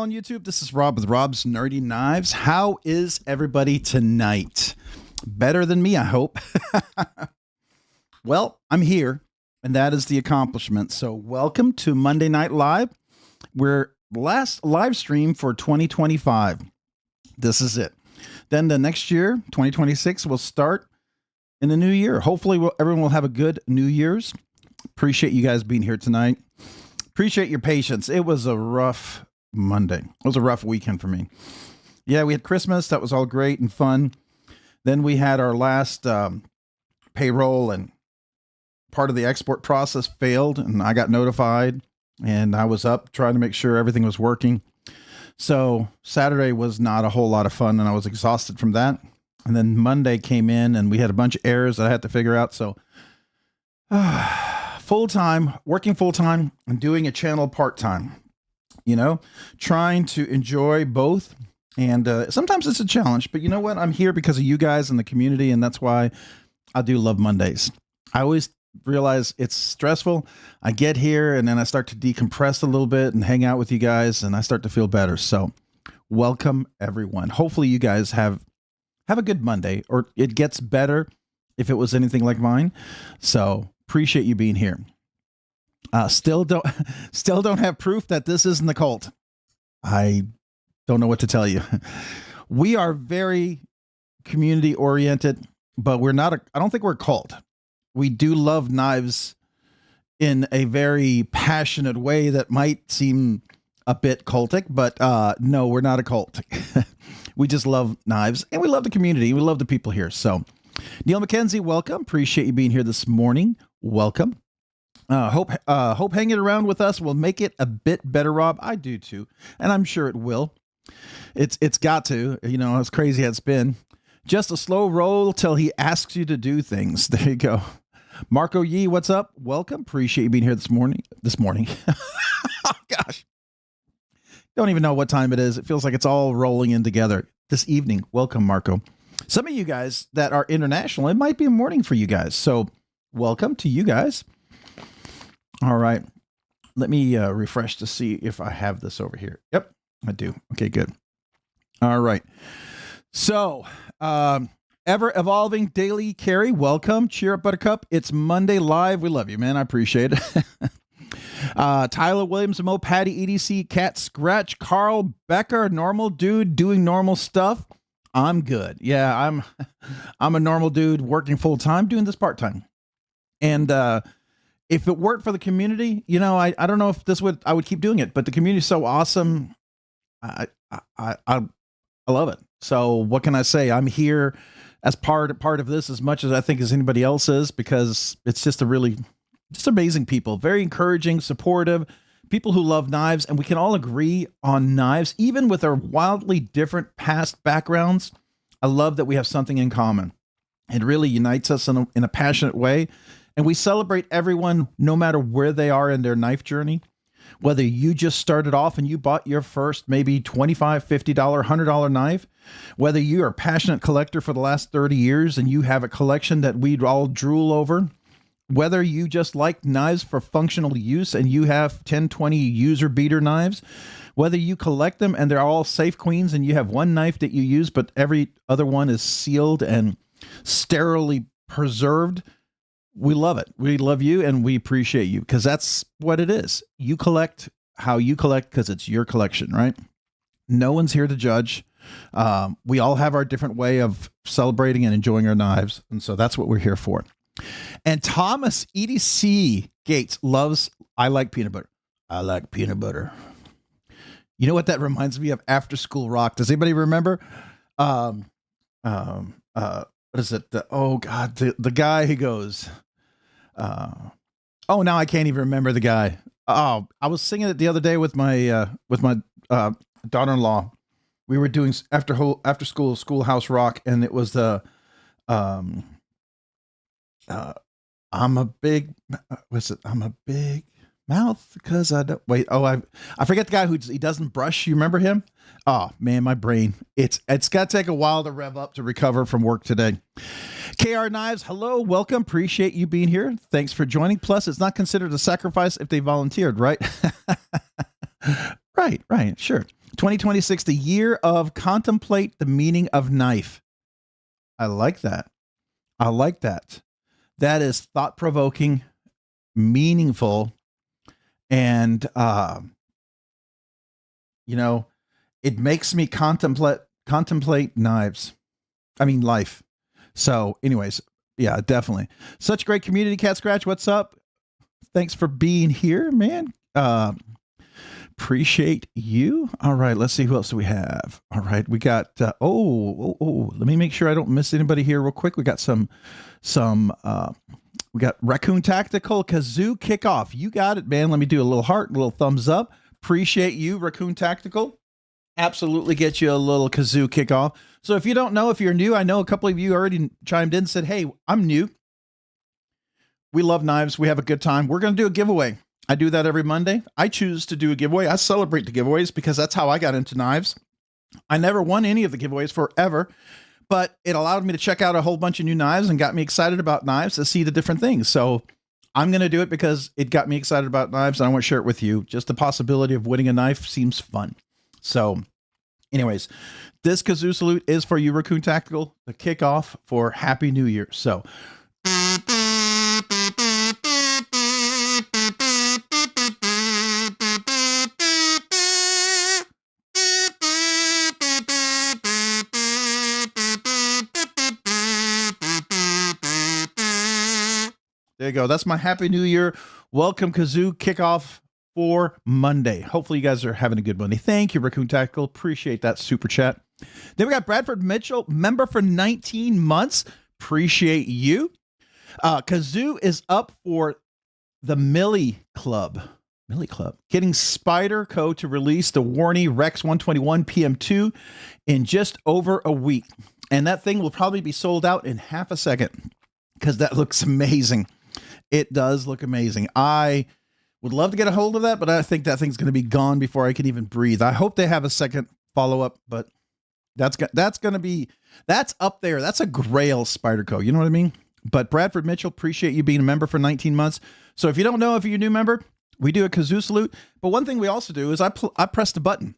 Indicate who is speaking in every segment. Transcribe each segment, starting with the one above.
Speaker 1: on YouTube. This is Rob with Rob's Nerdy Knives. How is everybody tonight? Better than me, I hope. Well, I'm here, and that is the accomplishment. So welcome to Monday Night Live. We're last live stream for 2025. This is it. Then the next year, 2026, will start in the new year. Hopefully, everyone will have a good New Year's. Appreciate you guys being here tonight. Appreciate your patience. It was a rough Monday. It was a rough weekend for me. Yeah, we had Christmas. That was all great and fun. Then we had our last payroll, and part of the export process failed, and I got notified, and I was up trying to make sure everything was working. So Saturday was not a whole lot of fun, and I was exhausted from that. And then Monday came in, and we had a bunch of errors that I had to figure out. So full-time, working full-time and doing a channel part-time, you know, trying to enjoy both. And sometimes it's a challenge, but you know what? I'm here because of you guys and the community, and that's why I do love Mondays. I always realize it's stressful. I get here, and then I start to decompress a little bit and hang out with you guys, and I start to feel better. So welcome, everyone. Hopefully you guys have a good Monday, or it gets better if it was anything like mine. So appreciate you being here. Still don't have proof that this isn't the cult. I don't know what to tell you. We are very community oriented, but we're not I don't think we're a cult. We do love knives in a very passionate way that might seem a bit cultic, but no, we're not a cult. We just love knives, and we love the community. We love the people here. So Neil McKenzie, welcome. Appreciate you being here this morning. Welcome. Hope hanging around with us will make it a bit better, Rob. I do too, and I'm sure it will. It's got to, you know, as crazy as it's been. Just a slow roll till he asks you to do things. There you go. Marco Yee, what's up? Welcome. Appreciate you being here this morning. Oh, gosh. Don't even know what time it is. It feels like it's all rolling in together. This evening. Welcome, Marco. Some of you guys that are international, it might be a morning for you guys. So welcome to you guys. All right. Let me refresh to see if I have this over here. Yep, I do. Okay, good. All right. So, ever evolving daily carry. Welcome. Cheer up, Buttercup. It's Monday Live. We love you, man. I appreciate it. Tyler Williams, Mo, Patty, EDC, Cat Scratch, Carl Becker, normal dude doing normal stuff. I'm good. Yeah, I'm a normal dude working full time, doing this part time. And if it weren't for the community, you know, I don't know if I would keep doing it, but the community is so awesome. I love it. So what can I say? I'm here as part of this as much as I think as anybody else is, because it's just amazing people, very encouraging, supportive people who love knives. And we can all agree on knives, even with our wildly different past backgrounds. I love that we have something in common. It really unites us in a passionate way. And we celebrate everyone, no matter where they are in their knife journey. Whether you just started off and you bought your first maybe $25, $50, $100 knife, whether you're a passionate collector for the last 30 years and you have a collection that we'd all drool over, whether you just like knives for functional use and you have 10, 20 user beater knives, whether you collect them and they're all safe queens and you have one knife that you use, but every other one is sealed and sterilely preserved. We love it. We love you, and we appreciate you, because that's what it is. You collect how you collect because it's your collection, right? No one's here to judge. We all have our different way of celebrating and enjoying our knives, and so that's what we're here for. And Thomas EDC Gates loves, I like peanut butter. I like peanut butter. You know what that reminds me of? After School Rock. Does anybody remember? What is it? Oh God, the guy who goes, now I can't even remember the guy. Oh, I was singing it the other day with my daughter-in-law. We were doing after school schoolhouse rock, and it was the I'm a big mouth because I don't wait. Oh, I forget the guy he doesn't brush. You remember him? Oh man, my brain. It's got to take a while to rev up to recover from work today. KR Knives, hello, welcome. Appreciate you being here. Thanks for joining. Plus, it's not considered a sacrifice if they volunteered, right? Right. Sure. 2026, the year of contemplate the meaning of knife. I like that. I like that. That is thought provoking, meaningful, and you know, it makes me contemplate knives. I mean, life. So, anyways, yeah, definitely. Such great community, Cat Scratch. What's up? Thanks for being here, man. Appreciate you. All right, let's see who else do we have. All right, we got. Let me make sure I don't miss anybody here, real quick. We got some. We got Raccoon Tactical Kazoo Kickoff. You got it, man. Let me do a little heart, a little thumbs up. Appreciate you, Raccoon Tactical. Absolutely get you a little kazoo kickoff. So if you don't know, if you're new, I know a couple of you already chimed in and said, hey, I'm new. We love knives. We have a good time. We're going to do a giveaway. I do that every Monday. I choose to do a giveaway. I celebrate the giveaways because that's how I got into knives. I never won any of the giveaways forever, but it allowed me to check out a whole bunch of new knives and got me excited about knives to see the different things. So I'm going to do it because it got me excited about knives. And I want to share it with you. Just the possibility of winning a knife seems fun. So anyways, this kazoo salute is for you, Raccoon Tactical, the kickoff for Happy New Year. So there you go. That's my Happy New Year. Welcome kazoo kickoff for Monday. Hopefully you guys are having a good Monday. Thank you, Raccoon Tactical. Appreciate that super chat. Then we got Bradford Mitchell, member for 19 months. Appreciate you. Kazoo is up for the Millie Club. Getting Spyderco to release the Warney Rex 121 PM2 in just over a week. And that thing will probably be sold out in half a second because that looks amazing. It does look amazing. I would love to get a hold of that, but I think that thing's going to be gone before I can even breathe. I hope they have a second follow-up, but that's up there. That's a grail Spyderco. You know what I mean? But Bradford Mitchell, appreciate you being a member for 19 months. So if you don't know, if you're a new member, we do a kazoo salute. But one thing we also do is I pressed a button.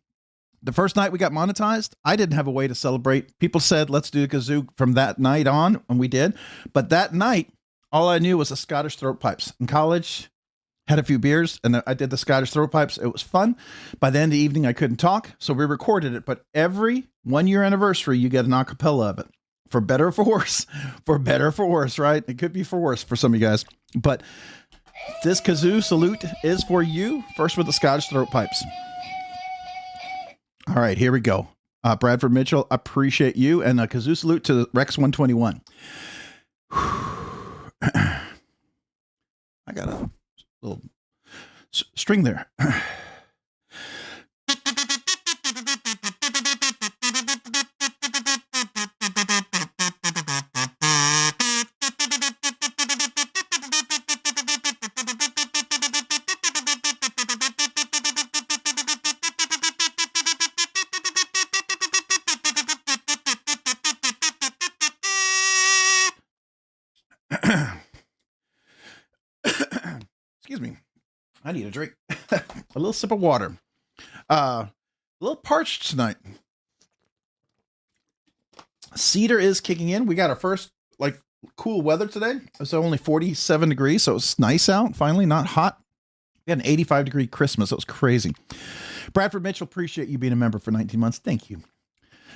Speaker 1: The first night we got monetized, I didn't have a way to celebrate. People said, let's do a kazoo from that night on, and we did. But that night, all I knew was the Scottish throat pipes. In college, had a few beers, and I did the Scottish throat pipes. It was fun. By the end of the evening, I couldn't talk, so we recorded it. But every 1 year anniversary, you get an acapella of it. For better or for worse. For better or for worse, right? It could be for worse for some of you guys. But this kazoo salute is for you. First with the Scottish throat pipes. All right, here we go. Bradford Mitchell, appreciate you. And a kazoo salute to the Rex 121. I got a little string there. Excuse me. I need a drink. A little sip of water. A little parched tonight. Cedar is kicking in. We got our first cool weather today. It's only 47 degrees, so it's nice out. Finally, not hot. We had an 85-degree Christmas. It was crazy. Bradford Mitchell, appreciate you being a member for 19 months. Thank you.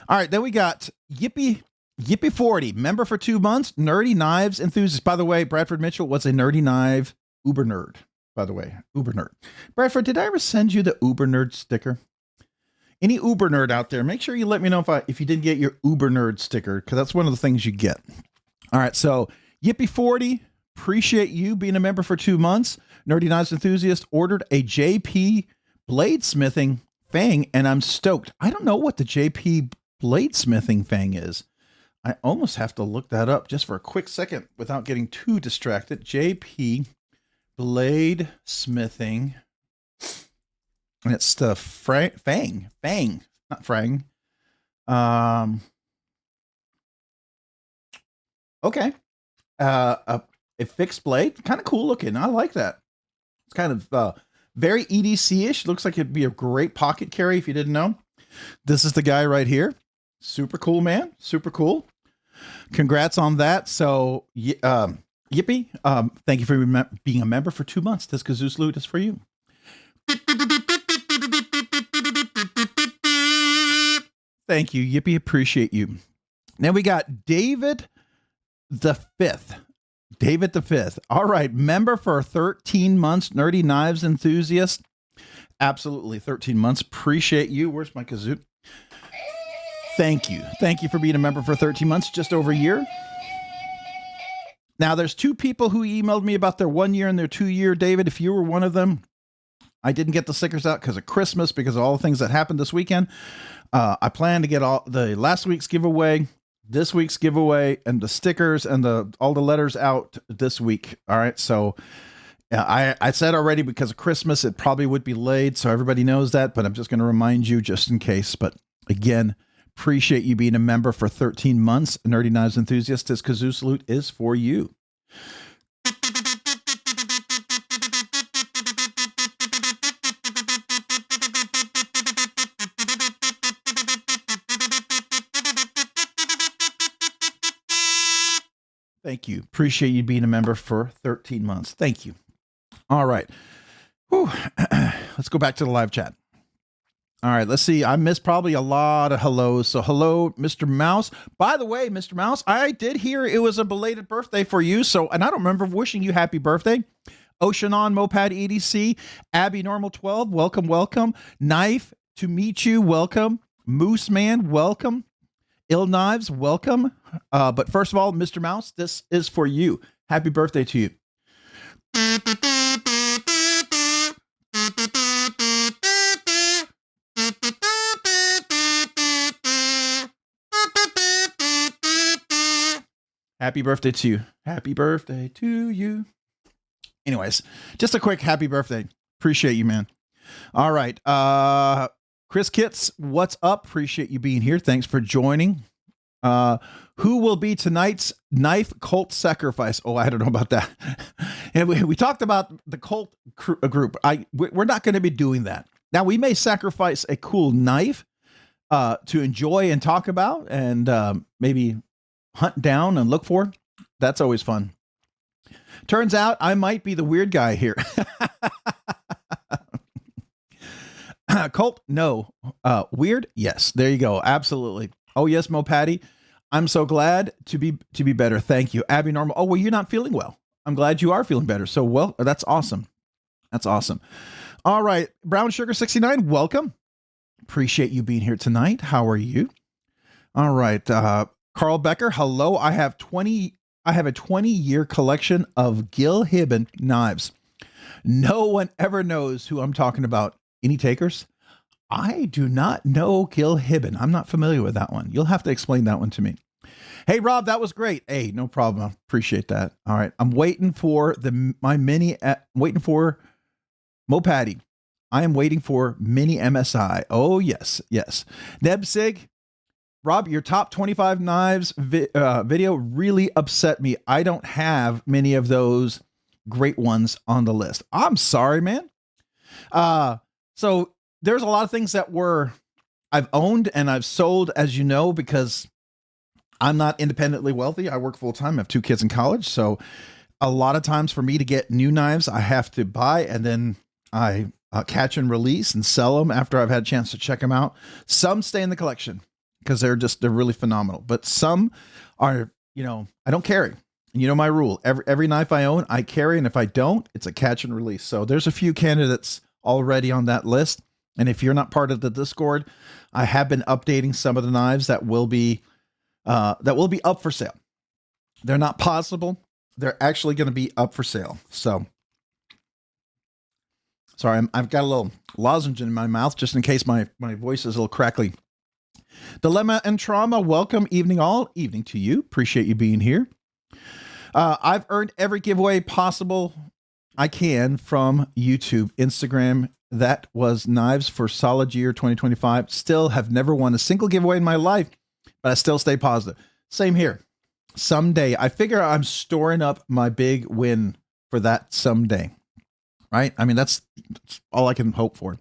Speaker 1: All right, then we got Yippee 40, member for 2 months. Nerdy Knives Enthusiast. By the way, Bradford Mitchell was a nerdy knife uber nerd. By the way, uber nerd. Bradford, did I ever send you the uber nerd sticker? Any uber nerd out there, make sure you let me know if you didn't get your uber nerd sticker, because that's one of the things you get. All right, so Yippee 40, appreciate you being a member for 2 months. Nerdy Knives Enthusiast ordered a JP bladesmithing fang, and I'm stoked. I don't know what the JP bladesmithing fang is. I almost have to look that up just for a quick second without getting too distracted. JP bladesmithing, and it's the fang, not frang. Okay. A fixed blade, kind of cool looking. I like that. It's kind of Very EDC-ish. Looks like it'd be a great pocket carry if you didn't know. This is the guy right here. Super cool, man. Super cool. Congrats on that. So, yippee. Thank you for being a member for 2 months. This Kazoo salute is for you. Thank you, yippee. Appreciate you. Now we got David the Fifth. David the Fifth. All right, member for 13 months. Nerdy Knives enthusiast. Absolutely, 13 months. Appreciate you. Where's my kazoo? Thank you. Thank you for being a member for 13 months, just over a year. Now, there's 2 people who emailed me about their 1 year and their 2 year. David, if you were one of them, I didn't get the stickers out because of Christmas, because of all the things that happened this weekend. I plan to get all the last week's giveaway, this week's giveaway, and the stickers and all the letters out this week. All right. So I said already, because of Christmas, it probably would be late. So everybody knows that, but I'm just going to remind you just in case. But again, appreciate you being a member for 13 months. Nerdy Knives enthusiast, this kazoo salute is for you. Thank you. Appreciate you being a member for 13 months. Thank you. All right. Whew. Let's go back to the live chat. All right, let's see. I missed probably a lot of hellos. So hello, Mr. Mouse. By the way, Mr. Mouse, I did hear it was a belated birthday for you. So, and I don't remember wishing you happy birthday. Oceanon Mopad EDC, Abby Normal 12, welcome, welcome. Knife to meet you, welcome. Moose Man, welcome. Ill Knives, welcome. But first of all, Mr. Mouse, this is for you. Happy birthday to you. Happy birthday to you. Happy birthday to you. Anyways, just a quick happy birthday. Appreciate you, man. All right. Chris Kitts, what's up? Appreciate you being here. Thanks for joining. Who will be tonight's knife cult sacrifice? Oh, I don't know about that. And we talked about the cult group. We're not going to be doing that. Now, we may sacrifice a cool knife to enjoy and talk about, and maybe hunt down and look for. That's always fun. Turns out I might be the weird guy here. Cult? No. Weird? Yes. There you go. Absolutely. Oh, yes, Mo Patty. I'm so glad to be better. Thank you. Abby Normal. Oh, well, you're not feeling well. I'm glad you are feeling better. So, well, that's awesome. That's awesome. All right. Brown Sugar 69, welcome. Appreciate you being here tonight. How are you? All right. Carl Becker, hello. I have a 20-year collection of Gil Hibben knives. No one ever knows who I'm talking about. Any takers? I do not know Gil Hibben. I'm not familiar with that one. You'll have to explain that one to me. Hey, Rob, that was great. Hey, no problem. I appreciate that. All right. I'm waiting for waiting for Mo Patty. I am waiting for mini MSI. Oh, yes. Yes. Nebsig, Rob, your top 25 knives video really upset me. I don't have many of those great ones on the list. I'm sorry, man. So there's a lot of things that I've owned and I've sold, as you know, because I'm not independently wealthy. I work full time. I have 2 kids in college. So a lot of times for me to get new knives, I have to buy, and then I catch and release and sell them after I've had a chance to check them out. Some stay in the collection because they're really phenomenal, but some are, I don't carry. And you know my rule, every knife I own, I carry. And if I don't, it's a catch and release. So there's a few candidates already on that list. And if you're not part of the Discord, I have been updating some of the knives that will be up for sale. They're not possible. They're actually going to be up for sale. So sorry, I've got a little lozenge in my mouth just in case my voice is a little crackly. Dilemma and Trauma, welcome. Evening all. Evening to you. Appreciate you being here. I've earned every giveaway possible I can from YouTube, Instagram. That was knives for solid year 2025. Still have never won a single giveaway in my life, but I still stay positive. Same here. Someday, I figure I'm storing up my big win for that someday. right? I mean, that's all I can hope for.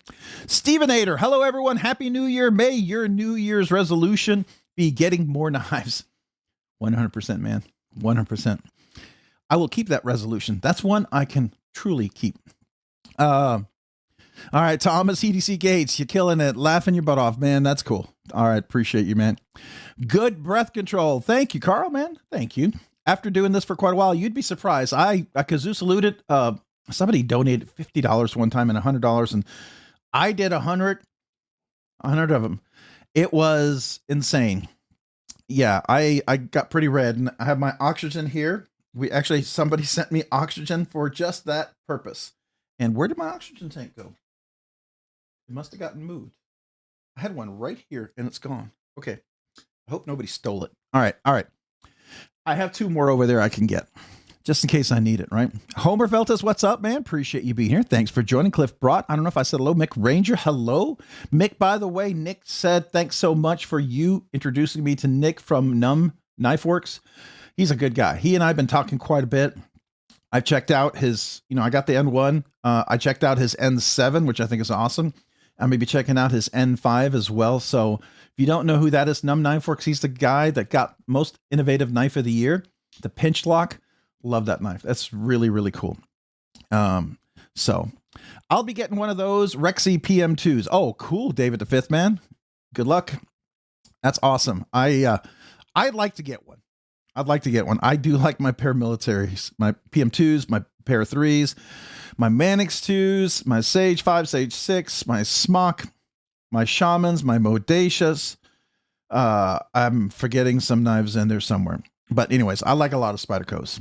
Speaker 1: Stephen Ader, hello everyone. Happy New Year. May your New Year's resolution be getting more knives. 100%, man. 100%. I will keep that resolution. That's one I can truly keep. All right, Thomas EDC Gates, you're killing it. Laughing your butt off, man. That's cool. All right, appreciate you, man. Good breath control. Thank you, Carl, man. Thank you. After doing this for quite a while, you'd be surprised. I kazoo saluted. Somebody donated $50 one time and $100, and I did 100 of them. It was insane. Yeah, I got pretty red, and I have my oxygen here. Somebody sent me oxygen for just that purpose. And where did my oxygen tank go? It must have gotten moved. I had one right here and it's gone. Okay. I hope nobody stole it. All right. All right. I have 2 more over there I can get just in case I need it, right? Homer Feltus, what's up, man? Appreciate you being here. Thanks for joining. Cliff Brott. I don't know if I said hello. Mick Ranger, hello. Mick, by the way, Nick said, thanks so much for you introducing me to Nick from Numb Knife Works. He's a good guy. He and I have been talking quite a bit. I've checked out his, I got the N1. I checked out his N7, which I think is awesome. I'm maybe checking out his N5 as well. So if you don't know who that is, Numb Knife Works, he's the guy that got most innovative knife of the year, the pinch lock. Love that knife. That's really, really cool. So I'll be getting one of those Rexy PM2s. Oh, cool, David the Fifth Man. Good luck. That's awesome. I'd like to get one. I'd like to get one. I do like my paramilitaries, my PM2s, my Para 3s, my Manix 2s, my Sage 5, Sage 6, my Smock, my Shamans, my Modacious. I'm forgetting some knives in there somewhere. But anyways, I like a lot of Spydercos.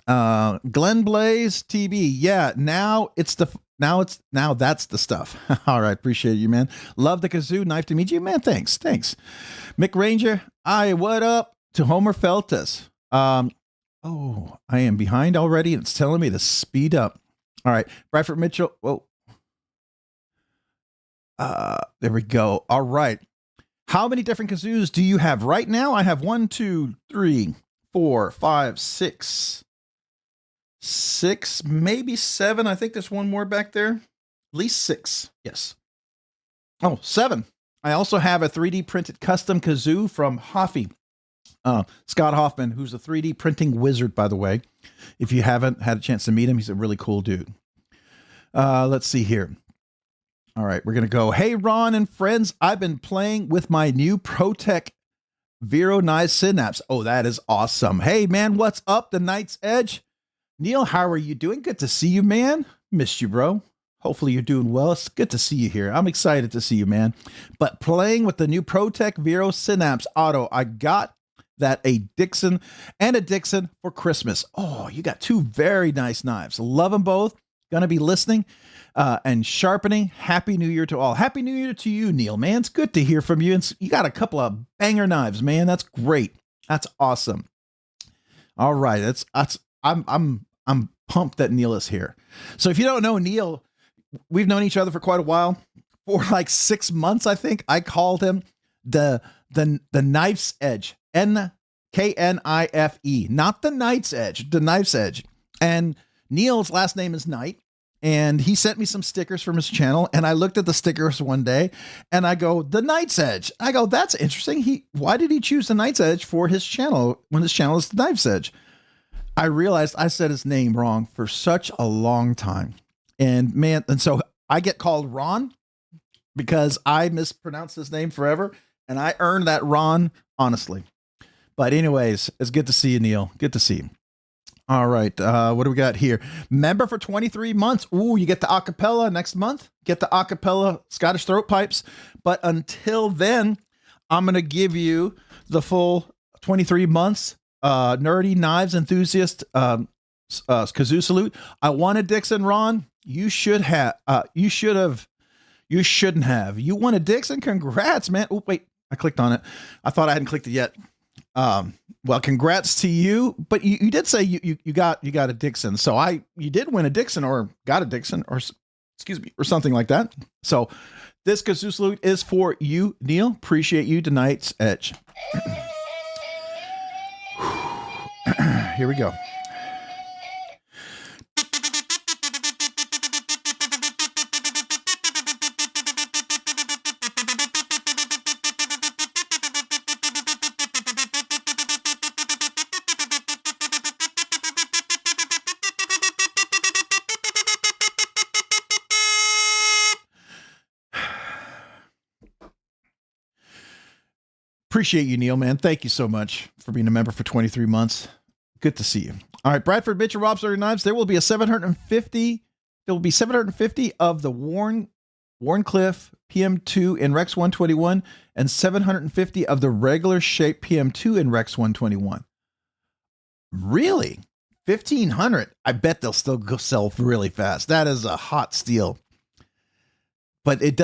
Speaker 1: Glen Blaze TB. Yeah, now that's the stuff. All right, appreciate you, man. Love the kazoo. Knife to meet you, man. Thanks. Mick Ranger. What up to Homer Feltus? Oh, I am behind already, and it's telling me to speed up. All right, Bradford Mitchell. Whoa. There we go. All right. How many different kazoos do you have right now? I have 1, 2, 3, 4, 5, 6, maybe 7. I think there's one more back there. At least 6. Yes. Oh, 7. I also have a 3D printed custom kazoo from Hoffy. Scott Hoffman, who's a 3D printing wizard, by the way. If you haven't had a chance to meet him, he's a really cool dude. Let's see here. All right, we're going to go. Hey, Ron and friends, I've been playing with my new ProTech Vero Knives Synapse. Oh, that is awesome. Hey, man, what's up? The Knight's Edge. Neil, how are you doing? Good to see you, man. Missed you, bro. Hopefully you're doing well. It's good to see you here. I'm excited to see you, man. But playing with the new ProTech Vero Synapse Auto, I got that a Dixon and a Dixon for Christmas. Oh, you got 2 very nice knives. Love them both. Gonna be listening and sharpening. Happy New Year to all. Happy New Year to you, Neil, man. It's good to hear from you. And you got a couple of banger knives, man. That's great. That's awesome. All right. I'm pumped that Neil is here. So if you don't know Neil, we've known each other for quite a while. For like 6 months, I think. I called him the Knife's Edge. N-K-N-I-F-E. Not the Knight's Edge, the Knife's Edge. And Neil's last name is Knight. And he sent me some stickers from his channel. And I looked at the stickers one day and I go, the Knight's Edge. I go, that's interesting. Why did he choose the Knight's Edge for his channel when his channel is the Knife's Edge? I realized I said his name wrong for such a long time. And man, and so I get called Ron because I mispronounced his name forever. And I earned that Ron, honestly. But anyways, it's good to see you, Neil. Good to see you. All right. What do we got here? Member for 23 months. Ooh, you get the acapella next month. Get the acapella Scottish throat pipes. But until then, I'm going to give you the full 23 months nerdy knives enthusiast kazoo salute. I won a Dixon, Ron. You shouldn't have. You won a Dixon. Congrats, man. Oh, wait. I clicked on it. I thought I hadn't clicked it yet. Well, congrats to you, but you did say you got a Dixon. So you did win a Dixon or got a Dixon or excuse me, or something like that. So this kazoo salute is for you, Neil. Appreciate you tonight's Edge. Here we go. Appreciate you, Neil, man. Thank you so much for being a member for 23 months. Good to see you. All right, Bradford Bitch and Rob's Dirty Knives. There will be 750 of the Wharncliffe PM2 in Rex 121 and 750 of the regular shape PM2 in Rex 121. Really? 1,500? I bet they'll still go sell really fast. That is a hot steal. But it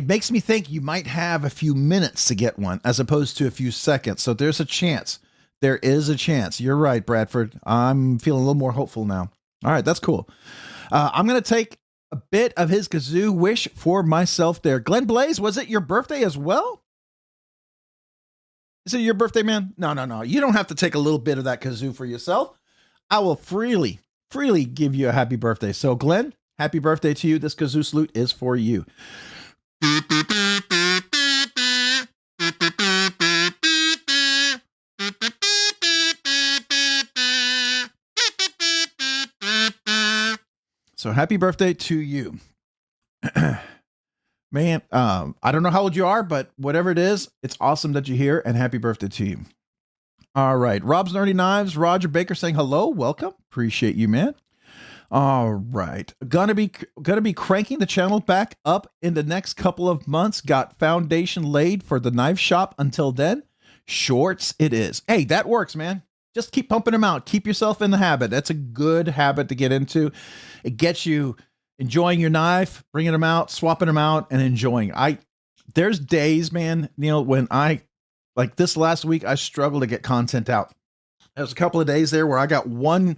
Speaker 1: makes me think you might have a few minutes to get one as opposed to a few seconds. So there's a chance. There is a chance. You're right, Bradford. I'm feeling a little more hopeful now. All right, that's cool. I'm going to take a bit of his kazoo wish for myself there. Glenn Blaze, was it your birthday as well? Is it your birthday, man? No. You don't have to take a little bit of that kazoo for yourself. I will freely give you a happy birthday. So, Glenn, happy birthday to you. This kazoo salute is for you. So happy birthday to you. Man, I don't know how old you are, but whatever it is, it's awesome that you're here, and happy birthday to you. All right. Rob's Nerdy Knives, Roger Baker saying hello. Welcome. Appreciate you, man. All right. Gonna be cranking the channel back up in the next couple of months. Got foundation laid for the knife shop. Until then, shorts it is. Hey, that works, man. Just keep pumping them out. Keep yourself in the habit. That's a good habit to get into. It gets you enjoying your knife, bringing them out, swapping them out, and enjoying. There's days, man, Neil, when like this last week, I struggled to get content out. There was a couple of days there where I got one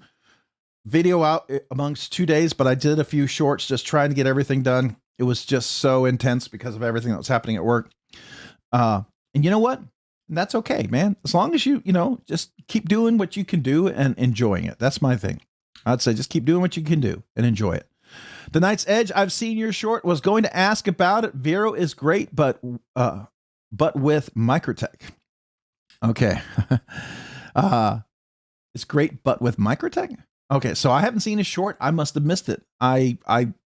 Speaker 1: video out amongst 2 days, but I did a few shorts just trying to get everything done. It was just so intense because of everything that was happening at work. And you know what? That's okay, man. As long as you just keep doing what you can do and enjoying it. That's my thing. I'd say just keep doing what you can do and enjoy it. The Night's Edge, I've seen your short, was going to ask about it. Vero is great, but with Microtech. Okay. It's great, but with Microtech? Okay, so I haven't seen his short. I must have missed it.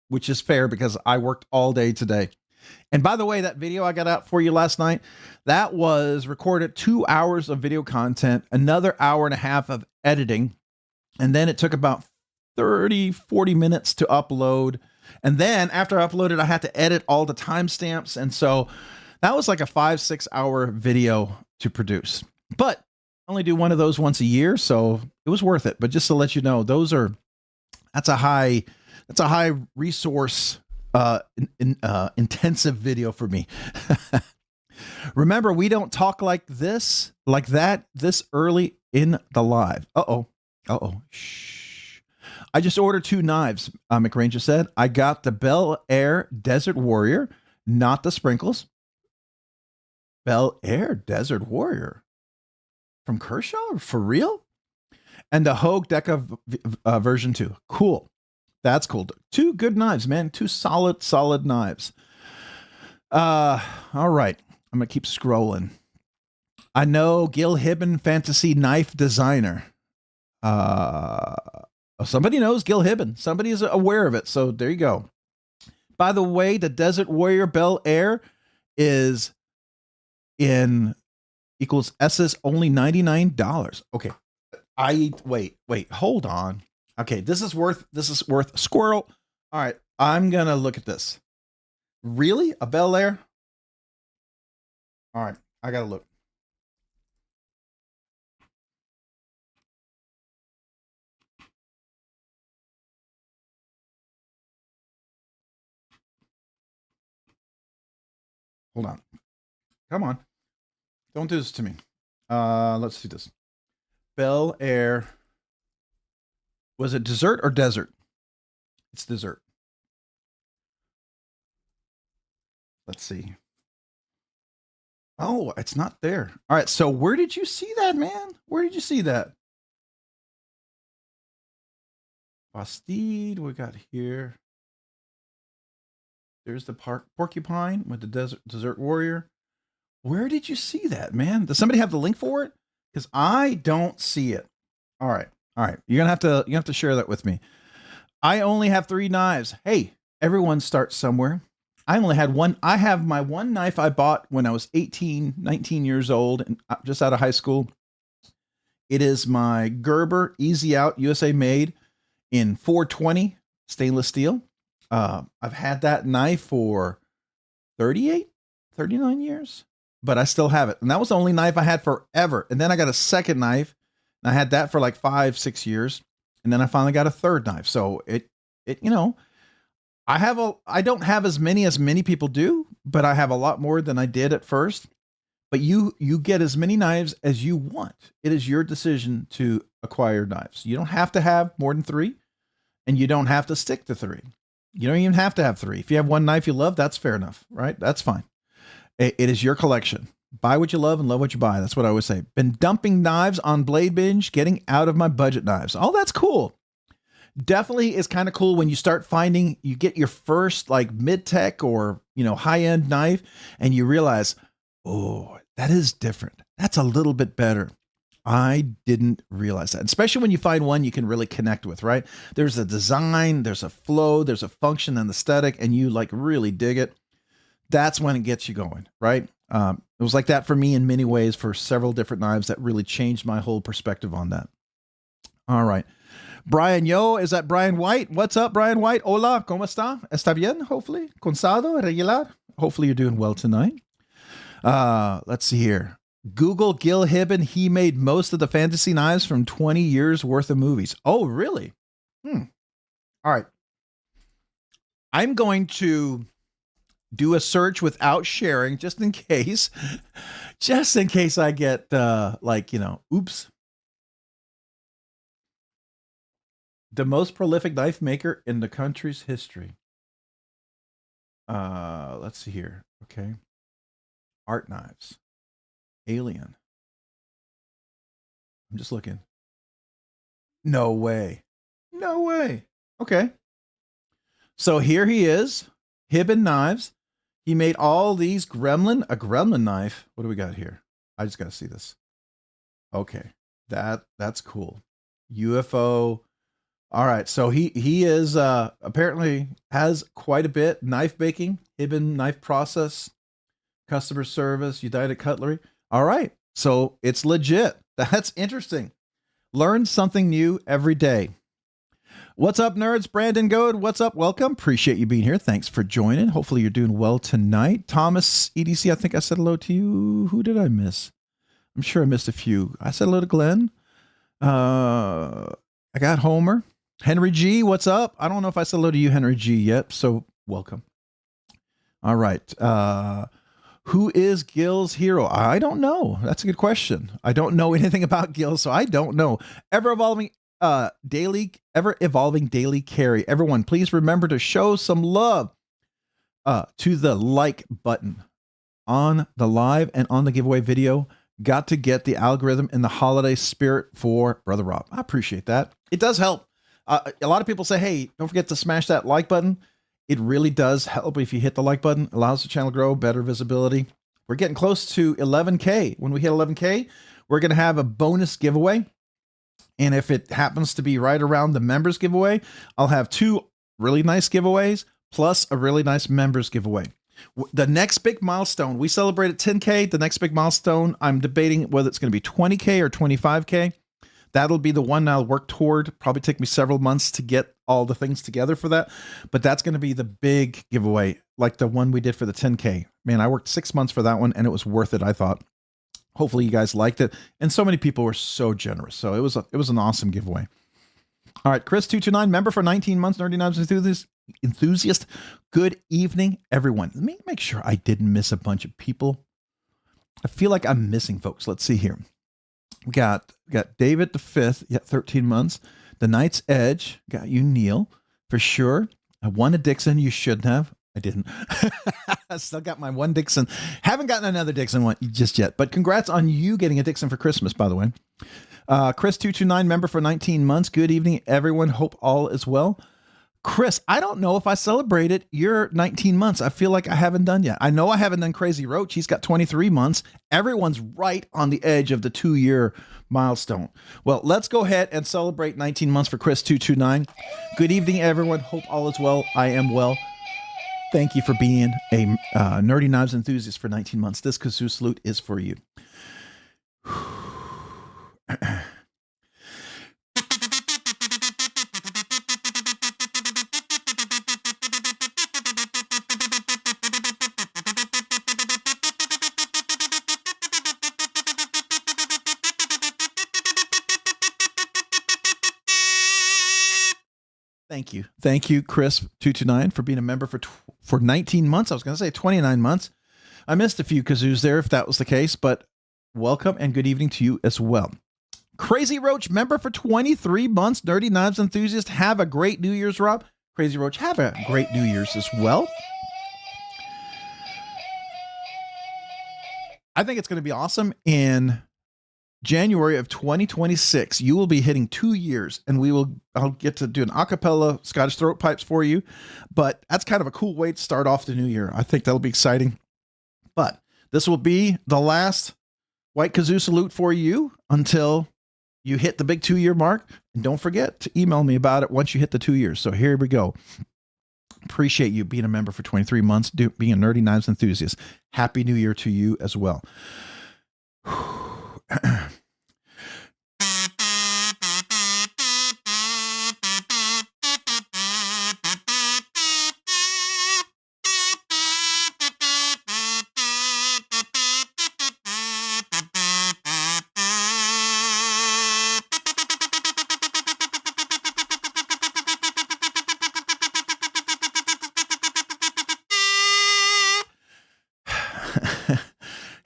Speaker 1: Which is fair because I worked all day today. And by the way, that video I got out for you last night, that was recorded 2 hours of video content, another hour and a half of editing. And then it took about 40 minutes to upload. And then after I uploaded, I had to edit all the timestamps. And so that was like a 5-6 hour video to produce, but I only do one of those once a year. So it was worth it. But just to let you know, that's a high resource intensive video for me. Remember, we don't talk like that this early in the live. Shh. I just ordered 2 knives. McRanger said I got the Bel Air Desert Warrior, not the sprinkles. Bel Air Desert Warrior from Kershaw, for real? And the Hogue Deca version 2. Cool. That's cool. 2 good knives, man. 2 solid knives. All right. I'm going to keep scrolling. I know Gil Hibben, fantasy knife designer. Somebody knows Gil Hibben. Somebody is aware of it. So there you go. By the way, the Desert Warrior Bel Air is equals S's only $99. Okay. Wait, hold on. Okay, this is worth squirrel. All right, I'm gonna look at this. Really? A Bel Air? All right, I gotta look. Hold on. Come on. Don't do this to me. Let's do this. Bel Air. Was it dessert or desert? It's dessert. Let's see. Oh, it's not there. All right. So where did you see that, man? Where did you see that? Bastide, we got here. There's the porcupine with the dessert warrior. Where did you see that, man? Does somebody have the link for it? Because I don't see it. All right. You're gonna have to share that with me. I only have 3 knives. Hey, everyone starts somewhere. I only had one. I have my one knife I bought when I was 18, 19 years old, and just out of high school. It is my Gerber Easy Out USA made in 420 stainless steel. I've had that knife for 38, 39 years, but I still have it. And that was the only knife I had forever. And then I got a second knife, and I had that for like 5, 6 years. And then I finally got a third knife. So I don't have as many people do, but I have a lot more than I did at first. But you get as many knives as you want. It is your decision to acquire knives. You don't have to have more than 3, and you don't have to stick to 3. You don't even have to have 3. If you have one knife you love, that's fair enough, right? That's fine. It is your collection. Buy what you love and love what you buy. That's what I always say. Been dumping knives on BladeBinge, getting out of my budget knives. Oh, that's cool. Definitely is kind of cool when you start finding, you get your first like mid-tech or, high-end knife, and you realize, oh, that is different. That's a little bit better. I didn't realize that, especially when you find one you can really connect with, right? There's a design, there's a flow, there's a function and aesthetic, and you like really dig it. That's when it gets you going, right? It was like that for me in many ways for several different knives that really changed my whole perspective on that. All right. Brian Yo, is that Brian White? What's up, Brian White? Hola, ¿cómo está? ¿Está bien, hopefully? Cansado, regular? Hopefully you're doing well tonight. Let's see here. Google Gil Hibben. He made most of the fantasy knives from 20 years worth of movies. Oh, really? All right. I'm going to do a search without sharing just in case I get, oops. The most prolific knife maker in the country's history. Let's see here. Okay. Art knives. Alien. I'm just looking. No way. No way. Okay. So here he is. Hibben Knives. He made all these a gremlin knife. What do we got here? I just got to see this. Okay. That's cool. UFO. All right. So he is apparently has quite a bit. Knife baking, Hibben knife process, customer service, Udita cutlery. All right. So it's legit. That's interesting. Learn something new every day. What's up, nerds? Brandon Goad, what's up? Welcome. Appreciate you being here. Thanks for joining. Hopefully you're doing well tonight. Thomas EDC, I think I said hello to you. Who did I miss? I'm sure I missed a few. I said hello to Glenn. I got Homer. Henry G, what's up? I don't know if I said hello to you, Henry G, yet, so welcome. All right. Who is Gil's hero? I don't know. That's a good question. I don't know anything about Gil, so I don't know. Ever evolving daily carry. Everyone, please remember to show some love to the like button on the live and on the giveaway video. Got to get the algorithm in the holiday spirit for Brother Rob. I appreciate that. It does help. A lot of people say, hey, don't forget to smash that like button. It really does help if you hit the like button. Allows the channel to grow, better visibility. We're getting close to 11K. When we hit 11K, we're going to have a bonus giveaway. And if it happens to be right around the members giveaway, I'll have 2 really nice giveaways plus a really nice members giveaway. The next big milestone, we celebrated 10K. The next big milestone, I'm debating whether it's going to be 20K or 25K. That'll be the one I'll work toward. Probably take me several months to get all the things together for that. But that's going to be the big giveaway, like the one we did for the 10K. Man, I worked 6 months for that one, and it was worth it, I thought. Hopefully you guys liked it. And so many people were so generous. So it was an awesome giveaway. All right, Chris229, member for 19 months, Nerdy Knives enthusiast. Good evening, everyone. Let me make sure I didn't miss a bunch of people. I feel like I'm missing folks. Let's see here. We got David the Fifth, 13 months. The Knight's Edge, got you, Neil, for sure. I won a Dixon. You shouldn't have. I didn't. I still got my one Dixon. Haven't gotten another Dixon one just yet. But congrats on you getting a Dixon for Christmas, by the way. Chris229, member for 19 months. Good evening, everyone. Hope all is well. Chris, I don't know if I celebrated your 19 months. I feel like I haven't done yet. I know I haven't done Crazy Roach. He's got 23 months. Everyone's right on the edge of the 2-year milestone. Well, let's go ahead and celebrate 19 months for Chris229. Good evening, everyone. Hope all is well. I am well. Thank you for being a nerdy knives enthusiast for 19 months. This kazoo salute is for you. Thank you. Thank you, Chris229, for being a member for 19 months. I was going to say 29 months. I missed a few kazoos there if that was the case, but welcome and good evening to you as well. Crazy Roach, member for 23 months. Nerdy Knives enthusiast, have a great New Year's, Rob. Crazy Roach, have a great New Year's as well. I think it's going to be awesome. In January of 2026, you will be hitting 2 years, and I'll get to do an acapella Scottish throat pipes for you, but that's kind of a cool way to start off the new year. I think that'll be exciting, but this will be the last white kazoo salute for you until you hit the big 2 year mark. And don't forget to email me about it once you hit the 2 years. So here we go. Appreciate you being a member for 23 months, being a nerdy knives enthusiast. Happy New Year to you as well.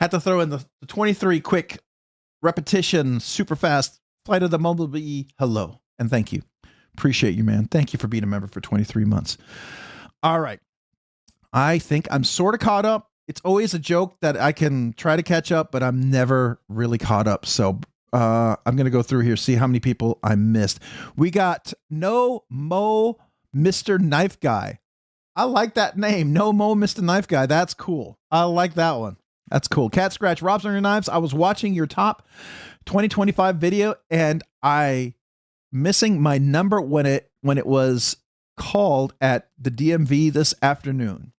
Speaker 1: Had to throw in the 23 quick repetition, super fast flight of the bumblebee. Hello and thank you. Appreciate you, man. Thank you for being a member for 23 months. All right. I think I'm sort of caught up. It's always a joke that I can try to catch up, but I'm never really caught up. So I'm going to go through here, see how many people I missed. We got No Mo Mr. Knife Guy. I like that name. No Mo Mr. Knife Guy. That's cool. I like that one. That's cool. Cat Scratch, Rob's on your knives. I was watching your top 2025 video and I missing my number when it was called at the DMV this afternoon.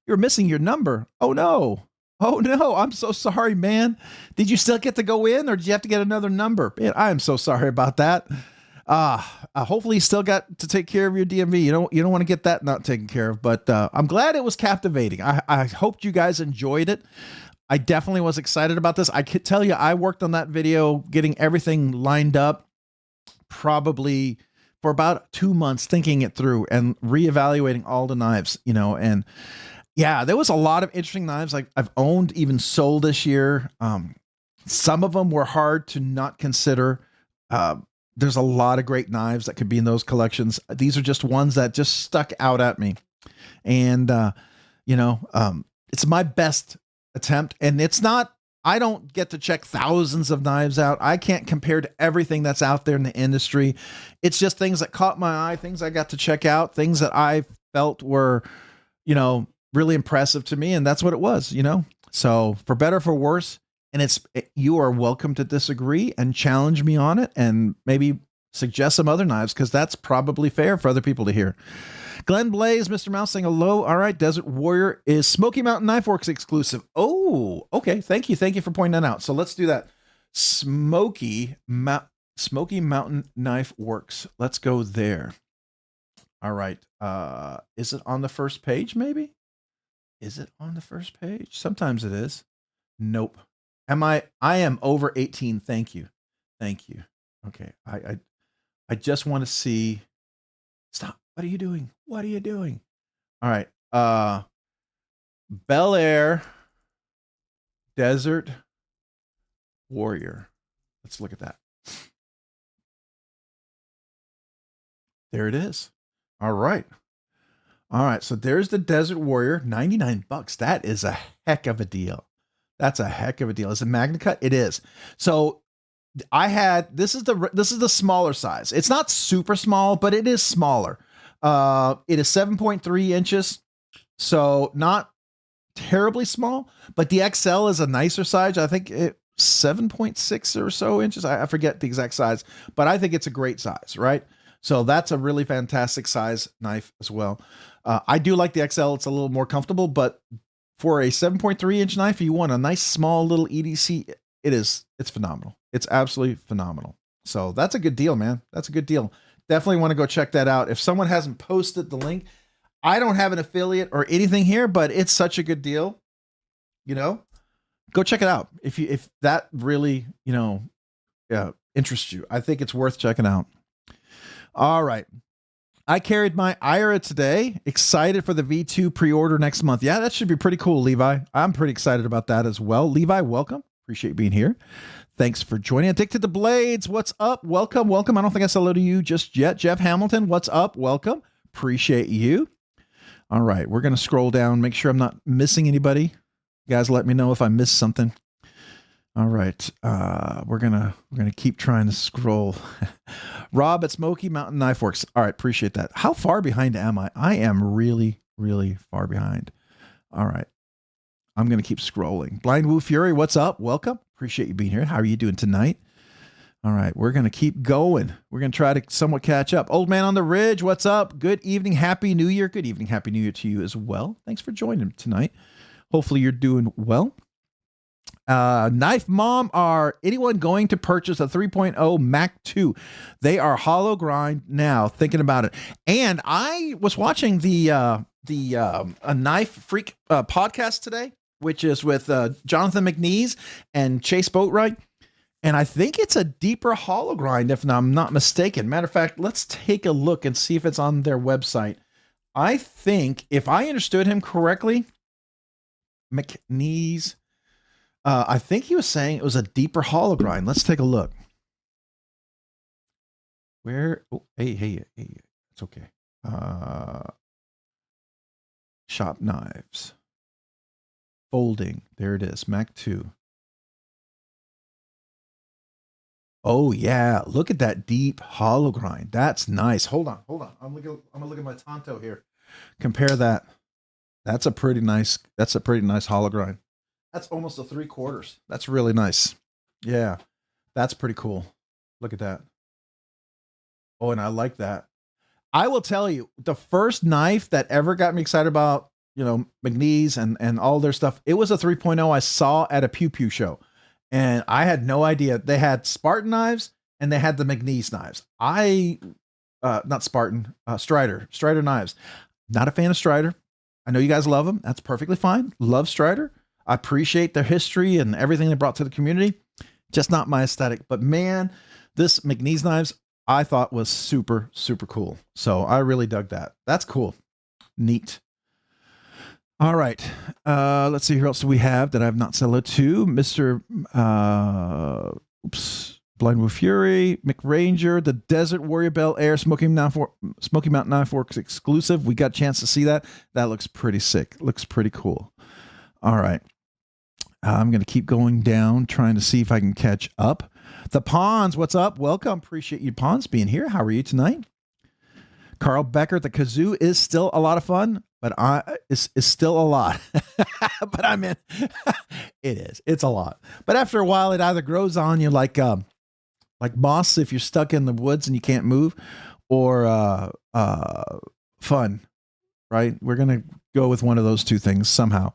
Speaker 1: You're missing your number. Oh no. Oh no. I'm so sorry, man. Did you still get to go in or did you have to get another number? Man, I am so sorry about that. Hopefully you still got to take care of your DMV. You don't want to get that not taken care of, but I'm glad it was captivating. I hoped you guys enjoyed it. I definitely was excited about this. I could tell you, I worked on that video, getting everything lined up probably for about 2 months, thinking it through and reevaluating all the knives, and yeah, there was a lot of interesting knives like I've owned, even sold this year. Some of them were hard to not consider. There's a lot of great knives that could be in those collections. These are just ones that just stuck out at me. And, it's my best attempt. And it's not, I don't get to check thousands of knives out. I can't compare to everything that's out there in the industry. It's just things that caught my eye, things I got to check out, things that I felt were, really impressive to me. And that's what it was, So for better, for worse, and you are welcome to disagree and challenge me on it and maybe suggest some other knives because that's probably fair for other people to hear. Glenn Blaze, Mr. Mouse saying hello. All right. Desert Warrior is Smoky Mountain Knife Works exclusive. Oh, okay. Thank you. Thank you for pointing that out. So let's do that. Smoky Mountain Knife Works. Let's go there. All right. Is it on the first page? Maybe. Is it on the first page? Sometimes it is. Nope. I am over 18. Thank you. Thank you. Okay. I just want to see. Stop. What are you doing? What are you doing? All right. Bel Air Desert Warrior. Let's look at that. There it is. All right. All right. So there's the Desert Warrior, $99. That is a heck of a deal. That's a heck of a deal. Is it Magna Cut? It is. So this is the smaller size. It's not super small, but it is smaller. It is 7.3 inches. So not terribly small, but the XL is a nicer size. I think it 7.6 or so inches. I forget the exact size, but I think it's a great size, right? So that's a really fantastic size knife as well. I do like the XL. It's a little more comfortable, but for a 7.3 inch knife, you want a nice small little EDC. It's phenomenal. It's absolutely phenomenal. So that's a good deal, man. That's a good deal. Definitely want to go check that out. If someone hasn't posted the link, I don't have an affiliate or anything here, but it's such a good deal. You know, go check it out. If that really, you know, interests you, I think it's worth checking out. All right. I carried my IRA today. Excited for the V2 pre-order next month. Yeah, that should be pretty cool, Levi. I'm pretty excited about that as well. Levi, welcome. Appreciate you being here. Thanks for joining. Addicted to Blades, what's up? Welcome, welcome. I don't think I said hello to you just yet. Jeff Hamilton, what's up? Welcome. Appreciate you. All right, we're going to scroll down, make sure I'm not missing anybody. You guys let me know if I missed something. All right, we're gonna keep trying to scroll. Rob at Smoky Mountain Knife Works. All right, appreciate that. How far behind am I? I am really, really far behind. All right, I'm gonna keep scrolling. Blind Woo Fury, what's up? Welcome. Appreciate you being here. How are you doing tonight? All right, we're gonna keep going. We're gonna try to somewhat catch up. Old Man on the Ridge, what's up? Good evening, Happy New Year. Good evening, Happy New Year to you as well. Thanks for joining tonight. Hopefully you're doing well. Knife Mom, are anyone going to purchase a 3.0 Mac 2? They are hollow grind now, thinking about it. And I was watching the a Knife Freak podcast today, which is with Jonathan McNeese and Chase Boatwright. And I think it's a deeper hollow grind, if I'm not mistaken. Matter of fact, let's take a look and see if it's on their website. I think, if I understood him correctly, McNeese, I think he was saying it was a deeper hollow grind. Let's take a look. Where? Oh, hey, it's okay. Shop Knives. Folding. There it is. Mac 2. Oh, yeah. Look at that deep hollow grind. That's nice. Hold on. I'm gonna look at my Tonto here. Compare that. That's a pretty nice hollow grind. That's almost a 3/4. That's really nice. Yeah, that's pretty cool. Look at that. Oh, and I like that. I will tell you, the first knife that ever got me excited about, you know, McNeese and all their stuff, it was a 3.0 I saw at a Pew Pew show. And I had no idea. They had Spartan knives and they had the McNeese knives. Not Spartan, Strider knives. Not a fan of Strider. I know you guys love them. That's perfectly fine. Love Strider. I appreciate their history and everything they brought to the community. Just not my aesthetic. But man, this McNeese knives I thought was super, super cool. So I really dug that. That's cool. Neat. All right. Let's see who else do we have that I've not said hello to. Mr. Blind Wolf Fury, McRanger, the Desert Warrior Bel Air Smoky Mountain Knife Works exclusive. We got a chance to see that. That looks pretty sick. Looks pretty cool. All right. I'm going to keep going down, trying to see if I can catch up. The Pawns, what's up? Welcome. Appreciate you, Pawns, being here. How are you tonight? Carl Becker, the kazoo is still a lot of fun, but it's still a lot. But I mean, it is. It's a lot. But after a while, it either grows on you like moss if you're stuck in the woods and you can't move, or fun, right? We're going to go with one of those two things somehow.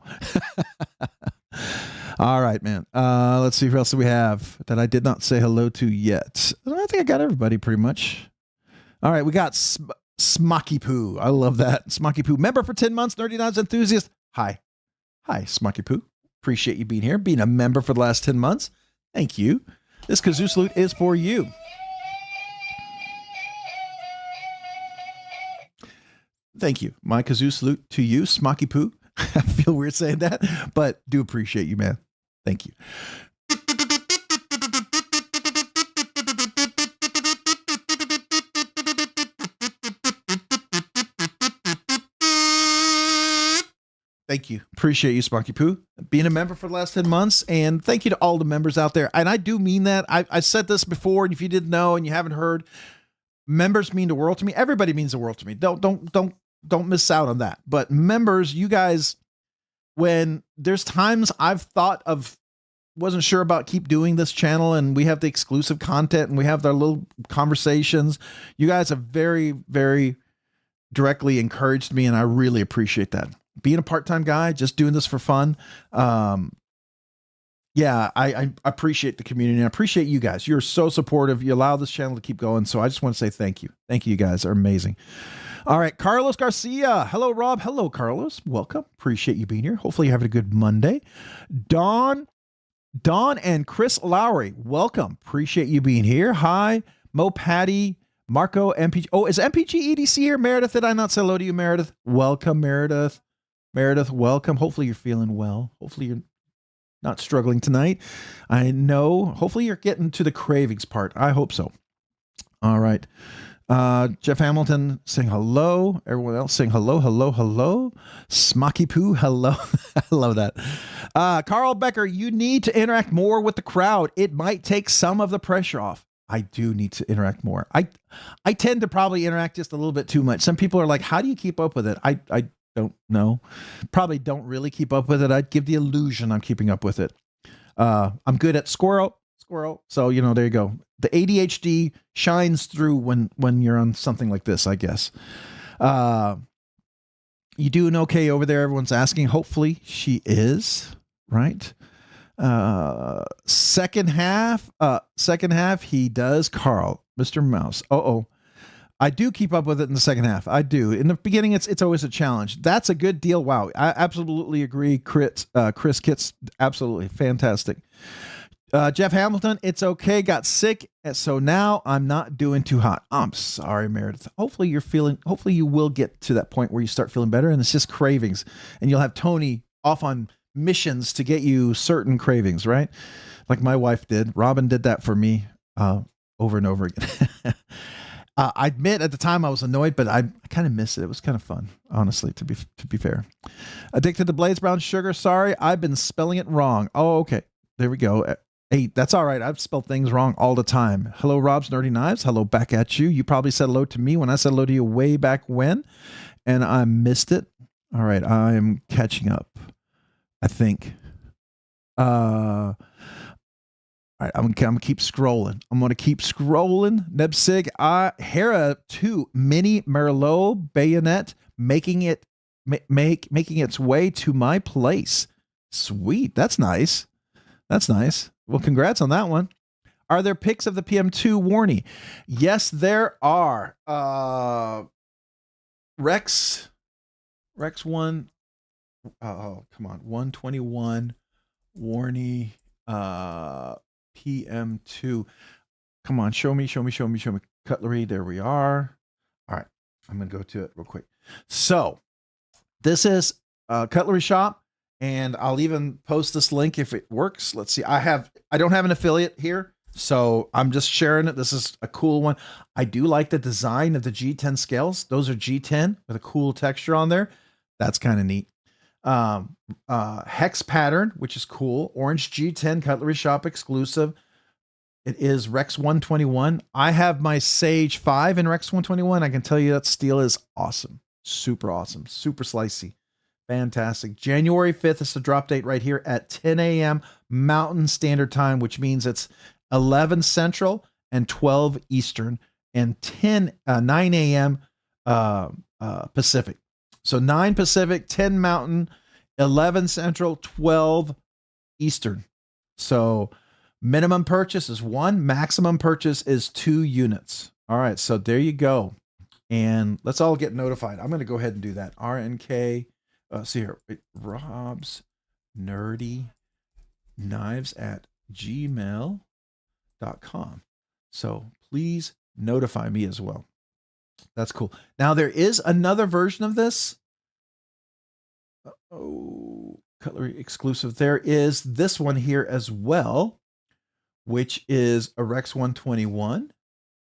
Speaker 1: All right, man. Let's see who else do we have that I did not say hello to yet. I think I got everybody pretty much. All right, we got Smocky Poo. I love that. Smocky Poo, member for 10 months, Nerdy Knives enthusiast. Hi, Smocky Poo. Appreciate you being here, being a member for the last 10 months. Thank you. This kazoo salute is for you. Thank you. My kazoo salute to you, Smocky Poo. I feel weird saying that, but do appreciate you, man. Thank you. Thank you. Appreciate you, Smoky Poo, being a member for the last 10 months. And thank you to all the members out there. And I do mean that. I said this before, and if you didn't know and you haven't heard, members mean the world to me. Everybody means the world to me. Don't miss out on that. But members, you guys, when there's times I've thought of wasn't sure about keep doing this channel, and we have the exclusive content and we have our little conversations. You guys have very, very directly encouraged me, and I really appreciate that. Being a part-time guy, just doing this for fun. Yeah, I appreciate the community, and I appreciate you guys. You're so supportive. You allow this channel to keep going. So I just want to say thank you. Thank you. You guys are amazing. All right. Carlos Garcia. Hello, Rob. Hello, Carlos. Welcome. Appreciate you being here. Hopefully you're having a good Monday. Dawn and Chris Lowry. Welcome. Appreciate you being here. Hi, Mo Patty, Marco, MPG. Oh, is MPG EDC here? Meredith, did I not say hello to you, Meredith? Welcome, Meredith. Meredith, welcome. Hopefully you're feeling well. Hopefully you're not struggling tonight. I know. Hopefully you're getting to the cravings part. I hope so. All right. Jeff Hamilton saying hello. Everyone else saying hello, hello, hello. Smocky Poo, hello. I love that. Carl Becker, you need to interact more with the crowd. It might take some of the pressure off. I do need to interact more. I tend to probably interact just a little bit too much. Some people are like, how do you keep up with it? I don't know. Probably don't really keep up with it. I'd give the illusion I'm keeping up with it. I'm good at squirrel. So, you know, there you go. The ADHD shines through when you're on something like this, I guess. You doing okay over there? Everyone's asking. Hopefully she is, right? Second half, he does. Carl, Mr. Mouse. I do keep up with it in the second half. I do. In the beginning, it's always a challenge. That's a good deal. Wow. I absolutely agree. Chris Kitts, absolutely fantastic. Jeff Hamilton, it's okay. Got sick. So now I'm not doing too hot. I'm sorry, Meredith. Hopefully you will get to that point where you start feeling better, and it's just cravings, and you'll have Tony off on missions to get you certain cravings, right? Like my wife did. Robin did that for me over and over again. I admit at the time I was annoyed, but I kind of missed it. It was kind of fun, honestly, to be fair. Addicted to Blade's brown sugar. Sorry, I've been spelling it wrong. Oh, okay. There we go. Hey, that's all right. I've spelled things wrong all the time. Hello, Rob's Nerdy Knives. Hello back at you. You probably said hello to me when I said hello to you way back when, and I missed it. All right, I'm catching up, I think. All right, I'm gonna keep scrolling. Nebsig, Hera 2 mini Merlot bayonet making its way to my place. Sweet, that's nice. Well, congrats on that one. Are there pics of the PM2 Warnie? Yes, there are. Rex 1. Oh, come on. 121 Warnie PM2. Come on, show me. Cutlery, there we are. All right, I'm gonna go to it real quick. So this is a cutlery shop, and I'll even post this link if it works. Let's see. I don't have an affiliate here, so I'm just sharing it. This is a cool one. I do like the design of the G10 scales. Those are G10 with a cool texture on there. That's kind of neat. Hex pattern, which is cool. Orange G10 Cutlery Shop exclusive. It is Rex 121. I have my Sage 5 in Rex 121. I can tell you that steel is awesome. Super awesome. Super slicey. Fantastic. January 5th is the drop date right here at 10 a.m. Mountain Standard Time, which means it's 11 Central and 12 Eastern and 9 a.m. Pacific. So 9 Pacific, 10 Mountain, 11 Central, 12 Eastern. So minimum purchase is 1, maximum purchase is 2 units. All right, so there you go. And let's all get notified. I'm going to go ahead and do that. RNK, see here, Rob's Nerdy Knives at gmail.com. So please notify me as well. That's cool. Now there is another version of this. Cutlery exclusive. There is this one here as well, which is a Rex 121.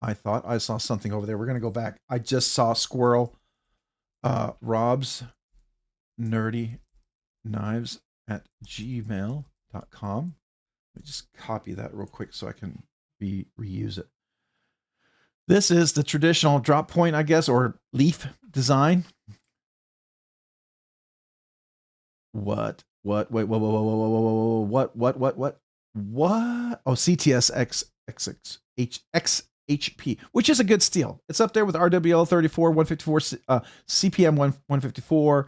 Speaker 1: I thought I saw something over there. We're going to go back. I just saw Squirrel. Rob's Nerdy Knives at gmail.com. Let me just copy that real quick so I can reuse it. This is the traditional drop point, I guess, or leaf design. What? Wait, whoa, What? Oh, XHP, which is a good steel. It's up there with RWL 34, 154, CPM 154,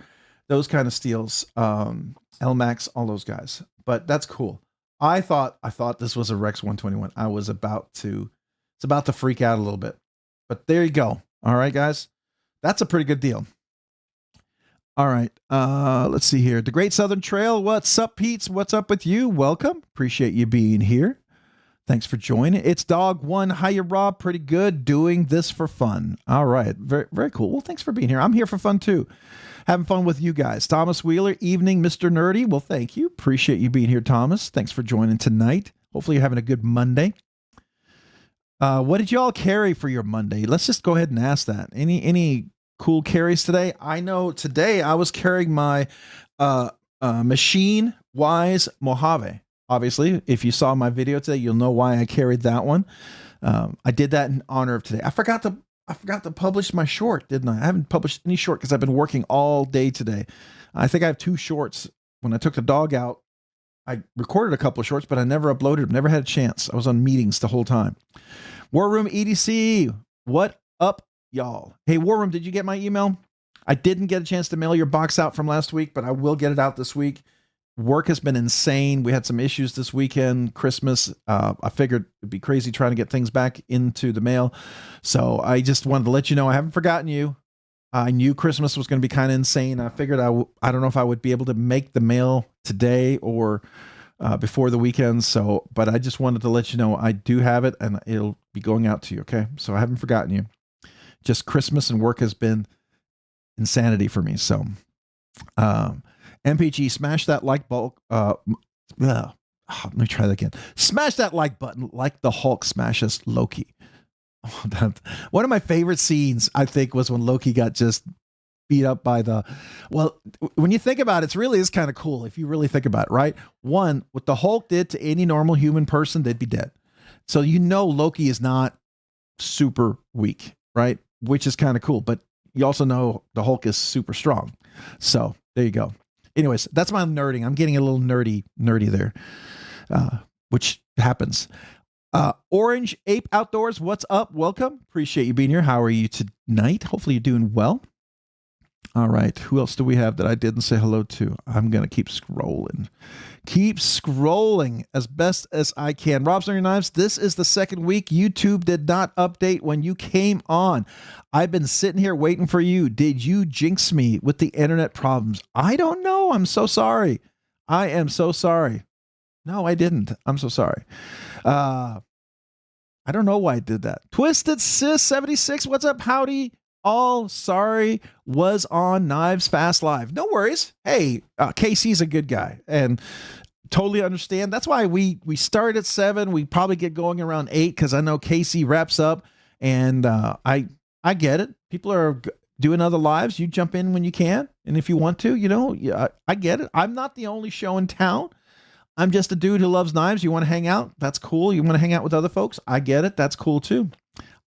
Speaker 1: those kind of steels, LMAX, all those guys. But that's cool. I thought this was a Rex 121. I was about to freak out a little bit. But there you go. All right, guys. That's a pretty good deal. All right. Let's see here. The Great Southern Trail. What's up, Pete's? What's up with you? Welcome. Appreciate you being here. Thanks for joining. It's Dog One. Hiya, Rob. Pretty good. Doing this for fun. All right. Very, very cool. Well, thanks for being here. I'm here for fun too. Having fun with you guys. Thomas Wheeler. Evening, Mr. Nerdy. Well, thank you. Appreciate you being here, Thomas. Thanks for joining tonight. Hopefully you're having a good Monday. What did you all carry for your Monday? Let's just go ahead and ask that. Any cool carries today? I know today I was carrying my Machine Wise Mojave. Obviously, if you saw my video today, you'll know why I carried that one. I did that in honor of today. I forgot to publish my short, didn't I? I haven't published any short because I've been working all day today. I think I have 2 shorts. When I took the dog out, I recorded a couple of shorts, but I never uploaded them. Never had a chance. I was on meetings the whole time. War Room EDC, what up, y'all? Hey, War Room, did you get my email? I didn't get a chance to mail your box out from last week, but I will get it out this week. Work has been insane. We had some issues this weekend, Christmas. I figured it'd be crazy trying to get things back into the mail. So I just wanted to let you know I haven't forgotten you. I knew Christmas was going to be kind of insane. I figured I don't know if I would be able to make the mail today or before the weekend. So, but I just wanted to let you know I do have it and it'll be going out to you. Okay. So I haven't forgotten you. Just Christmas and work has been insanity for me. So, MPG, smash that like bulk. Let me try that again. Smash that like button like the Hulk smashes Loki. Oh, one of my favorite scenes, I think, was when Loki got just beat up by the. Well, when you think about it, it really is kind of cool if you really think about it, right? One, what the Hulk did to any normal human person, they'd be dead. So you know Loki is not super weak, right? Which is kind of cool. But you also know the Hulk is super strong. So there you go. Anyways, that's my nerding. I'm getting a little nerdy there, which happens. Orange Ape Outdoors, what's up? Welcome. Appreciate you being here. How are you tonight? Hopefully you're doing well. All right. Who else do we have that I didn't say hello to? I'm going to keep scrolling. Keep scrolling as best as I can. Rob's on your knives. This is the second week. YouTube did not update when you came on. I've been sitting here waiting for you. Did you jinx me with the internet problems? I don't know. I'm so sorry. I am so sorry. No, I didn't. I'm so sorry. I don't know why I did that. Twisted Sis 76. What's up? Howdy. All sorry, was on Knives Fast Live. No worries. Hey, KC's a good guy and totally understand. That's why we start at 7. We probably get going around 8 because I know KC wraps up and I get it. People are doing other lives. You jump in when you can. And if you want to, you know, I get it. I'm not the only show in town. I'm just a dude who loves knives. You want to hang out? That's cool. You want to hang out with other folks? I get it. That's cool too.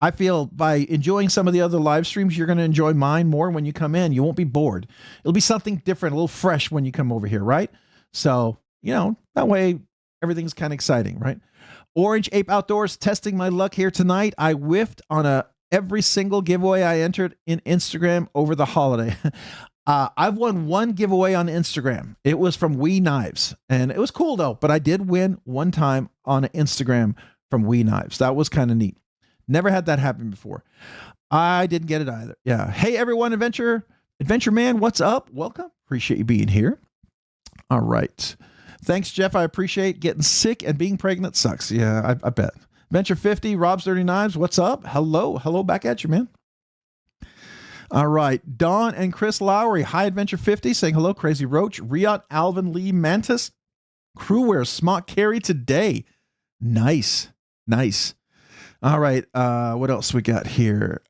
Speaker 1: I feel by enjoying some of the other live streams, you're going to enjoy mine more when you come in. You won't be bored. It'll be something different, a little fresh when you come over here, right? So, you know, that way everything's kind of exciting, right? Orange Ape Outdoors, testing my luck here tonight. I whiffed on every single giveaway I entered in Instagram over the holiday. I've won one giveaway on Instagram. It was from We Knives, and it was cool though, but I did win one time on Instagram from We Knives. That was kind of neat. Never had that happen before. I didn't get it either. Yeah. Hey, everyone, Adventure Man, what's up? Welcome. Appreciate you being here. All right. Thanks, Jeff. I appreciate getting sick and being pregnant sucks. Yeah, I bet. Adventure 50, Rob's Dirty Knives, what's up? Hello. Hello back at you, man. All right. Dawn and Chris Lowry. Hi, Adventure 50, saying hello. Crazy Roach. Riot Alvin Lee Mantis. Crew wears smock carry today. Nice. Nice. All right, what else we got here?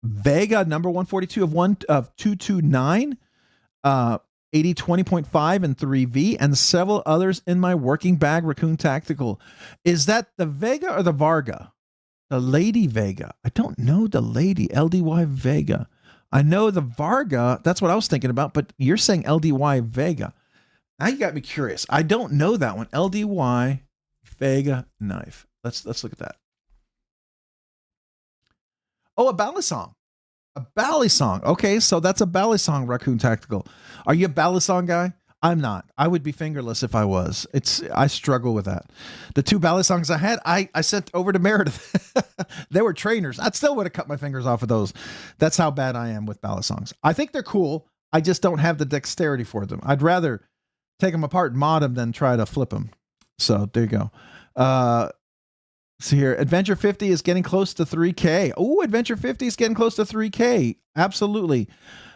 Speaker 1: Vega number 142 of 229, 80 20.5 and 3V, and several others in my working bag. Raccoon Tactical. Is that the Vega or the Varga? The Lady Vega. I don't know the Lady LDY Vega. I know the Varga. That's what I was thinking about. But you're saying LDY Vega. Now you got me curious. I don't know that one. LDY Vega knife. Let's look at that. Oh, a balisong. A balisong. Okay, so that's a balisong, Raccoon Tactical. Are you a balisong guy? I'm not. I would be fingerless if I was. I struggle with that. The 2 balisongs I had, I sent over to Meredith. They were trainers. I still would have cut my fingers off of those. That's how bad I am with balisongs. I think they're cool. I just don't have the dexterity for them. I'd rather take them apart and mod them than try to flip them. So there you go. See here, Adventure 50 is getting close to 3K. Oh, Adventure 50 is getting close to 3K. Absolutely.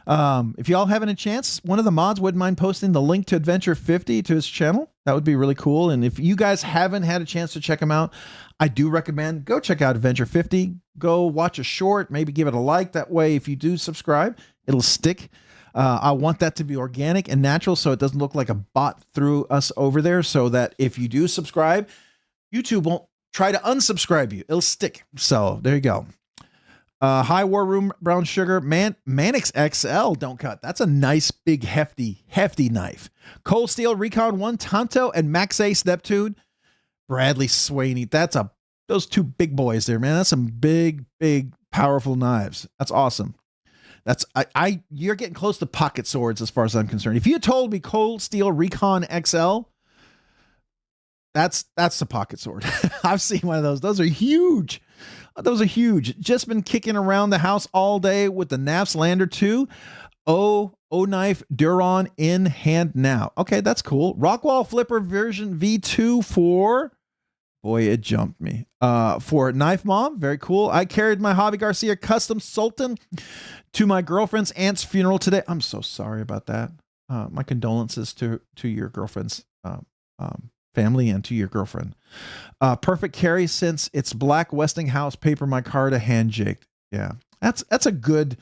Speaker 1: If y'all having a chance, one of the mods wouldn't mind posting the link to Adventure 50 to his channel. That would be really cool. And if you guys haven't had a chance to check him out, I do recommend go check out Adventure 50. Go watch a short, maybe give it a like. That way, if you do subscribe, it'll stick. I want that to be organic and natural so it doesn't look like a bot threw us over there, so that if you do subscribe, YouTube won't try to unsubscribe you. It'll stick. So there you go. High War Room Brown Sugar, Manix XL, don't cut. That's a nice, big, hefty knife. Cold Steel Recon 1 Tonto and Max Ace Neptune. Bradley Swaney. Those 2 big boys there, man. That's some big, powerful knives. That's awesome. You're getting close to pocket swords as far as I'm concerned. If you told me Cold Steel Recon XL, that's the pocket sword. I've seen one of those. Those are huge. Just been kicking around the house all day with the NAFS Lander 2. O-Knife Duron in hand now. Okay, that's cool. Rockwall Flipper version V2 for... Boy, it jumped me. For Knife Mom, very cool. I carried my Javi Garcia Custom Sultan to my girlfriend's aunt's funeral today. I'm so sorry about that. My condolences to your girlfriend's family and to your girlfriend. Perfect carry since it's black Westinghouse paper micarta hand jigged. Yeah, that's a good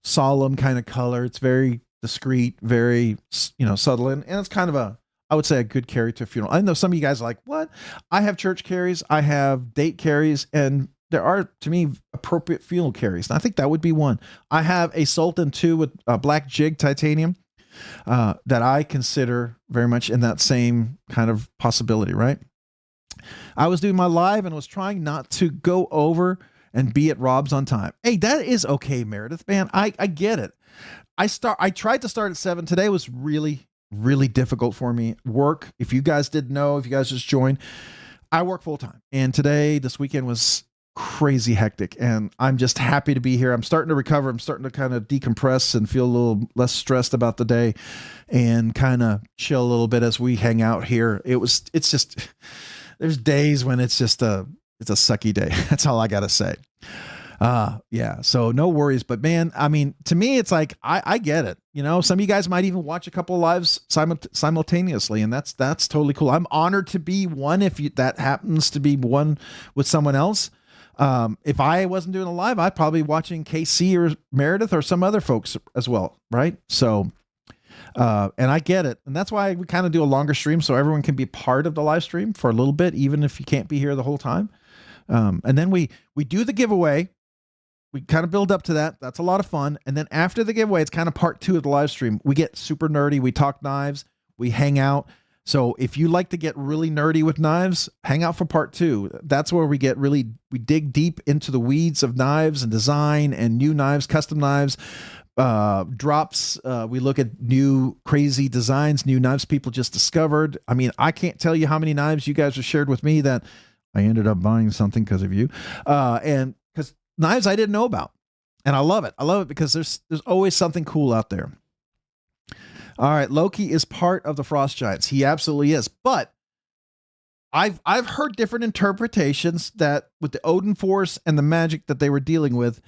Speaker 1: solemn kind of color. It's very discreet, very subtle, and it's kind of I would say a good carry to a funeral. I know some of you guys are like, what? I have church carries, I have date carries, and there are, to me, appropriate funeral carries. And I think that would be one. I have a Sultan 2 with black jig titanium that I consider very much in that same kind of possibility, right? I was doing my live and was trying not to go over and be at Rob's on time. Hey, that is okay, Meredith, man. I get it. I tried to start at 7. Today was really difficult for me. Work, if you guys didn't know, if you guys just joined, I work full time. And this weekend was crazy hectic, and I'm just happy to be here. I'm starting to recover. I'm starting to kind of decompress and feel a little less stressed about the day and kind of chill a little bit as we hang out here. It's just, there's days when it's a sucky day. That's all I got to say. Yeah, so no worries, but man, I mean, to me, it's like, I get it. Some of you guys might even watch a couple of lives simultaneously, and that's totally cool. I'm honored to be one. If that happens to be one with someone else. If I wasn't doing a live, I'd probably be watching KC or Meredith or some other folks as well. Right. So, and I get it. And that's why we kind of do a longer stream, so everyone can be part of the live stream for a little bit, even if you can't be here the whole time. And then we do the giveaway. We kind of build up to that. That's a lot of fun. And then after the giveaway, it's kind of part 2 of the live stream. We get super nerdy. We talk knives. We hang out. So if you like to get really nerdy with knives, hang out for part 2. That's where we dig deep into the weeds of knives and design and new knives, custom knives, drops. We look at new crazy designs, new knives people just discovered. I mean, I can't tell you how many knives you guys have shared with me that I ended up buying something because of you. And because knives I didn't know about. And I love it. I love it because there's always something cool out there. All right, Loki is part of the Frost Giants. He absolutely is. But I've heard different interpretations that with the Odin Force and the magic that they were dealing with,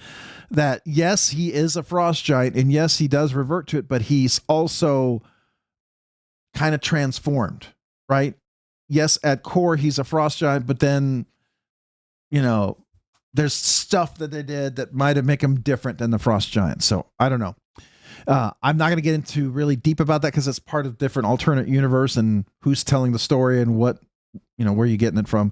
Speaker 1: that yes, he is a Frost Giant, and yes, he does revert to it, but he's also kind of transformed, right? Yes, at core, he's a Frost Giant, but then, there's stuff that they did that might have make him different than the Frost Giant. So I don't know. I'm not going to get into really deep about that because it's part of different alternate universe and who's telling the story and what, where you're getting it from.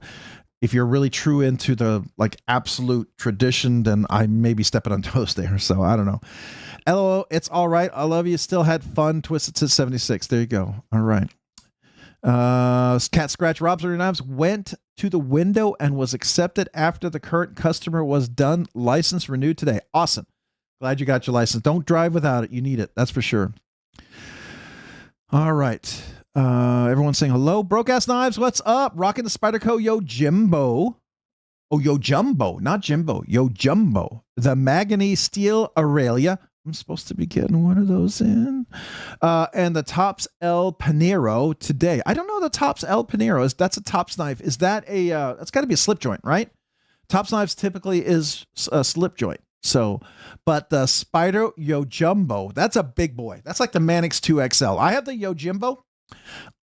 Speaker 1: If you're really true into the absolute tradition, then I may be stepping on toes there. So I don't know. LOL, it's all right. I love you. Still had fun. Twisted to 76. There you go. All right. Cat Scratch Robsner Knives went to the window and was accepted after the current customer was done. License renewed today. Awesome. Glad you got your license. Don't drive without it. You need it. That's for sure. All right. Everyone's saying hello. Broke-ass Knives, what's up? Rocking the Spyderco Yo Jimbo. Oh, Yo Jumbo, not Jimbo. Yo Jumbo. The Mahogany Steel Aurelia. I'm supposed to be getting one of those in. And the Tops El Panero today. I don't know the Tops El Panero. That's a Tops knife. Is that a, that's got to be a slip joint, right? Tops knives typically is a slip joint. So, but the Spyder Yo Jumbo, that's a big boy. That's like the Manix 2XL. I have the Yo Jimbo.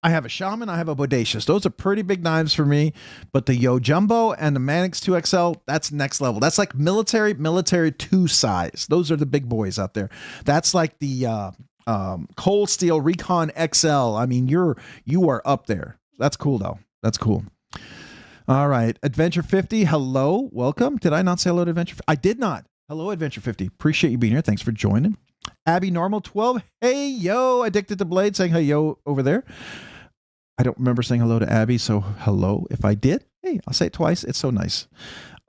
Speaker 1: I have a Shaman. I have a Bodacious. Those are pretty big knives for me. But the Yo Jumbo and the Manix 2XL, that's next level. That's like military 2 size. Those are the big boys out there. That's like the Cold Steel Recon XL. I mean, you are up there. That's cool though. That's cool. All right, Adventure 50. Hello, welcome. Did I not say hello to Adventure? I did not. Hello, Adventure 50. Appreciate you being here. Thanks for joining. Abby Normal 12. Hey, yo, Addicted to Blade saying hey, yo, over there. I don't remember saying hello to Abby, so hello. If I did, hey, I'll say it twice. It's so nice.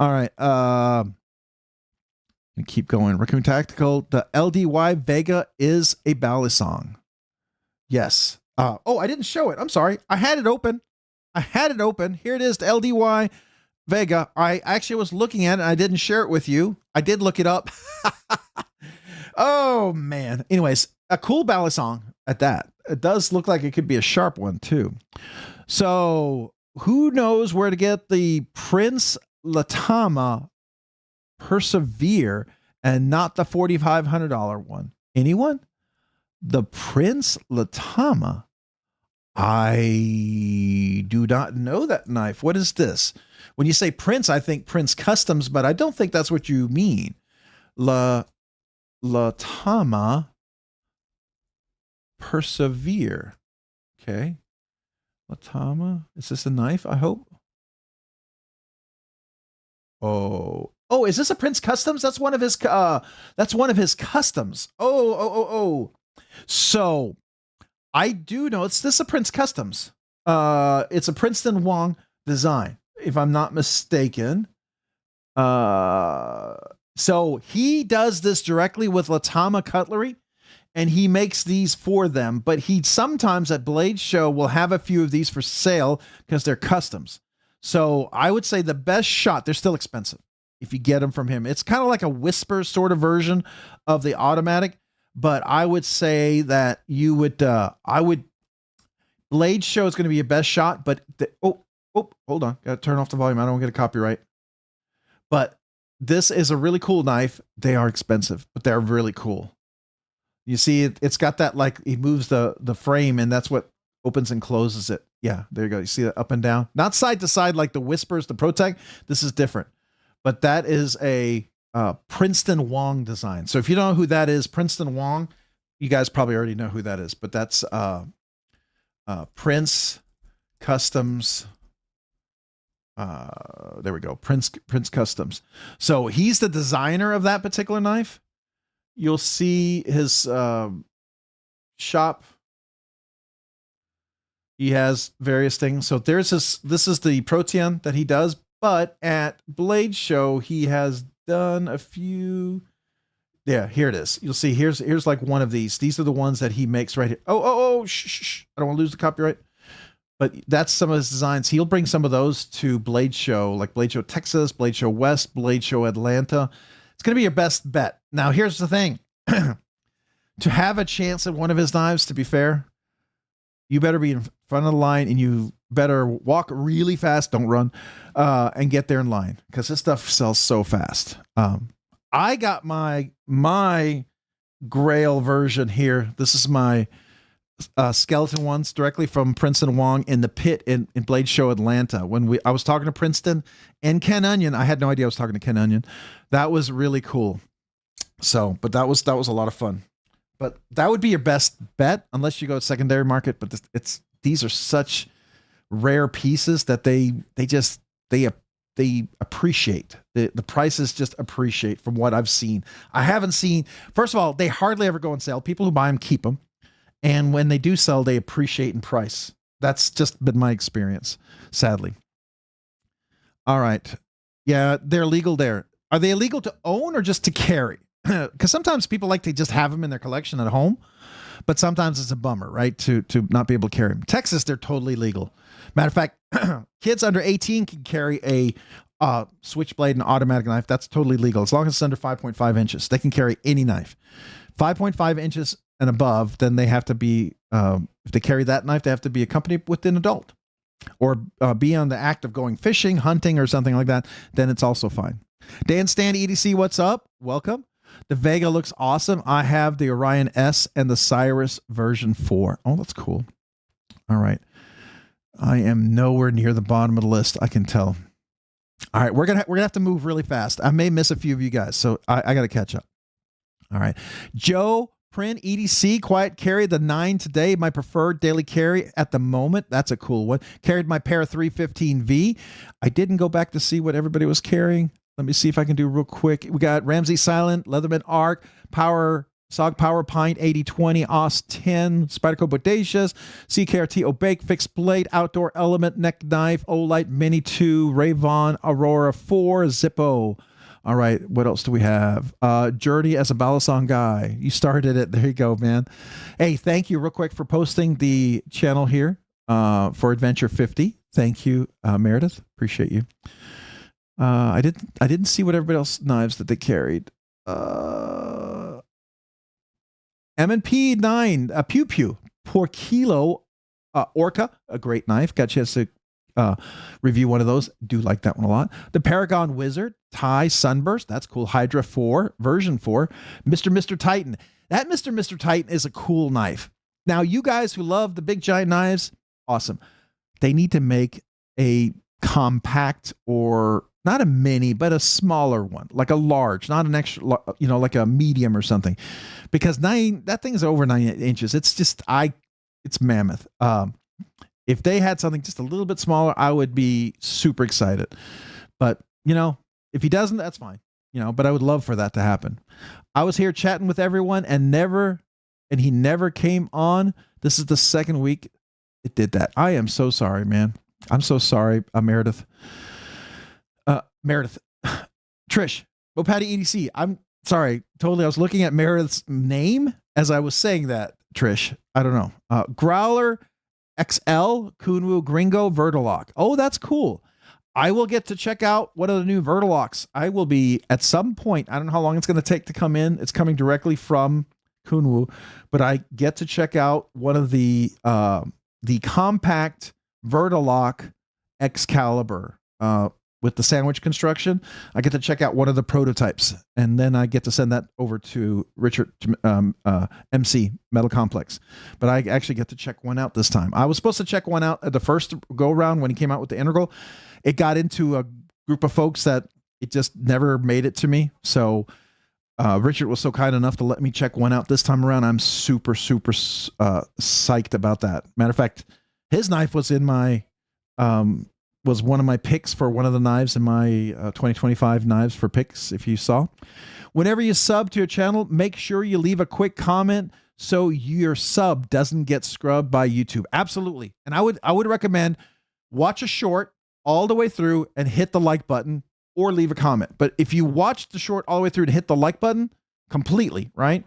Speaker 1: All right. Keep going. Raccoon Tactical. The LDY Vega is a ballad song. Yes. Oh, I didn't show it. I'm sorry. I had it open. Here it is, the LDY Vega. I actually was looking at it. I didn't share it with you. I did look it up. Oh, man. Anyways, a cool ballad song at that. It does look like it could be a sharp one, too. So who knows where to get the Prince Latama Persevere and not the $4,500 one? Anyone? The Prince Latama. I do not know that knife. What is this? When you say Prince, I think Prince Customs, but I don't think that's what you mean. Latama Persevere. Okay. Latama. Is this a knife, I hope? Oh, is this a Prince Customs? That's one of his customs. Oh. So I do know this is a Prince Customs. It's a Princeton Wong design, if I'm not mistaken. So he does this directly with Latama Cutlery, and he makes these for them. But he sometimes at Blade Show will have a few of these for sale because they're customs. So I would say the best shot, they're still expensive if you get them from him. It's kind of like a Whisper sort of version of the automatic. But I would say that you would, Blade Show is going to be your best shot. But, hold on. Got to turn off the volume. I don't get a copyright. But this is a really cool knife. They are expensive, but they're really cool. You see, it's got that, like, he moves the frame, and that's what opens and closes it. Yeah, there you go. You see that up and down? Not side to side like the Whispers, the Protec. This is different. But that is a Princeton Wong design. So if you don't know who that is, Princeton Wong, you guys probably already know who that is. But that's Prince Customs. There we go. Prince Customs. So he's the designer of that particular knife. You'll see his shop. He has various things. So there's this is the Protean that he does, but at Blade Show, he has done a few. Yeah, here it is. You'll see here's like one of these. These are the ones that he makes right here. Oh, shh. I don't want to lose the copyright. But that's some of his designs. He'll bring some of those to Blade Show, like Blade Show Texas, Blade Show West, Blade Show Atlanta. It's going to be your best bet. Now, here's the thing. To have a chance at one of his knives, to be fair, you better be in front of the line and you better walk really fast, don't run, and get there in line because this stuff sells so fast. I got my Grail version here. This is my skeleton ones directly from Princeton Wong in the pit in Blade Show Atlanta. When I was talking to Princeton and Ken Onion, I had no idea I was talking to Ken Onion. That was really cool. So, but that was a lot of fun. But that would be your best bet unless you go to secondary market. But these are such rare pieces that they appreciate. The prices just appreciate from what I've seen. I haven't seen. First of all, they hardly ever go on sale. People who buy them keep them. And when they do sell, they appreciate in price. That's just been my experience, sadly. All right. Yeah, they're legal there. Are they illegal to own or just to carry? Because sometimes people like to just have them in their collection at home, but sometimes it's a bummer, right? To not be able to carry them. Texas, they're totally legal. Matter of fact, kids under 18 can carry a switchblade and automatic knife. That's totally legal as long as it's under 5.5 inches. They can carry any knife. 5.5 inches and above, then they have to be, if they carry that knife, they have to be accompanied with an adult or be on the act of going fishing, hunting, or something like that. Then it's also fine. Dan Stan EDC, what's up? Welcome. The Vega looks awesome. I have the Orion S and the Cyrus version 4. Oh, that's cool. All right. I am nowhere near the bottom of the list, I can tell. All right, we're gonna have to move really fast. I may miss a few of you guys, so I got to catch up. All right, Joe Print EDC quiet carry the 9 today. My preferred daily carry at the moment. That's a cool one. Carried my Para 315V. I didn't go back to see what everybody was carrying. Let me see if I can do real quick. We got Ramsey Silent, Leatherman Arc, Sog Power Pint 8020, OS 10, Spyderco Bodacious, CKRT Obake, Fixed Blade, Outdoor Element, Neck Knife, Olight Mini 2, Rayvon Aurora 4, Zippo. All right, what else do we have? Journey as a Balisong guy. You started it. There you go, man. Hey, thank you real quick for posting the channel here for Adventure 50. Thank you, Meredith. Appreciate you. I didn't see what everybody else knives that they carried. M&P 9, Pew Pew, per kilo, Orca, a great knife. Got a chance to review one of those. Do like that one a lot. The Paragon Wizard, Thai Sunburst, that's cool. Hydra 4, version 4. Mr. Titan. That Mr. Titan is a cool knife. Now, you guys who love the big giant knives, awesome. They need to make a compact or not a mini, but a smaller one, like a large, not an extra, like a medium or something, because that thing is over 9 inches. It's just, it's mammoth. If they had something just a little bit smaller, I would be super excited. But, if he doesn't, that's fine, but I would love for that to happen. I was here chatting with everyone and he never came on. This is the second week it did that. I am so sorry, man. I'm so sorry, Meredith. Meredith, Trish, Patty EDC. I'm sorry, totally. I was looking at Meredith's name as I was saying that. Trish, I don't know. Growler XL Kunwu Gringo Vertilock. Oh, that's cool. I will get to check out one of the new Vertilocks. I will be at some point. I don't know how long it's going to take to come in. It's coming directly from Kunwu, but I get to check out one of the compact Vertilock Excalibur. With the sandwich construction, I get to check out one of the prototypes, and then I get to send that over to Richard MC Metal Complex. But I actually get to check one out this time. I was supposed to check one out at the first go around when he came out with the Integral. It got into a group of folks that it just never made it to me. So Richard was so kind enough to let me check one out this time around. I'm super psyched about that. Matter of fact, his knife was in my was one of my picks for one of the knives in my 2025 knives for picks, if you saw. Whenever you sub to your channel, make sure you leave a quick comment so your sub doesn't get scrubbed by YouTube. Absolutely. And I would recommend watch a short all the way through and hit the like button or leave a comment. But if you watch the short all the way through and hit the like button completely, right?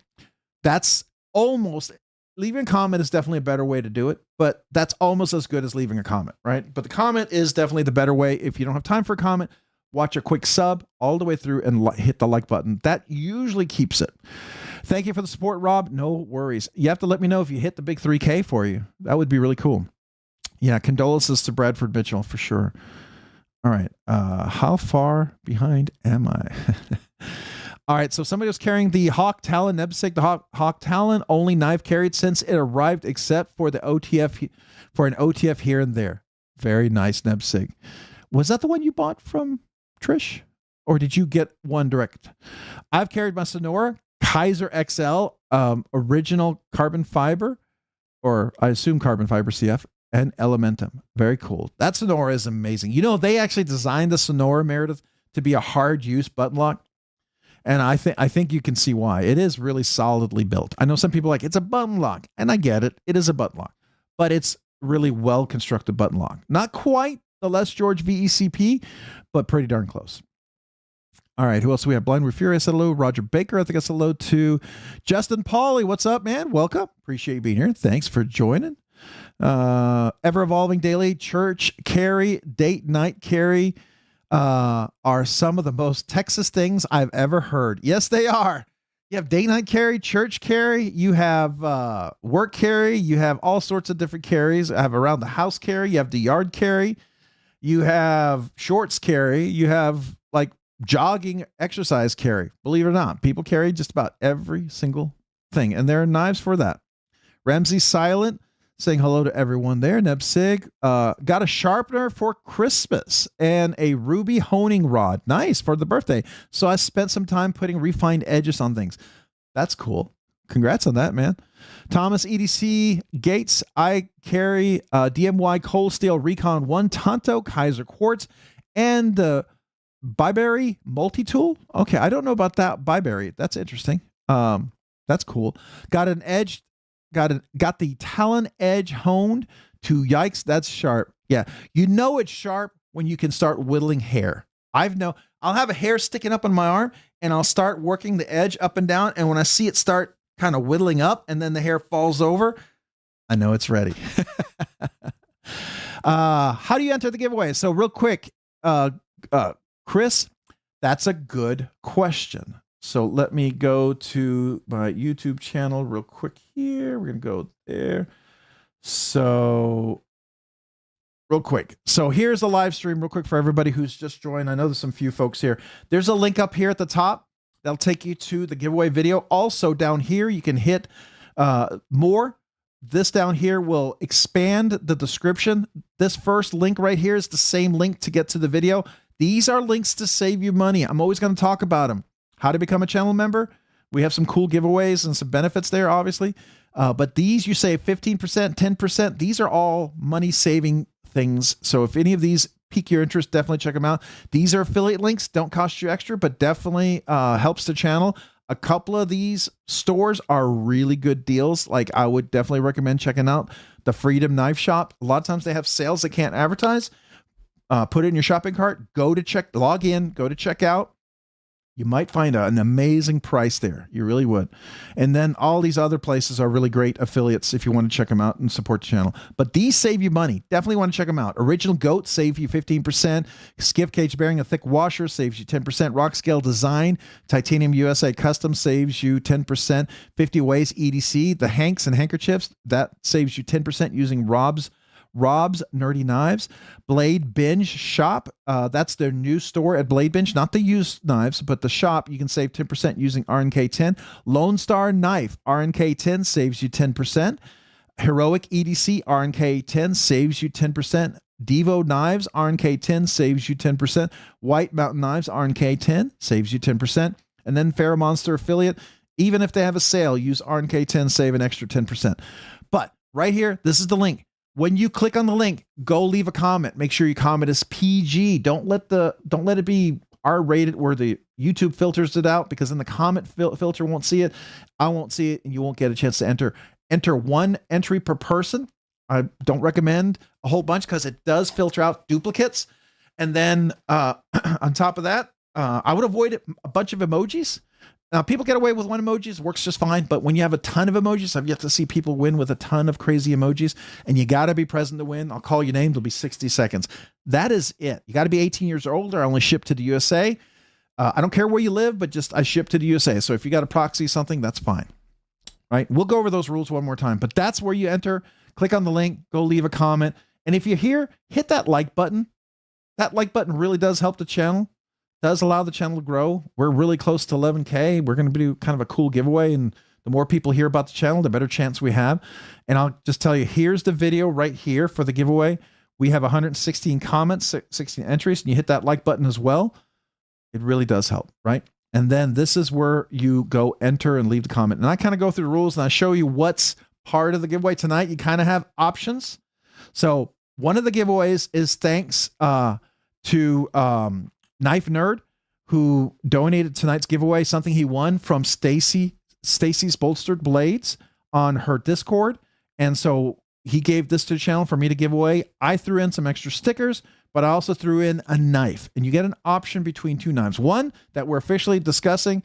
Speaker 1: That's almost... Leaving a comment is definitely a better way to do it, but that's almost as good as leaving a comment, right? But the comment is definitely the better way. If you don't have time for a comment, watch a quick sub all the way through and hit the like button. That usually keeps it. Thank you for the support, Rob. No worries. You have to let me know if you hit the big 3K for you. That would be really cool. Yeah, condolences to Bradford Mitchell for sure. All right. How far behind am I? All right, so somebody was carrying the Hawk Talon Nebsig, the Hawk Talon only knife carried since it arrived, except for the OTF, for an OTF here and there. Very nice Nebsig. Was that the one you bought from Trish, or did you get one direct? I've carried my Sonora Kaiser XL, original carbon fiber, or I assume carbon fiber CF, and Elementum. Very cool. That Sonora is amazing. They actually designed the Sonora, Meredith, to be a hard use button lock. And I think you can see why. It is really solidly built. I know some people are like, it's a button lock. And I get it. It is a button lock. But it's really well constructed button lock. Not quite the Les George VECP, but pretty darn close. All right, who else do we have? Blind Refury, I said hello. Roger Baker, I think I said hello to. Justin Pauly, what's up, man? Welcome. Appreciate you being here. Thanks for joining. Ever Evolving Daily, Church Carry, Date Night Carry are some of the most Texas things I've ever heard. Yes, they are. You have date night carry, church carry, you have work carry, you have all sorts of different carries. I have around the house carry, you have the yard carry, you have shorts carry, you have like jogging exercise carry. Believe it or not, people carry just about every single thing, and there are knives for that. Ramsey Silent saying hello to everyone there. Neb Sig got a sharpener for Christmas and a ruby honing rod. Nice for the birthday. So I spent some time putting refined edges on things. That's cool. Congrats on that, man. Thomas EDC Gates. I carry DMY Cold Steel Recon 1 Tonto Kaiser Quartz and the Byberry multi-tool. Okay, I don't know about that Byberry. That's interesting. That's cool. Got an edge. Got the Talon edge honed to yikes. That's sharp. Yeah, you know it's sharp when you can start whittling hair. I'll have a hair sticking up on my arm, and I'll start working the edge up and down. And when I see it start kind of whittling up, and then the hair falls over, I know it's ready. How do you enter the giveaway? So real quick, Chris, that's a good question. So let me go to my YouTube channel real quick here. We're going to go there. So real quick. So here's the live stream real quick for everybody who's just joined. I know there's some few folks here. There's a link up here at the top. That'll take you to the giveaway video. Also down here, you can hit more. This down here will expand the description. This first link right here is the same link to get to the video. These are links to save you money. I'm always going to talk about them. How to become a channel member. We have some cool giveaways and some benefits there, obviously. But these, you save 15%, 10%. These are all money-saving things. So if any of these pique your interest, definitely check them out. These are affiliate links. Don't cost you extra, but definitely helps the channel. A couple of these stores are really good deals. Like I would definitely recommend checking out the Freedom Knife Shop. A lot of times they have sales they can't advertise. Put it in your shopping cart. Log in, go to checkout. You might find an amazing price there. You really would. And then all these other places are really great affiliates if you want to check them out and support the channel. But these save you money. Definitely want to check them out. Original Goat saves you 15%. Skiff Caged Bearing, a thick washer, saves you 10%. Rockscale Design, Titanium USA Custom saves you 10%. 50 Ways EDC, the hanks and handkerchiefs, that saves you 10% using Rob's Nerdy Knives. BladeBinge Shop, that's their new store at BladeBinge, not the used knives, but the shop. You can save 10% using RNK10. Lone Star Knife-RNK10 saves you 10%. Heroic EDC-RNK10 saves you 10%. Divo Knives-RNK10 saves you 10%. White Mountain Knives-RNK10 saves you 10%. And then Pharaoh Monster affiliate, even if they have a sale, use RNK10, save an extra 10%. But right here, this is the link. When you click on the link, go leave a comment. Make sure your comment is PG. Don't let it be R-rated where the YouTube filters it out, because then the comment filter won't see it. I won't see it, and you won't get a chance to enter. Enter one entry per person. I don't recommend a whole bunch because it does filter out duplicates. And then on top of that, I would avoid a bunch of emojis. Now, people get away with one emoji, works just fine. But when you have a ton of emojis, I've yet to see people win with a ton of crazy emojis. And you got to be present to win. I'll call your name. It'll be 60 seconds. That is it. You got to be 18 years or older. I only ship to the USA. I don't care where you live, but just I ship to the USA. So if you got a proxy something, that's fine. Right? We'll go over those rules one more time. But that's where you enter. Click on the link. Go leave a comment. And if you're here, hit that like button. That like button really does help the channel. Does allow the channel to grow. We're really close to 11K. We're going to do kind of a cool giveaway, and the more people hear about the channel, the better chance we have. And I'll just tell you, here's the video right here for the giveaway. We have 116 comments, 16 entries, and you hit that like button as well. It really does help, right? And then this is where you go enter and leave the comment. And I kind of go through the rules, and I show you what's part of the giveaway tonight. You kind of have options. So one of the giveaways is thanks to Knife Nerd, who donated tonight's giveaway, something he won from Stacy's Bolstered Blades on her Discord. And so he gave this to the channel for me to give away. I threw in some extra stickers, but I also threw in a knife, and you get an option between 2 knives. One that we're officially discussing,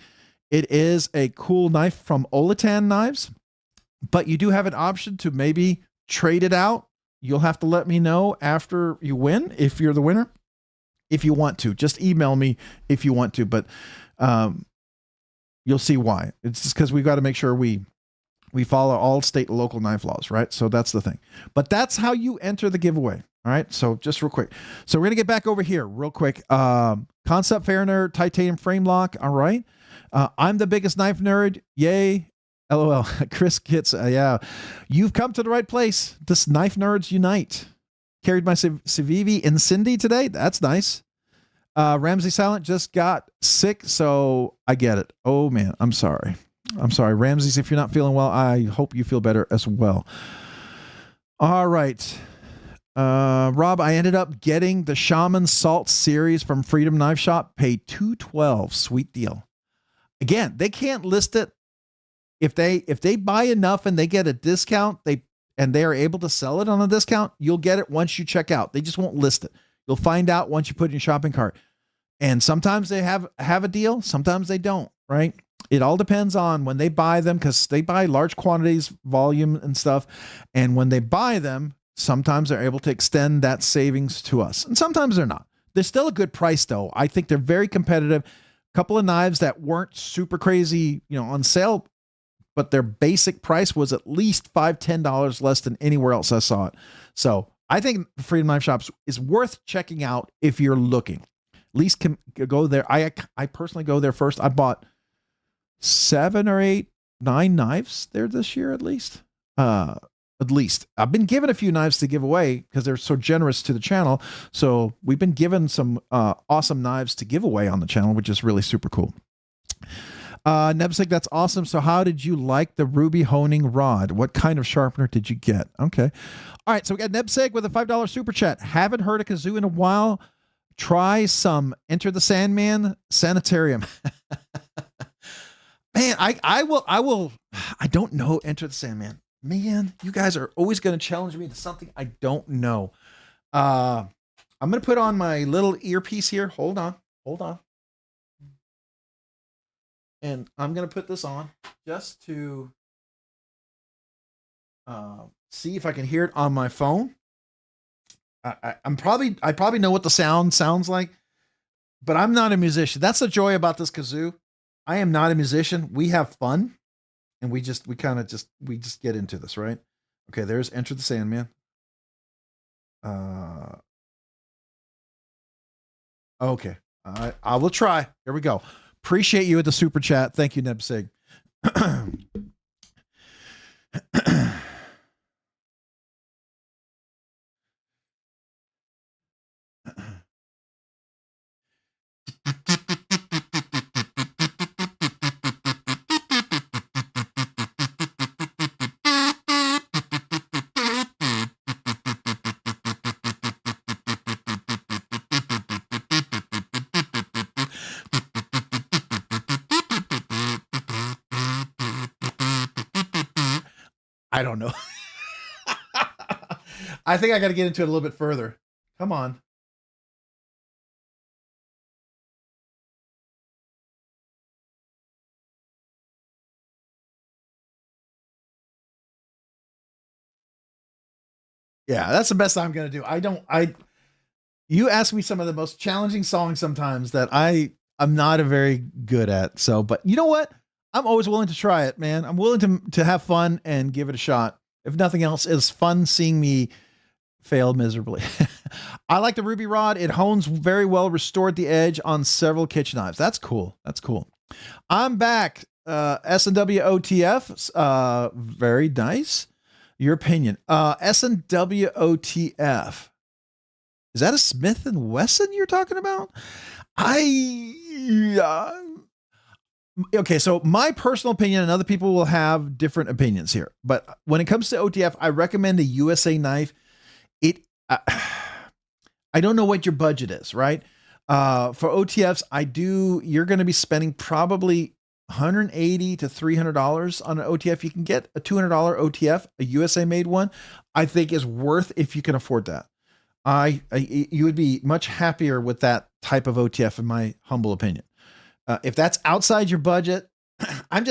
Speaker 1: it is a cool knife from Olatan Knives, but you do have an option to maybe trade it out. You'll have to let me know after you win, if you're the winner, if you want to. Just email me if you want to, but you'll see why. It's just because we've got to make sure we follow all state and local knife laws, right? So that's the thing. But that's how you enter the giveaway. All right, so just real quick. So we're going to get back over here real quick. Concept Fariner titanium frame lock. All right. I'm the biggest knife nerd. Yay. LOL. Chris gets, yeah. You've come to the right place. This knife nerds unite. Carried my Civivi in Cindy today. That's nice. Ramsey Silent just got sick, so I get it. Oh, man, I'm sorry. I'm sorry. Ramsey's, if you're not feeling well, I hope you feel better as well. All right. Rob, I ended up getting the Shaman Salt series from Freedom Knife Shop. Paid $212. Sweet deal. Again, they can't list it. If they buy enough and they get a discount, they are able to sell it on a discount, you'll get it once you check out. They just won't list it. You'll find out once you put it in your shopping cart. And sometimes they have a deal, sometimes they don't, right? It all depends on when they buy them, because they buy large quantities, volume and stuff. And when they buy them, sometimes they're able to extend that savings to us. And sometimes they're not. They're still a good price, though. I think they're very competitive. A couple of knives that weren't super crazy, on sale, but their basic price was at least $5-10 less than anywhere else I saw it. So I think Freedom Knife Shops is worth checking out if you're looking. At least can go there. I personally go there first. I bought 7 or 8, 9 knives there this year at least. At least I've been given a few knives to give away because they're so generous to the channel. So we've been given some awesome knives to give away on the channel, which is really super cool. Nebsig, that's awesome. So how did you like the Ruby honing rod? What kind of sharpener did you get? Okay. All right. So we got Nebsig with a $5 super chat. Haven't heard a kazoo in a while. Try some Enter the Sandman Sanitarium. Man, I will. I don't know Enter the Sandman. Man, you guys are always going to challenge me to something I don't know. I'm going to put on my little earpiece here. Hold on. And I'm going to put this on just to see if I can hear it on my phone. I probably know what the sound sounds like, but I'm not a musician. That's the joy about this kazoo. I am not a musician. We have fun. And we just get into this, right? Okay, there's Enter the Sandman. Okay, I will try. Here we go. Appreciate you at the super chat. Thank you, Nebsig. I don't know. I think I got to get into it a little bit further. Come on. Yeah, that's the best I'm going to do. You ask me some of the most challenging songs sometimes that I'm not a very good at. So, but you know what? I'm always willing to try it, man. I'm willing to have fun and give it a shot. If nothing else, it's fun seeing me fail miserably. I like the Ruby rod. It hones very well, restored the edge on several kitchen knives. That's cool. That's cool. I'm back. S&W OTF. Very nice. Your opinion. S&W OTF. Is that a Smith & Wesson you're talking about? Okay, so my personal opinion, and other people will have different opinions here, but when it comes to OTF, I recommend a USA knife. I don't know what your budget is, right? For OTFs, you're going to be spending probably $180 to $300 on an OTF. You can get a $200 OTF, a USA made one, I think is worth if you can afford that. You would be much happier with that type of OTF, in my humble opinion. If that's outside your budget, I'm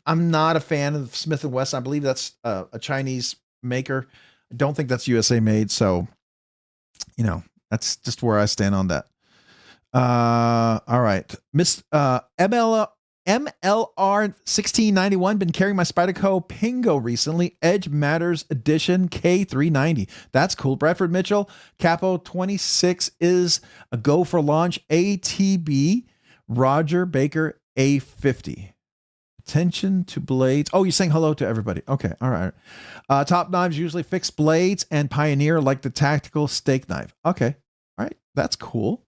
Speaker 1: not a fan of Smith & Wesson. I believe that's a Chinese maker. I don't think that's USA made. So, you know, that's just where I stand on that. All right. Miss MLR1691 been carrying my Spyderco Pingo recently. Edge Matters Edition K390. That's cool. Bradford Mitchell Capo 26 is a go for launch. ATB Roger Baker A50. Attention to blades. Oh, you're saying hello to everybody. Okay. All right. Top Knives usually fix blades and Pioneer like the tactical steak knife. Okay. All right. That's cool.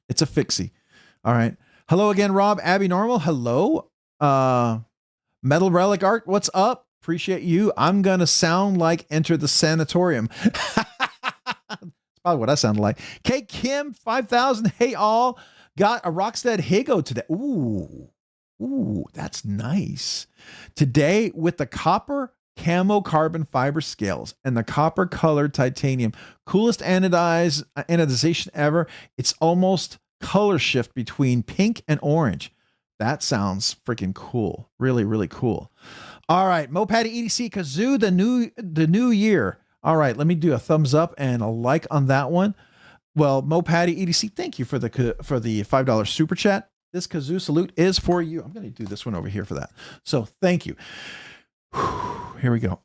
Speaker 1: It's a fixie. All right. Hello again, Rob. Abby Normal. Hello. Metal Relic Art. What's up? Appreciate you. I'm going to sound like Enter the Sanatorium. That's probably what I sounded like. K Kim 5000. Hey, all. Got a Rockstead Higo today. Ooh, that's nice. Today with the copper camo carbon fiber scales and the copper colored titanium. Coolest anodization ever. It's almost color shift between pink and orange. That sounds freaking cool. Really, really cool. All right, Mopatty EDC Kazoo, the new year. All right, let me do a thumbs up and a like on that one. Well, Mopatty EDC, thank you for the $5 super chat. This kazoo salute is for you. I'm going to do this one over here for that. So thank you. Here we go.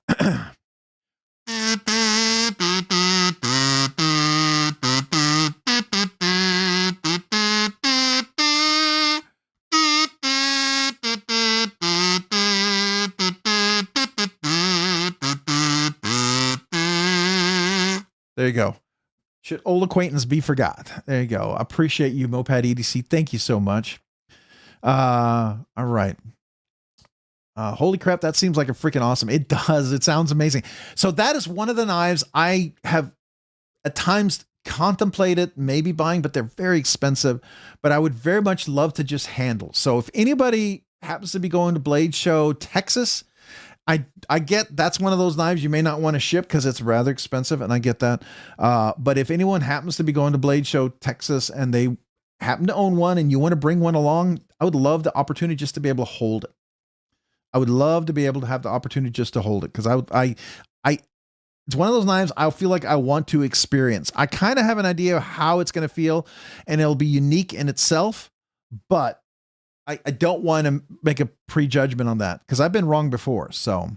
Speaker 1: There you go. Should old acquaintance be forgot? There you go. Appreciate you, Mopad EDC. Thank you so much. All right. Holy crap, that seems like a freaking awesome. It does. It sounds amazing. So that is one of the knives I have at times contemplated maybe buying, but they're very expensive. But I would very much love to just handle. So if anybody happens to be going to Blade Show Texas, I get that's one of those knives you may not want to ship because it's rather expensive, and I get that. But if anyone happens to be going to Blade Show Texas and they happen to own one and you want to bring one along, I would love the opportunity just to be able to hold it. I would love to be able to have the opportunity just to hold it because it's one of those knives I feel like I want to experience. I kind of have an idea of how it's going to feel, and it'll be unique in itself, but I don't want to make a prejudgment on that because I've been wrong before. So,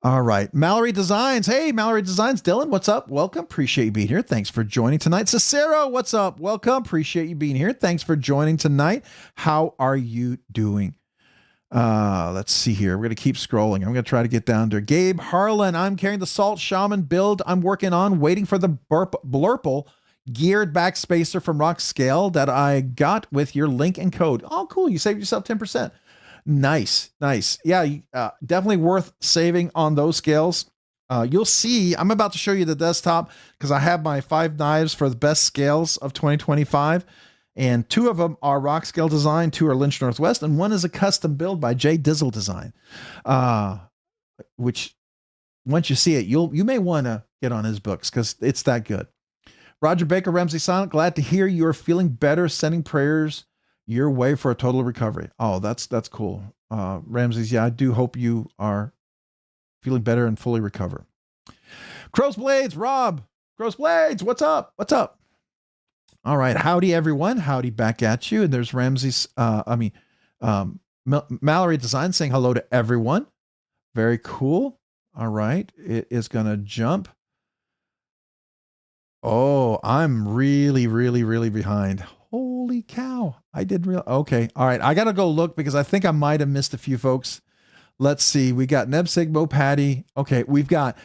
Speaker 1: all right. Mallory Designs. Hey, Mallory Designs. Dylan, what's up? Welcome. Appreciate you being here. Thanks for joining tonight. Cicero, what's up? Welcome. Appreciate you being here. Thanks for joining tonight. How are you doing? Let's see here. We're going to keep scrolling. I'm going to try to get down to Gabe Harlan. I'm carrying the Salt Shaman build I'm working on, waiting for the Blurple geared back spacer from Rockscale that I got with your link and code. Oh, cool. You saved yourself 10%. Nice. Nice. Yeah. Definitely worth saving on those scales. You'll see, I'm about to show you the desktop because I have my 5 knives for the best scales of 2025. And 2 of them are Rockscale Design, 2 are Lynch Northwest, and 1 is a custom build by Jay Dizzle Design, which once you see it, you may want to get on his books because it's that good. Roger Baker, Ramsey Silent, glad to hear you're feeling better. Sending prayers your way for a total recovery. Oh, that's cool. Ramsey's, yeah, I do hope you are feeling better and fully recover. Crow's Blades, Rob. Crow's Blades, what's up? What's up? All right, howdy everyone. Howdy back at you. And there's Ramsey's, Mallory Design saying hello to everyone. Very cool. All right, it is gonna jump. Oh, I'm really, really, really behind. Holy cow. I did real. Okay. All right. I got to go look because I think I might have missed a few folks. Let's see. We got Neb Sigbo Patty. Okay. We've got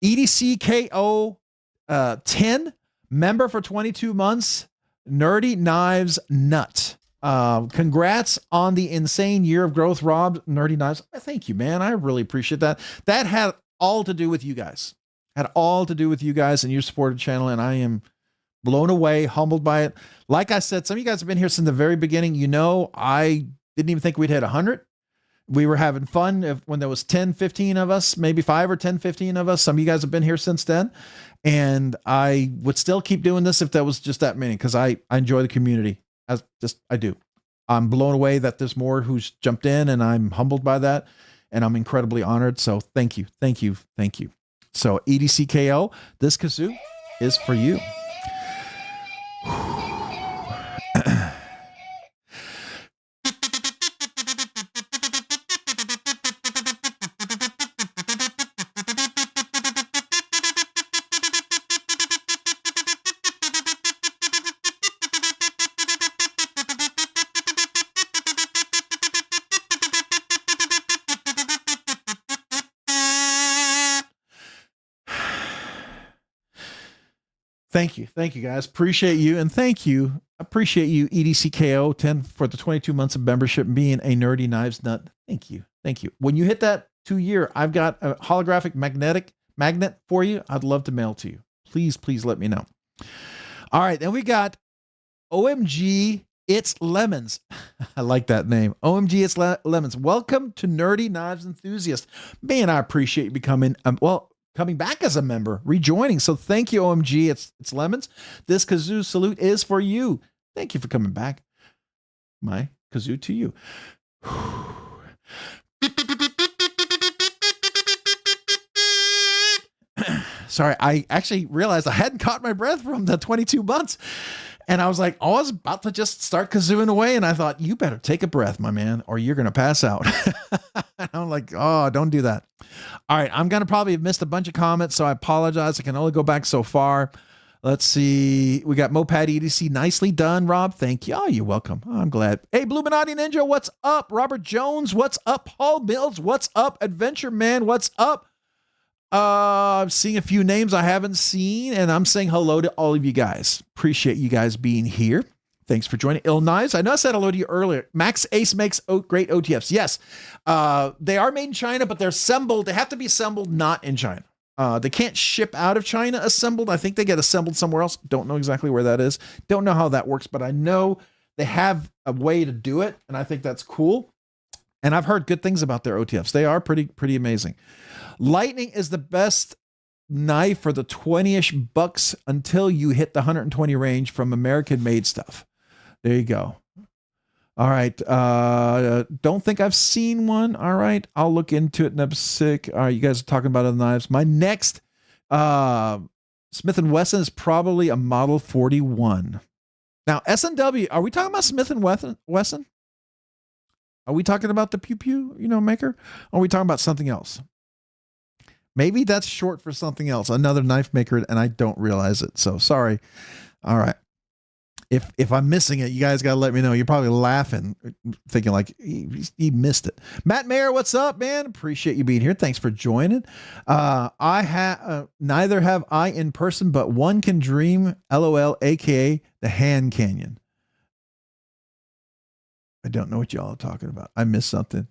Speaker 1: EDC-KO 10 member for 22 months. Nerdy Knives Nut. Congrats on the insane year of growth, Rob. Nerdy Knives. Thank you, man. I really appreciate that. That had all to do with you guys. Had all to do with you guys and your supported channel, and I am blown away, humbled by it. Like I said, some of you guys have been here since the very beginning. You know, I didn't even think we'd hit 100. We were having fun when there was 10, 15 of us, maybe 5 or 10, 15 of us. Some of you guys have been here since then. And I would still keep doing this if there was just that many, because I enjoy the community. I do. I'm blown away that there's more who's jumped in, and I'm humbled by that. And I'm incredibly honored. So thank you. Thank you. Thank you. So EDCKO, this kazoo is for you. Thank you. Thank you, guys. Appreciate you. And thank you. Appreciate you, EDCKO10, for the 22 months of membership and being a nerdy knives nut. Thank you. Thank you. When you hit that 2-year, I've got a holographic magnet for you. I'd love to mail to you. Please, please let me know. All right. Then we got OMG, It's Lemons. I like that name. OMG, It's Lemons. Welcome to Nerdy Knives Enthusiast. Man, I appreciate you becoming, coming back as a member, rejoining. So thank you, OMG. It's Lemons. This kazoo salute is for you. Thank you for coming back. My kazoo to you. Sorry, I actually realized I hadn't caught my breath from the 22 months. And I was like, I was about to just start kazooing away. And I thought, you better take a breath, my man, or you're going to pass out. I'm like, oh, don't do that. All right. I'm going to probably have missed a bunch of comments, so I apologize. I can only go back so far. Let's see. We got Mopad EDC. Nicely done, Rob. Thank you. Oh, you're welcome. Oh, I'm glad. Hey, Bluminati Ninja, what's up? Robert Jones, what's up? Paul Mills, what's up? Adventure Man, what's up? I'm seeing a few names I haven't seen, and I'm saying hello to all of you guys. Appreciate you guys being here. Thanks for joining. Ill Knives. I know I said hello to you earlier. Max Ace makes great OTFs. Yes, they are made in China, but they're assembled. They have to be assembled not in China. They can't ship out of China assembled. I think they get assembled somewhere else. Don't know exactly where that is. Don't know how that works, but I know they have a way to do it, and I think that's cool. And I've heard good things about their OTFs. They are pretty amazing. Lightning is the best knife for the 20-ish bucks until you hit the 120 range from American-made stuff. There you go. All right. Don't think I've seen one. All right. I'll look into it. Sick. All right. You guys are talking about other knives. My next Smith & Wesson is probably a Model 41. Now, S&W, are we talking about Smith & Wesson? Are we talking about the pew pew, maker? Or are we talking about something else? Maybe that's short for something else, another knife maker, and I don't realize it. So sorry. All right. If I'm missing it, you guys got to let me know. You're probably laughing, thinking like he missed it. Matt Mayer, what's up, man? Appreciate you being here. Thanks for joining. Neither have I in person, but one can dream. LOL, aka the Hand Canyon. I don't know what y'all are talking about. I missed something.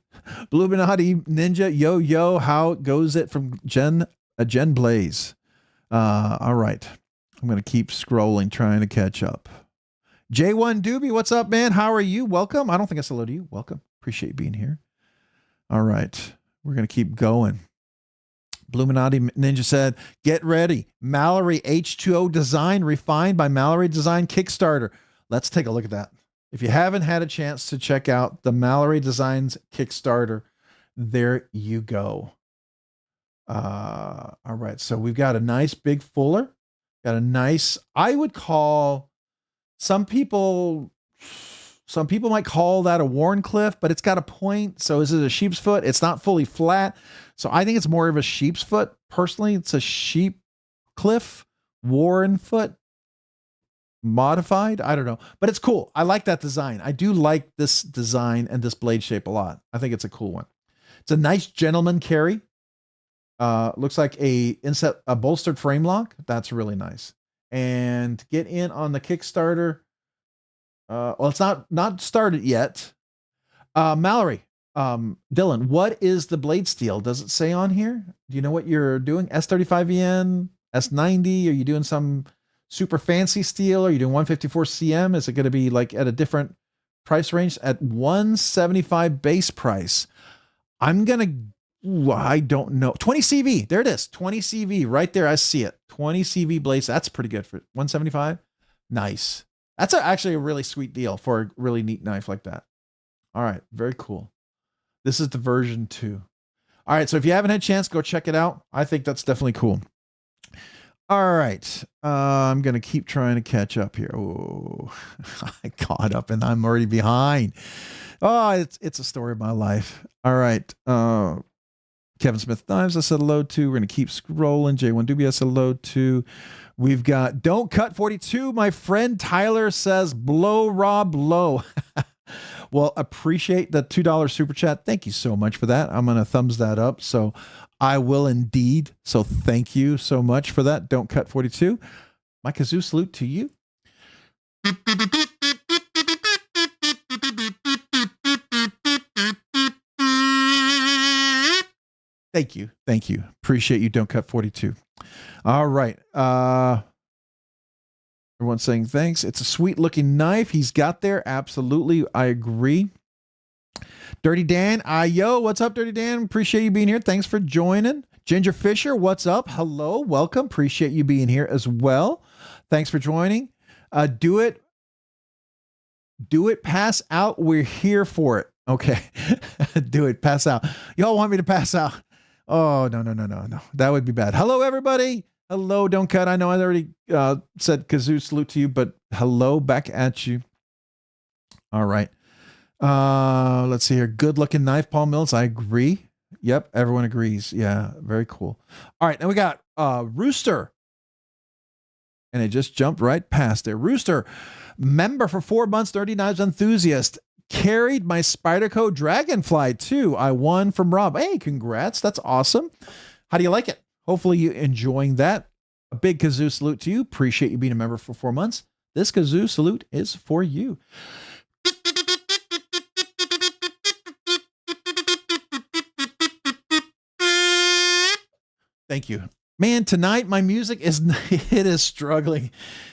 Speaker 1: Bluminati Ninja, yo, how goes it from Jen Blaze? All right. I'm going to keep scrolling, trying to catch up. J1 Doobie, what's up, man? How are you? Welcome. I don't think I said hello to you. Welcome. Appreciate you being here. All right. We're going to keep going. Bluminati Ninja said, get ready. Mallory H2O Design, refined by Mallory Design Kickstarter. Let's take a look at that. If you haven't had a chance to check out the Mallory Designs Kickstarter, there you go. All right. So we've got a nice big fuller. Got a nice, I would call, some people might call that a Wharncliffe, but it's got a point. So is it a sheep's foot? It's not fully flat. So I think it's more of a sheep's foot. Personally, it's a sheep cliff, Warren foot. Modified, I don't know, but it's cool. I like that design. I do like this design and this blade shape a lot. I think it's a cool one. It's a nice gentleman carry. Looks like a bolstered frame lock. That's really nice. And to get in on the Kickstarter, well, it's not started yet. Mallory, Dylan, what is the blade steel? Does it say on here? Do you know what you're doing? S35VN, S90? Are you doing some
Speaker 2: super fancy steel? Are you doing 154 cm? Is it going to be like at a different price range? At 175 base price, I'm going to, I don't know. 20 CV. There it is. 20 CV right there. I see it. 20 CV blades. That's pretty good for 175. Nice. That's actually a really sweet deal for a really neat knife like that. All right. Very cool. This is the version 2. All right. So if you haven't had a chance, go check it out. I think that's definitely cool. All right. I'm going to keep trying to catch up here. Oh, I caught up and I'm already behind. Oh, it's a story of my life. All right. Kevin Smith Knives, I said hello to. We're going to keep scrolling. J1 Doobie, I said hello to. We've got Don't Cut 42. My friend Tyler says, blow, Rob, blow. Well, appreciate the $2 super chat. Thank you so much for that. I'm going to thumbs that up. So I will indeed. So thank you so much for that. Don't Cut 42. My kazoo salute to you. Thank you. Thank you. Appreciate you. Don't Cut 42. All right. Everyone's saying thanks. It's a sweet looking knife he's got there. Absolutely. I agree. Dirty Dan. Yo, what's up, Dirty Dan? Appreciate you being here. Thanks for joining. Ginger Fisher, what's up? Hello. Welcome. Appreciate you being here as well. Thanks for joining. Do it. Pass out. We're here for it. Okay. Do it. Pass out. Y'all want me to pass out? Oh, no. That would be bad. Hello, everybody. Hello, Don't Cut. I know I already said kazoo salute to you, but hello back at you. All right. Let's see here. Good looking knife, Paul Mills. I agree. Yep. Everyone agrees. Yeah. Very cool. All right. Then we got Rooster. And it just jumped right past there. Rooster, member for 4 months, 30 Knives Enthusiast. Carried my Spyderco Dragonfly too. I won from Rob. Hey, congrats. That's awesome. How do you like it? Hopefully you're enjoying that. A big kazoo salute to you. Appreciate you being a member for 4 months. This kazoo salute is for you. Thank you. Man, tonight my music is struggling.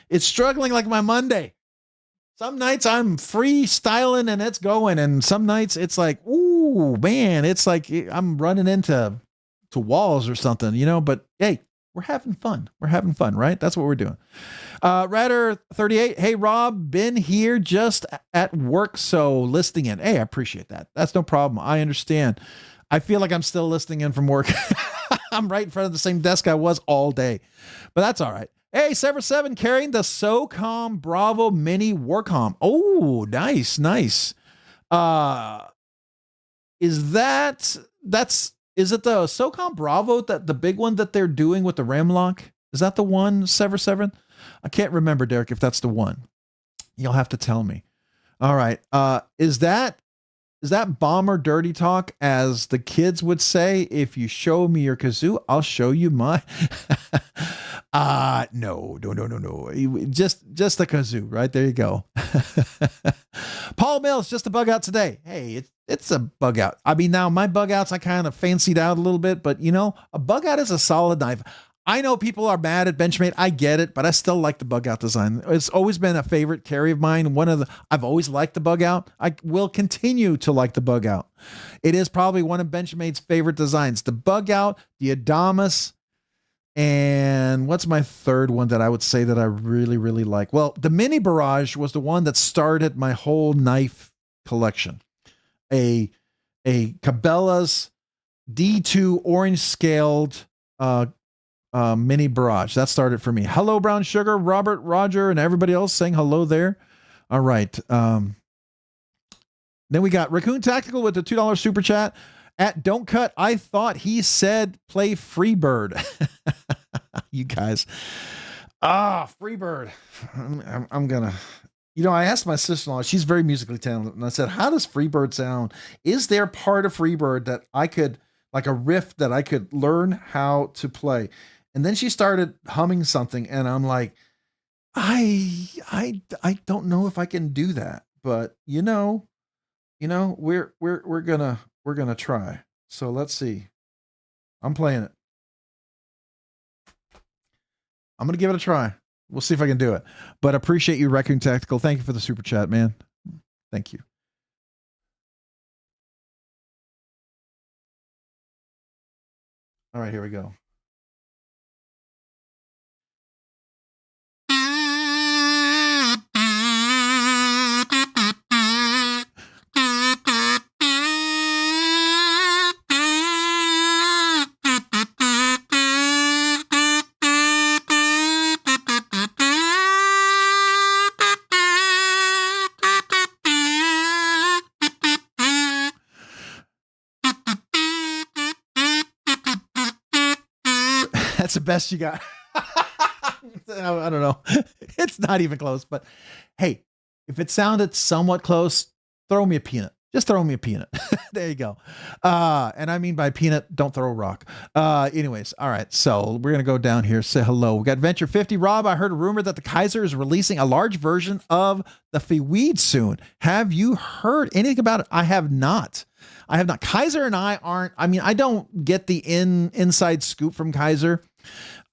Speaker 2: It's struggling like my Monday. Some nights I'm freestyling and it's going, and some nights it's like, ooh, man, it's like I'm running into walls or something, you know, but hey, we're having fun. We're having fun, right? That's what we're doing. Radder 38. Hey, Rob, been here just at work, so listening in. Hey, I appreciate that. That's no problem. I understand. I feel like I'm still listening in from work. I'm right in front of the same desk I was all day, but that's all right. Hey, Sever 7 carrying the SOCOM Bravo Mini Warcom. Oh, nice. Is it the SOCOM Bravo, that the big one that they're doing with the ram lock? Is that the one, Sever 7? I can't remember, Derek, if that's the one. You'll have to tell me. All right. Is that bomber dirty talk, as the kids would say? If you show me your kazoo, I'll show you my. No. Just the kazoo, right? There you go. Paul Mills, just a bug out today. Hey, it's a bug out. I mean, now my bug outs, I kind of fancied out a little bit, but you know, a bug out is a solid knife. I know people are mad at Benchmade. I get it, but I still like the bug out design. It's always been a favorite carry of mine. I've always liked the bug out. I will continue to like the bug out. It is probably one of Benchmade's favorite designs. The bug out, the Adamas, and what's my third one that I would say that I really, really like? Well, the Mini Barrage was the one that started my whole knife collection. A Cabela's D2 orange scaled Mini Barrage. That started for me. Hello, Brown Sugar, Robert, Roger, and everybody else saying hello there. All right. Then we got Raccoon Tactical with the $2 super chat. At Don't Cut, I thought he said play Freebird. You guys. Freebird. I'm gonna, you know, I asked my sister-in-law, she's very musically talented, and I said, how does Freebird sound? Is there part of Freebird that I could, like a riff that I could learn how to play? And then she started humming something, and I'm like, I don't know if I can do that, but you know, we're gonna try. So let's see. I'm playing it. I'm gonna give it a try. We'll see if I can do it. But appreciate you, Raccoon Tactical. Thank you for the super chat, man. Thank you. All right, here we go. That's the best you got. I don't know. It's not even close, but hey, if it sounded somewhat close, throw me a peanut. Just throw me a peanut. There you go. And I mean by peanut, don't throw a rock. Anyways, all right. So we're going to go down here, say hello. We got Venture 50. Rob, I heard a rumor that the Kaiser is releasing a large version of the Fieweed soon. Have you heard anything about it? I have not. Kaiser and I aren't, I don't get the inside scoop from Kaiser.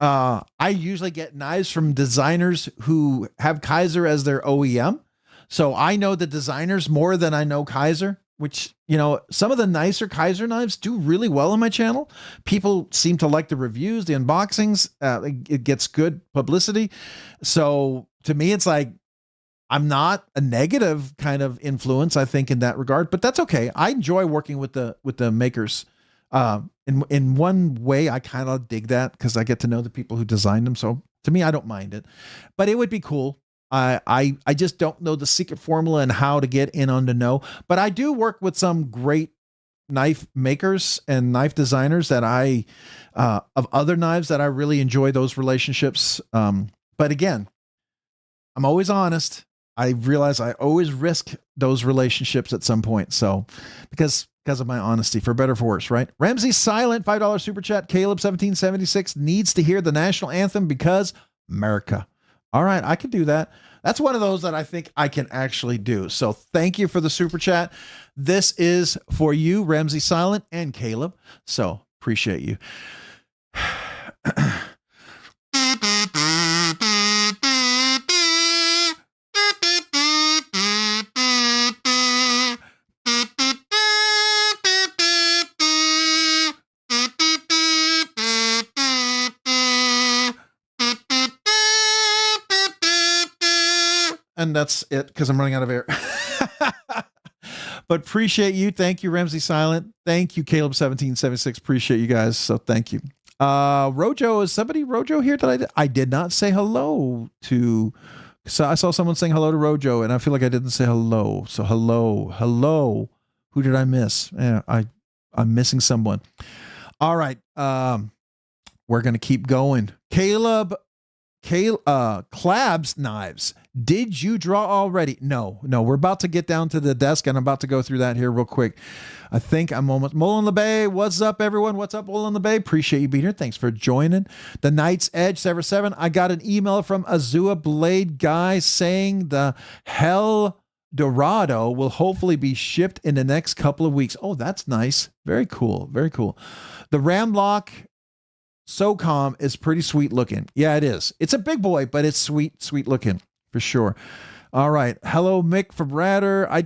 Speaker 2: I usually get knives from designers who have Kaiser as their OEM. So I know the designers more than I know Kaiser, which, some of the nicer Kaiser knives do really well on my channel. People seem to like the reviews, the unboxings. It gets good publicity. So to me, it's like, I'm not a negative kind of influence, I think, in that regard, but that's okay. I enjoy working with the makers. In one way, I kind of dig that because I get to know the people who designed them. So to me, I don't mind it, but it would be cool. I just don't know the secret formula and how to get in on the know, but I do work with some great knife makers and knife designers that of other knives that I really enjoy those relationships. But again, I'm always honest. I realize I always risk those relationships at some point. So because of my honesty, for better or for worse, right? Ramsey Silent, $5 super chat. Caleb 1776 needs to hear the national anthem because America. All right, I can do that. That's one of those that I think I can actually do. So thank you for the super chat. This is for you, Ramsey Silent and Caleb. So appreciate you. And that's it because I'm running out of air. But appreciate you. Thank you, Ramsey Silent. Thank you, Caleb 1776. Appreciate you guys. So thank you. Rojo, is somebody Rojo here that I did not say hello to? So I saw someone saying hello to Rojo, and I feel like I didn't say hello. So hello. Who did I miss? Yeah, I'm missing someone. All right. We're gonna keep going. Clab's Knives. Did you draw already? No, we're about to get down to the desk and I'm about to go through that here real quick. I think I'm almost Mullen LeBay. What's up, everyone? What's up, Mullen LeBay? Appreciate you being here. Thanks for joining. The Knight's Edge 77. I got an email from Azua Blade guy saying the Hell Dorado will hopefully be shipped in the next couple of weeks. Oh, that's nice. Very cool. Very cool. The Ramlock SOCOM is pretty sweet looking. Yeah, it is. It's a big boy, but it's sweet looking for sure. All right. Hello, Mick from Radder. I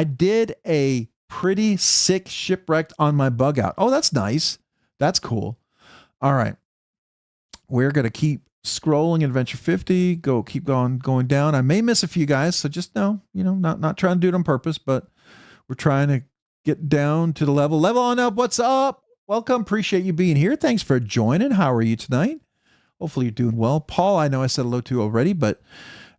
Speaker 2: did a pretty sick shipwrecked on my bug out. Oh, that's nice. That's cool. All right. We're going to keep scrolling Adventure 50. Keep going down. I may miss a few guys. So just know, not trying to do it on purpose, but we're trying to get down to the level on up. What's up? Welcome. Appreciate you being here. Thanks for joining. How are you tonight? Hopefully you're doing well. Paul, I know I said hello to already, but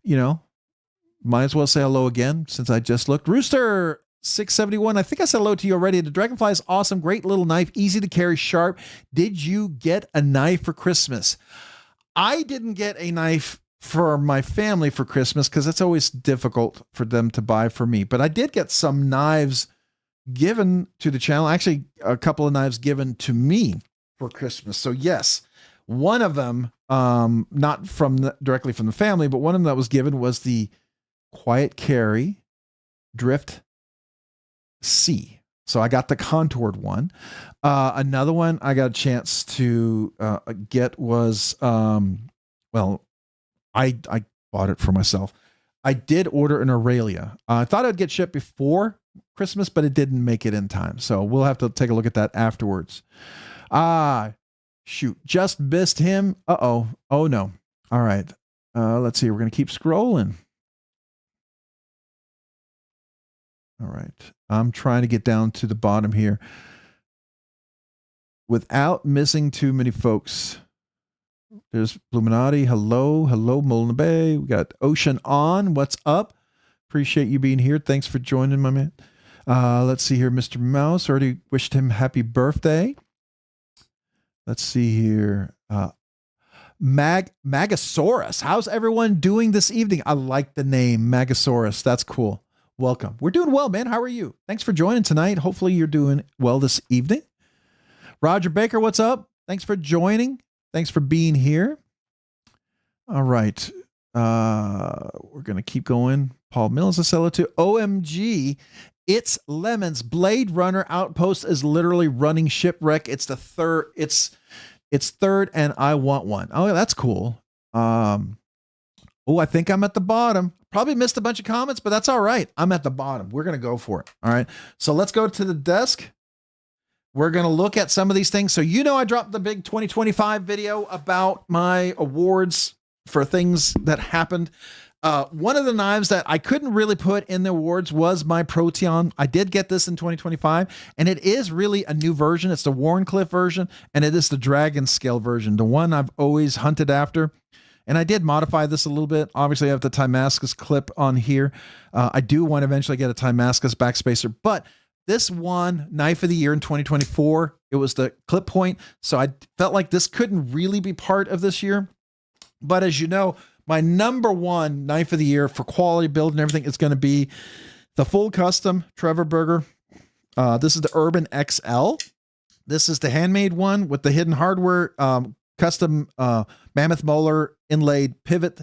Speaker 2: might as well say hello again since I just looked. Rooster 671. I think I said hello to you already. The Dragonfly is awesome. Great little knife. Easy to carry, sharp. Did you get a knife for Christmas? I didn't get a knife for my family for Christmas because it's always difficult for them to buy for me. But I did get some knives given to the channel. Actually, a couple of knives given to me for Christmas. So yes, one of them, not directly from the family, but one of them that was given was the Quiet Carry Drift C. So I got the contoured one. Another one I got a chance to get was well, I bought it for myself. I did order an Aurelia. I thought it would get shipped before Christmas, but it didn't make it in time. So we'll have to take a look at that afterwards. Shoot, just missed him. Uh-oh. Oh, no. All right. Let's see. We're going to keep scrolling. All right. I'm trying to get down to the bottom here without missing too many folks. There's Bluminati. Hello. Hello, Molina Bay. We got Ocean On. What's up? Appreciate you being here. Thanks for joining, my man. Let's see here. Mr. Mouse. Already wished him happy birthday. Let's see here. Magasaurus. How's everyone doing this evening? I like the name Magasaurus. That's cool. Welcome. We're doing well, man. How are you? Thanks for joining tonight. Hopefully you're doing well this evening. Roger Baker, what's up? Thanks for joining. Thanks for being here. All right. We're going to keep going. Paul Mills is selling to OMG. It's Lemons. Blade Runner Outpost is literally running shipwreck. It's the third. It's third, and I want one. Oh, that's cool. Oh, I think I'm at the bottom. Probably missed a bunch of comments, but that's all right. I'm at the bottom. We're going to go for it. All right. So let's go to the desk. We're going to look at some of these things. So, you know, I dropped the big 2025 video about my awards for things that happened. One of the knives that I couldn't really put in the awards was my Proteon. I did get this in 2025, and it is really a new version. It's the Wharncliffe version, and it is the Dragon Scale version, the one I've always hunted after. And I did modify this a little bit. Obviously, I have the Timascus clip on here. I do want to eventually get a Timascus backspacer, but this won Knife of the Year in 2024. It was the clip point, so I felt like this couldn't really be part of this year. But as you know, my number one Knife of the Year for quality build and everything is going to be the full custom Trevor Burger. This is the Urban XL. This is the handmade one with the hidden hardware, custom mammoth molar inlaid pivot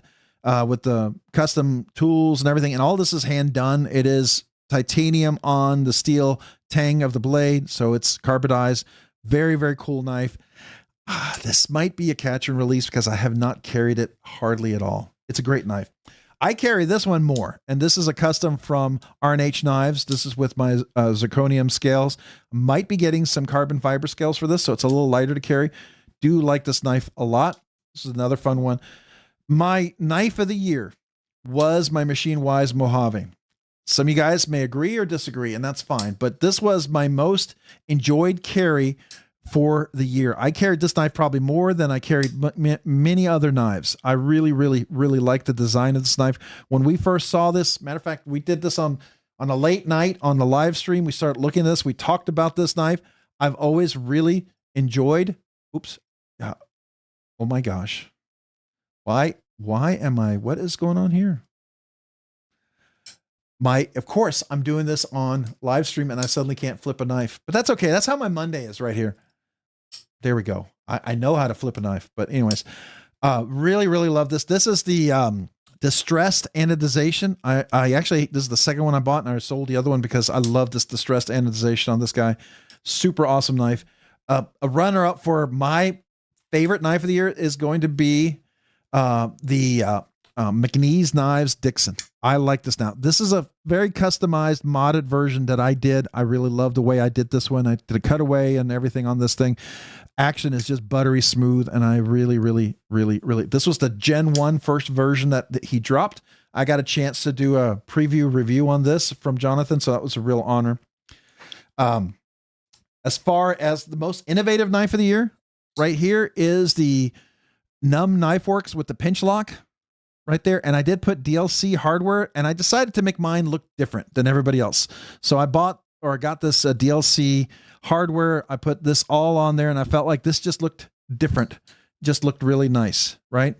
Speaker 2: with the custom tools and everything. And all this is hand done. It is titanium on the steel tang of the blade. So it's carbonized. Very, very cool knife. This might be a catch and release because I have not carried it hardly at all. It's a great knife. I carry this one more, and this is a custom from R&H Knives. This is with my zirconium scales. Might be getting some carbon fiber scales for this, so it's a little lighter to carry. Do like this knife a lot. This is another fun one. My Knife of the Year was my Machine Wise Mojave. Some of you guys may agree or disagree, and that's fine, but this was my most enjoyed carry for the year. I carried this knife probably more than I carried many other knives. I really, really, really like the design of this knife. When we first saw this, matter of fact, we did this on a late night on the live stream. We started looking at this. We talked about this knife. I've always really enjoyed. Oops. Oh my gosh. Why am I, what is going on here? Of course, I'm doing this on live stream and I suddenly can't flip a knife, but that's okay. That's how my Monday is right here. There we go. I know how to flip a knife, but anyways, really, really love this. This is the distressed anodization. I actually, this is the second one I bought, and I sold the other one because I love this distressed anodization on this guy. Super awesome knife. A runner up for my favorite knife of the year is going to be the McNeese Knives Dixon. I like this now. This is a very customized, modded version that I did. I really love the way I did this one. I did a cutaway and everything on this thing. Action is just buttery smooth, and I really, really, really, really. This was the Gen 1 first version that he dropped. I got a chance to do a preview review on this from Jonathan, so that was a real honor. As far as the most innovative knife of the year, right here is the Numb Knife Works with the pinch lock. Right there. And I did put DLC hardware, and I decided to make mine look different than everybody else. So I got this DLC hardware. I put this all on there, and I felt like this just looked different. Just looked really nice. Right.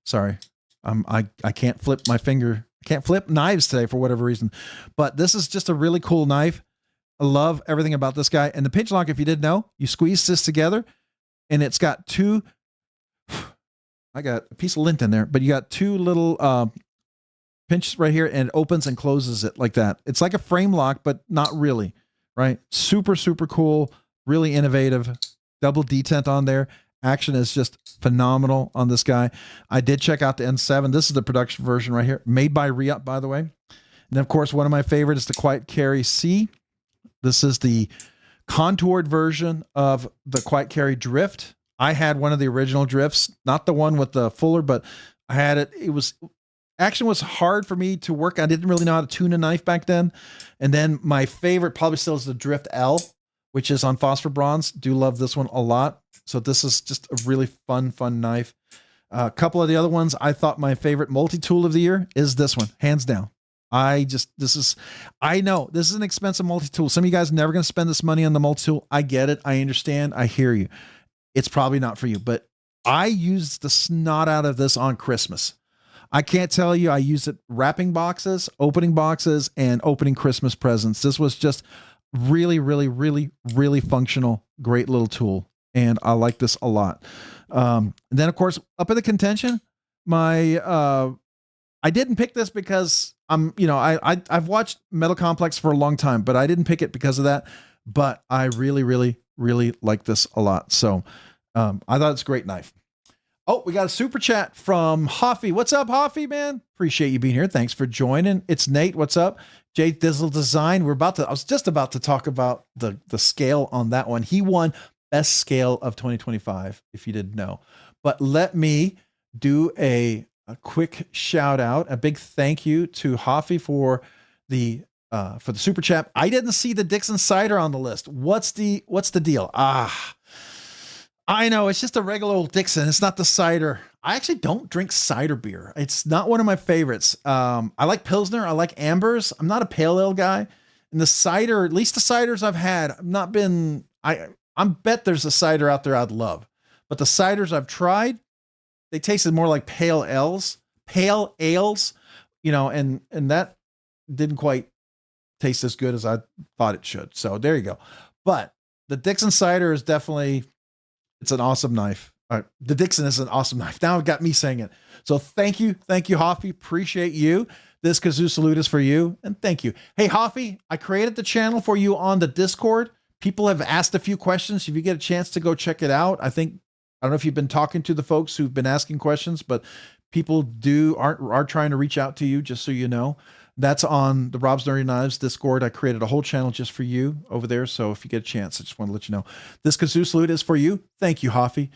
Speaker 2: Sorry. I can't flip my finger. I can't flip knives today for whatever reason, but this is just a really cool knife. I love everything about this guy. And the pinch lock, if you didn't know, you squeeze this together and it's got two, I got a piece of lint in there, but you got two little pinches right here, and it opens and closes it like that. It's like a frame lock, but not really, right? Super, super cool, really innovative, double detent on there. Action is just phenomenal on this guy. I did check out the N7. This is the production version right here, made by Re-Up, by the way. And then, of course, one of my favorites is the Quiet Carry C. This is the contoured version of the Quiet Carry Drift. I had one of the original drifts, not the one with the fuller, but I had it. Action was hard for me to work. I didn't really know how to tune a knife back then. And then my favorite probably still is the Drift L, which is on phosphor bronze. Do love this one a lot. So this is just a really fun knife. A couple of the other ones, I thought my favorite multi-tool of the year is this one, hands down. I know this is an expensive multi-tool. Some of you guys are never going to spend this money on the multi-tool. I get it. I understand. I hear you. It's probably not for you, but I used the snot out of this on Christmas. I can't tell you, I used it wrapping boxes, opening boxes, and opening Christmas presents. This was just really, really, really, really functional, great little tool. And I like this a lot. And then of course, up in the contention, I didn't pick this because I've watched Metal Complex for a long time, but I didn't pick it because of that. But I really, really, really like this a lot. So I thought it's a great knife. Oh, we got a super chat from Hoffy. What's up, Hoffy, man? Appreciate you being here. Thanks for joining. It's Nate. What's up? Jay Dizzle Design. I was just about to talk about the scale on that one. He won best scale of 2025, if you didn't know. But let me do a quick shout out, a big thank you to Hoffy for the super chat. I didn't see the Dixon cider on the list. What's the deal? I know it's just a regular old Dixon. It's not the cider. I actually don't drink cider beer. It's not one of my favorites. I like Pilsner. I like Ambers. I'm not a pale ale guy. And the cider, at least the ciders I've had, I've not been, I bet there's a cider out there I'd love, but the ciders I've tried, they tasted more like pale ales, and that didn't quite taste as good as I thought it should. So there you go. But the Dixon cider is definitely, it's an awesome knife. The Dixon is an awesome knife. Now it got me saying it. So thank you, Hoffy. Appreciate you. This kazoo salute is for you, and thank you. Hey, Hoffy, I created the channel for you on the Discord. People have asked a few questions. If you get a chance to go check it out, I don't know if you've been talking to the folks who've been asking questions, but people are trying to reach out to you, just so you know. That's on the Rob's Nerdy Knives Discord. I created a whole channel just for you over there. So if you get a chance, I just want to let you know. This kazoo salute is for you. Thank you, Hoffy.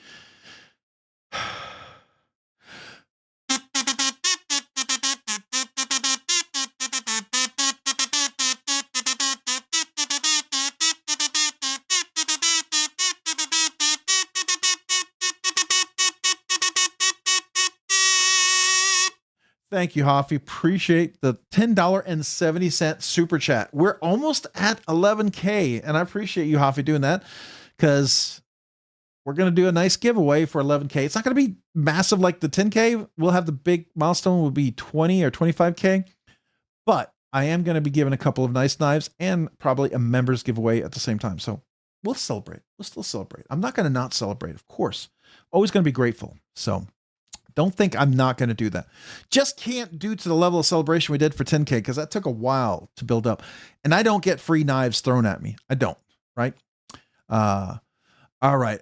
Speaker 2: Thank you, Hoffy. Appreciate the $10.70 super chat. We're almost at 11K, and I appreciate you, Hoffy, doing that, because we're going to do a nice giveaway for 11K. It's not going to be massive like the 10K. We'll have the big milestone will be 20 or 25K, but I am going to be giving a couple of nice knives and probably a members giveaway at the same time. So we'll celebrate. We'll still celebrate. I'm not going to not celebrate, of course. Always going to be grateful. So don't think I'm not going to do that. Just can't do to the level of celebration we did for 10K, because that took a while to build up. And I don't get free knives thrown at me. I don't, right? All right.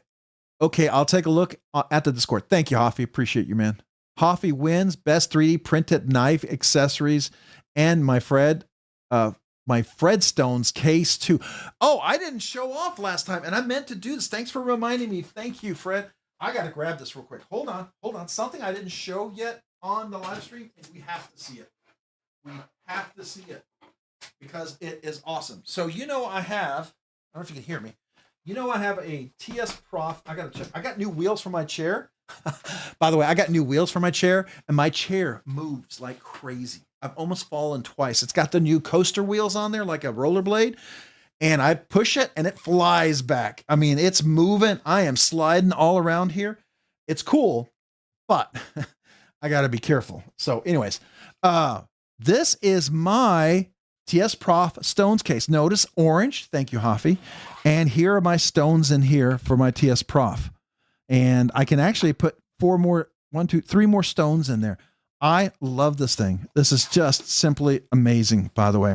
Speaker 2: Okay, I'll take a look at the Discord. Thank you, Hoffy. Appreciate you, man. Hoffy wins best 3D printed knife accessories and my Fredstone's case too. Oh, I didn't show off last time, and I meant to do this. Thanks for reminding me. Thank you, Fred. I got to grab this real quick. Hold on. Something I didn't show yet on the live stream, and we have to see it. We have to see it because it is awesome. So, I don't know if you can hear me. I have a TS Prof. I got to check. I got new wheels for my chair. By the way, I got new wheels for my chair, and my chair moves like crazy. I've almost fallen twice. It's got the new coaster wheels on there, like a rollerblade. And I push it and it flies back. I mean, it's moving. I am sliding all around here. It's cool, but I got to be careful. So anyways, this is my TS Prof stones case. Notice orange. Thank you, Hoffy. And here are my stones in here for my TS Prof. And I can actually put 3 more stones in there. I love this thing. This is just simply amazing, by the way.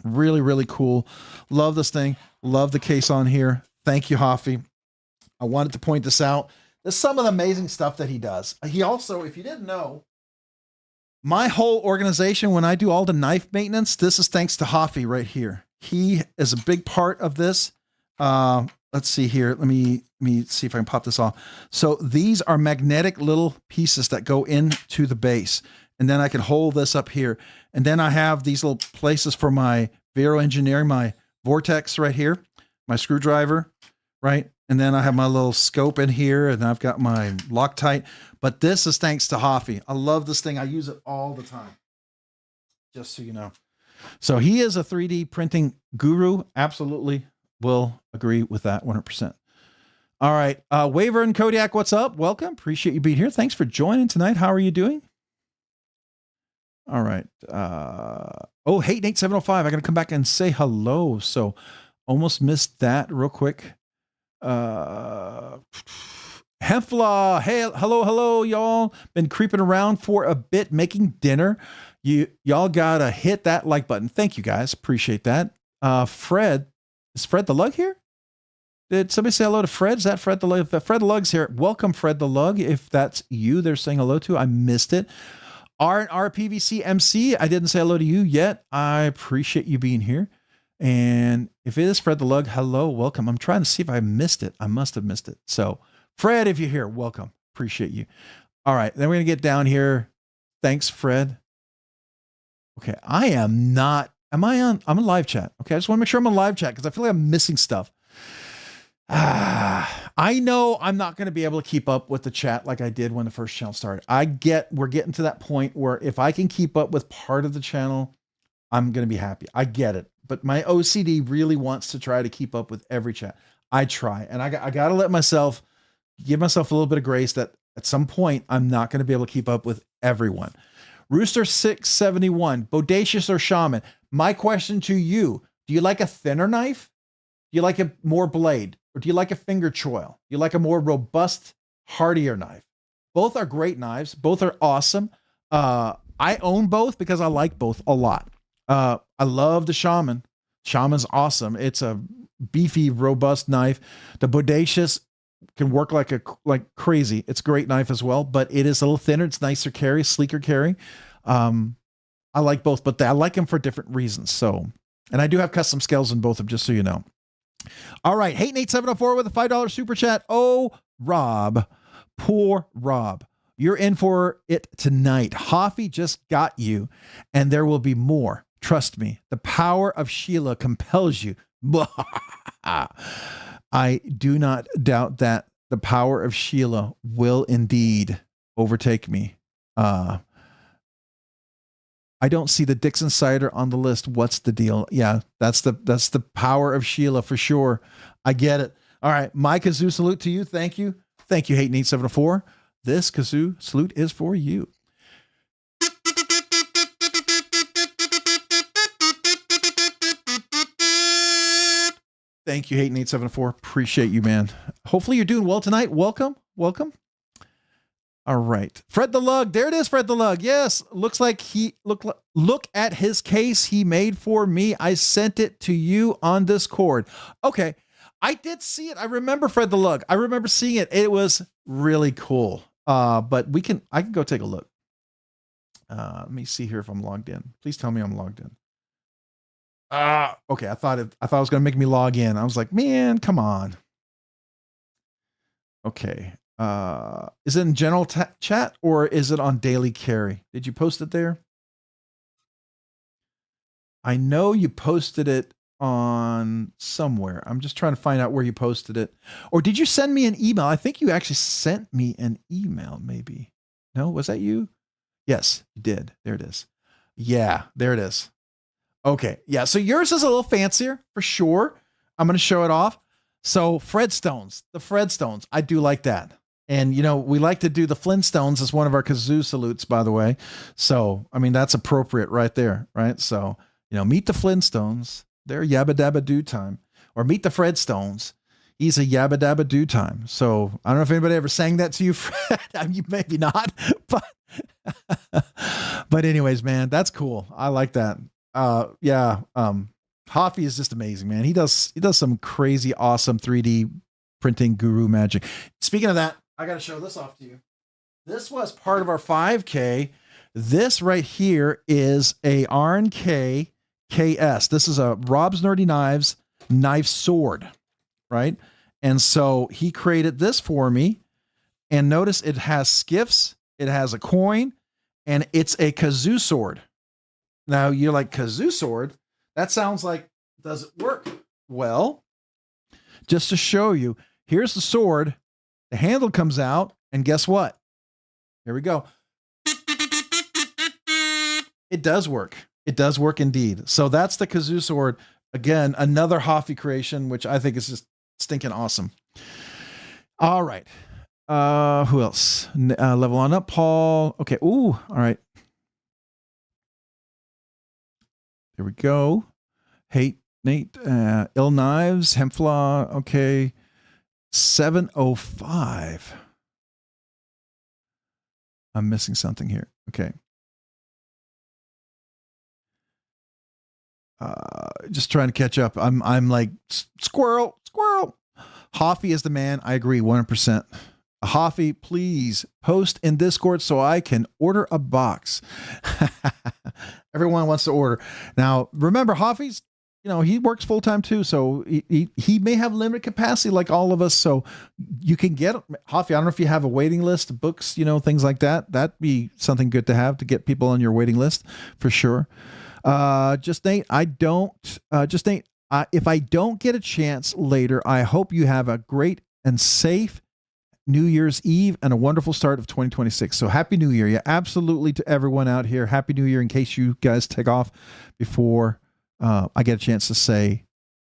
Speaker 2: Really, really cool. Love this thing. Love the case on here. Thank you, Hoffy. I wanted to point this out. There's some of the amazing stuff that he does. He also, if you didn't know, my whole organization, when I do all the knife maintenance, this is thanks to Hoffy right here. He is a big part of this. Let's see here. Let me see if I can pop this off. So these are magnetic little pieces that go into the base. And then I can hold this up here. And then I have these little places for my Vero engineering, my vortex right here, my screwdriver, right? And then I have my little scope in here, and I've got my Loctite. But this is thanks to Hoffy. I love this thing. I use it all the time, just so you know. So he is a 3D printing guru. Absolutely will agree with that 100%. All right. Waver and Kodiak, what's up? Welcome. Appreciate you being here. Thanks for joining tonight. How are you doing? All right. Oh, hey, Nate 705. I got to come back and say hello. So almost missed that real quick. Hefla. Hey, hello, y'all. Been creeping around for a bit, making dinner. Y'all gotta hit that like button. Thank you guys. Appreciate that. Fred, is Fred the Lug here? Did somebody say hello to Fred? Is that Fred the Lug? If Fred the Lug's here, welcome, Fred the Lug. If that's you, they're saying hello to. I missed it. R&R PVC MC, I didn't say hello to you yet. I appreciate you being here. And if it is Fred the Lug, hello, welcome. I'm trying to see if I missed it. I must have missed it. So, Fred, if you're here, welcome. Appreciate you. All right, then we're going to get down here. Thanks, Fred. Okay, I'm on live chat. Okay, I just want to make sure I'm on live chat because I feel like I'm missing stuff. I know I'm not going to be able to keep up with the chat like I did when the first channel started. We're getting to that point where if I can keep up with part of the channel, I'm going to be happy. I get it. But my OCD really wants to try to keep up with every chat. I try. And I got to give myself a little bit of grace that at some point I'm not going to be able to keep up with everyone. Rooster 671, Bodacious or Shaman? My question to you, do you like a thinner knife? Do you like a more blade? Or do you like a finger choil? Do you like a more robust, hardier knife? Both are great knives. Both are awesome. I own both because I like both a lot. I love the Shaman. Shaman's awesome. It's a beefy, robust knife. The Bodacious can work like crazy. It's a great knife as well, but it is a little thinner. It's nicer carry, sleeker carry. I like both, but I like them for different reasons. So, and I do have custom scales in both of them, just so you know. All right. Hey, Nate 704 with a $5 super chat. Oh, Rob, poor Rob. You're in for it tonight. Hoffy just got you, and there will be more. Trust me. The power of Sheila compels you. I do not doubt that the power of Sheila will indeed overtake me. I don't see the Dixon cider on the list. What's the deal? Yeah, that's the power of Sheila for sure. I get it. All right, my kazoo salute to you. Thank you. Thank you, Hate Nate 704. This kazoo salute is for you. Thank you, Hate Nate 704. Appreciate you, man. Hopefully you're doing well tonight. Welcome. All right. Fred the Lug. There it is, Fred the Lug. Yes. Looks like look at his case he made for me. I sent it to you on Discord. Okay. I did see it. I remember Fred the Lug. I remember seeing it. It was really cool. But I can go take a look. Let me see here if I'm logged in. Please tell me I'm logged in. Okay. I thought it was going to make me log in. I was like, man, come on. Okay. Is it in general chat or is it on daily carry? Did you post it there? I know you posted it on somewhere. I'm just trying to find out where you posted it. Or did you send me an email? I think you actually sent me an email, maybe. No, was that you? Yes, you did. There it is. Yeah, there it is. Okay. Yeah. So yours is a little fancier for sure. I'm going to show it off. So the Fredstones, I do like that. And, we like to do the Flintstones as one of our kazoo salutes, by the way. So, I mean, that's appropriate right there, right? So, meet the Flintstones. They're yabba dabba do time. Or meet the Fredstones. He's a yabba dabba do time. So, I don't know if anybody ever sang that to you, Fred. I mean, maybe not. But anyways, man, that's cool. I like that. Yeah. Hoffy is just amazing, man. He does some crazy, awesome 3D printing guru magic. Speaking of that, I got to show this off to you. This was part of our 5K. This right here is a RNK-KS. This is a Rob's Nerdy Knives knife sword, right? And so he created this for me. And notice it has skiffs, it has a coin, and it's a kazoo sword. Now you're like, kazoo sword? That sounds like, does it work? Well, just to show you, here's the sword. The handle comes out, and guess what? Here we go. It does work. It does work indeed. So that's the kazoo sword. Again, another Hoffy creation, which I think is just stinking awesome. All right. Who else? Level on up, Paul. Okay. Ooh. All right. There we go. Hey, Nate. Ill Knives, Hempflaw. Okay. 705. I'm missing something here. Okay. Just trying to catch up. I'm like squirrel. Hoffy is the man. I agree 100%. Hoffy, please post in Discord so I can order a box. Everyone wants to order. Now, remember, Hoffy's, he works full time too. So he may have limited capacity like all of us. So you can get Hoffy. I don't know if you have a waiting list, books, things like that. That'd be something good to have to get people on your waiting list for sure. Just Nate, if I don't get a chance later, I hope you have a great and safe New Year's Eve and a wonderful start of 2026. So happy New Year. Yeah, absolutely to everyone out here. Happy New Year in case you guys take off before I get a chance to say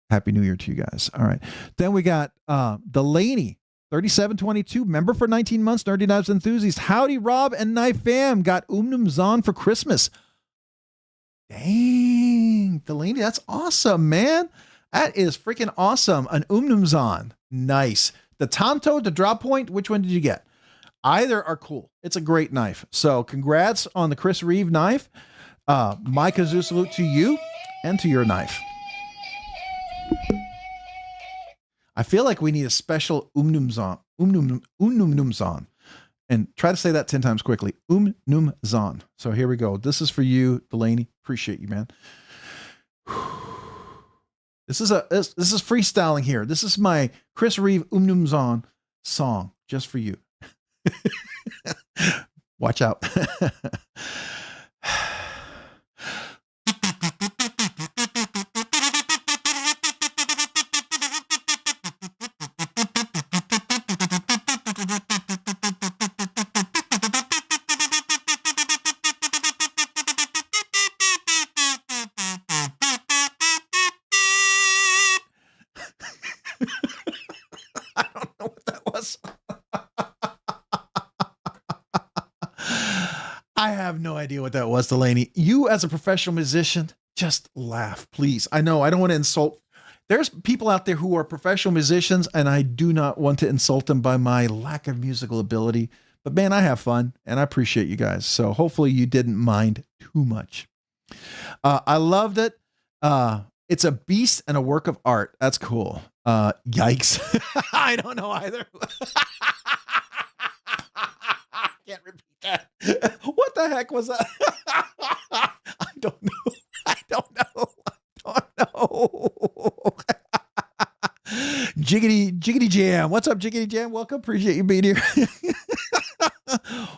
Speaker 2: happy New Year to you guys. All right. Then we got Delaney, 3722, member for 19 months, Nerdy Knives Enthusiast. Howdy, Rob and Knife Fam. Got Zon for Christmas. Dang, Delaney, that's awesome, man. That is freaking awesome. An Zon. Nice. The Tonto, the drop point, which one did you get? Either are cool. It's a great knife. So congrats on the Chris Reeve knife. My kazoo salute to you and to your knife. I feel like we need a special Zon. Zon. And try to say that 10 times quickly. Zon. So here we go. This is for you, Delaney. Appreciate you, man. This is freestyling here. This is my Chris Reeve Zon song just for you. Watch out. I have no idea what that was, Delaney. You as a professional musician, just laugh, please. I know I don't want to insult. There's people out there who are professional musicians, and I do not want to insult them by my lack of musical ability. But man, I have fun, and I appreciate you guys. So hopefully you didn't mind too much. I loved it. It's a beast and a work of art. That's cool. Yikes. I don't know either. Can't repeat that. What the heck was that? I don't know. I don't know. Jiggity Jam. What's up, Jiggity Jam? Welcome. Appreciate you being here.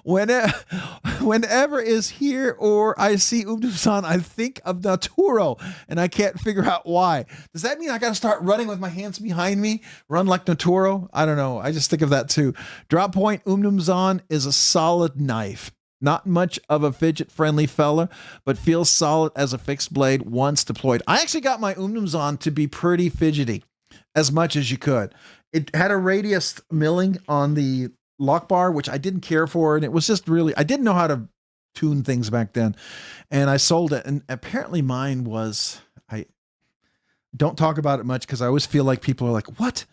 Speaker 2: Whenever is here or I see Zon, I think of Naturo, and I can't figure out why. Does that mean I got to start running with my hands behind me? Run like Naturo? I don't know. I just think of that too. Drop point Zon is a solid knife. Not much of a fidget-friendly fella, but feels solid as a fixed blade once deployed. I actually got my Zon to be pretty fidgety, as much as you could. It had a radius milling on the lock bar, which I didn't care for. And it was just really, I didn't know how to tune things back then. And I sold it. And apparently mine was, I don't talk about it much because I always feel like people are like, what?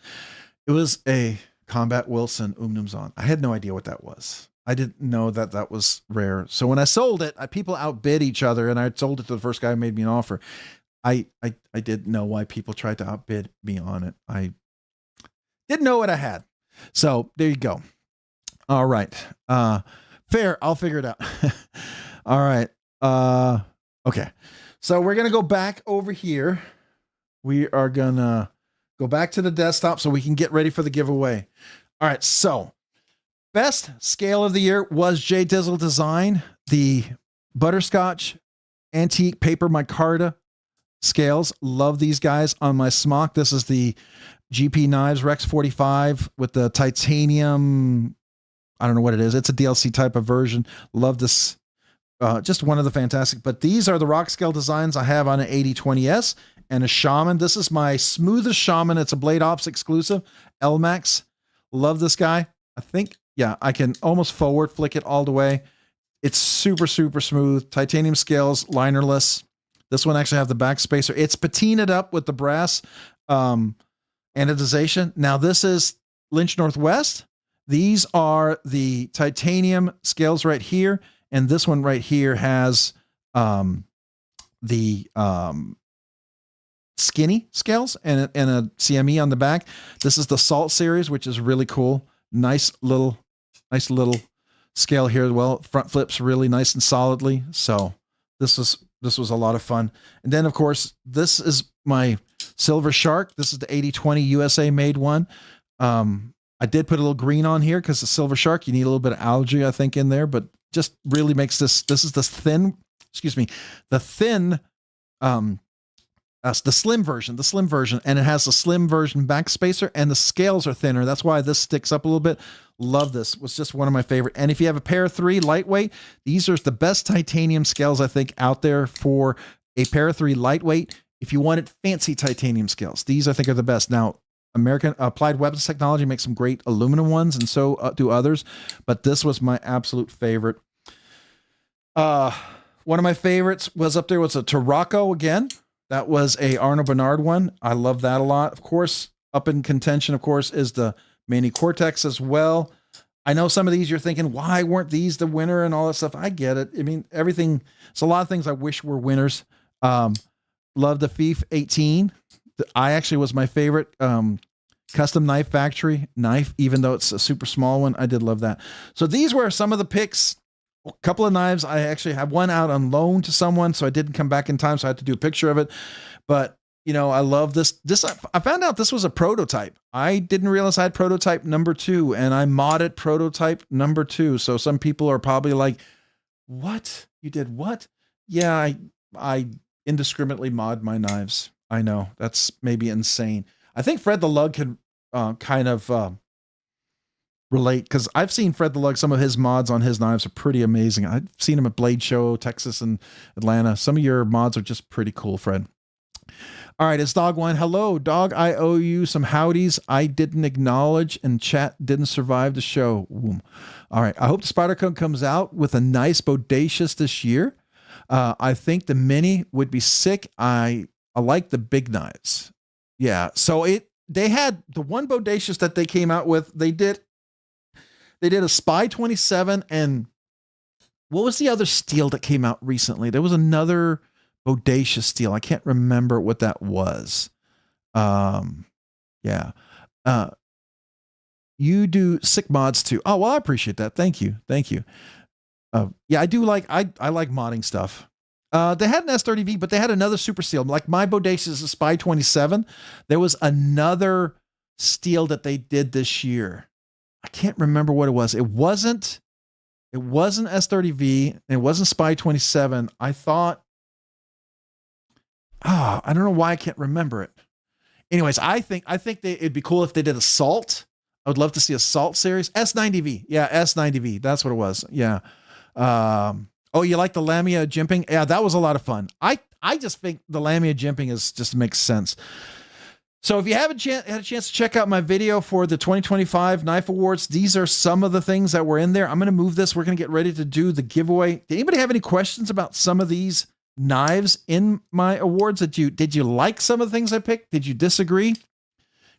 Speaker 2: It was a Combat Wilson Zon. I had no idea what that was. I didn't know that that was rare. So when I sold it, people outbid each other, and I sold it to the first guy who made me an offer. I didn't know why people tried to outbid me on it. I didn't know what I had. So there you go. All right. Fair. I'll figure it out. All right. Okay. So we're going to go back over here. We are going to go back to the desktop so we can get ready for the giveaway. All right. So best scale of the year was J Dizzle Design, the butterscotch antique paper micarta scales. Love these guys on my smock. This is the GP Knives Rex 45 with the titanium. I don't know what it is. It's a DLC type of version. Love this. Just one of the fantastic. But these are the Rockscale designs I have on an 8020S and a Shaman. This is my smoothest Shaman. It's a Blade Ops exclusive. LMAX. Love this guy. I think, yeah, I can almost forward flick it all the way. It's super, super smooth. Titanium scales, linerless. This one actually have the back spacer. It's patinaed up with the brass anodization. Now this is Lynch Northwest. These are the titanium scales right here. And this one right here has the skinny scales and a CME on the back. This is the Salt series, which is really cool. Nice little scale here as well. Front flips really nice and solidly. So this was a lot of fun. And then of course, this is my Silver Shark. This is the 8020 USA made one. I did put a little green on here because the Silver Shark, you need a little bit of algae, I think, in there, but just really makes this is the thin, the slim version, and it has the slim version back spacer, and the scales are thinner. That's why this sticks up a little bit. Love this. Was just one of my favorite. And if you have a pair of 3 lightweight, these are the best titanium scales I think out there for a pair of 3 lightweight. If you wanted fancy titanium scales, these I think are the best. Now, American Applied Weapons Technology makes some great aluminum ones, and so do others, but this was my absolute favorite. One of my favorites was up there was a Tarraco again. That was a Arno Bernard one. I love that a lot. Of course, up in contention, of course, is the Mini Cortex as well. I know some of these you're thinking, why weren't these the winner and all that stuff? I get it. I mean, everything, it's a lot of things I wish were winners. Love the FIF 18. I actually was my favorite custom knife factory knife, even though it's a super small one. I did love that. So these were some of the picks. A couple of knives. I actually have one out on loan to someone, so I didn't come back in time, so I had to do a picture of it. But you know, I love this. I found out this was a prototype. I didn't realize I had prototype number 2, and I modded prototype number 2. So some people are probably like, "What? You did what?" Yeah, I indiscriminately mod my knives. I know that's maybe insane. I think Fred the Lug can kind of relate, because I've seen Fred the Lug. Some of his mods on his knives are pretty amazing. I've seen him at Blade Show, Texas and Atlanta. Some of your mods are just pretty cool, Fred. All right, it's Dog One. Hello, Dog. I owe you some howdies I didn't acknowledge, and chat didn't survive the show. Boom. All right, I hope the Spider Cone comes out with a nice Bodacious this year. I think the Mini would be sick. I like the big knives. Yeah, so they had the one Bodacious that they came out with. They did a Spy 27, and what was the other steel that came out recently? There was another Bodacious steel. I can't remember what that was. Yeah. You do sick mods too. Oh, well, I appreciate that. Thank you. Yeah, I do like, I like modding stuff. They had an S30V, but they had another super steel. Like my Bodacious is a Spy 27. There was another steel that they did this year. I can't remember what it was. It wasn't S30V, and it wasn't Spy 27. I thought, I don't know why I can't remember it. Anyways, I think it'd be cool if they did a Salt. I would love to see a Salt series. S90V. Yeah, S90V. That's what it was. Yeah. Oh, you like the Lamia jimping? Yeah, that was a lot of fun. I just think the Lamia jimping just makes sense. So if you haven't had a chance to check out my video for the 2025 Knife Awards, these are some of the things that were in there. I'm going to move this. We're going to get ready to do the giveaway. Did anybody have any questions about some of these knives in my awards? Did you like some of the things I picked? Did you disagree?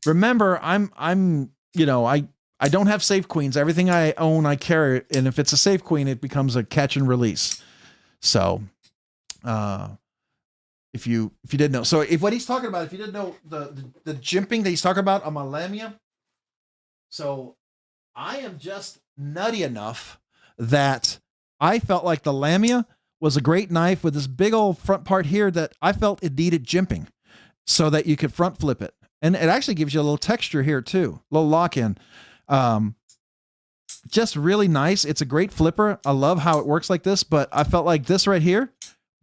Speaker 2: Remember, I don't have safe queens. Everything I own, I carry it. And if it's a safe queen, it becomes a catch and release. So, if you didn't know. So what he's talking about, if you didn't know the jimping that he's talking about on my Lamia. So I am just nutty enough that I felt like the Lamia was a great knife with this big old front part here that I felt it needed jimping so that you could front flip it. And it actually gives you a little texture here too, a little lock-in. Just really nice. It's a great flipper. I love how it works like this, but I felt like this right here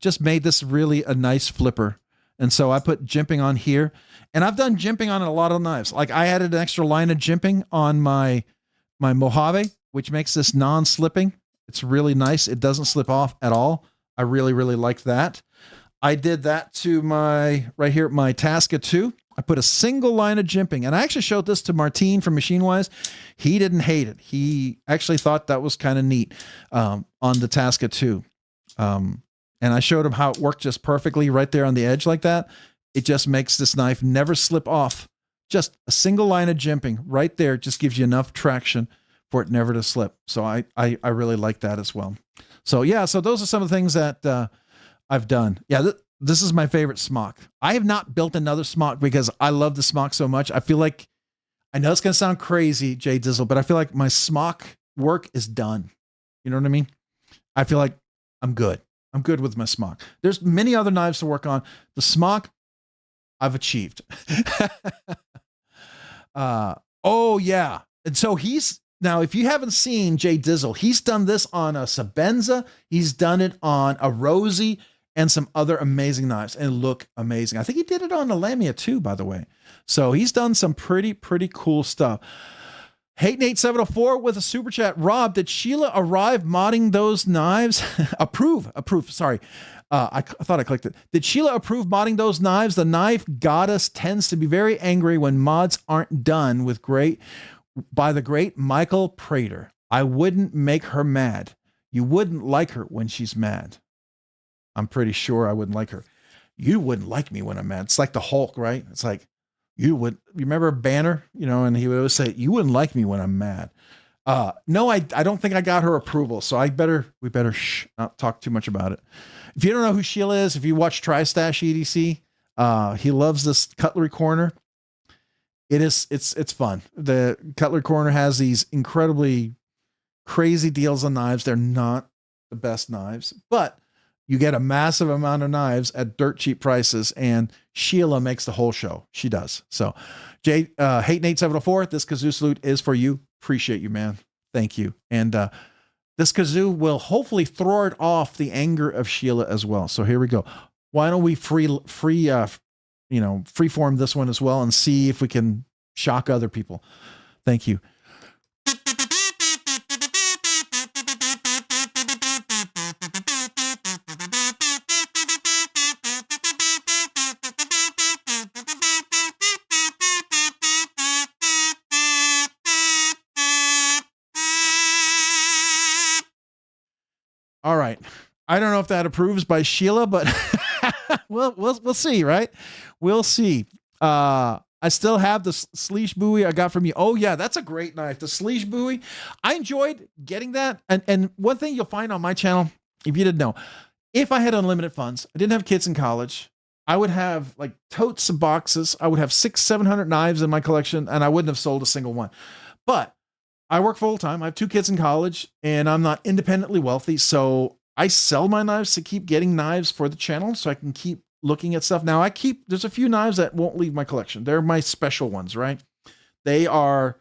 Speaker 2: just made this really a nice flipper. And so I put jimping on here, and I've done jimping on a lot of knives. Like I added an extra line of jimping on my Mojave, which makes this non-slipping. It's really nice. It doesn't slip off at all. I really, really like that. I did that to my, right here, my Tasca 2. I put a single line of jimping, and I actually showed this to Martine from Machine Wise. He didn't hate it. He actually thought that was kind of neat on the Tasca 2. And I showed him how it worked just perfectly right there on the edge like that. It just makes this knife never slip off. Just a single line of jimping right there just gives you enough traction for it never to slip. So I really like that as well. So yeah, so those are some of the things that I've done. Yeah, this is my favorite smock. I have not built another smock because I love the smock so much. I feel like, I know it's going to sound crazy, Jay Dizzle, but I feel like my smock work is done. You know what I mean? I feel like I'm good. I'm good with my smock. There's many other knives to work on. The smock, I've achieved. Oh yeah. And so now, if you haven't seen Jay Dizzle, he's done this on a Sabenza. He's done it on a Rosie and some other amazing knives, and look amazing. I think he did it on a Lamia too, by the way. So he's done some pretty cool stuff. Hayden8704 with a super chat. Rob, did Sheila arrive modding those knives? approve. Sorry. I thought I clicked it. Did Sheila approve modding those knives? The knife goddess tends to be very angry when mods aren't done by the great Michael Prater. I wouldn't make her mad. You wouldn't like her when she's mad. I'm pretty sure I wouldn't like her. You wouldn't like me when I'm mad. It's like the Hulk, right? It's like, you remember Banner, and he would always say, you wouldn't like me when I'm mad. No, I don't think I got her approval. So we better not talk too much about it. If you don't know who Sheila is, if you watch TriStash EDC, he loves this cutlery corner. It's fun. The cutlery corner has these incredibly crazy deals on knives. They're not the best knives, but you get a massive amount of knives at dirt cheap prices, and Sheila makes the whole show. She does. So Hayden8704, this kazoo salute is for you. Appreciate you, man. Thank you. And this kazoo will hopefully throw it off the anger of Sheila as well. So here we go. Why don't we freeform this one as well and see if we can shock other people. Thank you. All right. I don't know if that approves by Sheila, but we'll see, right? We'll see. I still have the Sleesh buoy I got from you. Oh yeah, that's a great knife. The Sleesh buoy. I enjoyed getting that. And one thing you'll find on my channel, if you didn't know, if I had unlimited funds, I didn't have kids in college, I would have like totes of boxes. I would have 600-700 knives in my collection, and I wouldn't have sold a single one. But I work full time. I have 2 kids in college, and I'm not independently wealthy. So I sell my knives to keep getting knives for the channel so I can keep looking at stuff. Now there's a few knives that won't leave my collection. They're my special ones, right? They are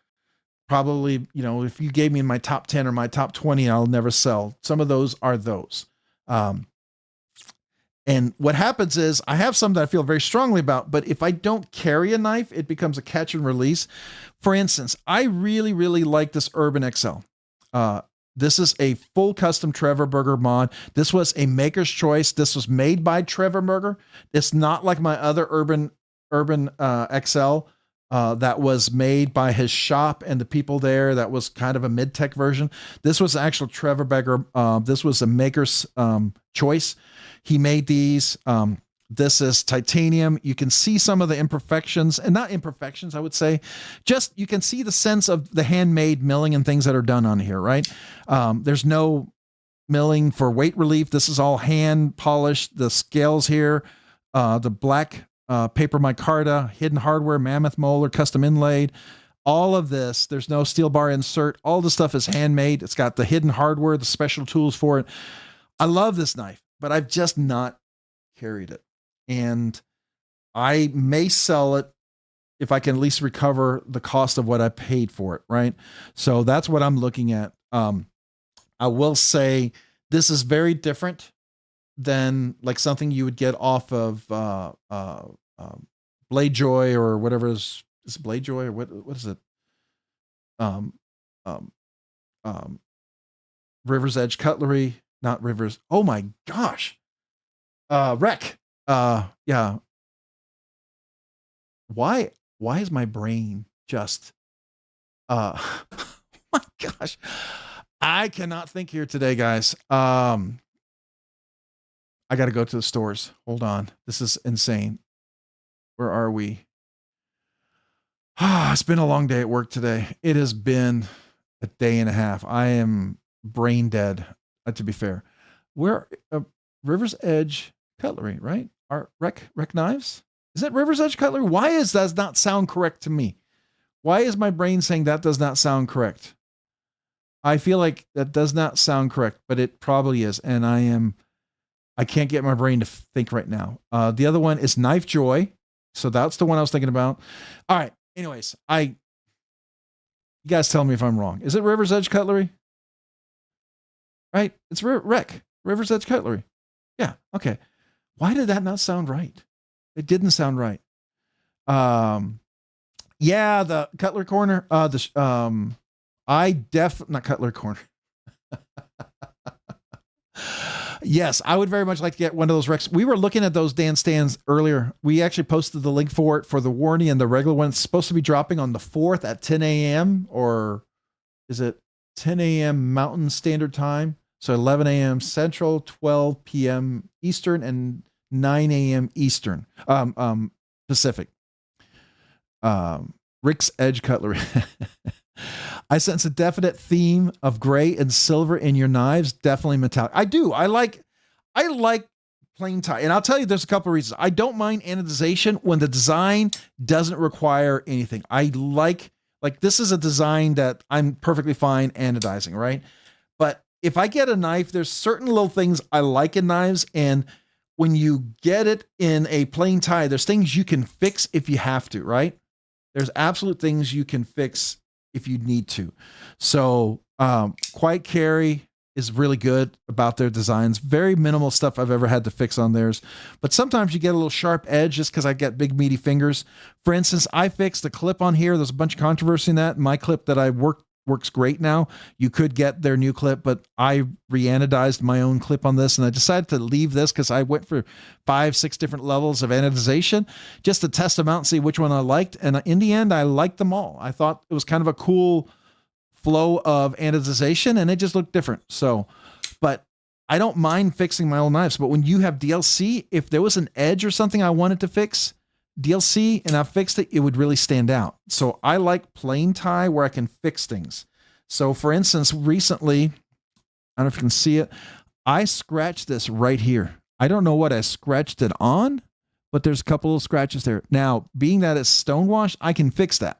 Speaker 2: probably, if you gave me my top 10 or my top 20, I'll never sell. Some of those are those. And what happens is I have some that I feel very strongly about, but if I don't carry a knife, it becomes a catch and release. For instance, I really, really like this Urban XL. This is a full custom Trevor Burger mod. This was a maker's choice. This was made by Trevor Burger. It's not like my other Urban XL that was made by his shop and the people there. That was kind of a mid-tech version. This was actual Trevor Burger. This was a maker's choice. He made these. This is titanium. You can see some of the imperfections, and not imperfections, I would say. Just you can see the sense of the handmade milling and things that are done on here, right? There's no milling for weight relief. This is all hand polished. The scales here, the black paper micarta, hidden hardware, mammoth molar, custom inlaid. All of this, there's no steel bar insert. All the stuff is handmade. It's got the hidden hardware, the special tools for it. I love this knife, but I've just not carried it. And I may sell it if I can at least recover the cost of what I paid for it, right? So that's what I'm looking at. I will say this is very different than like something you would get off of Blade Joy or whatever is it Blade Joy or what is it? River's Edge Cutlery, not Rivers. Oh my gosh. Rec. Yeah. Why is my brain just my gosh. I cannot think here today, guys. I got to go to the stores. Hold on. This is insane. Where are we? It's been a long day at work today. It has been a day and a half. I am brain dead, to be fair. Where River's Edge Cutlery, right? Our Rec Knives? Is that River's Edge Cutlery? Why does that not sound correct to me? Why is my brain saying that does not sound correct? I feel like that does not sound correct, but it probably is. And I can't get my brain to think right now. The other one is Knife Joy. So that's the one I was thinking about. All right. Anyways, you guys tell me if I'm wrong. Is it River's Edge Cutlery? Right? It's River's Edge Cutlery. Yeah. Okay. Why did that not sound right? It didn't sound right. Yeah, the Cutler Corner. Not Cutler Corner. Yes, I would very much like to get one of those Rex. We were looking at those Dan stands earlier. We actually posted the link for it for the warranty and the regular one. It's supposed to be dropping on the 4th at 10 a.m. or is it 10 a.m. Mountain Standard Time? So 11 a.m. Central, 12 p.m. Eastern, and 9 a.m. Eastern, Pacific. Rick's Edge Cutlery. I sense a definite theme of gray and silver in your knives. Definitely metallic. I do. I like plain tie. And I'll tell you, there's a couple of reasons. I don't mind anodization when the design doesn't require anything. I like this is a design that I'm perfectly fine anodizing, right? But if I get a knife, there's certain little things I like in knives. And when you get it in a plain tie, there's things you can fix if you have to, right? There's absolute things you can fix if you need to. So Quiet Carry is really good about their designs. Very minimal stuff I've ever had to fix on theirs. But sometimes you get a little sharp edge just because I get big meaty fingers. For instance, I fixed the clip on here. There's a bunch of controversy in that. My clip that I works great now. You could get their new clip, but I re-anodized my own clip on this, and I decided to leave this because I went for 5-6 different levels of anodization just to test them out and see which one I liked. And in the end, I liked them all. I thought it was kind of a cool flow of anodization, and it just looked different. So, but I don't mind fixing my old knives. But when you have DLC, if there was an edge or something I wanted to fix, DLC, and I fixed it, it would really stand out. So I like plain tie where I can fix things. So for instance, recently, I don't know if you can see it, I scratched this right here. I don't know what I scratched it on, but there's a couple of scratches there. Now, being that it's stonewashed, I can fix that.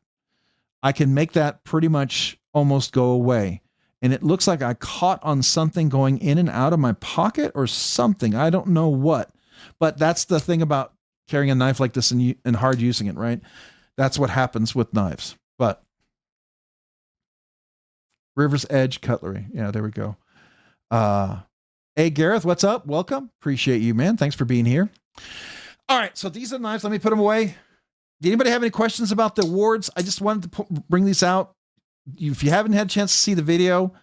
Speaker 2: I can make that pretty much almost go away. And it looks like I caught on something going in and out of my pocket or something. I don't know what, but that's the thing about carrying a knife like this and hard using it, right? That's what happens with knives. But River's Edge Cutlery. Yeah, there we go. Hey, Gareth, what's up? Welcome. Appreciate you, man. Thanks for being here. All right, so these are the knives. Let me put them away. Did anybody have any questions about the awards? I just wanted to bring these out. If you haven't had a chance to see the video,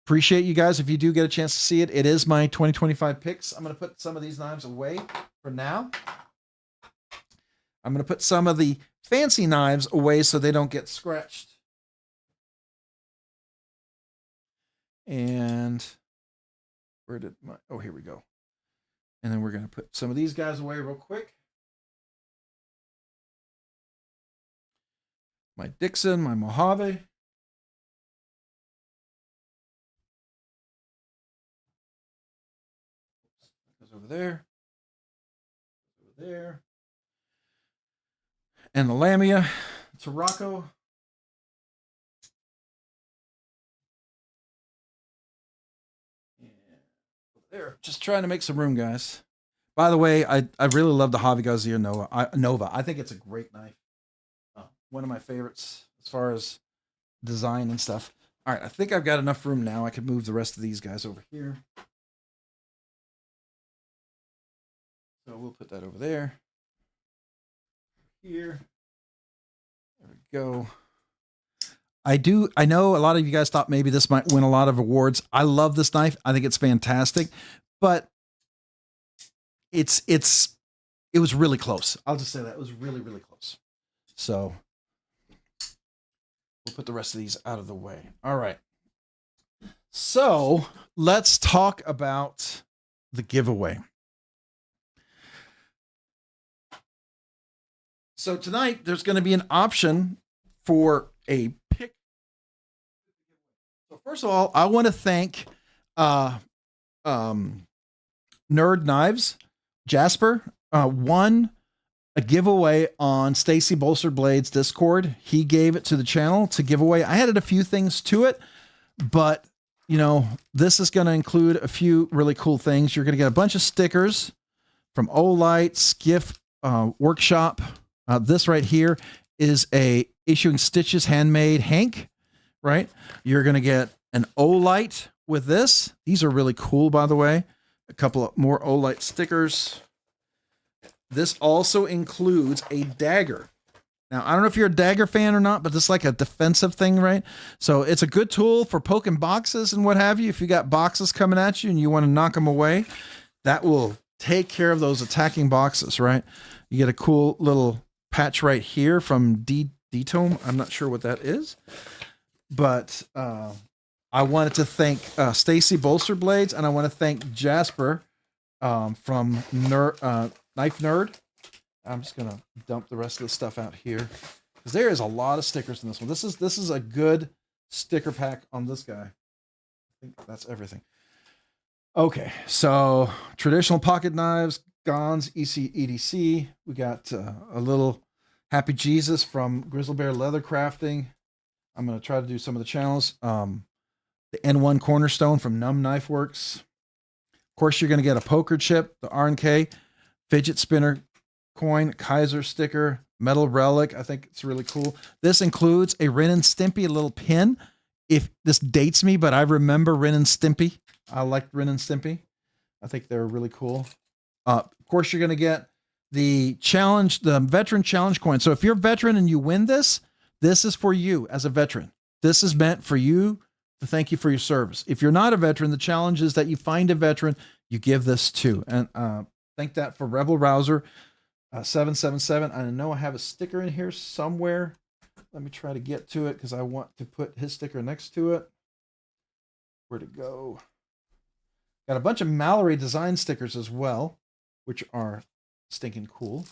Speaker 2: appreciate you guys. If you do get a chance to see it, it is my 2025 picks. I'm going to put some of these knives away for now. I'm going to put some of the fancy knives away so they don't get scratched. And where did my, oh, here we go. And then we're going to put some of these guys away real quick. My Dixon, my Mojave. Goes over there. Over there. And the Lamia, Tarocco.
Speaker 1: There, just trying to make some room, guys. By the way, I really love the Javi Garcia Nova. I think it's a great knife. One of my favorites as far as design and stuff. All right, I think I've got enough room now. I can move the rest of these guys over here. So we'll put that over there. Here. There we go. I know a lot of you guys thought maybe this might win a lot of awards. I love this knife. I think it's fantastic, but it was really close. I'll just say that it was really, really close. So we'll put the rest of these out of the way. All right. So let's talk about the giveaway. So tonight there's going to be an option for a pick. So first of all, I want to thank Nerd Knives. Jasper won a giveaway on Stacy Bolster Blades Discord. He gave it to the channel to give away. I added a few things to it, but you know, this is going to include a few really cool things. You're going to get a bunch of stickers from Olight, Skiff Workshop. This right here is a Issuing Stitches handmade Hank, right? You're going to get an Olight with this. These are really cool, by the way. A couple of more Olight stickers. This also includes a dagger. Now, I don't know if you're a dagger fan or not, but this is like a defensive thing, right? So it's a good tool for poking boxes and what have you. If you got boxes coming at you and you want to knock them away, that will take care of those attacking boxes, right? You get a cool little patch right here from D-Tome. I'm not sure what that is, but I wanted to thank Stacy Bolster Blades, and I want to thank Jasper from Knife Nerd. I'm just gonna dump the rest of the stuff out here because there is a lot of stickers in this one. This is a good sticker pack on this guy. I think that's everything. Okay, so traditional pocket knives, Gons, EDC. We got a little Happy Jesus from Grizzle Bear Leather Crafting. I'm gonna try to do some of the channels. The N1 Cornerstone from Numb Knife Works. Of course, you're gonna get a poker chip, the RNK, fidget spinner coin, Kaiser sticker, metal relic. I think it's really cool. This includes a Ren and Stimpy, a little pin. If this dates me, but I remember Ren and Stimpy. I liked Ren and Stimpy. I think they're really cool. Of course, you're going to get the challenge, the veteran challenge coin. So if you're a veteran and you win this, this is for you as a veteran. This is meant for you to thank you for your service. If you're not a veteran, the challenge is that you find a veteran, you give this to. And thank that for Rebel Rouser 777. I know I have a sticker in here somewhere. Let me try to get to it because I want to put his sticker next to it. Where'd it go? Got a bunch of Mallory design stickers as well, which are stinking cool.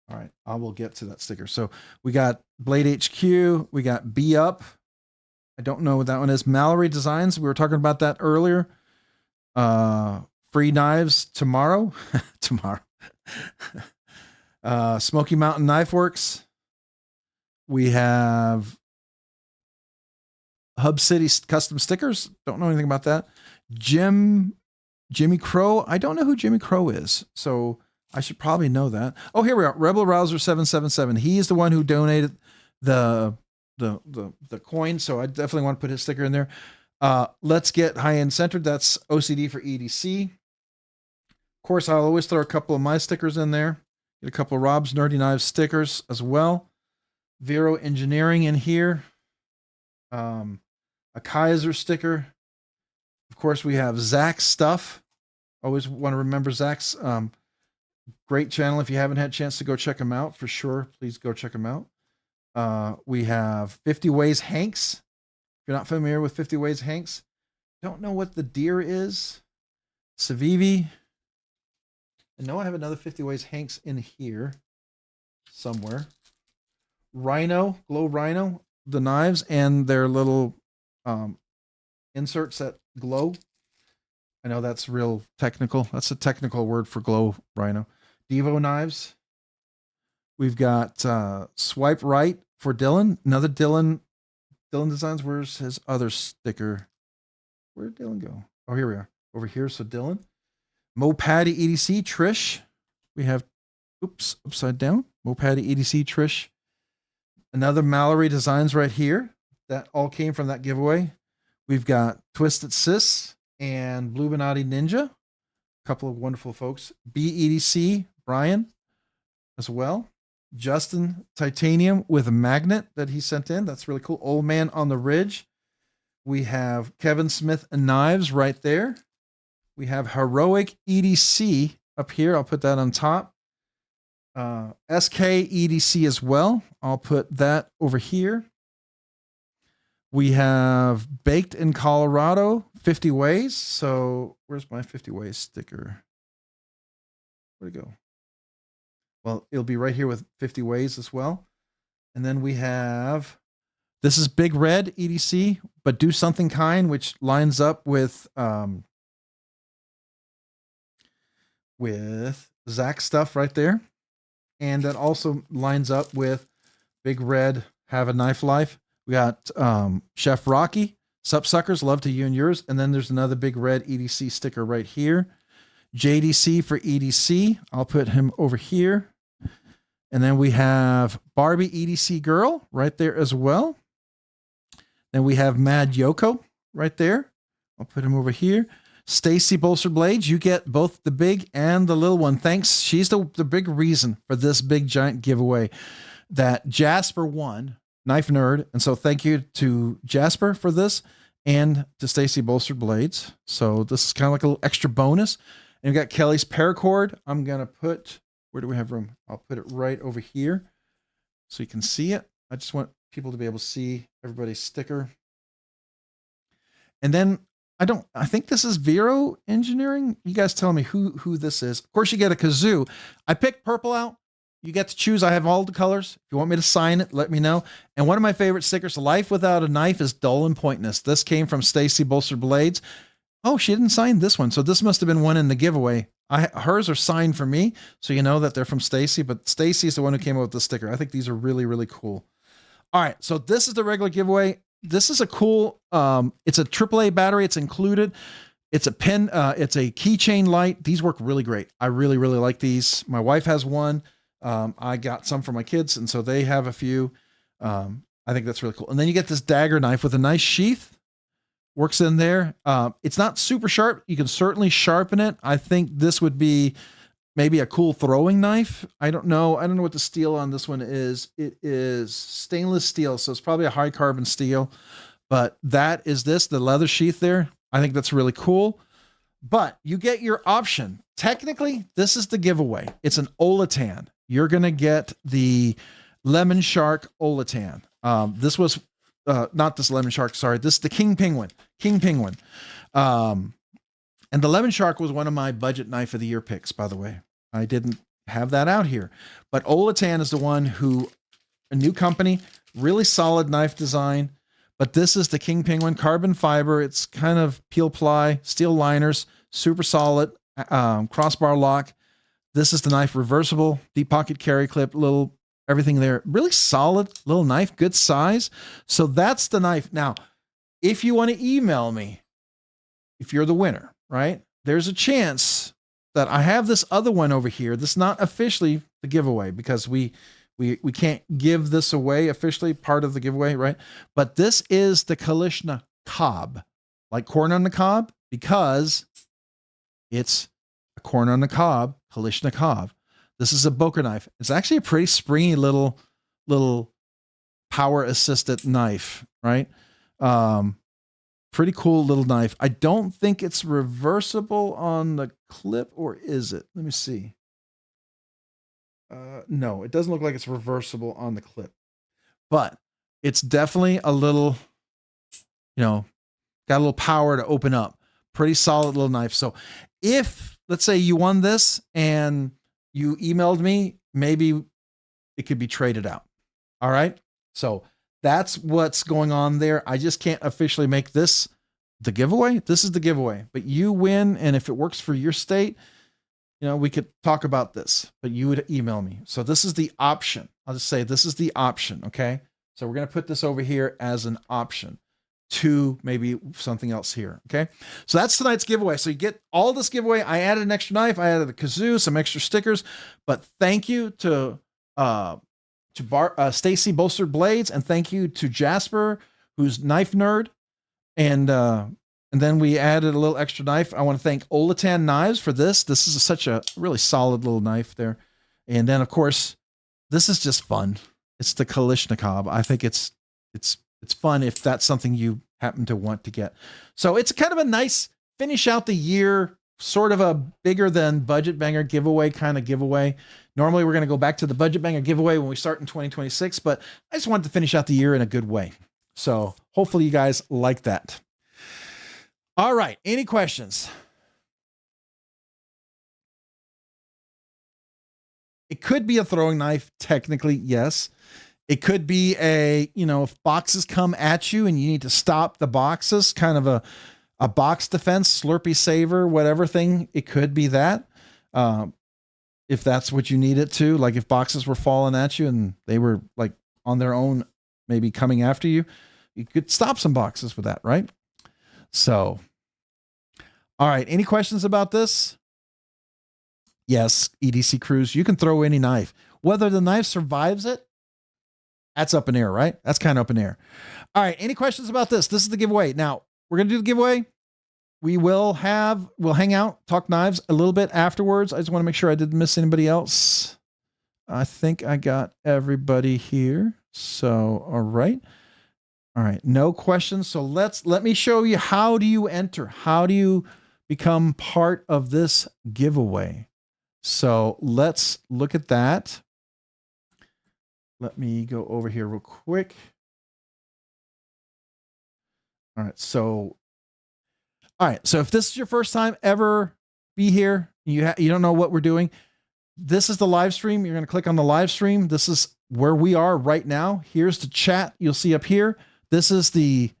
Speaker 1: All right, I will get to that sticker. So we got Blade HQ, we got B Up. I don't know what that one is. Mallory Designs, we were talking about that earlier. Free Knives tomorrow. Tomorrow. Smoky Mountain Knife Works. We have Hub City Custom Stickers. Don't know anything about that. Jimmy Crow. I don't know who Jimmy Crow is, so I should probably know that. Oh, here we are. Rebel Rouser 777. He is the one who donated the coin, so I definitely want to put his sticker in there. Let's Get High-End Centered. That's OCD for EDC. Of course, I'll always throw a couple of my stickers in there. Get a couple of Rob's Nerdy Knives stickers as well. Vero Engineering in here. A Kaiser sticker. Of course, we have Zach's stuff. Always want to remember Zach's great channel. If you haven't had a chance to go check him out, for sure, please go check him out. We have 50 Ways Hanks. If you're not familiar with 50 Ways Hanks, don't know what the deer is. Savivi. I know I have another 50 Ways Hanks in here somewhere. Rhino, Glow Rhino, the knives and their little inserts that glow. I know that's real technical. That's a technical word for Glow Rhino. Divo Knives. We've got Swipe Right for Dylan. Another Dylan Designs. Where's his other sticker? Where did Dylan go? Oh, here we are. Over here. So Dylan. Mopatty EDC, Trish. We have, oops, upside down. Mopatty EDC, Trish. Another Mallory Designs right here. That all came from that giveaway. We've got Twisted Sis and Blue Benati Ninja. A couple of wonderful folks. BEDC, Brian as well. Justin Titanium with a magnet that he sent in. That's really cool. Old Man on the Ridge. We have Kevin Smith and Knives right there. We have Heroic EDC up here. I'll put that on top. SK EDC as well. I'll put that over here. We have Baked in Colorado, 50 Ways. So where's my 50 Ways sticker? Where'd it go? Well, it'll be right here with 50 Ways as well. And then we have, this is Big Red EDC, but Do Something Kind, which lines up with Zach's stuff right there. And that also lines up with Big Red, Have a Knife Life. We got Chef Rocky, Sup Suckers, Love to You and Yours. And then there's another Big Red EDC sticker right here. JDC for EDC. I'll put him over here. And then we have Barbie EDC Girl right there as well. Then we have Mad Yoko right there. I'll put him over here. Stacy Bolster Blades, you get both the big and the little one. Thanks. She's the big reason for this big giant giveaway that Jasper won, Knife Nerd. And so thank you to Jasper for this and to Stacy Bolster Blades. So this is kind of like a little extra bonus. And we got Kelly's paracord. I'm going to put, where do we have room? I'll put it right over here so you can see it. I just want people to be able to see everybody's sticker. And then I think this is Vero Engineering. You guys tell me who this is. Of course, you get a kazoo. I picked purple out. You get to choose. I have all the colors. If you want me to sign it, let me know. And one of my favorite stickers, Life Without a Knife is Dull and Pointless. This came from Stacy Bolster Blades. Oh, she didn't sign this one. So this must have been one in the giveaway. Hers are signed for me. So you know that they're from Stacy, but Stacy is the one who came up with the sticker. I think these are really, really cool. All right. So this is the regular giveaway. This is a cool, it's a AAA battery. It's included. It's a pen. It's a keychain light. These work really great. I really, really like these. My wife has one. I got some for my kids. And so they have a few. I think that's really cool. And then you get this dagger knife with a nice sheath. Works in there. It's not super sharp. You can certainly sharpen it. I think this would be maybe a cool throwing knife. I don't know. I don't know what the steel on this one is. It is stainless steel. So it's probably a high carbon steel, but that is this, the leather sheath there. I think that's really cool, but you get your option. Technically, this is the giveaway. It's an Olatan. You're going to get the Lemon Shark Olatan. This was not this Lemon Shark. Sorry. This is the King Penguin. And the Lemon Shark was one of my budget knife of the year picks, by the way. I didn't have that out here, but Olatan is the one who, a new company, really solid knife design, but this is the King Penguin carbon fiber. It's kind of peel ply, steel liners, super solid, crossbar lock. This is the knife, reversible, deep pocket carry clip, little everything there. Really solid little knife, good size. So that's the knife. Now, if you want to email me, if you're the winner, right? There's a chance that I have this other one over here. This is not officially the giveaway because we can't give this away officially, part of the giveaway, right? But this is the Kalishna Cob, like corn on the cob, because it's a corn on the cob, Kalishna Cob. This is a Boker knife. It's actually a pretty springy little power assisted knife, right? Pretty cool little knife. I don't think it's reversible on the clip, or is it? Let me see. No, it doesn't look like it's reversible on the clip, but it's definitely a little, got a little power to open up. Pretty solid little knife. So if, let's say you won this and you emailed me, maybe it could be traded out. All right. So that's what's going on there. I just can't officially make this the giveaway. This is the giveaway, but you win. And if it works for your state, we could talk about this, but you would email me. So this is the option. I'll just say this is the option. Okay. So we're going to put this over here as an option.
Speaker 2: to maybe something else here. Okay. So that's tonight's giveaway. So you get all this giveaway. I added an extra knife. I added a kazoo, some extra stickers, but thank you to Stacy Bolstered Blades, and thank you to Jasper, who's knife nerd. And then we added a little extra knife. I want to thank Olatan Knives for this. This is such a really solid little knife there. And then of course, this is just fun. It's the Kalashnikov. I think it's fun if that's something you happen to want to get. So it's kind of a nice finish out the year, sort of a bigger than budget banger giveaway kind of giveaway. Normally we're going to go back to the budget banger giveaway when we start in 2026, but I just wanted to finish out the year in a good way. So hopefully you guys like that. All right. Any questions? It could be a throwing knife. Technically, yes. It could be if boxes come at you and you need to stop the boxes, kind of a box defense, Slurpee saver, whatever thing. It could be that. If that's what you need it to, like if boxes were falling at you and they were like on their own, maybe coming after you, you could stop some boxes with that, right? So, all right. Any questions about this? Yes, EDC Cruise, you can throw any knife. Whether the knife survives it, that's up in air, right? That's kind of up in air. All right. Any questions about this? This is the giveaway. Now, we're going to do the giveaway. We'll hang out, talk knives a little bit afterwards. I just want to make sure I didn't miss anybody else. I think I got everybody here. So, all right. All right. No questions. So let me show you, how do you enter? How do you become part of this giveaway? So let's look at that. Let me go over here real quick. All right. So if this is your first time ever be here, you don't know what we're doing, this is the live stream. You're going to click on the live stream. This is where we are right now. Here's the chat. You'll see up here. This is the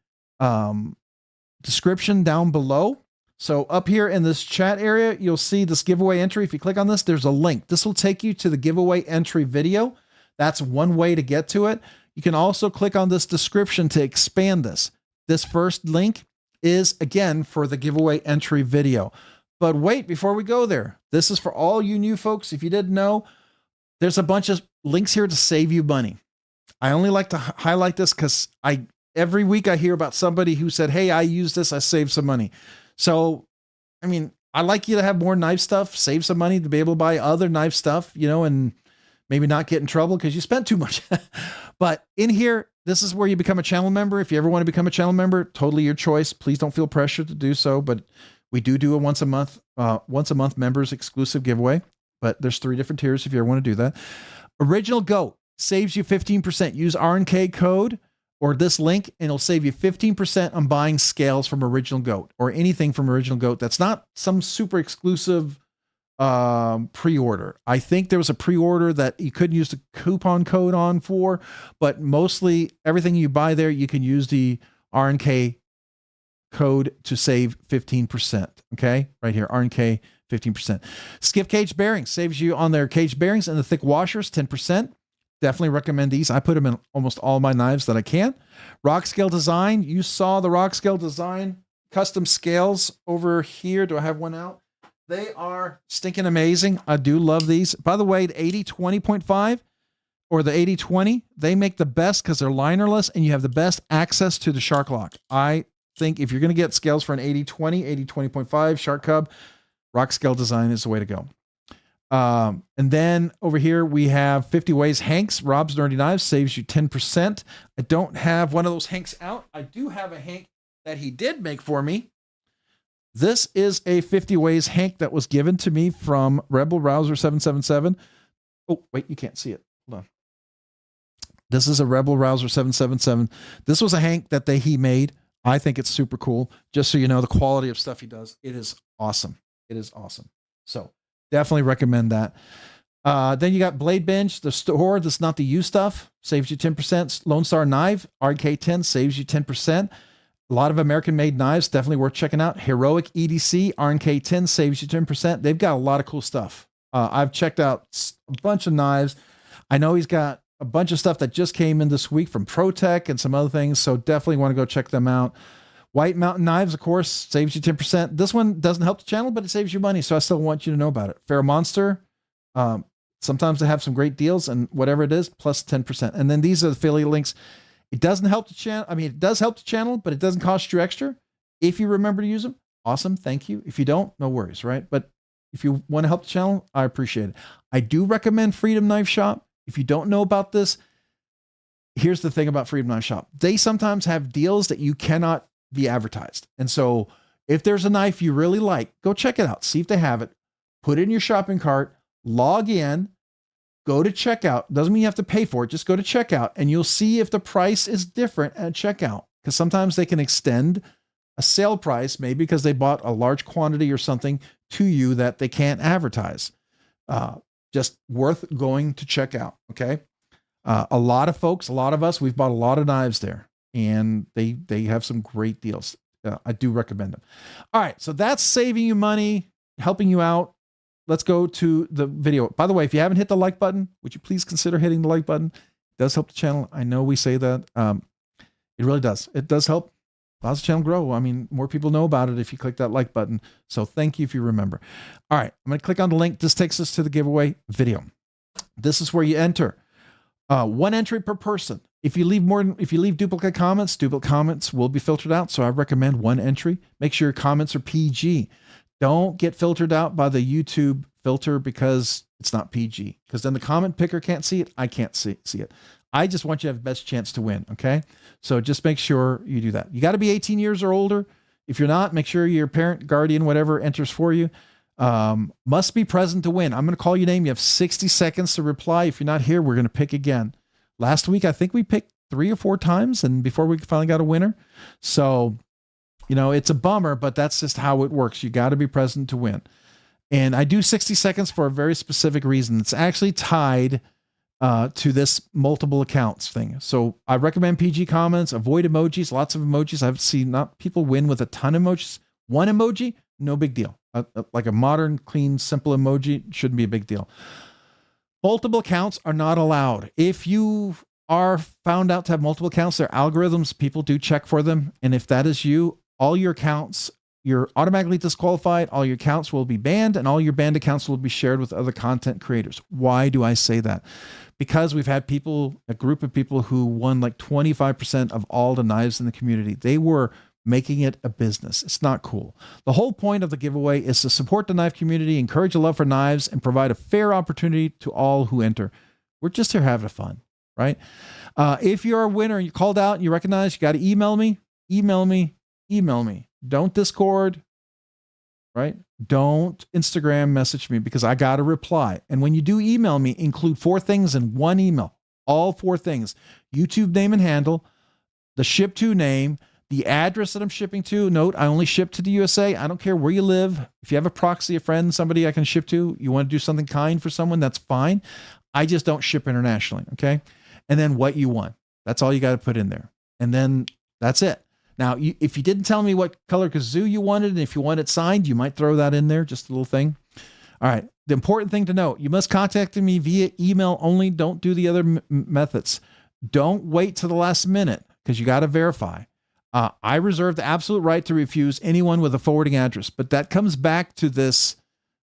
Speaker 2: description down below. So up here in this chat area, you'll see this giveaway entry. If you click on this, there's a link. This will take you to the giveaway entry video. That's one way to get to it. You can also click on this description to expand this. This first link is, again, for the giveaway entry video. But wait, before we go there, this is for all you new folks. If you didn't know, there's a bunch of links here to save you money. I only like to highlight this because every week I hear about somebody who said, hey, I use this, I saved some money. So, I mean, I like you to have more knife stuff, save some money to be able to buy other knife stuff, and maybe not get in trouble because you spent too much. But in here, this is where you become a channel member. If you ever want to become a channel member, totally your choice. Please don't feel pressured to do so. But we do a once a month members exclusive giveaway. But there's 3 different tiers if you ever want to do that. Original Goat saves you 15%. Use RNK code or this link, and it'll save you 15% on buying scales from Original Goat or anything from Original Goat. That's not some super exclusive pre-order. I think there was a pre-order that you couldn't use the coupon code on for, but mostly everything you buy there, you can use the RNK code to save 15%. Okay. Right here, RNK 15%. Skiff Caged Bearings saves you on their cage bearings and the thick washers, 10%. Definitely recommend these. I put them in almost all my knives that I can. Rockscale Design. You saw the Rockscale Design custom scales over here. Do I have one out? They are stinking amazing. I do love these. By the way, the 80-20.5 or the 80-20, they make the best because they're linerless and you have the best access to the shark lock. I think if you're going to get scales for an 80-20, 80-20.5 shark cub, Rockscale Design is the way to go. And then over here we have 50 Ways Hanks. Rob's Nerdy Knives saves you 10%. I don't have one of those Hanks out. I do have a Hank that he did make for me. This is a 50 Ways Hank that was given to me from Rebel Rouser 777. Oh, wait, you can't see it. Hold on. This is a Rebel Rouser 777. This was a Hank that he made. I think it's super cool. Just so you know the quality of stuff he does. It is awesome. It is awesome. So definitely recommend that. Then you got BladeBinge, the store. This is not the used stuff. Saves you 10%. Lone Star Knife-RNK10 saves you 10%. A lot of American-made knives, definitely worth checking out. Heroic EDC-RNK10 saves you 10%. They've got a lot of cool stuff. I've checked out a bunch of knives. I know he's got a bunch of stuff that just came in this week from ProTech and some other things. So definitely want to go check them out. White Mountain Knives, of course, saves you 10%. This one doesn't help the channel, but it saves you money. So I still want you to know about it. Fair Monster. Sometimes they have some great deals, and whatever it is, plus 10%. And then these are the affiliate links. It doesn't help the channel. I mean, it does help the channel, but it doesn't cost you extra. If you remember to use them, awesome. Thank you. If you don't, no worries, right? But if you want to help the channel, I appreciate it. I do recommend Freedom Knife Shop. If you don't know about this, here's the thing about Freedom Knife Shop. They sometimes have deals that you cannot be advertised. And so if there's a knife you really like, go check it out. See if they have it. Put it in your shopping cart. Log in, go to checkout. Doesn't mean you have to pay for it. Just go to checkout and you'll see if the price is different at checkout. Because sometimes they can extend a sale price, maybe because they bought a large quantity or something to you that they can't advertise. Just worth going to check out. Okay. A lot of folks, a lot of us, we've bought a lot of knives there, and they have some great deals. I do recommend them. All right. So that's saving you money, helping you out. Let's go to the video. By the way, if you haven't hit the like button, would you please consider hitting the like button? It does help the channel. I know we say that. It really does. It does help. Allows the channel grow. I mean, more people know about it if you click that like button. So thank you if you remember. All right. I'm going to click on the link. This takes us to the giveaway video. This is where you enter. One entry per person. If you leave duplicate comments will be filtered out. So I recommend one entry. Make sure your comments are PG. Don't get filtered out by the YouTube filter because it's not PG. Because then the comment picker can't see it. I can't see it. I just want you to have the best chance to win. Okay. So just make sure you do that. You got to be 18 years or older. If you're not, make sure your parent, guardian, whatever enters for you. Must be present to win. I'm going to call your name. You have 60 seconds to reply. If you're not here, we're going to pick again. Last week, I think we picked 3 or 4 times and before we finally got a winner. So, you know, it's a bummer, but that's just how it works. You got to be present to win. And I do 60 seconds for a very specific reason. It's actually tied to this multiple accounts thing. So I recommend PG comments, avoid emojis, lots of emojis. I've seen not people win with a ton of emojis. One emoji, no big deal. Like a modern, clean, simple emoji shouldn't be a big deal. Multiple accounts are not allowed. If you are found out to have multiple accounts, there are algorithms, people do check for them. And if that is you, all your accounts, you're automatically disqualified. All your accounts will be banned and all your banned accounts will be shared with other content creators. Why do I say that? Because we've had people, a group of people who won like 25% of all the knives in the community. They were making it a business. It's not cool. The whole point of the giveaway is to support the knife community, encourage a love for knives, and provide a fair opportunity to all who enter. We're just here having fun, right? If you're a winner and you called out and you recognize, you got to email me. Don't Discord, right? Don't Instagram message me because I got to reply. And when you do email me, include 4 things in one email, all 4 things: YouTube name and handle, the ship to name, the address that I'm shipping to. Note, I only ship to the USA. I don't care where you live. If you have a proxy, a friend, somebody I can ship to, you want to do something kind for someone, that's fine. I just don't ship internationally. Okay. And then what you want. That's all you got to put in there. And then that's it. Now, if you didn't tell me what color kazoo you wanted, and if you want it signed, you might throw that in there, just a little thing. All right. The important thing to note, you must contact me via email only. Don't do the other methods. Don't wait to the last minute because you got to verify. I reserve the absolute right to refuse anyone with a forwarding address, but that comes back to this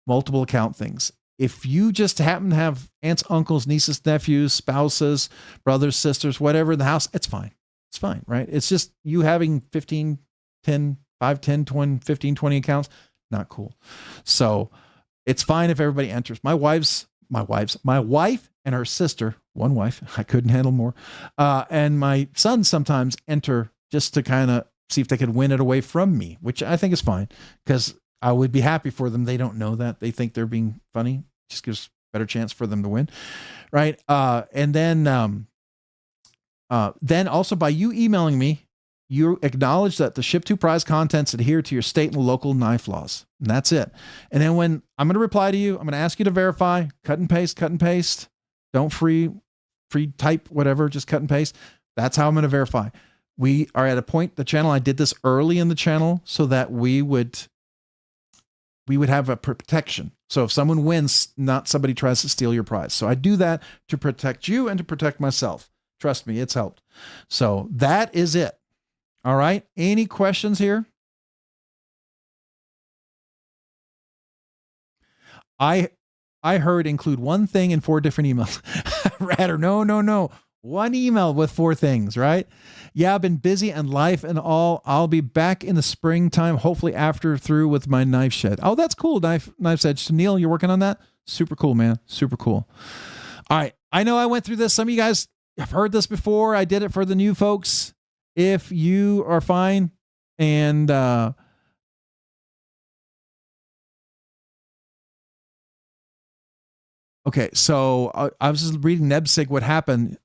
Speaker 2: multiple account things. If you just happen to have aunts, uncles, nieces, nephews, spouses, brothers, sisters, whatever in the house, it's fine. It's fine, right? It's just you having 15, 10, 5, 10, 20, 15, 20 accounts. Not cool. So it's fine if everybody enters. My wife and her sister, one wife, I couldn't handle more. And my son sometimes enter just to kind of see if they could win it away from me, which I think is fine because I would be happy for them. They don't know that. They think they're being funny. Just gives better chance for them to win. Right. And then also by you emailing me, you acknowledge that the ship to prize contents adhere to your state and local knife laws. And that's it. And then when I'm going to reply to you, I'm going to ask you to verify, cut and paste. Don't free type, whatever, just cut and paste. That's how I'm going to verify. We are at a point, the channel, I did this early in the channel so that we would we would have a protection. So if someone wins, not somebody tries to steal your prize. So I do that to protect you and to protect myself. Trust me, it's helped. So that is it. All right. Any questions here? I heard include one thing in 4 different emails. Rather, no. One email with 4 things, right? Yeah, I've been busy and life and all. I'll be back in the springtime, hopefully after through with my knife shed. Oh, that's cool. Knife Edge. So Neil, you're working on that? Super cool, man. Super cool. All right. I know I went through this. Some of you guys have heard this before. I did it for the new folks. If you are fine and okay, so I was just reading Nebsig what happened.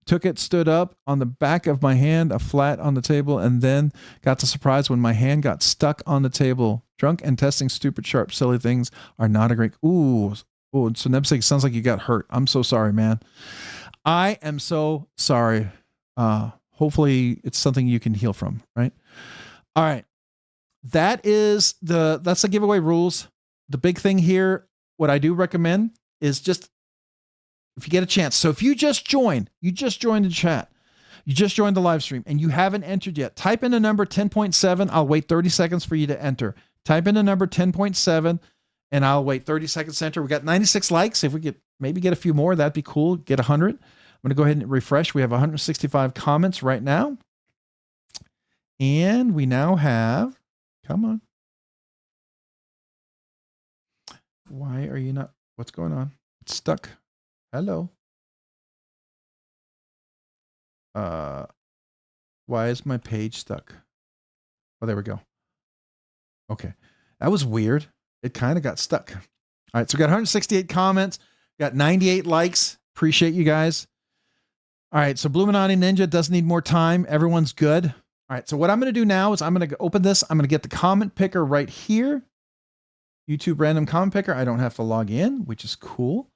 Speaker 2: Took it, stood up on the back of my hand, a flat on the table, and then got the surprise when my hand got stuck on the table. Drunk and testing stupid, sharp, silly things are not a great... Ooh, so Nebsig, sounds like you got hurt. I'm so sorry, man. I am so sorry. Hopefully it's something you can heal from, right? All right. That's the giveaway rules. The big thing here, what I do recommend is just, if you get a chance. So if you just joined the chat, you just joined the live stream and you haven't entered yet, type in the number 10.7. I'll wait 30 seconds for you to enter. Type in the number 10.7 and I'll wait 30 seconds to enter. We got 96 likes. If we could maybe get a few more, that'd be cool. Get 100. I'm going to go ahead and refresh. We have 165 comments right now. And we now have, come on. Why are you not, what's going on? It's stuck. Hello. Why is my page stuck? Oh, there we go. Okay. That was weird. It kind of got stuck. All right. So we got 168 comments, got 98 likes. Appreciate you guys. All right. So Bluminati Ninja doesn't need more time. Everyone's good. All right. So what I'm going to do now is I'm going to open this. I'm going to get the comment picker right here. YouTube random comment picker. I don't have to log in, which is cool.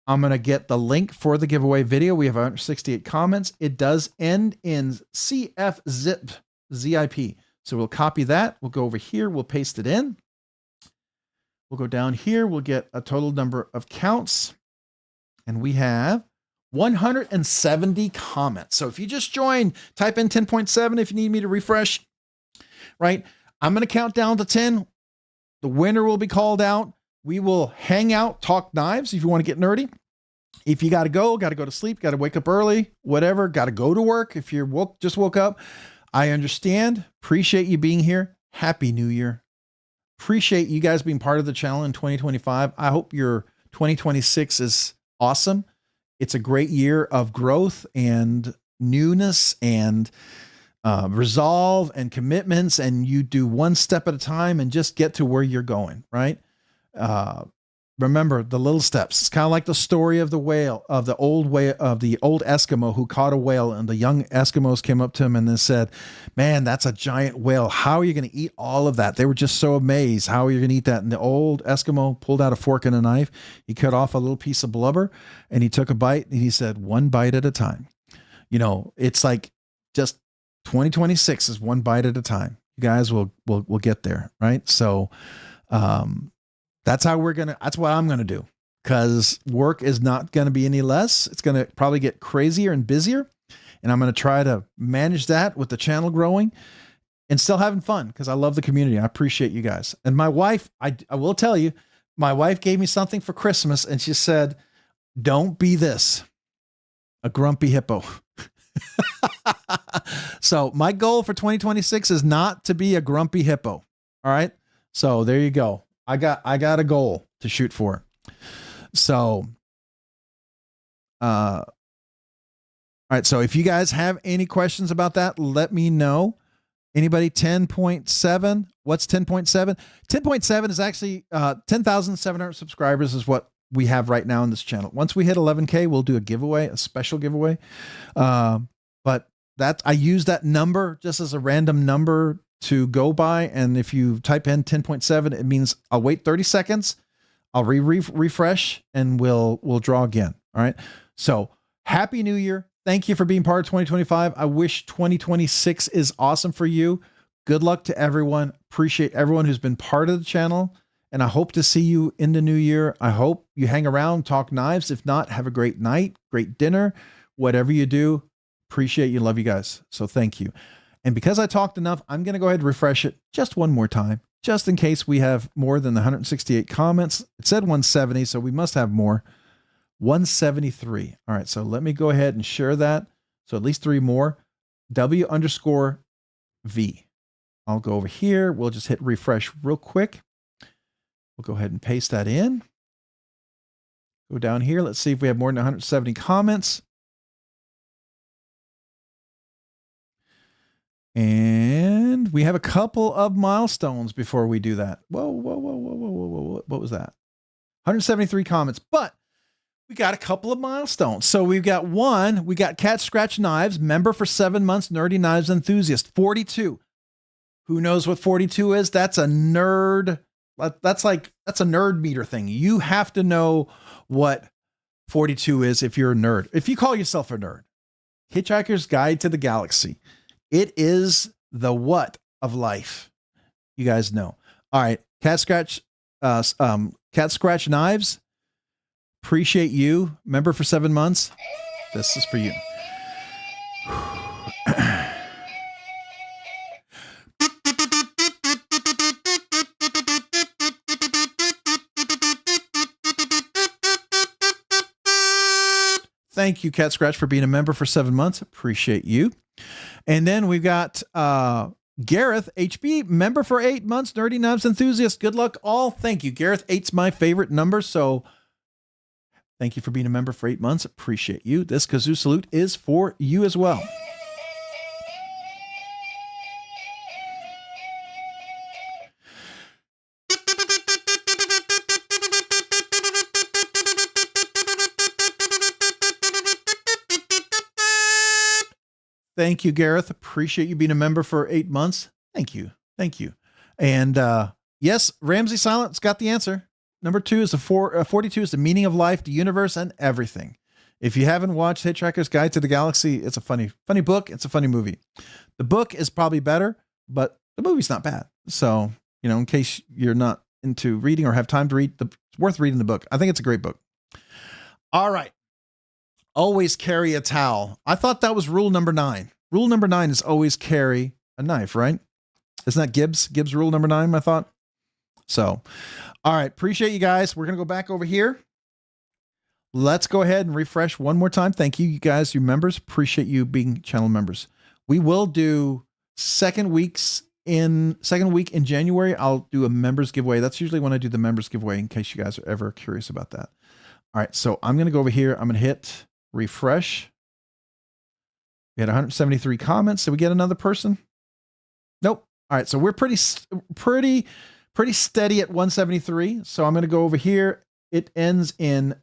Speaker 2: I'm going to get the link for the giveaway video. We have 168 comments. It does end in CF ZIP. So we'll copy that. We'll go over here. We'll paste it in. We'll go down here. We'll get a total number of counts. And we have 170 comments. So if you just joined, type in 10.7 if you need me to refresh, right? I'm going to count down to 10. The winner will be called out. We will hang out, talk knives if you want to get nerdy. If you got to go to sleep, got to wake up early, whatever, got to go to work. If you're just woke up, I understand. Appreciate you being here. Happy New Year. Appreciate you guys being part of the channel in 2025. I hope your 2026 is awesome. It's a great year of growth and newness and resolve and commitments, and you do one step at a time and just get to where you're going, right? Remember the little steps. It's kind of like the story of the whale, of the old Eskimo who caught a whale, and the young Eskimos came up to him and they said, man, that's a giant whale. How are you going to eat all of that? They were just so amazed. How are you going to eat that? And the old Eskimo pulled out a fork and a knife. He cut off a little piece of blubber and he took a bite and he said, one bite at a time. You know, it's like just 2026 is one bite at a time. You guys will get there. Right. So, that's what I'm going to do, because work is not going to be any less. It's going to probably get crazier and busier. And I'm going to try to manage that with the channel growing and still having fun, because I love the community. I appreciate you guys. And my wife, I will tell you, my wife gave me something for Christmas and she said, don't be this, a grumpy hippo. So my goal for 2026 is not to be a grumpy hippo. All right. So there you go. I got a goal to shoot for. So, all right. So if you guys have any questions about that, let me know. Anybody? 10.7. What's 10.7? 10.7 is actually 10,700 subscribers is what we have right now on this channel. Once we hit 11K, we'll do a giveaway, a special giveaway. But I use that number just as a random number to go by. And if you type in 10.7, it means I'll wait 30 seconds. I'll refresh and we'll draw again. All right. So happy New Year. Thank you for being part of 2025. I wish 2026 is awesome for you. Good luck to everyone. Appreciate everyone who's been part of the channel And I hope to see you in the new year. I hope you hang around, talk knives. If not, have a great night, great dinner, whatever you do. Appreciate you. Love you guys. So thank you. And because I talked enough, I'm going to go ahead and refresh it just one more time, just in case we have more than the 168 comments. It said 170, so we must have more. 173. All right, so let me go ahead and share that. So at least 3 more. W_V. I'll go over here. We'll just hit refresh real quick. We'll go ahead and paste that in. Go down here. Let's see if we have more than 170 comments. And we have a couple of milestones before we do that. Whoa. What was that? 173 comments, but we got a couple of milestones. So we've got one, we got Cat Scratch Knives, member for 7 months, Nerdy Knives Enthusiast, 42. Who knows what 42 is? That's a nerd. That's a nerd meter thing. You have to know what 42 is if you're a nerd. If you call yourself a nerd. Hitchhiker's Guide to the Galaxy. It is the what of life. You guys know. All right. Cat Scratch Knives. Appreciate you. Member for 7 months. This is for you. Thank you, Cat Scratch, for being a member for 7 months. Appreciate you. And then we've got Gareth HB, member for 8 months, Nerdy Knives Enthusiast. Good luck all. Thank you. Gareth, 8's my favorite number, so thank you for being a member for 8 months. Appreciate you. This kazoo salute is for you as well. Thank you, Gareth. Appreciate you being a member for 8 months. Thank you. Thank you. And yes, Ramsey Silence got the answer. Number 2 is 42 is the meaning of life, the universe, and everything. If you haven't watched Hitchhiker's Guide to the Galaxy, it's a funny book. It's a funny movie. The book is probably better, but the movie's not bad. So, you know, in case you're not into reading or have time to read, it's worth reading the book. I think it's a great book. All right. Always carry a towel. I thought that was rule number 9. Rule number 9 is always carry a knife, right? Isn't that Gibbs rule number 9, I thought? So, all right. Appreciate you guys. We're going to go back over here. Let's go ahead and refresh one more time. Thank you, you guys, you members. Appreciate you being channel members. We will do second week in January. I'll do a members giveaway. That's usually when I do the members giveaway, in case you guys are ever curious about that. All right. So I'm going to go over here. I'm going to hit refresh. We had 173 comments. Did we get another person? Nope. All right. So we're pretty steady at 173. So I'm going to go over here. It ends in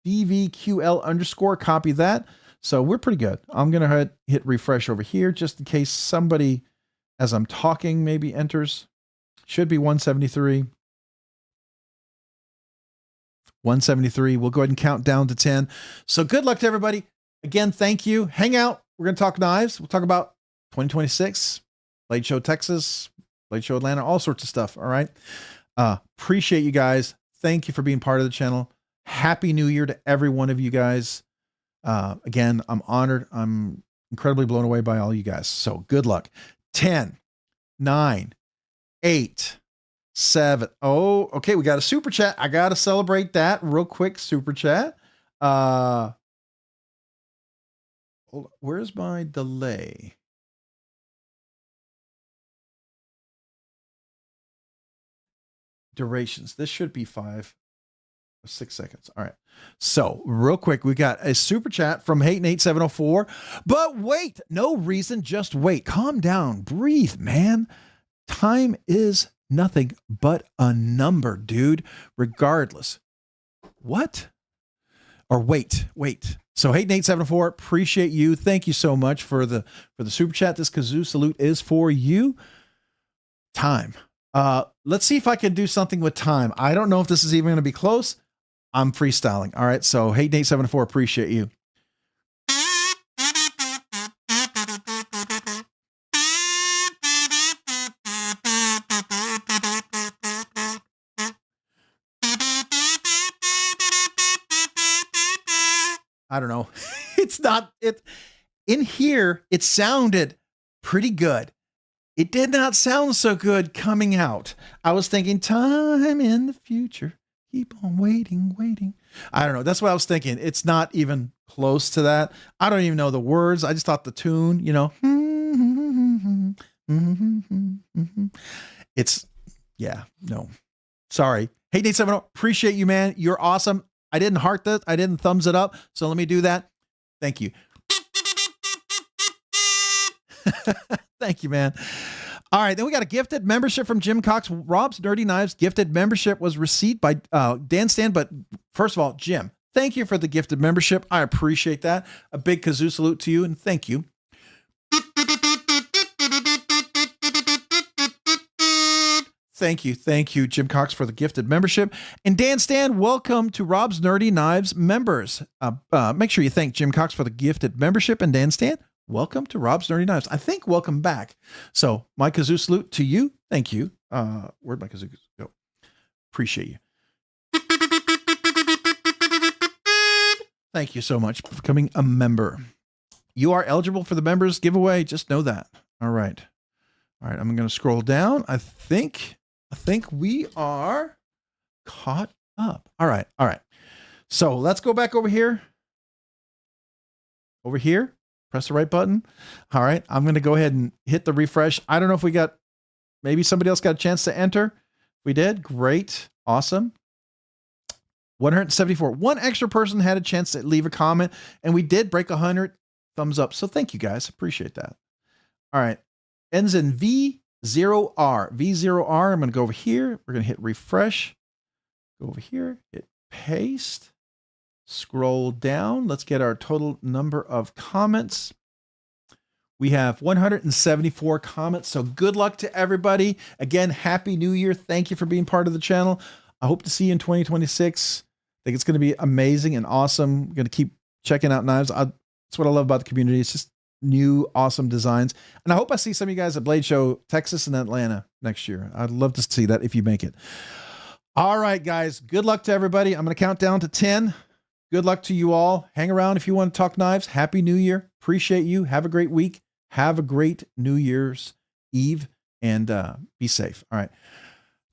Speaker 2: DVQL_. Copy that. So we're pretty good. I'm going to hit refresh over here just in case somebody, as I'm talking, maybe enters. Should be 173. 173. We'll go ahead and count down to 10. So good luck to everybody. Again, thank you. Hang out. We're going to talk knives. We'll talk about 2026, Blade Show Texas, Blade Show Atlanta, all sorts of stuff. All right. Appreciate you guys. Thank you for being part of the channel. Happy New Year to every one of you guys. Again, I'm honored. I'm incredibly blown away by all you guys. So good luck. 10, 9, 8, 7. Oh, okay. We got a super chat. I got to celebrate that real quick. Super chat. Where's my delay? Durations. This should be 5 or 6 seconds. All right. So real quick, we got a super chat from Hayton8704. But wait, no reason. Just wait. Calm down. Breathe, man. Time is nothing but a number, dude. Regardless. What? Or wait. So Hayton874, appreciate you. Thank you so much for the super chat. This kazoo salute is for you. Time. Let's see if I can do something with time. I don't know if this is even going to be close. I'm freestyling. All right. So Hayton874, appreciate you. I don't know. It's not it in here. It sounded pretty good. It did not sound so good coming out. I was thinking time in the future. Keep on waiting, waiting. I don't know. That's what I was thinking. It's not even close to that. I don't even know the words. I just thought the tune, you know. It's, yeah, no. Sorry. Hey, Nate 70, appreciate you, man. You're awesome. I didn't heart this. I didn't thumbs it up. So let me do that. Thank you. Thank you, man. All right, then we got a gifted membership from Jim Cox. Rob's Nerdy Knives gifted membership was received by Dan Stan. But first of all, Jim, thank you for the gifted membership. I appreciate that. A big kazoo salute to you, and thank you. Thank you, Jim Cox, for the gifted membership. And Dan Stan, welcome to Rob's Nerdy Knives members. Make sure you thank Jim Cox for the gifted membership. And Dan Stan, welcome to Rob's Nerdy Knives. I think welcome back. So my kazoo salute to you. Thank you. Where'd my kazoo go? Appreciate you. Thank you so much for becoming a member. You are eligible for the members giveaway. Just know that. All right. I'm going to scroll down. I think we are caught up. All right. So let's go back over here. Press the right button. All right. I'm going to go ahead and hit the refresh. I don't know if maybe somebody else got a chance to enter. We did. Great. Awesome. 174. One extra person had a chance to leave a comment, and we did break 100 thumbs up. So thank you guys. Appreciate that. All right. Ends in V0R. V0R. I'm going to go over here. We're going to hit refresh. Go over here. Hit paste. Scroll down. Let's get our total number of comments. We have 174 comments. So good luck to everybody. Again, Happy New Year. Thank you for being part of the channel. I hope to see you in 2026. I think it's going to be amazing and awesome. I'm going to keep checking out knives. That's what I love about the community. It's just new, awesome designs. And I hope I see some of you guys at Blade Show, Texas and Atlanta next year. I'd love to see that if you make it. All right, guys. Good luck to everybody. I'm going to count down to 10. Good luck to you all. Hang around if you want to talk knives. Happy New Year. Appreciate you. Have a great week. Have a great New Year's Eve, and be safe. All right.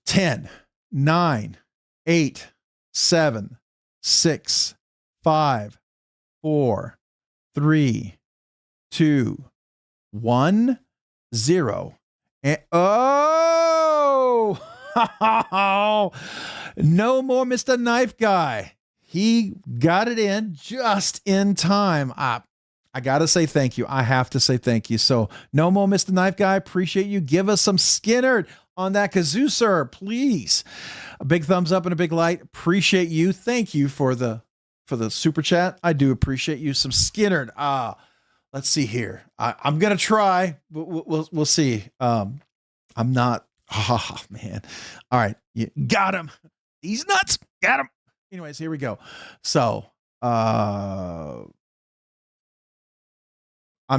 Speaker 2: 10, 9, 8, 7, 6, 5, 4, 3, 2, 1, 0. And, no more Mr. Knife Guy. He got it in just in time. I got to say thank you. I have to say thank you. So no more Mr. Knife Guy. Appreciate you. Give us some Skinnerd on that kazoo, sir, please. A big thumbs up and a big light. Appreciate you. Thank you for the super chat. I do appreciate you. Some Skinnerd. Let's see here. I'm going to try. We'll see. I'm not. Oh, man. All right. You got him. He's nuts. Got him. Anyways, here we go. So, I'm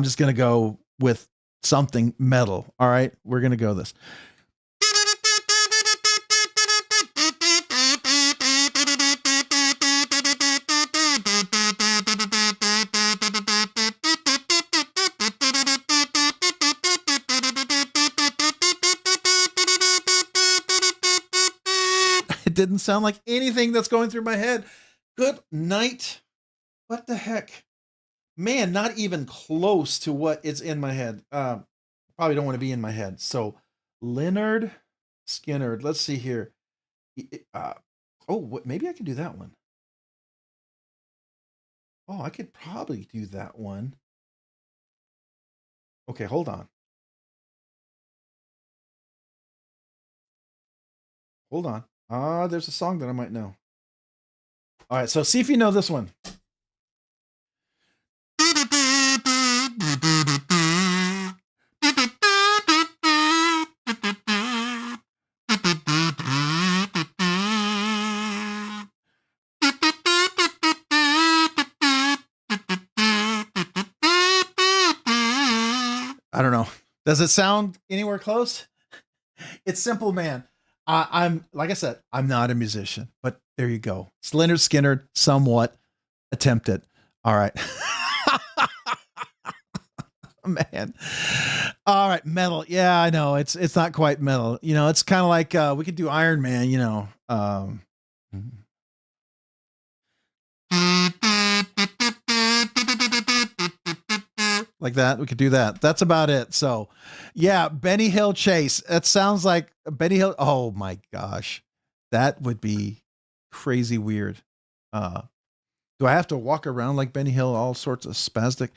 Speaker 2: just going to go with something metal. All right. We're going to go this. It didn't sound like anything that's going through my head. Good night. What the heck? Man, not even close to what is in my head. Probably don't want to be in my head. So Leonard Skinnerd. Let's see here. Maybe I could do that one. Oh, I could probably do that one. Okay, hold on. Hold on. There's a song that I might know. All right, so see if you know this one. I don't know. Does it sound anywhere close? It's simple, man. I'm like I said, I'm not a musician, but there you go. It's Leonard Skinnerd, somewhat attempted.
Speaker 1: All right. Man. All right, metal. Yeah, I know. It's not quite metal. You know, it's kind of like we could do Iron Man, you know. Like that. We could do that. That's about it. So, yeah, Benny Hill Chase. That sounds like Benny Hill. Oh my gosh. That would be crazy weird. Do I have to walk around like Benny Hill, all sorts of spastic?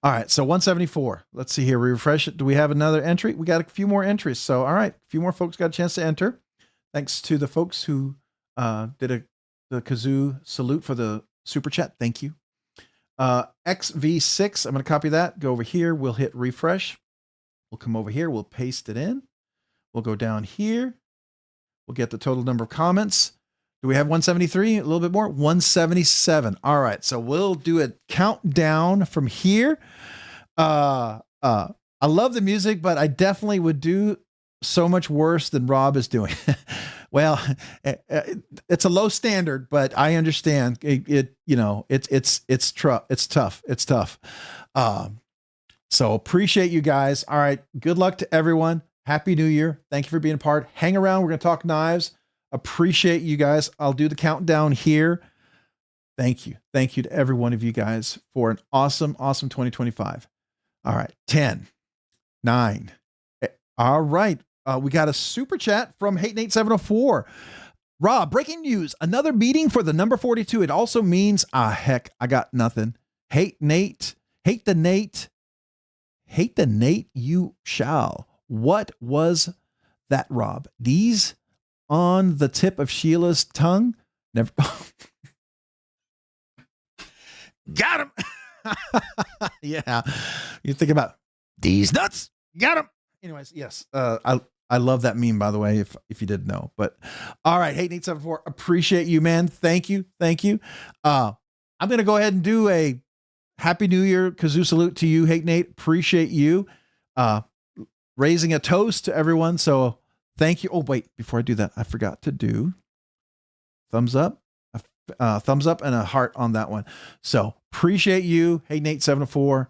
Speaker 1: All right, so 174. Let's see here. We refresh it. Do we have another entry? We got a few more entries. So, all right, a few more folks got a chance to enter. Thanks to the folks who did the kazoo salute for the super chat. Thank you. XV6, I'm going to copy that. Go over here. We'll hit refresh. We'll come over here. We'll paste it in. We'll go down here. We'll get the total number of comments. Do we have 173? A little bit more? 177. All right. So we'll do a countdown from here. I love the music, but I definitely would do so much worse than Rob is doing. Well, it's a low standard, but I understand it you know, it's tough. It's tough. So appreciate you guys. All right. Good luck to everyone. Happy New Year. Thank you for being a part. Hang around. We're going to talk knives. Appreciate you guys. I'll do the countdown here. Thank you. Thank you to every one of you guys for an awesome 2025. All right. 10, 9. All right. We got a super chat from Hate Nate 704. Rob, breaking news. Another meeting for the number 42. It also means, heck, I got nothing. Hate Nate. Hate the Nate. Hate the Nate you shall. What was that, Rob? These on the tip of Sheila's tongue? Never. Got him. Yeah. You think about these nuts. Got him. Anyways, yes. I love that meme, by the way, if you didn't know. But all right, Hate Nate 74. Appreciate you, man. Thank you. Thank you. I'm gonna go ahead and do a Happy New Year kazoo salute to you, Hate Nate. Appreciate you. Raising a toast to everyone. So thank you. Oh, wait, before I do that, I forgot to do thumbs up and a heart on that one. So appreciate you. Hey, Nate 704.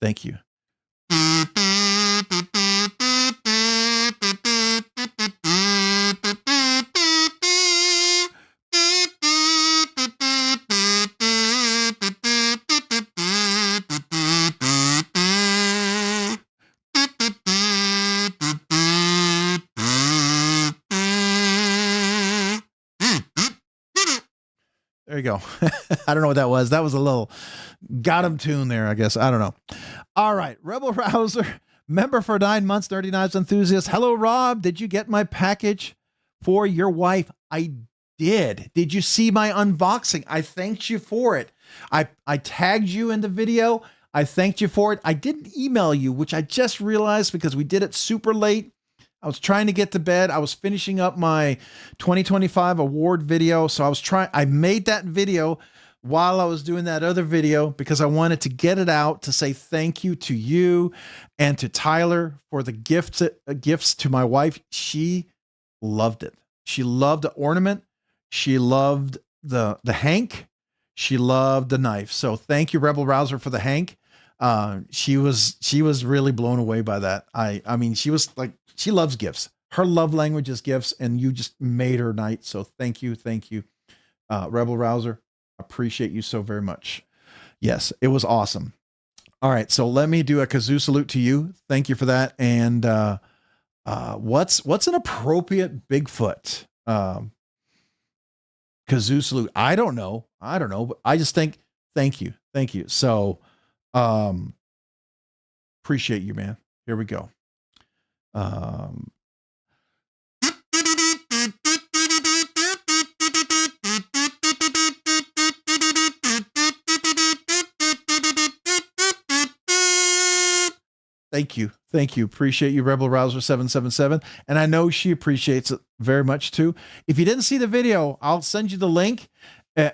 Speaker 1: Thank you. There you go. I don't know what that was. That was a little got him tune there, I guess. I don't know. All right. Rebel Rouser, member for 9 months, Nerdy Knives Enthusiast. Hello, Rob. Did you get my package for your wife? I did. Did you see my unboxing? I thanked you for it. I tagged you in the video. I thanked you for it. I didn't email you, which I just realized because we did it super late. I was trying to get to bed. I was finishing up my 2025 award video. So I made that video while I was doing that other video because I wanted to get it out to say thank you to you and to Tyler for the gifts to my wife. She loved it. She loved the ornament. She loved the hank. She loved the knife. So thank you, Rebel Rouser, for the hank. She was really blown away by that. I mean, she was like, she loves gifts. Her love language is gifts, and you just made her night. So thank you. Rebel Rouser. Appreciate you so very much. Yes, it was awesome. All right. So let me do a kazoo salute to you. Thank you for that. And, what's an appropriate Bigfoot, kazoo salute? I don't know, but I just think, thank you. So, appreciate you, man. Here we go. Thank you. Appreciate you, Rebel Rouser 777. And I know she appreciates it very much too. If you didn't see the video, I'll send you the link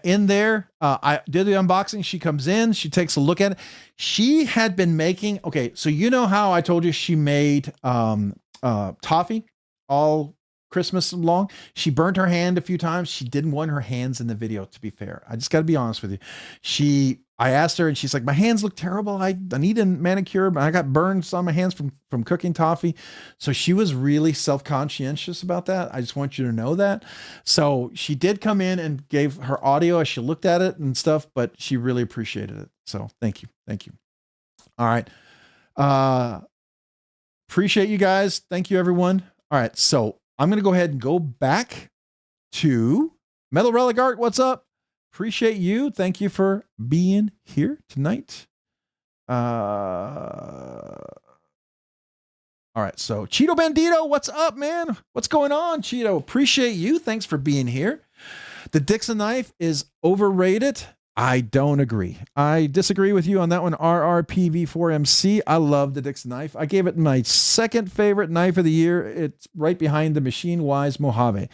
Speaker 1: in there. I did the unboxing. She comes in, she takes a look at it. She had been making, okay, so you know how I told you she made toffee, all
Speaker 2: Christmas long. She burned her hand a few times. She didn't want her hands in the video, to be fair. I just got to be honest with you. I asked her and she's like, my hands look terrible. I need a manicure, but I got burns on my hands from cooking toffee. So she was really self-conscientious about that. I just want you to know that. So she did come in and gave her audio as she looked at it and stuff, but she really appreciated it. So thank you. Thank you. All right. Appreciate you guys. Thank you, everyone. All right. So I'm going to go ahead and go back to Metal Relic Art. What's up? Appreciate you. Thank you for being here tonight. All right. So Cheeto Bandito, what's up, man? What's going on, Cheeto? Appreciate you. Thanks for being here. The Dixon knife is overrated. I don't agree. I disagree with you on that one. RRPV4MC. I love the Dixon knife. I gave it my second favorite knife of the year. It's right behind the Machine Wise Mojave.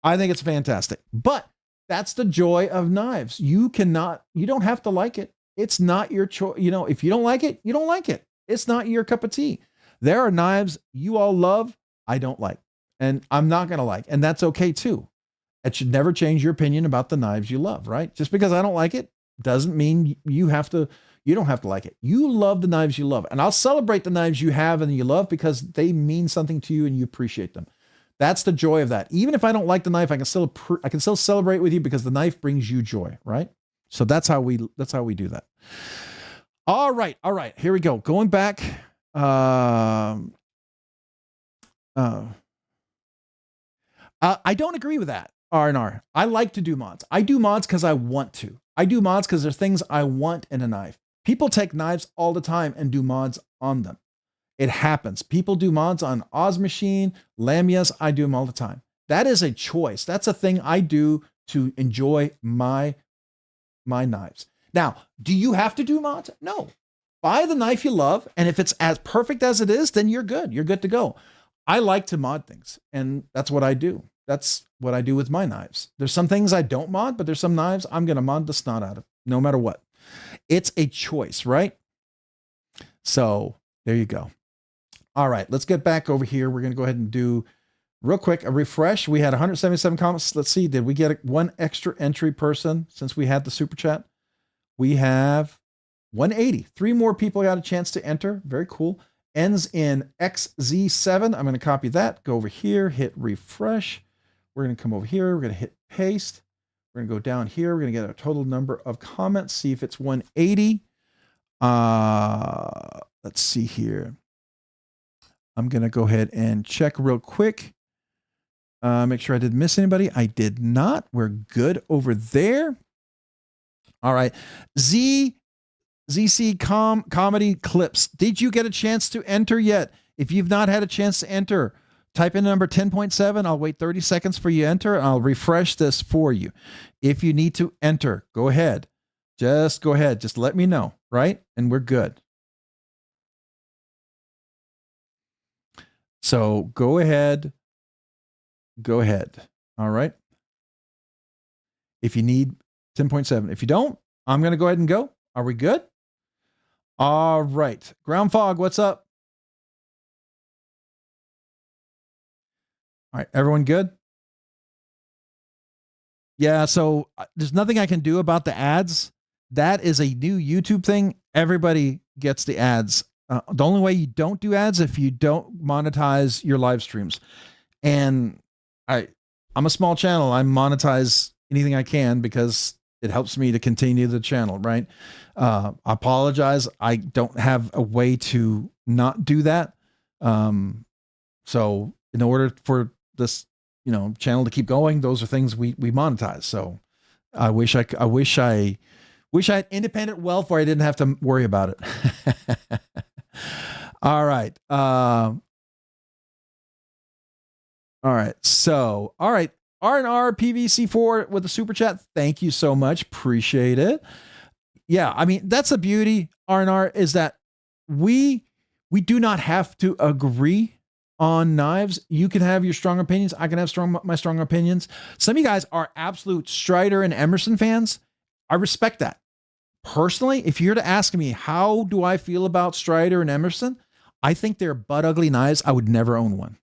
Speaker 2: I think it's fantastic. But that's the joy of knives. You don't have to like it. It's not your choice. You know, if you don't like it, you don't like it. It's not your cup of tea. There are knives you all love, I don't like, and I'm not going to like, and that's okay too. It should never change your opinion about the knives you love, right? Just because I don't like it doesn't mean you don't have to like it. You love the knives you love, and I'll celebrate the knives you have and you love because they mean something to you and you appreciate them. That's the joy of that. Even if I don't like the knife, I can still celebrate with you because the knife brings you joy, right? So that's how we do that. All right. Here we go. Going back. I don't agree with that. R&R. I like to do mods. I do mods because I want to. I do mods because there's things I want in a knife. People take knives all the time and do mods on them. It happens. People do mods on Oz Machine, Lamias. I do them all the time. That is a choice. That's a thing I do to enjoy my knives. Now, do you have to do mods? No. Buy the knife you love, and if it's as perfect as it is, then you're good. You're good to go. I like to mod things, and that's what I do. That's what I do with my knives. There's some things I don't mod, but there's some knives I'm going to mod the snot out of, no matter what. It's a choice, right? So there you go. All right, let's get back over here. We're going to go ahead and do real quick a refresh. We had 177 comments. Let's see. Did we get one extra entry person since we had the super chat? We have 180. 3 more people got a chance to enter. Very cool. Ends in XZ7. I'm going to copy that. Go over here, hit refresh. We're going to come over here. We're going to hit paste. We're going to go down here. We're going to get a total number of comments. See if it's 180. Let's see here. I'm going to go ahead and check real quick. Make sure I didn't miss anybody. I did not. We're good over there. All right. ZC Comedy Clips. Did you get a chance to enter yet? If you've not had a chance to enter, type in number 10.7. I'll wait 30 seconds for you to enter, and I'll refresh this for you. If you need to enter, go ahead. Just go ahead. Just let me know, right? And we're good. So go ahead. Go ahead. All right. If you need 10.7. If you don't, I'm going to go ahead and go. Are we good? All right. Ground Fog, what's up? All right. Everyone good? Yeah. So there's nothing I can do about the ads. That is a new YouTube thing. Everybody gets the ads. The only way you don't do ads if you don't monetize your live streams. And I'm a small channel. I monetize anything I can because it helps me to continue the channel, right? I apologize. I don't have a way to not do that. So in order for this, channel to keep going, those are things we monetize. So I wish I had independent wealth where I didn't have to worry about it. All right. All right. So, all right. R&R PVC4 with a super chat. Thank you so much. Appreciate it. Yeah. I mean, that's the beauty, R&R, is that we do not have to agree on knives. You can have your strong opinions. I can have my strong opinions. Some of you guys are absolute Strider and Emerson fans. I respect that. Personally, if you're to ask me, how do I feel about Strider and Emerson? I think they're butt ugly knives. I would never own one.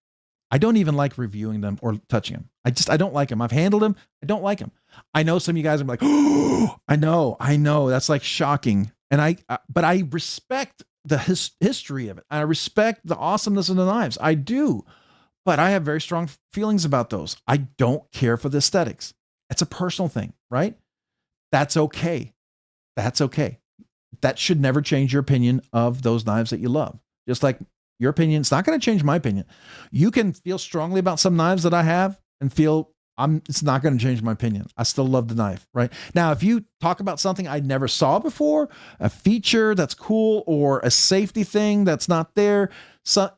Speaker 2: I don't even like reviewing them or touching them. I don't like them. I've handled them. I don't like them. I know some of you guys are like, oh, I know. That's like shocking. And but I respect the history of it. I respect the awesomeness of the knives. I do. But I have very strong feelings about those. I don't care for the aesthetics. It's a personal thing, right? That's okay. That's okay. That should never change your opinion of those knives that you love. Just like your opinion, it's not going to change my opinion. You can feel strongly about some knives that I have and feel it's not going to change my opinion. I still love the knife, right? Now, if you talk about something I never saw before, a feature that's cool or a safety thing that's not there, so,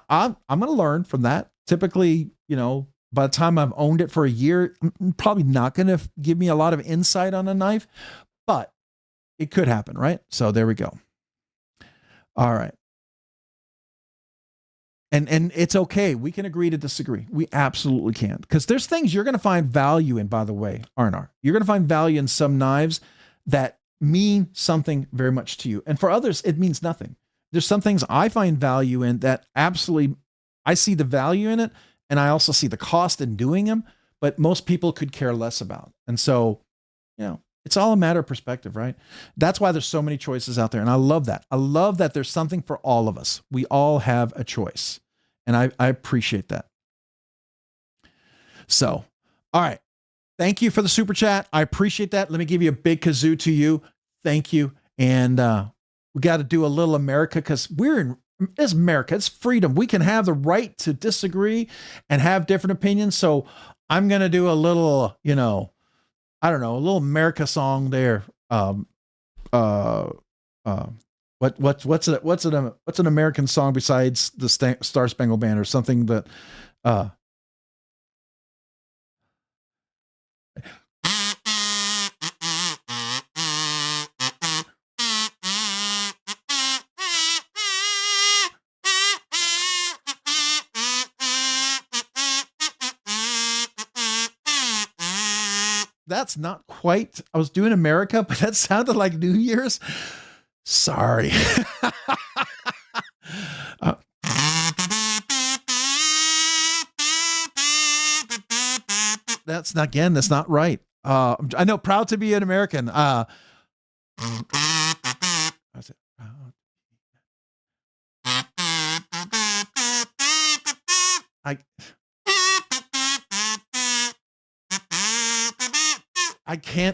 Speaker 2: I'm going to learn from that. Typically, by the time I've owned it for a year, I'm probably not going to give me a lot of insight on a knife, but it could happen, right? So there we go. All right. And it's okay. We can agree to disagree. We absolutely can. Because there's things you're going to find value in, by the way, R&R. You're going to find value in some knives that mean something very much to you. And for others, it means nothing. There's some things I find value in that absolutely, I see the value in it. And I also see the cost in doing them. But most people could care less about. And so, it's all a matter of perspective, right? That's why there's so many choices out there. And I love that. I love that there's something for all of us. We all have a choice. And I appreciate that. So, all right. Thank you for the super chat. I appreciate that. Let me give you a big kazoo to you. Thank you. And we got to do a little America because it's America. It's freedom. We can have the right to disagree and have different opinions. So I'm going to do a little, I don't know, a little America song there. What's an American song besides the Star Spangled Banner or something that that's not quite, I was doing America, but that sounded like New Year's. Sorry. That's not right. I know, proud to be an American.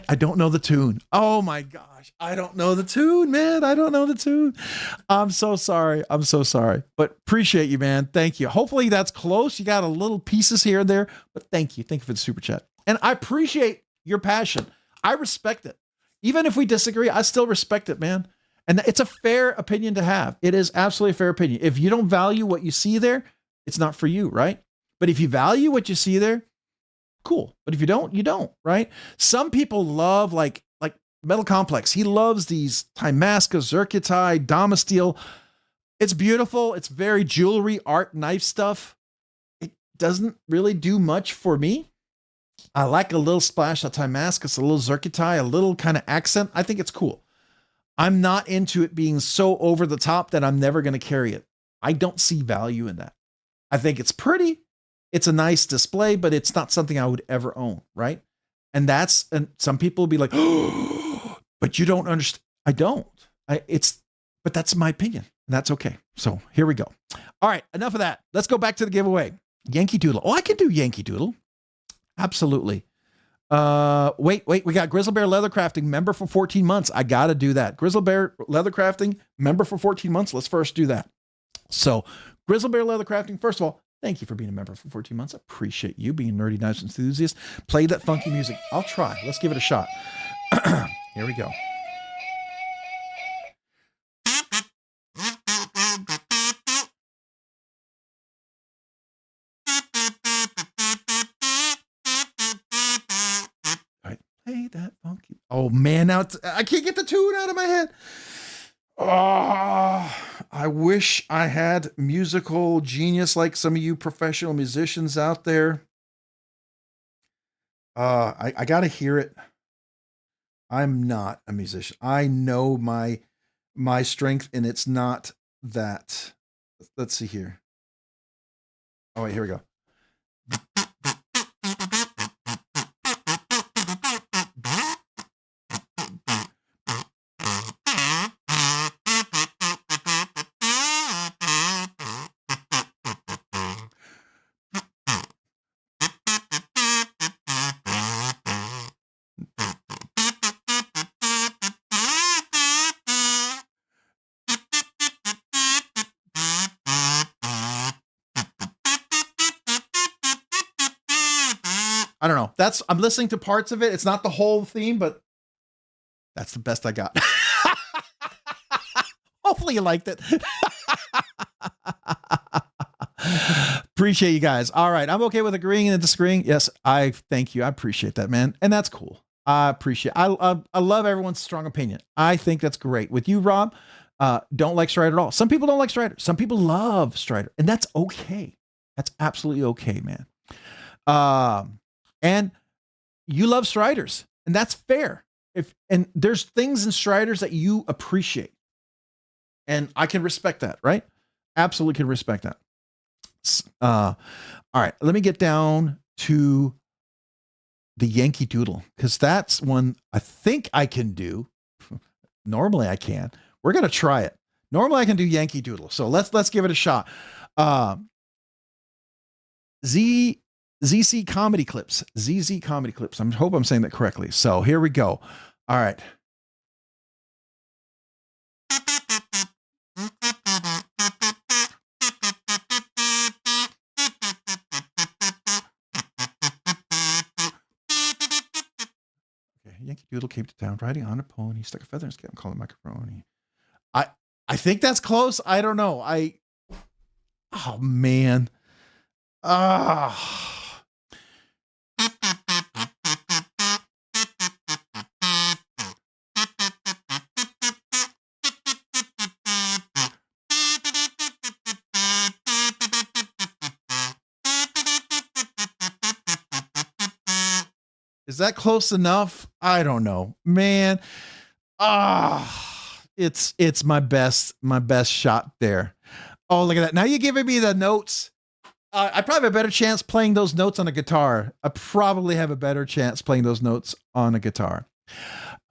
Speaker 2: I don't know the tune. Oh my gosh. I don't know the tune, man. I don't know the tune. I'm so sorry. But appreciate you, man. Thank you. Hopefully that's close. You got a little pieces here and there, but thank you. Thank you for the super chat. And I appreciate your passion. I respect it. Even if we disagree, I still respect it, man. And it's a fair opinion to have. It is absolutely a fair opinion. If you don't value what you see there, it's not for you, right? But if you value what you see there, cool. But if you don't, you don't, right? Some people love like Metal Complex. He loves these Timasca, Zircuti, Damasteel. It's beautiful. It's very jewelry, art, knife stuff. It doesn't really do much for me. I like a little splash of Timascus, a little Zircuti, a little kind of accent. I think it's cool. I'm not into it being so over the top that I'm never going to carry it. I don't see value in that. I think it's pretty. It's a nice display, but it's not something I would ever own, right? And some people will be like, oh, but you don't understand. I don't. But that's my opinion. And that's okay. So here we go. All right, enough of that. Let's go back to the giveaway. Yankee Doodle. Oh, I can do Yankee Doodle. Absolutely. Wait. We got Grizzle Bear Leathercrafting member for 14 months. I got to do that. Grizzle Bear Leathercrafting member for 14 months. Let's first do that. So Grizzle Bear Leathercrafting, first of all, thank you for being a member for 14 months. I appreciate you being a nerdy knives enthusiast. Play that funky music. I'll try. Let's give it a shot. Here we go. All right. Play that funky. Oh man, now I can't get the tune out of my head. Oh, I wish I had musical genius like some of you professional musicians out there. I got to hear it. I'm not a musician. I know my strength, and it's not that. Let's see here.
Speaker 1: Oh, wait, here we go. I don't know. I'm listening to parts of it. It's not the whole theme, but that's the best I got. Hopefully you liked it. Appreciate you guys. All right. I'm okay with agreeing and disagreeing. Yes, I thank you. I appreciate that, man. And that's cool. I appreciate I love everyone's strong opinion. I think that's great. With you, Rob, don't like Strider at all. Some people don't like Strider. Some people love Strider. And that's okay. That's absolutely okay, man. And you love Striders, and that's fair. And there's things in Striders that you appreciate, and I can respect that, right? Absolutely can respect that. All right, let me get down to the Yankee Doodle, because that's one I think I can do. Normally I can. We're gonna try it. Normally I can do Yankee Doodle, so let's give it a shot. ZZ Comedy Clips. ZZ Comedy Clips. I hope I'm saying that correctly. So here we go. All right. Okay. Yankee Doodle came to town riding on a pony, stuck a feather in his cap and called it macaroni. I think that's close. I don't know. Oh man. Is that close enough? I don't know, man. It's my best shot there. Oh, look at that. Now you're giving me the notes. I probably have a better chance playing those notes on a guitar. I probably have a better chance playing those notes on a guitar.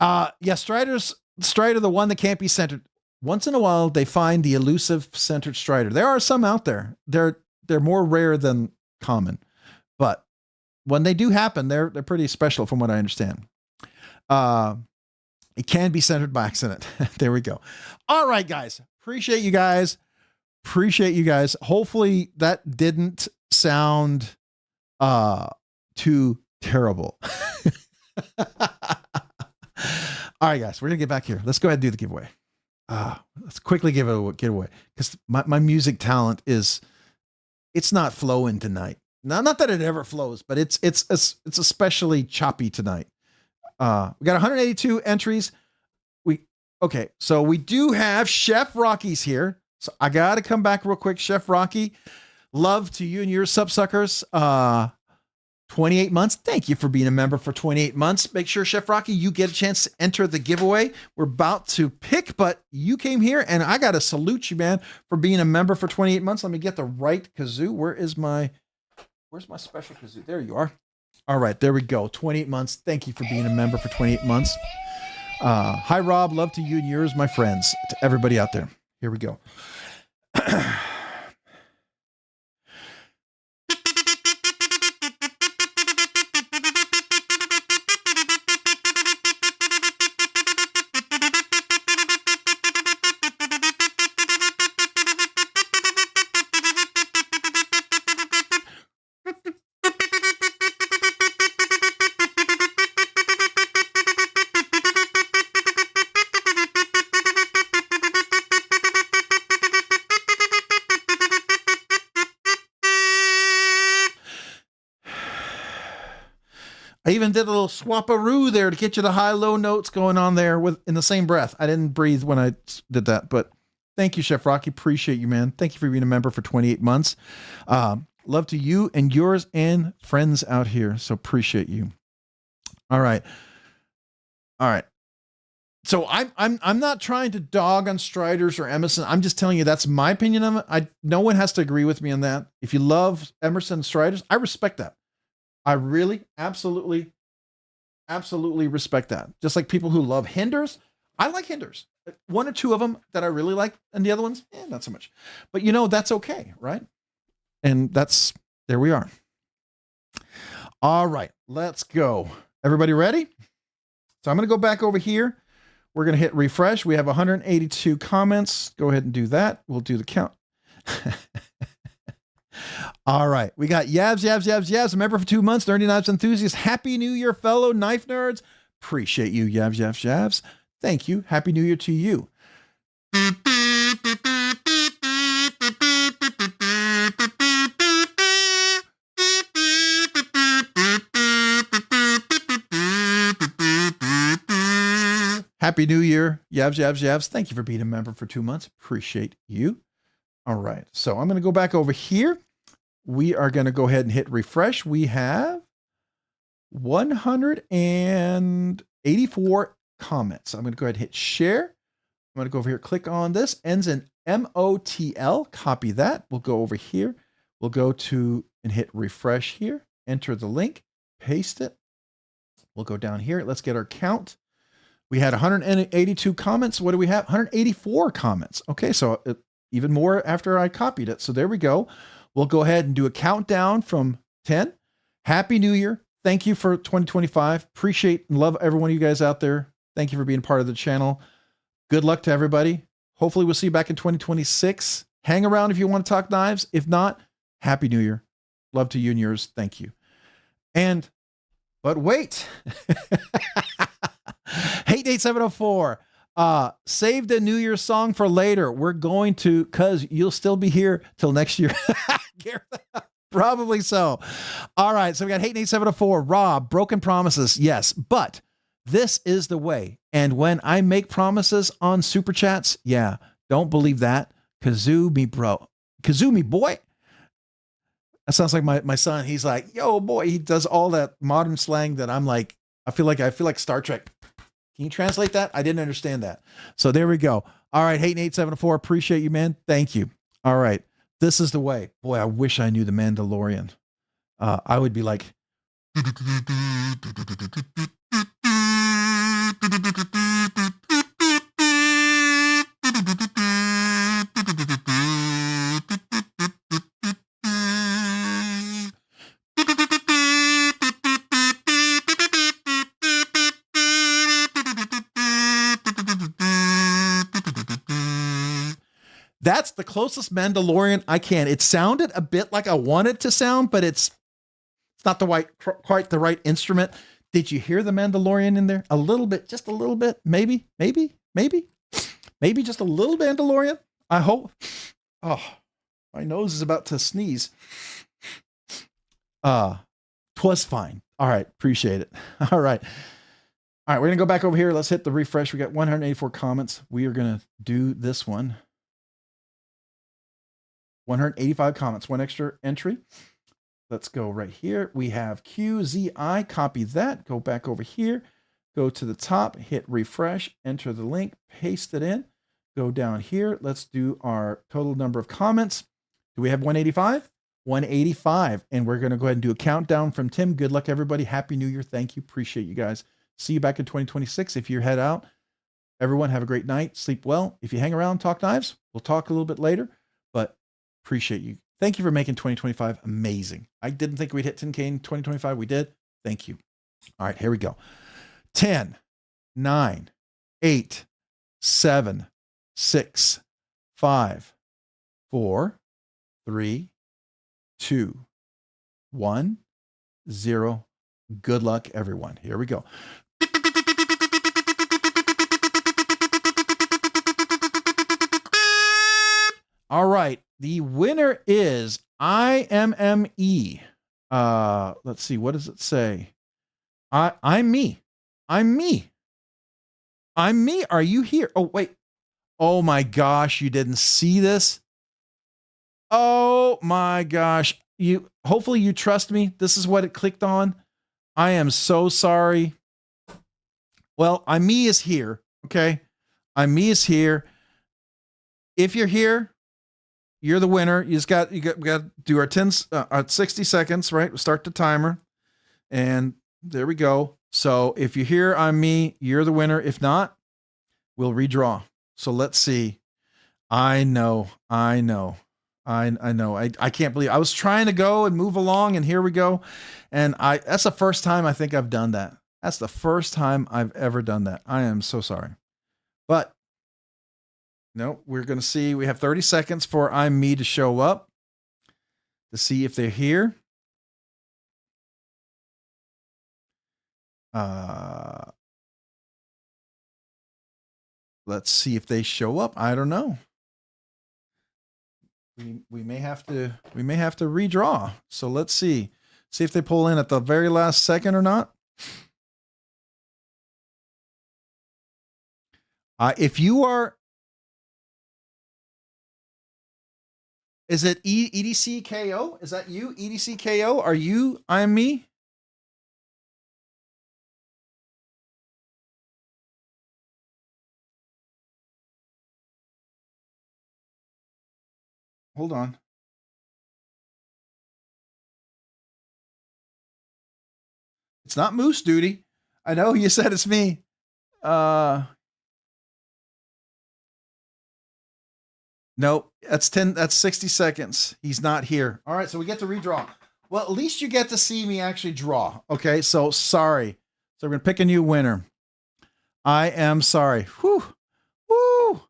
Speaker 1: Yeah, Strider, the one that can't be centered. Once in a while, they find the elusive centered Strider. There are some out there. They're more rare than common, but when they do happen, they're pretty special from what I understand. It can be centered by accident. There we go. All right, guys. Appreciate you guys. Hopefully that didn't sound too terrible. All right, guys, we're gonna get back here. Let's go ahead and do the giveaway. Let's quickly give it a giveaway, because my music talent it's not flowing tonight. Not that it ever flows, but it's especially choppy tonight. We got 182 entries. So we do have Chef Rocky's here. So I got to come back real quick. Chef Rocky, love to you and your subsuckers. 28 months. Thank you for being a member for 28 months. Make sure, Chef Rocky, you get a chance to enter the giveaway. We're about to pick, but you came here, and I got to salute you, man, for being a member for 28 months. Let me get the right kazoo. Where's my special kazoo? There you are. All right, there we go. 28 months. Thank you for being a member for 28 months. Hi, Rob. Love to you and yours, my friends. To everybody out there. Here we go. I even did a little swap-a-roo there to get you the high-low notes going on there in the same breath. I didn't breathe when I did that, but thank you, Chef Rocky. Appreciate you, man. Thank you for being a member for 28 months. Love to you and yours and friends out here. So appreciate you. All right.
Speaker 2: So I'm not trying to dog on Striders or Emerson. I'm just telling you that's my opinion of it. No one has to agree with me on that. If you love Emerson and Striders, I respect that. I really, absolutely respect that. Just like people who love Hinders, I like Hinders. One or two of them that I really like, and the other ones, not so much. But you know, that's okay, right? And there we are. All right, let's go. Everybody ready? So I'm going to go back over here. We're going to hit refresh. We have 182 comments. Go ahead and do that. We'll do the count. All right. We got Yabs, a member for 2 months, Nerdy Knives Enthusiast. Happy New Year, fellow knife nerds. Appreciate you, Yabs. Thank you. Happy New Year to you. Happy New Year, Yabs. Thank you for being a member for 2 months. Appreciate you. All right. So I'm going to go back over here. We are going to go ahead and hit refresh. We have 184 comments. I'm going to go ahead and hit share. I'm going to go over here, click on this. Ends in MOTL. Copy that. We'll go over here. We'll go to and hit refresh here. Enter the link. Paste it. We'll go down here. Let's get our count. We had 182 comments. What do we have? 184 comments. Okay, so even more after I copied it. So there we go. We'll go ahead and do a countdown from 10. Happy New Year. Thank you for 2025. Appreciate and love every one of you guys out there. Thank you for being part of the channel. Good luck to everybody. Hopefully we'll see you back in 2026. Hang around if you want to talk knives. If not, Happy New Year. Love to you and yours. Thank you. But wait. Hate 8704. Save the New Year's song for later. We're going to, cause you'll still be here till next year. Probably so. All right. So we got Hate 8704. Rob, broken promises. Yes, but this is the way. And when I make promises on super chats, yeah, don't believe that. Kazoo me, bro. Kazoo me, boy. That sounds like my son. He's like, yo, boy. He does all that modern slang that I'm like, I feel like Star Trek. Can you translate that? I didn't understand that. So there we go. All right. Hate 874. Appreciate you, man. Thank you. All right. This is the way. Boy, I wish I knew the Mandalorian. I would be like. That's the closest Mandalorian I can. It sounded a bit like I wanted to sound, but it's not quite the right instrument. Did you hear the Mandalorian in there? A little bit, just a little bit, maybe just a little Mandalorian. I hope. Oh, my nose is about to sneeze. 'Twas fine. All right, appreciate it. All right, we're gonna go back over here. Let's hit the refresh. We got 184 comments. We are gonna do this one. 185 comments, one extra entry. Let's go right here. We have QZI, copy that, go back over here, go to the top, hit refresh, enter the link, paste it in, go down here. Let's do our total number of comments. Do we have 185? 185. And we're going to go ahead and do a countdown from Tim. Good luck, everybody. Happy New Year. Thank you. Appreciate you guys. See you back in 2026. If you head out, everyone have a great night. Sleep well. If you hang around, talk knives. We'll talk a little bit later, but appreciate you. Thank you for making 2025 amazing. I didn't think we'd hit 10K in 2025. We did. Thank you. All right, here we go. 10, 9, 8, 7, 6, 5, 4, 3, 2, 1, 0. Good luck, everyone. Here we go. All right. The winner is IMME. Let's see. What does it say? I'm me. I'm me. I'm me. Are you here? Oh, wait. Oh my gosh. You didn't see this? Oh my gosh. Hopefully you trust me. This is what it clicked on. I am so sorry. Well, I'm me is here.
Speaker 1: Okay. Me is here. If you're here, you're the winner. We got to do our 60 seconds, right? We'll start the timer. And there we go. So if you're here, I'm me, you're the winner. If not, we'll redraw. So let's see. I know. I can't believe I was trying to go and move along, and here we go. And that's the first time I think I've done that. That's the first time I've ever done that. I am so sorry. But no, we're going to see. We have 30 seconds for I'm me to show up to see if they're here. Let's see if they show up. I don't know. We may have to redraw. So let's see if they pull in at the very last second or not. If you are, is it EDC-KO? Is that you, EDC-KO? Are you I'm me? Hold on. It's not Moose Duty. I know you said it's me. Nope. That's 60 seconds. He's not here. All right, so we get to redraw. Well, at least you get to see me actually draw. Okay, so sorry. So we're gonna pick a new winner. I am sorry. Whew. Woo.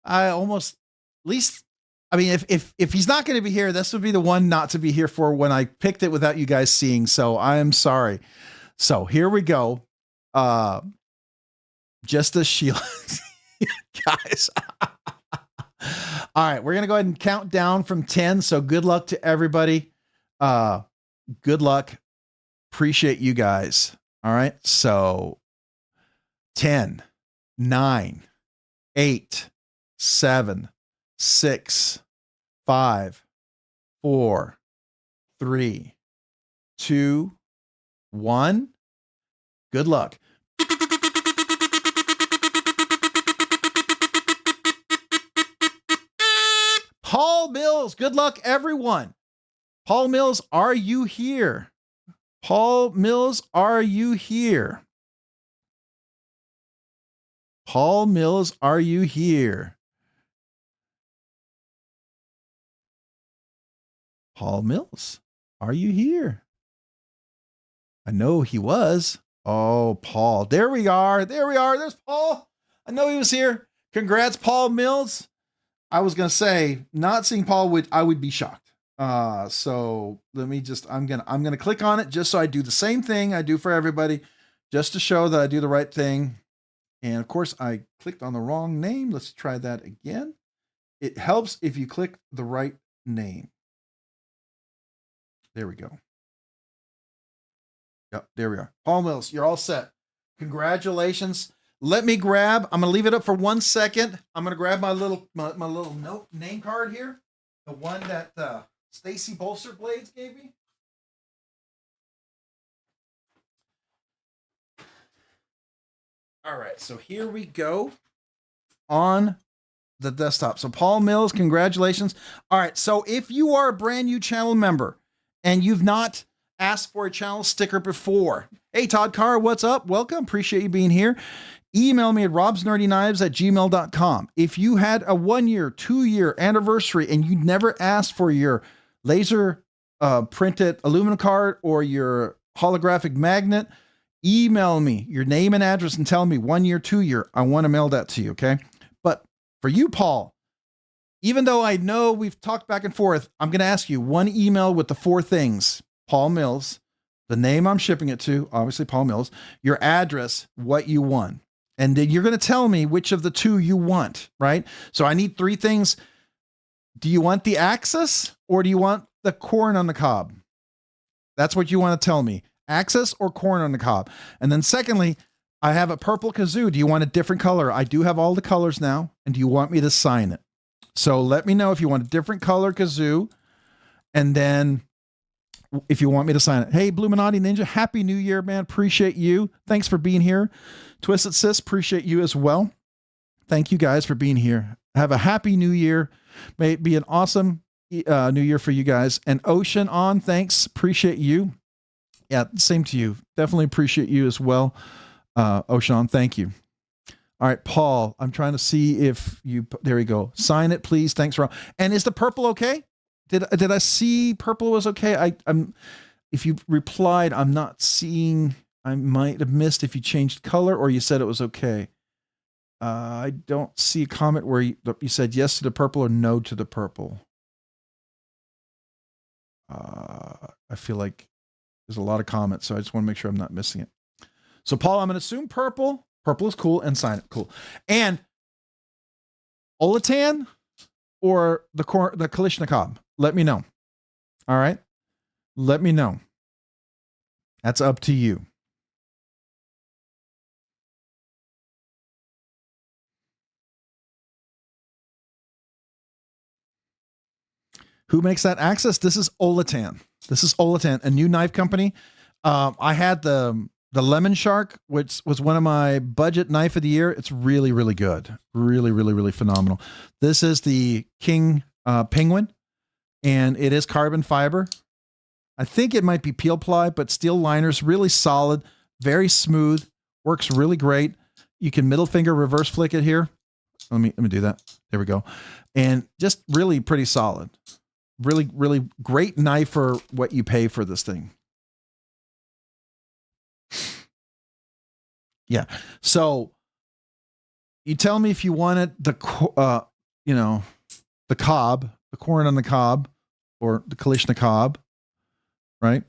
Speaker 1: I almost, at least, I mean, if he's not going to be here, this would be the one not to be here for when I picked it without you guys seeing. So I am sorry. So here we go. Just a shield, guys. All right, we're going to go ahead and count down from 10. So good luck to everybody. Good luck. Appreciate you guys. All right. So 10, 9, 8, 7, 6, 5, 4, 3, 2, 1. Good luck. Paul Mills, good luck, everyone. Paul Mills, are you here? Paul Mills, are you here? Paul Mills, are you here? Paul Mills, are you here? I know he was. Oh, Paul. There we are. There we are. There's Paul. I know he was here. Congrats, Paul Mills. I was going to say, not seeing Paul I would be shocked. So let me just, I'm going to click on it just so I do the same thing I do for everybody, just to show that I do the right thing. And of course I clicked on the wrong name. Let's try that again. It helps if you click the right name. There we go. Yep, there we are. Paul Mills, you're all set. Congratulations. Let me grab, I'm going to leave it up for 1 second. I'm going to grab my little note name card here. The one that Stacy Bolster Blades gave me. All right, so here we go on the desktop. So Paul Mills, congratulations. All right, so if you are a brand new channel member and you've not asked for a channel sticker before, hey, Todd Carr, what's up? Welcome. Appreciate you being here. Email me at robsnerdyknives@gmail.com. If you had a 1 year, 2 year anniversary and you never asked for your laser printed aluminum card or your holographic magnet, email me your name and address and tell me 1 year, 2 year. I want to mail that to you. Okay. But for you, Paul, even though I know we've talked back and forth, I'm going to ask you one email with the 4 things. Paul Mills, the name I'm shipping it to, obviously Paul Mills, your address, what you want. And then you're going to tell me which of the 2 you want, right? So I need 3 things. Do you want the Axis or do you want the corn on the cob? That's what you want to tell me. Axis or corn on the cob. And then secondly, I have a purple kazoo. Do you want a different color? I do have all the colors now. And do you want me to sign it? So let me know if you want a different color kazoo. And then if you want me to sign it. Hey, Bluminati Ninja, Happy New Year, man. Appreciate you. Thanks for being here. Twisted Sis, appreciate you as well. Thank you guys for being here. Have a happy new year. May it be an awesome new year for you guys. And Ocean on, thanks. Appreciate you. Yeah, same to you. Definitely appreciate you as well. Ocean on, thank you. All right, Paul, I'm trying to see if you, there we go. Sign it, please. Thanks, Rob. And is the purple okay? Did I see purple was okay? I'm if you replied, I'm not seeing, I might have missed if you changed color or you said it was okay. I don't see a comment where you said yes to the purple or no to the purple. I feel like there's a lot of comments, so I just want to make sure I'm not missing it. So Paul, I'm going to assume purple. Purple is cool, and sign it. Cool. And Olatan or the Kalashnikov? Let me know. All right? Let me know. That's up to you. Who makes that access? This is Olatan. This is Olatan, a new knife company. I had the Lemon Shark, which was one of my budget knife of the year. It's really, really good. Really, really, really phenomenal. This is the King Penguin, and it is carbon fiber. I think it might be peel ply, but steel liners, really solid, very smooth, works really great. You can middle finger reverse flick it here. Let me do that. There we go. And just really pretty solid. Really, really great knife for what you pay for this thing. Yeah. So you tell me if you wanted the, the cob, the corn on the cob, or the Kalashnikov, right?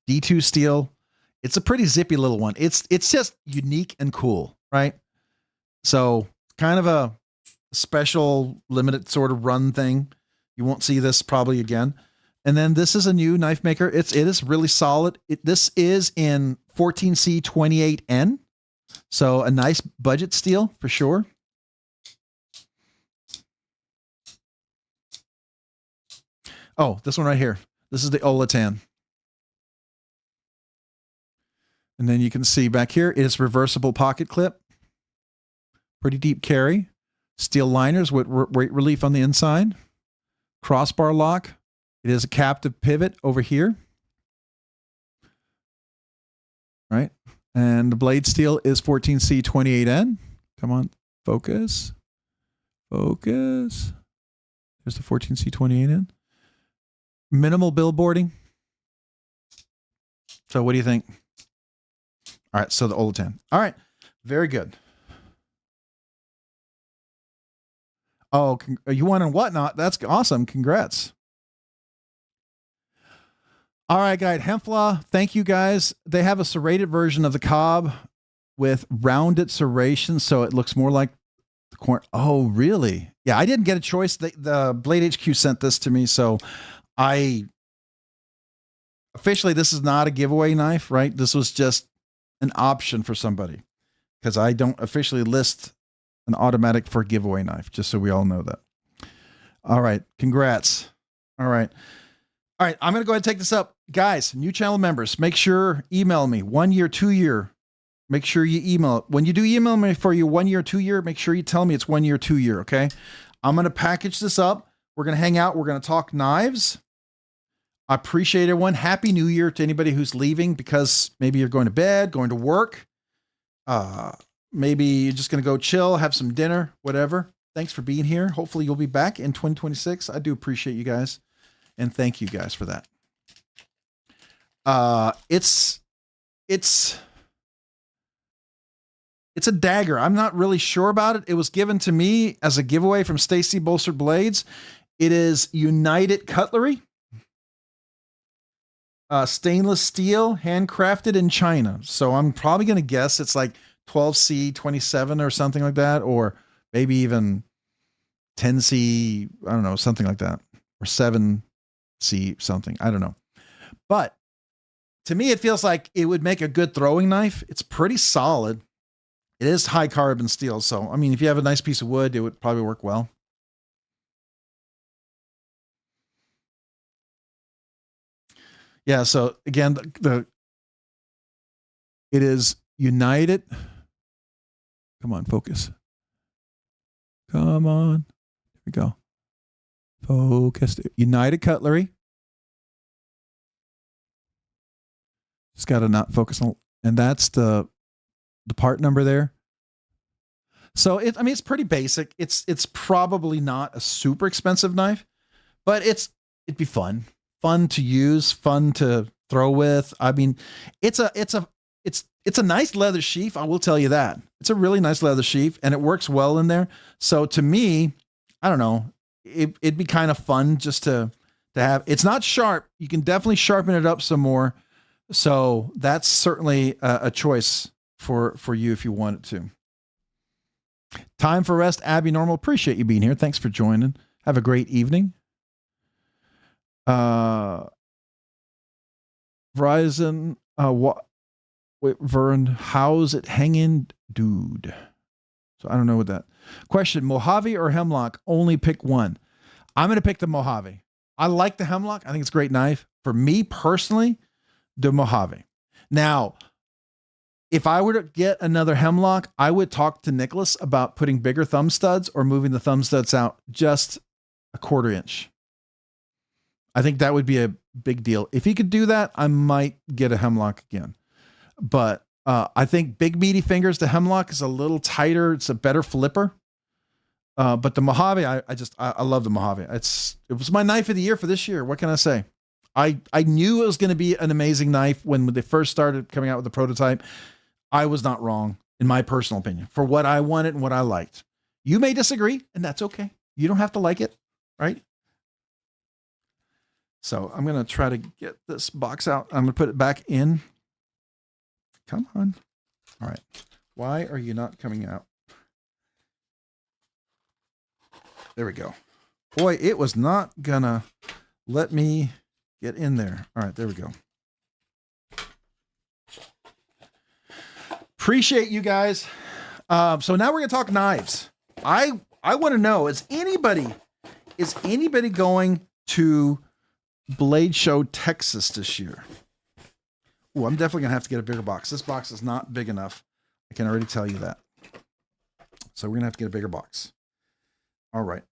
Speaker 1: D2 steel. It's a pretty zippy little one. It's just unique and cool, right? So kind of a special limited sort of run thing. You won't see this probably again. And then this is a new knife maker. It is really solid. This is in 14C28N. So a nice budget steel for sure. Oh, this one right here. This is the Olatan. And then you can see back here, it is reversible pocket clip. Pretty deep carry. Steel liners with weight relief on the inside. Crossbar lock. It is a captive pivot over here. Right? And the blade steel is 14C28N. Come on, focus. Focus. There's the 14C28N. Minimal billboarding. So what do you think? All right, so the Olatan. All right, very good. Oh, you won and whatnot. That's awesome. Congrats. All right, guys. Hemfla, thank you guys. They have a serrated version of the cob with rounded serration, so it looks more like the corn. Oh, really? Yeah, I didn't get a choice. The Blade HQ sent this to me, so officially, this is not a giveaway knife, right? This was just an option for somebody because I don't officially list an automatic for giveaway knife, just so we all know that. All right. Congrats. All right. All right. I'm going to go ahead and take this up. Guys, new channel members, make sure email me 1 year, 2 year. Make sure you email it. When you do email me for your 1 year, 2 year, make sure you tell me it's 1 year, 2 year. Okay. I'm going to package this up. We're going to hang out. We're going to talk knives. I appreciate everyone. Happy New Year to anybody who's leaving because maybe you're going to bed, going to work. Maybe you're just going to go chill, have some dinner, whatever. Thanks for being here. Hopefully you'll be back in 2026. I do appreciate you guys. And thank you guys for that. It's a dagger. I'm not really sure about it. It was given to me as a giveaway from Stacy Bolster Blades. It is United Cutlery. Stainless steel, handcrafted in China. So I'm probably going to guess it's like 12C27 or something like that, or maybe even 10C, I don't know, something like that, or 7C something. I don't know. But to me, it feels like it would make a good throwing knife. It's pretty solid. It is high carbon steel. So, I mean, if you have a nice piece of wood, it would probably work well.
Speaker 2: Yeah. So again, it is United. Come on, focus. Come on. Here we go. Focus. United Cutlery. Just got to not focus on, and that's the part number there. So it's pretty basic. It's probably not a super expensive knife, but it'd be fun to use, fun to throw with. I mean, it's a nice leather sheath. I will tell you that. It's a really nice leather sheath, and it works well in there. So to me, I don't know, it'd be kind of fun just to have. It's not sharp. You can definitely sharpen it up some more. So that's certainly a choice for you if you want it to. Time for rest, Abby Normal. Appreciate you being here. Thanks for joining. Have a great evening. Verizon, wait, Vern, how's it hanging, dude? So I don't know what that question. Mojave or Hemlock? Only pick one. I'm going to pick the Mojave. I like the Hemlock. I think it's a great knife. For me personally, the Mojave. Now, if I were to get another Hemlock, I would talk to Nicholas about putting bigger thumb studs or moving the thumb studs out just a 1/4 inch. I think that would be a big deal. If he could do that, I might get a Hemlock again. But I think big meaty fingers, the Hemlock is a little tighter. It's a better flipper. But the Mojave, I love the Mojave. It was my knife of the year for this year. What can I say? I knew it was going to be an amazing knife when they first started coming out with the prototype. I was not wrong, in my personal opinion, for what I wanted and what I liked. You may disagree, and that's okay. You don't have to like it, right? So I'm going to try to get this box out. I'm going to put it back in. Come on. All right. Why are you not coming out? There we go. Boy, it was not going to let me get in there. All right, there we go. Appreciate you guys. So now we're going to talk knives. I want to know, is anybody going to Blade Show Texas this year? Oh, I'm definitely going to have to get a bigger box. This box is not big enough. I can already tell you that. So we're going to have to get a bigger box. All right.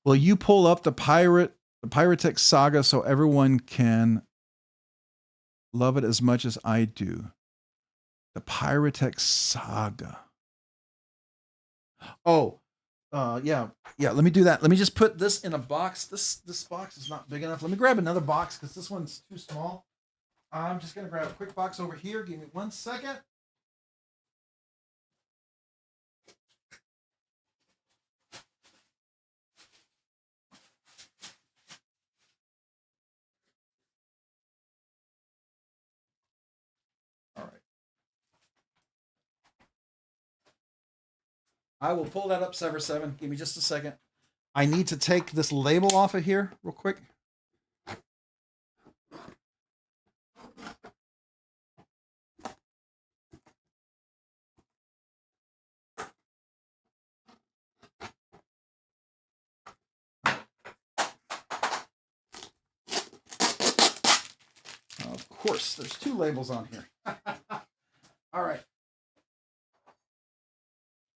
Speaker 2: Will you pull up the Pyrotech Saga so everyone can love it as much as I do? The Pyrotech Saga. Oh, yeah. Let me do that. Let me just put this in a box. This box is not big enough. Let me grab another box because this one's too small. I'm just gonna grab a quick box over here. Give me 1 second. All right. I will pull that up, Sever 7. Give me just a second. I need to take this label off of here real quick. Of course, there's 2 labels on here. All right.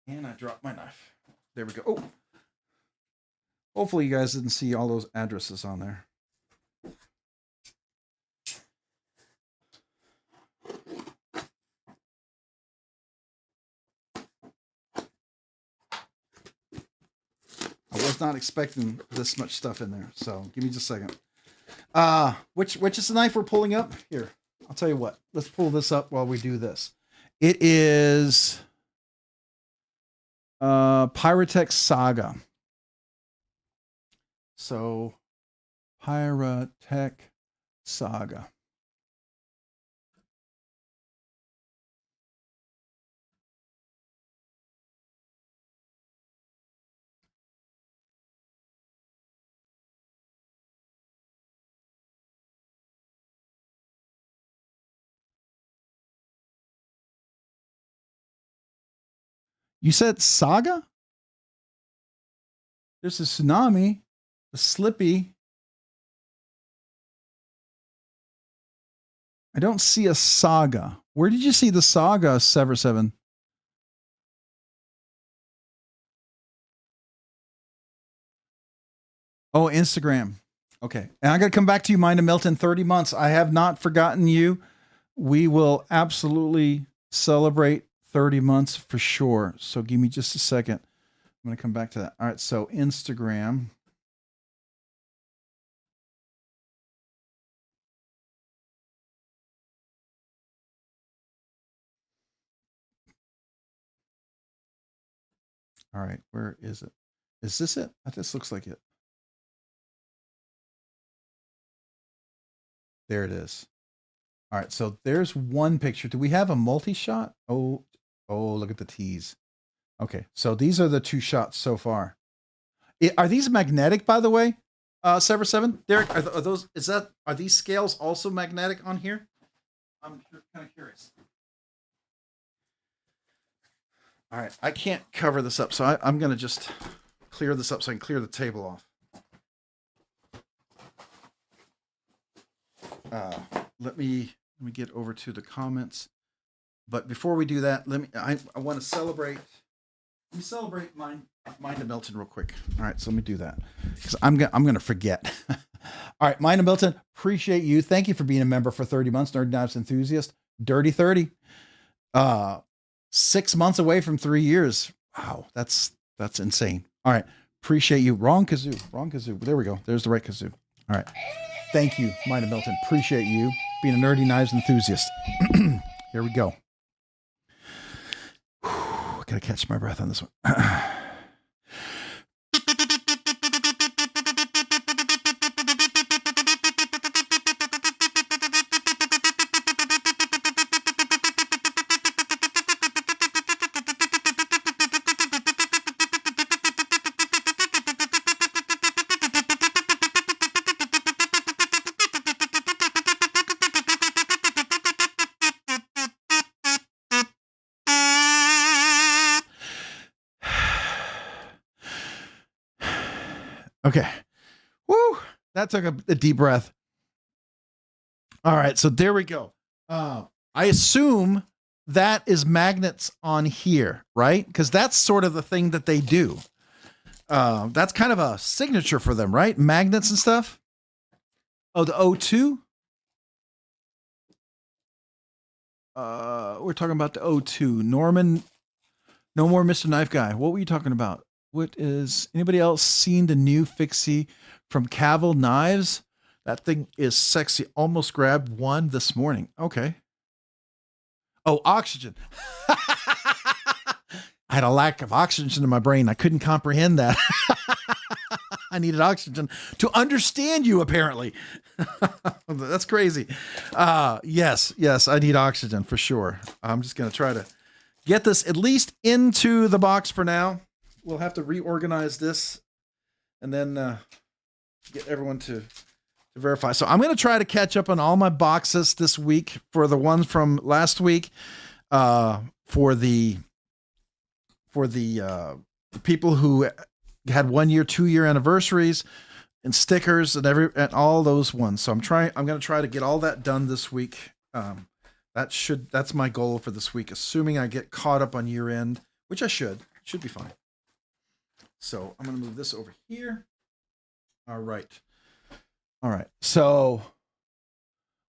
Speaker 2: And I dropped my knife. There we go. Oh. Hopefully you guys didn't see all those addresses on there. I was not expecting this much stuff in there, so give me just a second. Which is the knife we're pulling up? Here, I'll tell you what. Let's pull this up while we do this. It is Pyrotech Saga. So Pyrotech Saga. You said Saga? There's a tsunami.
Speaker 1: Slippy. I don't see a Saga. Where did you see the Saga, Sever 7? Oh, Instagram. Okay. And I got to come back to you, Mind of Milton, 30 months. I have not forgotten you. We will absolutely celebrate 30 months for sure. So give me just a second. I'm going to come back to that. All right. So Instagram. All right. Where is it? Is this it? This looks like it. There it is. All right. So there's one picture. Do we have a multi-shot? Oh, look at the tease. Okay. So these are the two shots so far. Are these magnetic, by the way? Sever 7? Derek, are these scales also magnetic on here? I'm kind of curious. All right, I can't cover this up, so I'm going to just clear this up so I can clear the table off. Let me get over to the comments. But before we do that, I want to celebrate. Let me celebrate Mind of Milton real quick. All right, so let me do that because I'm gonna forget. All right, Mind of Milton, appreciate you. Thank you for being a member for 30 months, Nerd Knives Enthusiast. Dirty 30. 6 months away from 3 years. Wow, that's insane. All right, appreciate you. Wrong kazoo. There we go. There's the right kazoo. All right, thank you, Mind of Milton. Appreciate you being a Nerdy Knives enthusiast. Here we go. Gotta catch my breath on this one. Okay. Woo. That took a deep breath. All right. So there we go. I assume that is magnets on here, right? Because that's sort of the thing that they do. That's kind of a signature for them, right? Magnets and stuff. Oh, the O2? We're talking about the O2. Norman, no more Mr. Knife Guy. What were you talking about? What is anybody else seen the new fixie from GAW Knives? That thing is sexy. Almost grabbed one this morning. Okay. Oh, oxygen. I had a lack of oxygen in my brain. I couldn't comprehend that. I needed oxygen to understand you, apparently. That's crazy. Yes, I need oxygen for sure. I'm just going to try to get this at least into the box for now. We'll have to reorganize this and then get everyone to verify. So I'm going to try to catch up on all my boxes this week for the ones from last week, for the people who had 1 year, 2 year anniversaries and stickers and all those ones. So I'm going to try to get all that done this week. That's my goal for this week, assuming I get caught up on year end, which I should be fine. So I'm going to move this over here. All right. So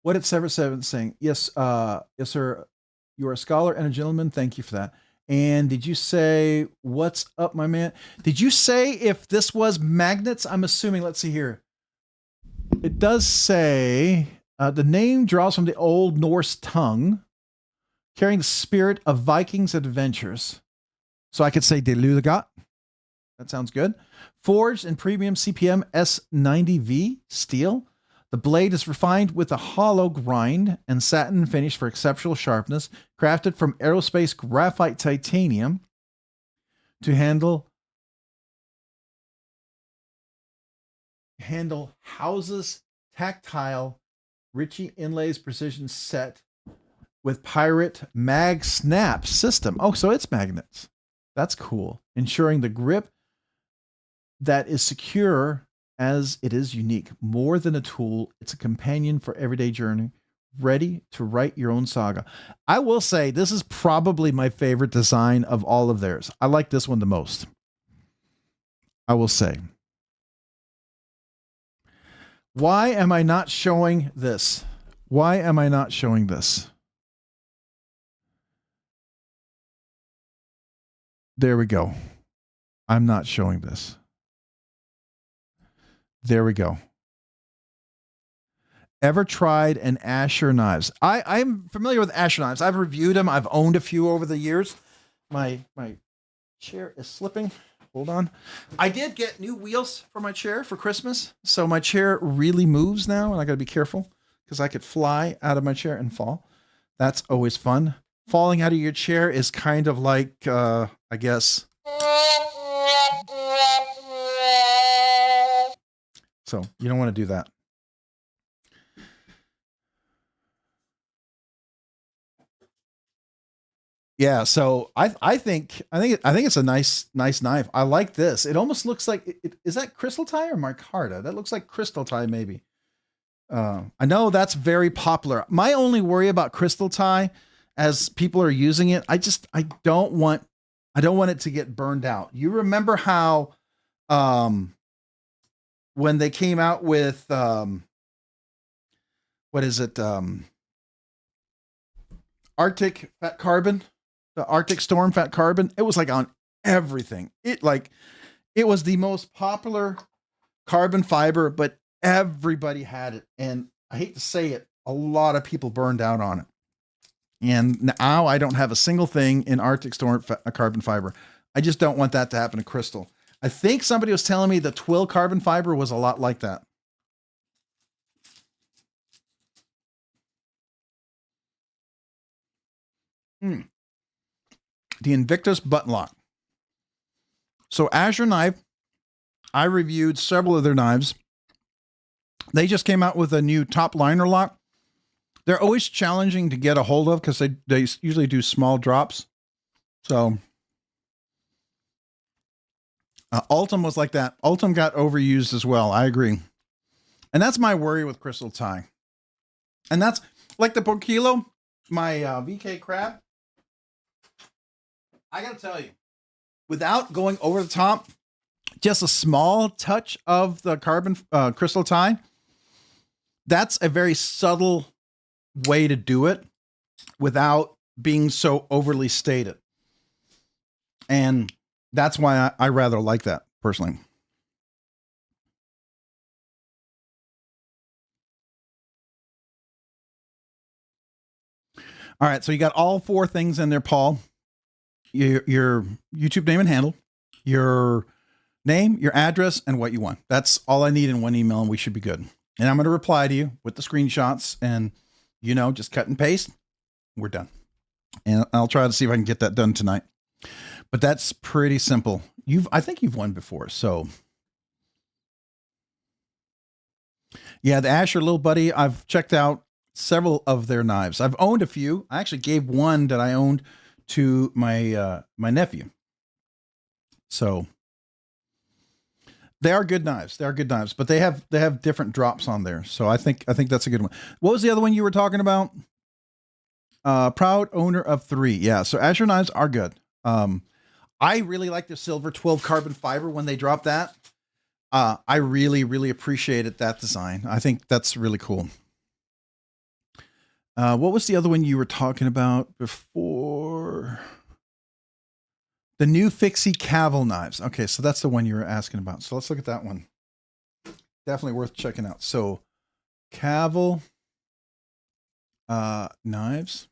Speaker 1: what did Sever 7 saying? Yes, sir. You're a scholar and a gentleman. Thank you for that. And did you say, what's up, my man? Did you say if this was magnets? I'm assuming, let's see here. It does say the name draws from the Old Norse tongue, carrying the spirit of Vikings adventures. So I could say Delugat. That sounds good. Forged in premium CPM S90V steel. The blade is refined with a hollow grind and satin finish for exceptional sharpness. Crafted from aerospace graphite titanium to handle houses tactile Ritchie inlays precision set with Pirate mag snap system. Oh, so it's magnets. That's cool. Ensuring the grip that is secure
Speaker 2: as it is unique. More than a tool, it's a companion for everyday journey, ready to write your own saga. I will say this is probably my favorite design of all of theirs. I like this one the most. I will say. Why am I not showing this? Why am I not showing this? There we go. I'm not showing this. There we go. Ever tried an Asher knives? I'm familiar with Asher knives. I've reviewed them. I've owned a few over the years. My chair is slipping. Hold on. I did get new wheels for my chair for Christmas. So my chair really moves now, and I got to be careful because I could fly out of my chair and fall. That's always fun. Falling out of your chair is kind of like, I guess. So you don't want to do that. Yeah, so I think it's a nice knife. I like this. It almost looks like is that crystal tie or micarta? That looks like crystal tie maybe. I know that's very popular. My only worry about crystal tie, as people are using it, I don't want it to get burned out. You remember how when they came out with what is it? Arctic fat carbon. The Arctic Storm fat carbon, it was like on everything. It was the most popular carbon fiber, but everybody had it. And I hate to say it, a lot of people burned out on it. And now I don't have a single thing in Arctic Storm carbon fiber. I just don't want that to happen to crystal. I think somebody was telling me the twill carbon fiber was a lot like that. The Invictus button lock. So Azure knife, I reviewed several of their knives. They just came out with a new top liner lock. They're always challenging to get a hold of because they usually do small drops. So Ultim was like that. Ultim got overused as well. I agree. And that's my worry with crystal tie. And that's like the Porkilo, my VK crab. I got to tell you, without going over the top, just a small touch of the carbon crystal tie, that's a very subtle way to do it without being so overly stated. And that's why I rather like that personally. All right, so you got all four things in there, Paul. Your YouTube name and handle, your name, your address, and what you want. That's all I need in one email, and we should be good. And I'm going to reply to you with the screenshots, and just cut and paste. We're done. And I'll try to see if I can get that done tonight. But that's pretty simple. I think you've won before, so yeah, the Asher Little Buddy. I've checked out several of their knives. I've owned a few. I actually gave one that I owned to my my nephew. So they are good knives. They are good knives, but they have different drops on there. So I think that's a good one. What was the other one you were talking about? Proud owner of 3. Yeah. So Azure knives are good. I really like the silver 12 carbon fiber when they drop that. I really, really appreciated that design. I think that's really cool. What was the other one you were talking about before? The new Fixie Caval knives. Okay, so that's the one you were asking about. So let's look at that one. Definitely worth checking out. So Caval knives.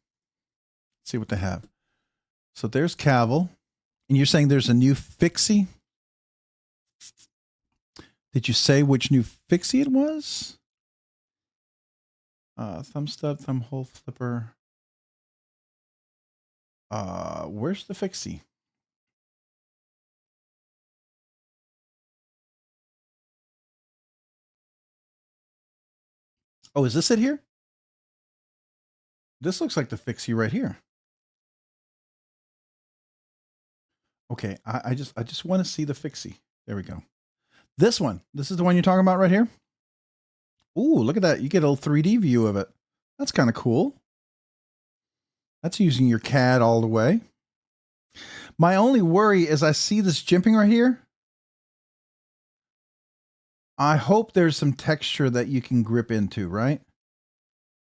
Speaker 2: Let's see what they have. So there's Caval. And you're saying there's a new Fixie? Did you say which new Fixie it was? Thumb stub, thumb hole flipper. Where's the Fixie? Oh, is this it here? This looks like the Fixie right here. Okay, I just want to see the Fixie. There we go.
Speaker 1: This one. This is the one you're talking about right here. Ooh, look at that. You get a little 3D view of it. That's kind of cool. That's using your CAD all the way. My only worry is I see this jimping right here. I hope there's some texture that you can grip into, right?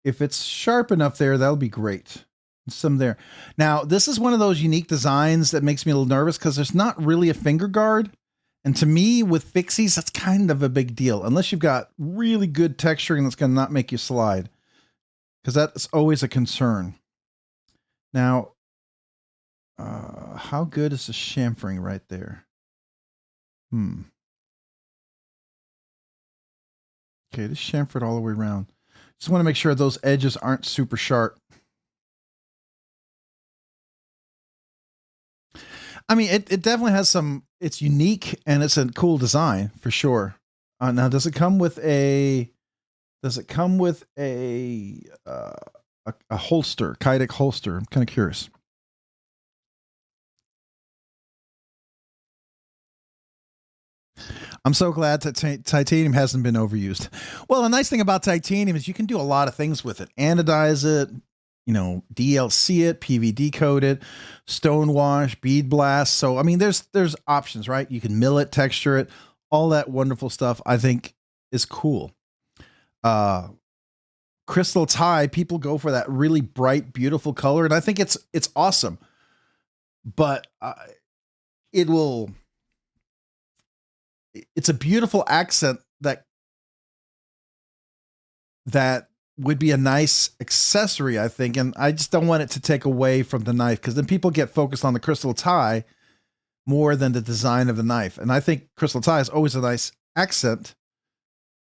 Speaker 1: If it's sharp enough there, that'll be great. Some there. Now, this is one of those unique designs that makes me a little nervous because there's not really a finger guard. And to me, with fixies, that's kind of a big deal. Unless you've got really good texturing that's going to not make you slide. Because that's always a concern. Now, how good is the chamfering right there? Okay, this chamfered all the way around. Just want to make sure those edges aren't super sharp. I mean, it definitely has some, it's unique and it's a cool design for sure. Now, does it come with a holster, Kydex holster? I'm kind of curious. I'm so glad that titanium hasn't been overused. Well, the nice thing about titanium is you can do a lot of things with it. Anodize it, you know, DLC it, PVD coat it, stone wash, bead blast. So, I mean, there's options, right? You can mill it, texture it, all that wonderful stuff I think is cool. Crystal tie, people go for that really bright, beautiful color. And I think it's awesome, but it's a beautiful accent that would be a nice accessory, I think. And I just don't want it to take away from the knife because then people get focused on the crystal tie more than the design of the knife. And I think crystal tie is always a nice accent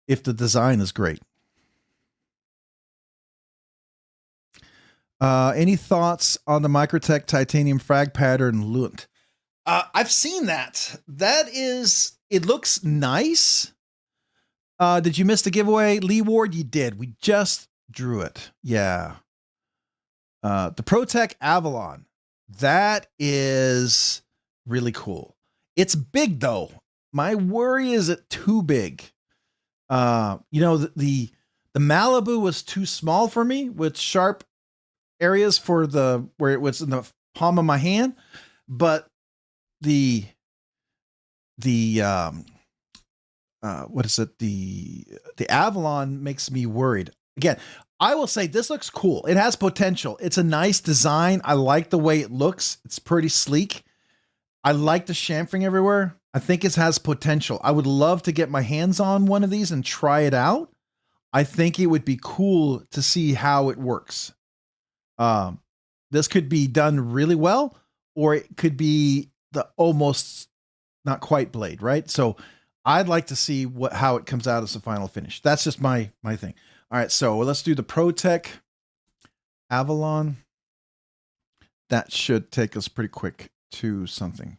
Speaker 1: if the design is great. Any thoughts on the Microtech titanium frag pattern Lunt? I've seen that. It looks nice. Did you miss the giveaway, Lee Ward? You did. We just drew it. Yeah. The ProTech Avalon. That is really cool. It's big though. My worry is it too big. You know, the Malibu was too small for me with sharp areas for where it was in the palm of my hand, but the what is it? The Avalon makes me worried. Again, I will say this looks cool. It has potential. It's a nice design. I like the way it looks. It's pretty sleek. I like the chamfering everywhere. I think it has potential. I would love to get my hands on one of these and try it out. I think it would be cool to see how it works. This could be done really well, or it could be the almost not quite blade, right? So I'd like to see how it comes out as a final finish. That's just my thing. All right, so let's do the ProTech Avalon. That should take us pretty quick to something.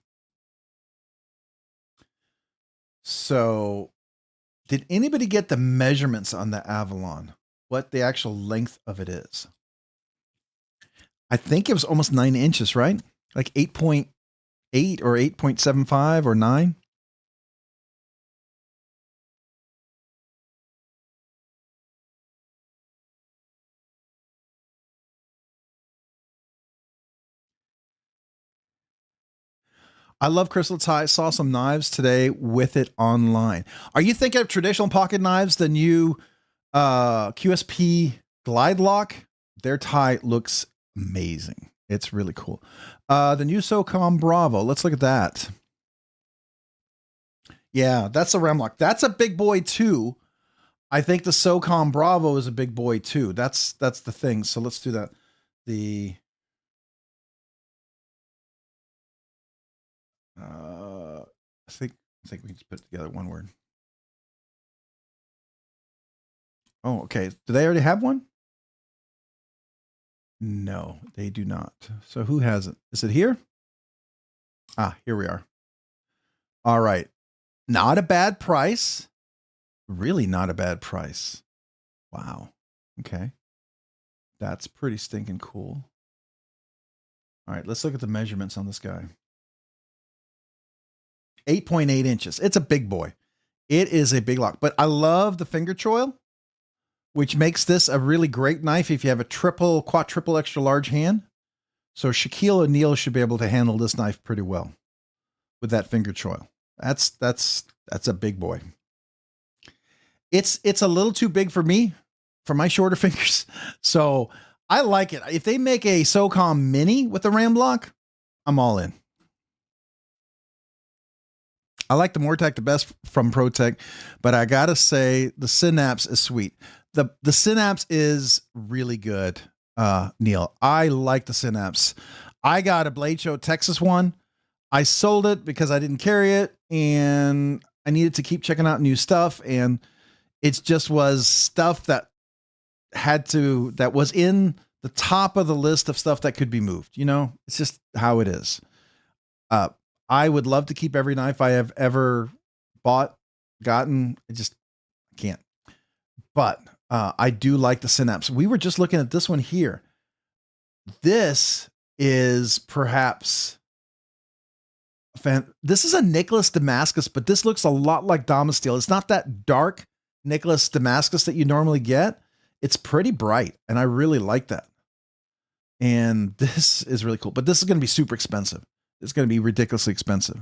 Speaker 1: So did anybody get the measurements on the Avalon? What the actual length of it is? I think it was almost 9 inches, right? Like 8.8 or 8.75 or 9. I love crystal tie. Saw some knives today with it online. Are you thinking of traditional pocket knives, the new QSP Glide Lock? Their tie looks amazing. It's really cool. The new SOCOM Bravo. Let's look at that. Yeah, that's a Remlock. That's a big boy too. I think the SOCOM Bravo is a big boy too. That's the thing. So let's do that. I think we just put together one word. Oh, okay. Do they already have one? No, they do not. So who has it? Is it here? Ah, here we are. All right. Not a bad price. Really not a bad price. Wow. Okay. That's pretty stinking cool. All right, let's look at the measurements on this guy. 8.8 inches. It's a big boy. It is a big lock, but I love the finger choil, which makes this a really great knife if you have a quadruple extra large hand. So Shaquille O'Neal should be able to handle this knife pretty well with that finger choil. That's a big boy. It's a little too big for me, for my shorter fingers. So I like it. If they make a SOCOM Mini with a ram block, I'm all in. I like the Mortec the best from ProTech, but I gotta say the Synapse is sweet. The Synapse is really good, Neil. I like the Synapse. I got a Blade Show Texas one. I sold it because I didn't carry it and I needed to keep checking out new stuff. And it just was stuff that was in the top of the list of stuff that could be moved. You know, it's just how it is. I would love to keep every knife I have ever gotten. I just can't. But I do like the Synapse. We were just looking at this one here. This is perhaps this is a Nicholas Damascus, but this looks a lot like Damasteel. It's not that dark Nicholas Damascus that you normally get. It's pretty bright, and I really like that. And this is really cool, but this is going to be super expensive. It's going to be ridiculously expensive.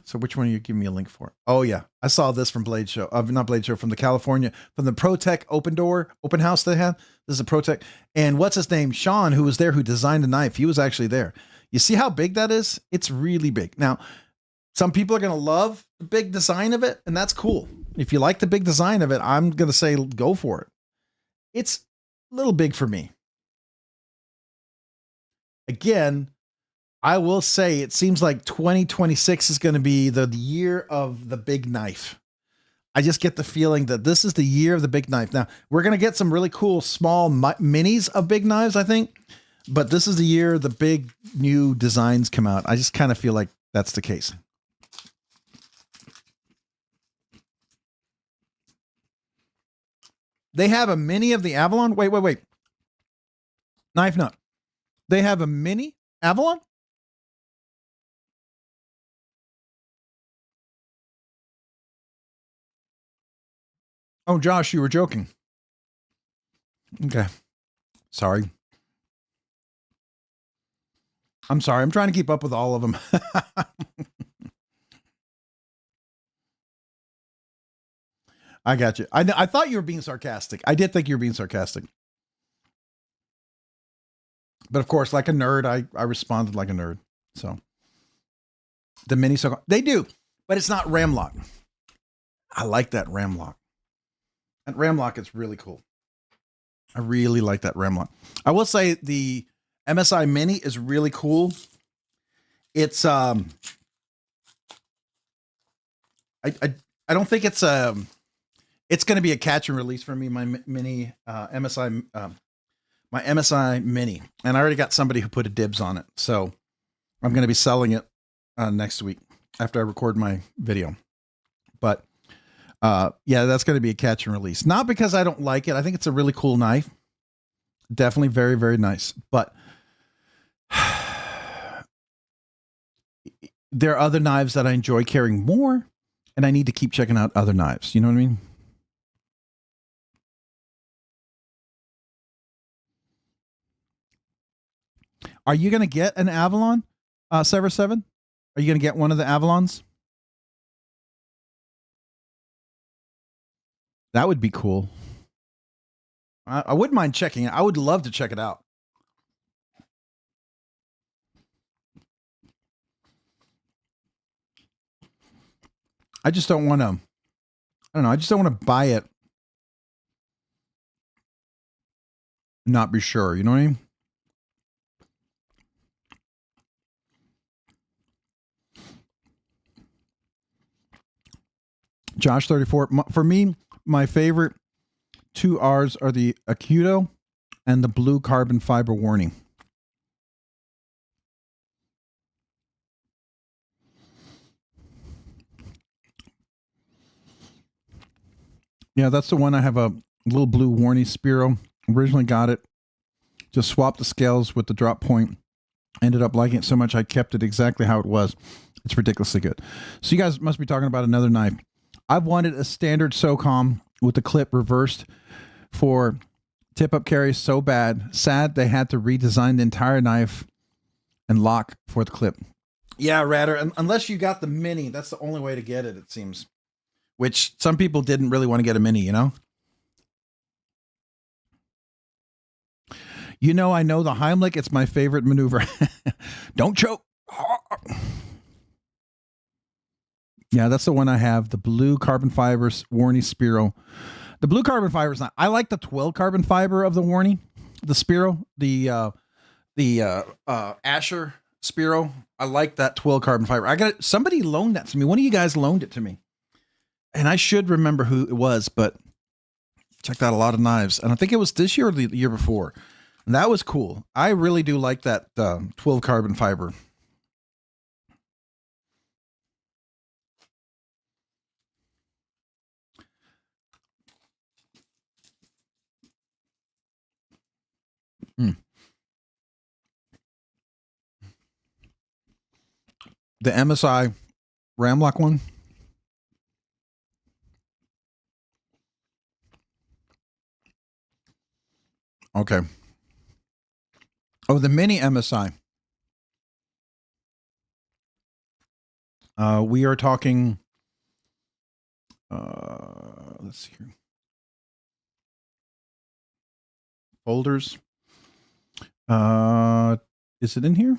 Speaker 1: So which one are you giving me a link for? Oh yeah. I saw this from Blade Show, not Blade Show, from the from the ProTech open house they had. This is a ProTech. And what's his name? Sean, who was there, who designed the knife. He was actually there. You see how big that is? It's really big. Now, some people are going to love the big design of it, and that's cool. If you like the big design of it, I'm going to say go for it. It's a little big for me. Again, I will say it seems like 2026 is going to be the year of the big knife. I just get the feeling that this is the year of the big knife. Now, we're going to get some really cool small minis of big knives, I think. But this is the year the big new designs come out. I just kind of feel like that's the case. They have a mini of the Avalon. Wait. Knife Nut. They have a mini Avalon? Oh, Josh, you were joking. Okay. Sorry. I'm sorry. I'm trying to keep up with all of them. I got you. I thought you were being sarcastic. I did think you were being sarcastic. But of course, like a nerd, I responded like a nerd. So the mini, they do, but it's not ram lock. I like that ram lock. That ram lock is really cool. I really like that ram lock. I will say the MSI Mini is really cool. It's I don't think it's going to be a catch and release for me. My mini MSI my MSI Mini, and I already got somebody who put a dibs on it, so I'm going to be selling it next week after I record my video. But yeah, that's going to be a catch and release. Not because I don't like it. I think it's a really cool knife. Definitely very, very nice. But there are other knives that I enjoy carrying more, and I need to keep checking out other knives. You know what I mean? Are you going to get an Avalon, Sever 7? Are you going to get one of the Avalons? That would be cool. I wouldn't mind checking it. I would love to check it out. I just don't want to, I don't know. I just don't want to buy it. Not be sure. You know what I mean? Josh 34. For me, my favorite two R's are the Acuto and the blue carbon fiber warning. Yeah, that's the one. I have a little blue warning Spiro. Originally got it. Just swapped the scales with the drop point. Ended up liking it so much I kept it exactly how it was. It's ridiculously good. So you guys must be talking about another knife. I've wanted a standard SOCOM with the clip reversed for tip-up carries so bad. Sad they had to redesign the entire knife and lock for the clip. Yeah, Radder, unless you got the mini, that's the only way to get it, it seems. Which some people didn't really want to get a mini, you know? You know, I know the Heimlich. It's my favorite maneuver. Don't choke. Yeah, that's the one I have. The blue carbon fiber Warney Spiro. The blue carbon fiber is not. I like the 12 carbon fiber of the Warney, the Spiro, the Asher Spiro. I like that 12 carbon fiber. I got somebody loaned that to me. One of you guys loaned it to me, and I should remember who it was. But checked out a lot of knives, and I think it was this year or the year before. And that was cool. I really do like that 12 carbon fiber. Mm. The MSI Ramlock one. Okay. Oh, the mini MSI. We are talking. Let's see here. Folders. Is it in here?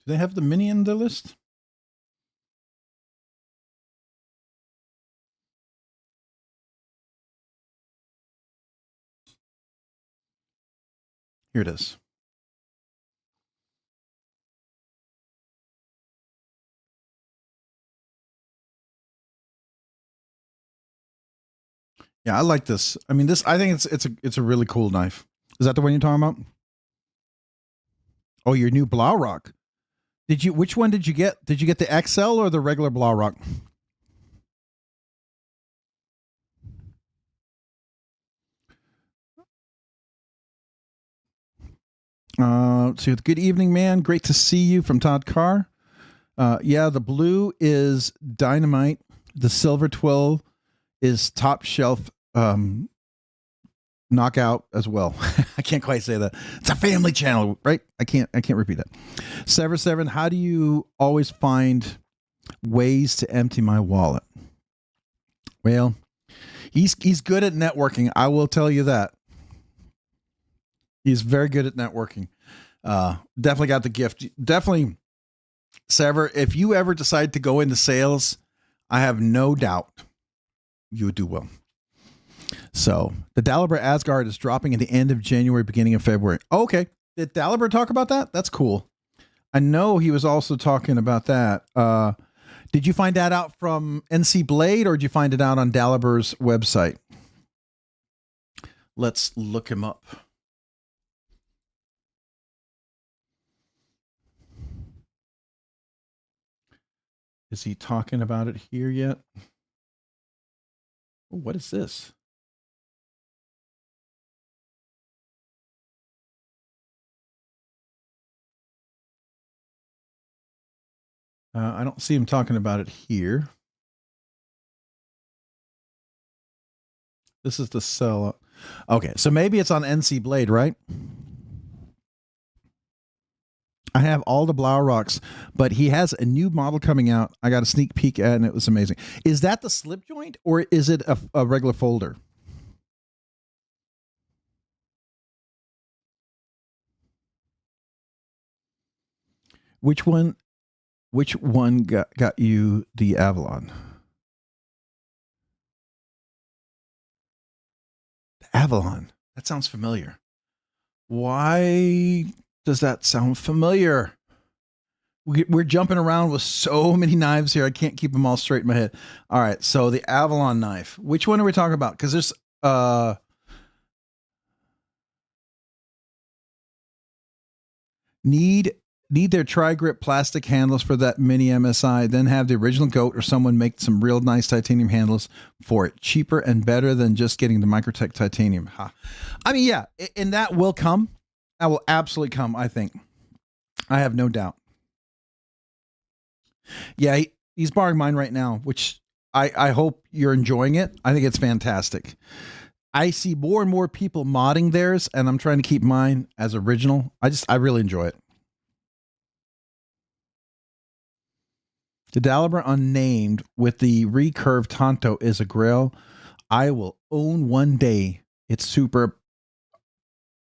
Speaker 1: Do they have the mini in the list? Here it is. Yeah, I like this. I mean, this. I think it's a really cool knife. Is that the one you're talking about? Oh, your new Blaurock. Did you? Which one did you get? Did you get the XL or the regular Blaurock? So good evening, man. Great to see you from Todd Carr. Yeah, the blue is dynamite. The silver 12 is top shelf knockout as well. I can't quite say that. It's a family channel, right? I can't repeat that. Sever7, how do you always find ways to empty my wallet? Well, he's good at networking. I will tell you that. He's very good at networking. Definitely got the gift. Definitely, Sever, if you ever decide to go into sales, I have no doubt you would do well. So the Dalibor Asgard is dropping at the end of January, beginning of February. Okay. Did Dalibor talk about that? That's cool. I know he was also talking about that. Did you find that out from NC Blade or did you find it out on Dalibor's website? Let's look him up. Is he talking about it here yet? Oh, what is this? I don't see him talking about it here. This is the cell. Okay, so maybe it's on NC Blade, right? I have all the Blauroks, but he has a new model coming out. I got a sneak peek at it, and it was amazing. Is that the slip joint, or is it a regular folder? Which one got you the Avalon? The Avalon. That sounds familiar. Why does that sound familiar? We're jumping around with so many knives here. I can't keep them all straight in my head. All right. So the Avalon knife. Which one are we talking about? Because there's need Need their tri-grip plastic handles for that mini MSI, then have the original Goat or someone make some real nice titanium handles for it. Cheaper and better than just getting the Microtech titanium. Ha. I mean, yeah, and that will come. That will absolutely come, I think. I have no doubt. Yeah, he's borrowing mine right now, which I hope you're enjoying it. I think it's fantastic. I see more and more people modding theirs, and I'm trying to keep mine as original. I really enjoy it. The Daliber Unnamed with the recurved Tonto is a grail I will own one day. It's super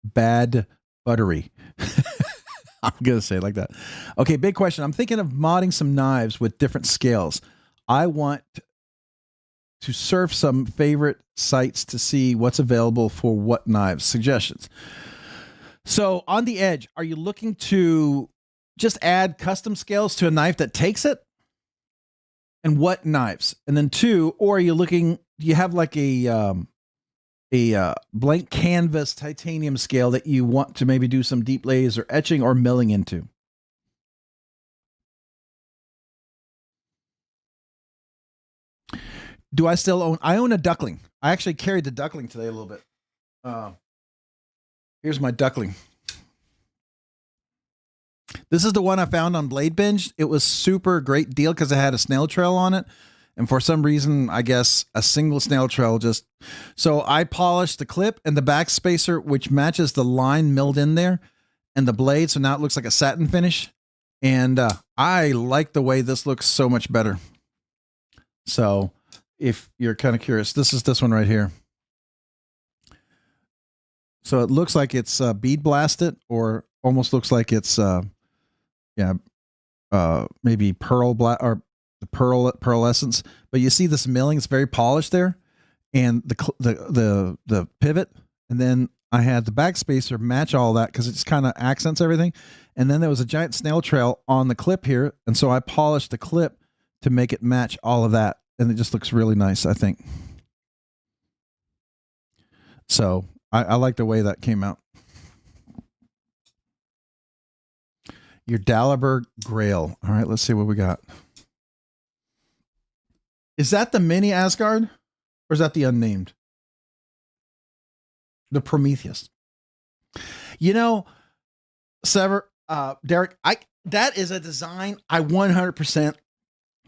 Speaker 1: bad buttery. I'm going to say it like that. Okay, big question. I'm thinking of modding some knives with different scales. I want to surf some favorite sites to see what's available for what knives. Suggestions. So on the edge, are you looking to just add custom scales to a knife that takes it? And what knives? And then two, or are you looking, do you have like a blank canvas titanium scale that you want to maybe do some deep laser etching or milling into? Do I still own? I own a duckling. I actually carried the duckling today a little bit. Here's my duckling. This is the one I found on BladeBinge. It was super great deal because it had a snail trail on it. And for some reason, I guess a single snail trail just... So I polished the clip and the back spacer, which matches the line milled in there and the blade. So now it looks like a satin finish. And I like the way this looks so much better. So if you're kind of curious, this is this one right here. So it looks like it's bead blasted, or almost looks like it's maybe pearl or the pearl essence. But you see this milling; it's very polished there, and the pivot, and then I had the back spacer match all that because it just kind of accents everything. And then there was a giant snail trail on the clip here, and so I polished the clip to make it match all of that, and it just looks really nice, I think. So I like the way that came out. Your Daliber Grail. All right, let's see what we got. Is that the mini Asgard, or is that the unnamed? The Prometheus. You know, Derek, that is a design I 100%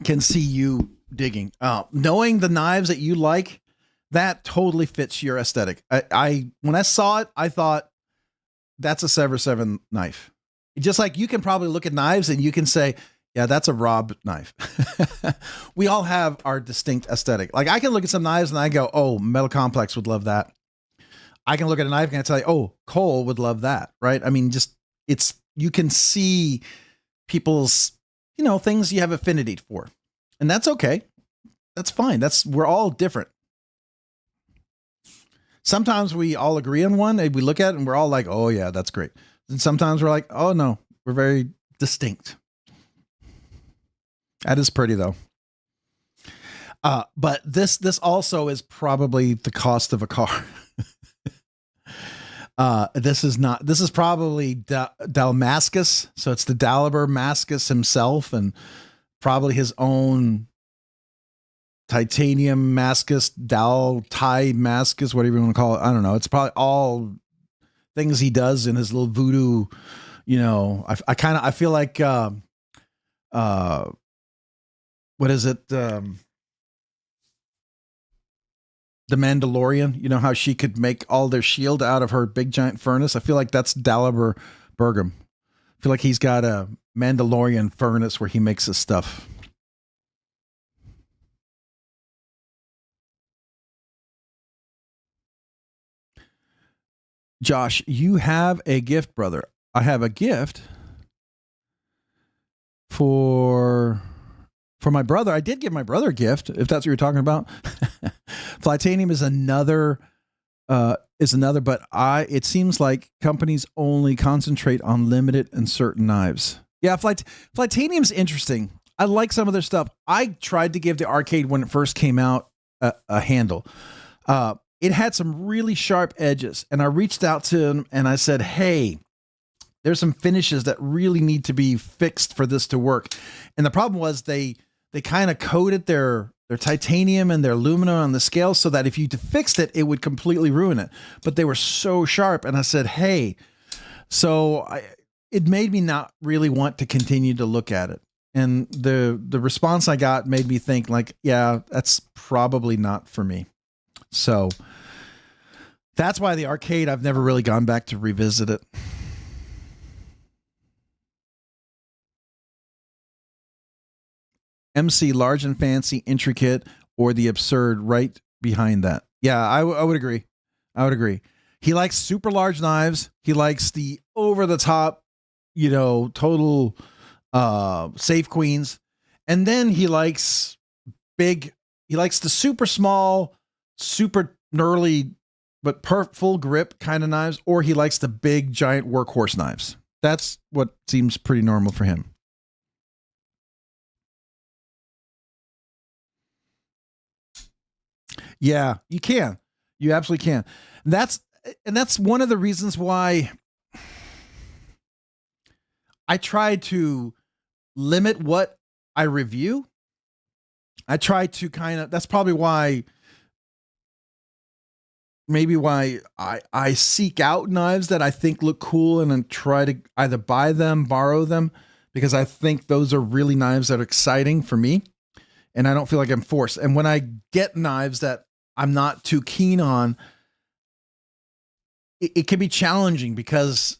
Speaker 1: can see you digging. Knowing the knives that you like, that totally fits your aesthetic. When I saw it, I thought that's a Sever 7 knife. Just like you can probably look at knives and you can say, yeah, that's a Rob knife. We all have our distinct aesthetic. Like I can look at some knives and I go, oh, Metal Complex would love that. I can look at a knife and I tell you, oh, Cole would love that, right? I mean, just you can see people's, things you have affinity for, and that's okay. That's fine. We're all different. Sometimes we all agree on one and we look at it and we're all like, oh yeah, that's great. And sometimes we're like, oh no, we're very distinct. That is pretty though. But this also is probably the cost of a car. This is probably Dalmascus. So it's the Daliber Mascus himself, and probably his own titanium Mascus, Thai Mascus, whatever you want to call it. I don't know. It's probably all things he does in his little voodoo, I feel like, what is it? The Mandalorian, you know how she could make all their shield out of her big giant furnace. I feel like that's Daliber Bergam. I feel like he's got a Mandalorian furnace where he makes his stuff. Josh, you have a gift, brother. I have a gift for my brother. I did give my brother a gift, if that's what you're talking about. Flytanium is another, but it seems like companies only concentrate on limited and certain knives. Yeah, Flytanium's interesting. I like some of their stuff. I tried to give the Arcade when it first came out a handle. It had some really sharp edges, and I reached out to him and I said, hey, there's some finishes that really need to be fixed for this to work. And the problem was they kind of coated their titanium and their aluminum on the scale so that if you fixed it, it would completely ruin it. But they were so sharp. And I said, hey, it made me not really want to continue to look at it. And the response I got made me think like, yeah, that's probably not for me. So that's why the arcade, I've never really gone back to revisit it. MC, large and fancy, intricate, or the absurd right behind that. Yeah, I would agree. I would agree. He likes super large knives. He likes the over the top, total safe queens. And then he likes the super small, super gnarly, but full grip kind of knives, or he likes the big giant workhorse knives. That's what seems pretty normal for him. Yeah, you can. You absolutely can. That's one of the reasons why I try to limit what I review. I try to that's probably why I seek out knives that I think look cool and then try to either buy them, borrow them, because I think those are really knives that are exciting for me. And I don't feel like I'm forced. And when I get knives that I'm not too keen on, it can be challenging because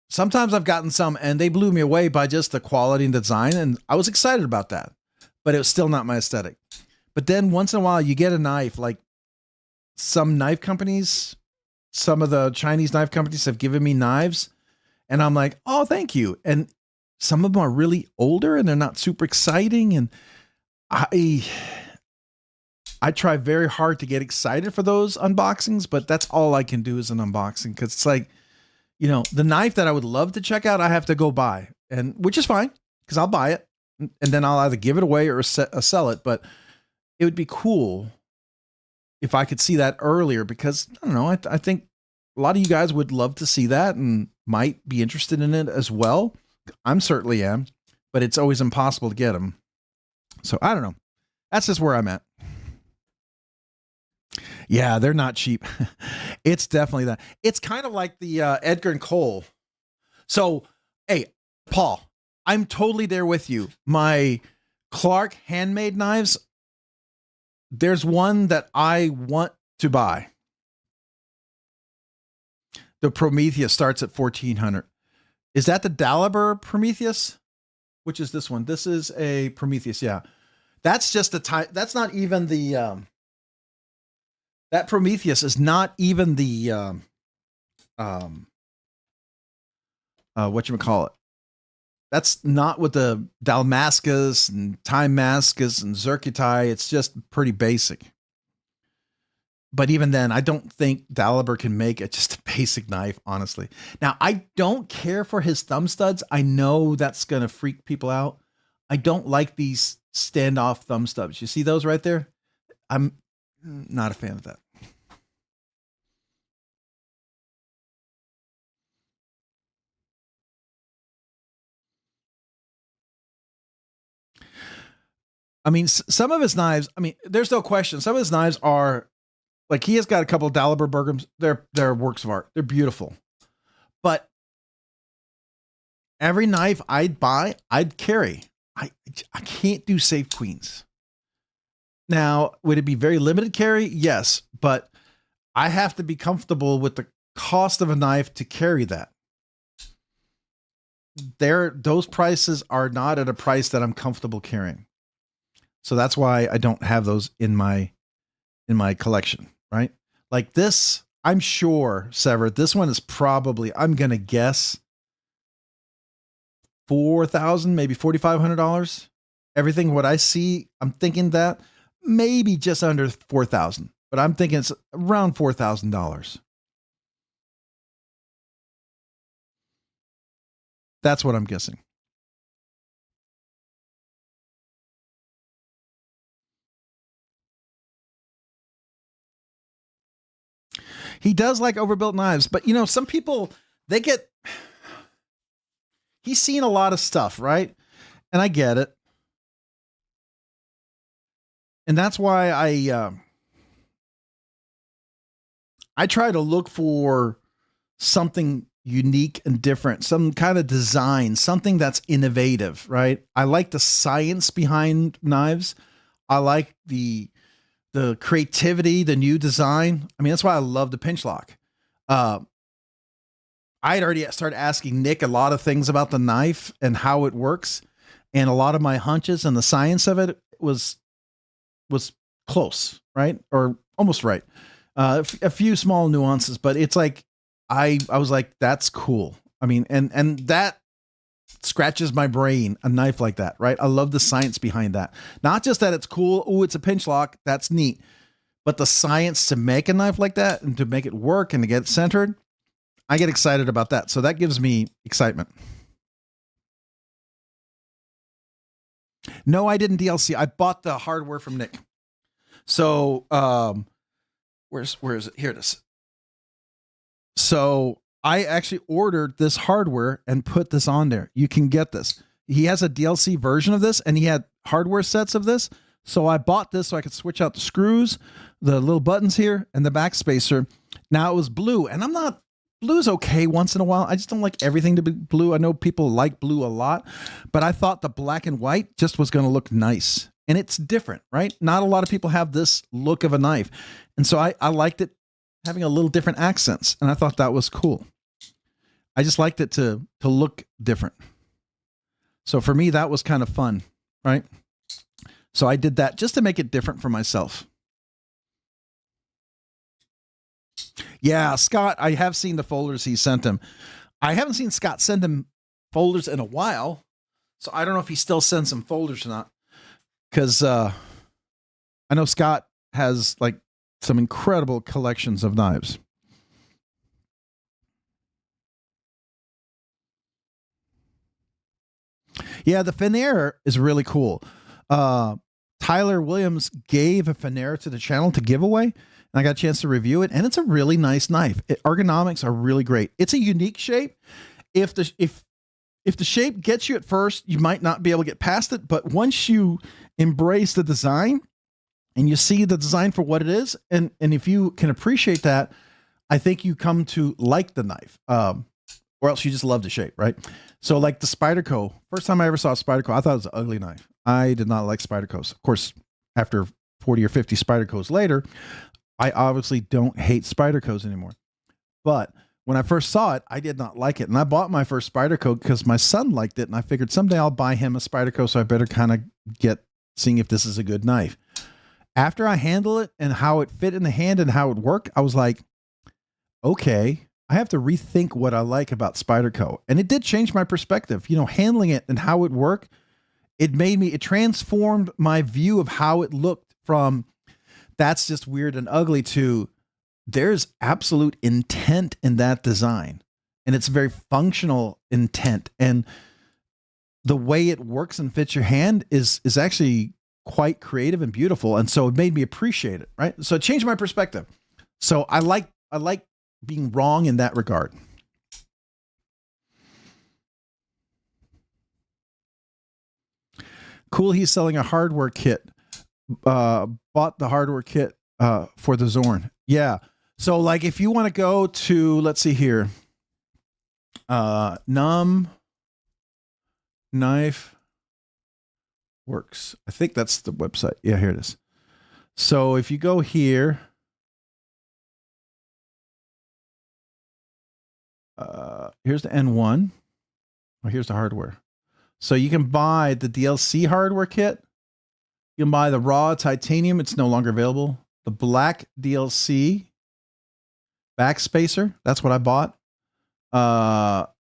Speaker 1: sometimes I've gotten some and they blew me away by just the quality and design. And I was excited about that, but it was still not my aesthetic. But then once in a while you get a knife, like some knife companies, some of the Chinese knife companies have given me knives and I'm like, oh, thank you. And some of them are really older and they're not super exciting. And I try very hard to get excited for those unboxings, but that's all I can do is an unboxing. Cause it's like, the knife that I would love to check out, I have to go buy, and which is fine because I'll buy it and then I'll either give it away or sell it. But it would be cool if I could see that earlier because I don't know. I think a lot of you guys would love to see that and might be interested in it as well. I'm certainly am, but it's always impossible to get them. So I don't know. That's just where I'm at. Yeah, they're not cheap. It's definitely that. It's kind of like the Edgar and Cole. So, hey, Paul, I'm totally there with you. My Clark handmade knives, there's one that I want to buy. The Prometheus starts at $1,400. Is that the Daliber Prometheus? Which is this one? This is a Prometheus, yeah. That's just the type. That's not even the... that Prometheus is not even the whatchamacallit. That's not with the Dalmascus and Timascus and Zircuti. It's just pretty basic. But even then, I don't think Daliber can make it just a basic knife, honestly. Now, I don't care for his thumb studs. I know that's going to freak people out. I don't like these standoff thumb studs. You see those right there? I'm not a fan of that. I mean, some of his knives, I mean, there's no question. Some of his knives are like, he has got a couple of Daliber Bergams. They're works of art. They're beautiful. But every knife I'd buy, I'd carry. I can't do safe queens. Now, would it be very limited carry? Yes, but I have to be comfortable with the cost of a knife to carry that. Those prices are not at a price that I'm comfortable carrying. So that's why I don't have those in my collection, right? Like this, I'm sure, Sever, this one is probably, I'm going to guess $4,000, maybe $4,500. Everything what I see, I'm thinking that maybe just under $4,000, but I'm thinking it's around $4,000. That's what I'm guessing. He does like overbuilt knives, but some people, they get he's seen a lot of stuff, right? And I get it. And that's why I try to look for something unique and different, some kind of design, something that's innovative, right? I like the science behind knives. I like the creativity, the new design. I mean, that's why I love the pinch lock. I had already started asking Nick a lot of things about the knife and how it works, and a lot of my hunches and the science of it was close, right? Or almost right. A few small nuances, but it's like I was like, that's cool. I mean, and that scratches my brain, a knife like that, right? I love the science behind that. Not just that it's cool, oh, it's a pinch lock, that's neat, but the science to make a knife like that and to make it work and to get it centered, I get excited about that. So that gives me excitement. No, I didn't DLC. I bought the hardware from Nick. So, where is it? Here it is. So I actually ordered this hardware and put this on there. You can get this. He has a DLC version of this, and he had hardware sets of this. So I bought this so I could switch out the screws, the little buttons here, and the back spacer. Now it was blue, and blue's okay once in a while. I just don't like everything to be blue. I know people like blue a lot, but I thought the black and white just was going to look nice. And it's different, right? Not a lot of people have this look of a knife. And so I liked it having a little different accents. And I thought that was cool. I just liked it to look different. So for me, that was kind of fun, right? So I did that just to make it different for myself. Yeah, Scott, I have seen the folders he sent him. I haven't seen Scott send him folders in a while. So I don't know if he still sends him folders or not. Because I know Scott has like some incredible collections of knives. Yeah, the Finnair is really cool. Tyler Williams gave a Finnair to the channel to give away, and I got a chance to review it, and it's a really nice knife. Ergonomics are really great. It's a unique shape. If the shape gets you at first, you might not be able to get past it, but once you embrace the design and you see the design for what it is, and if you can appreciate that, I think you come to like the knife, or else you just love the shape, right? So like the Spyderco, first time I ever saw a Spyderco, I thought it was an ugly knife. I did not like Spydercos. Of course, after 40 or 50 Spydercos later, I obviously don't hate Spydercos anymore. But when I first saw it, I did not like it. And I bought my first Spyderco because my son liked it. And I figured someday I'll buy him a Spyderco. So I better kind of seeing if this is a good knife. After I handle it and how it fit in the hand and how it worked, I was like, okay, I have to rethink what I like about Spyderco. And it did change my perspective, handling it and how it worked. It transformed my view of how it looked from that's just weird and ugly to there's absolute intent in that design. And it's very functional intent. And the way it works and fits your hand is actually quite creative and beautiful. And so it made me appreciate it, right? So it changed my perspective. So I like being wrong in that regard. Cool. He's selling a hardware kit. Bought the hardware kit for the Zorn. Yeah. So like if you want to go to, let's see here, Numb Knife Works. I think that's the website. Yeah, here it is. So if you go here, here's the N1. Oh, here's the hardware. So you can buy the DLC hardware kit. You can buy the raw titanium. It's no longer available. The black DLC backspacer. That's what I bought.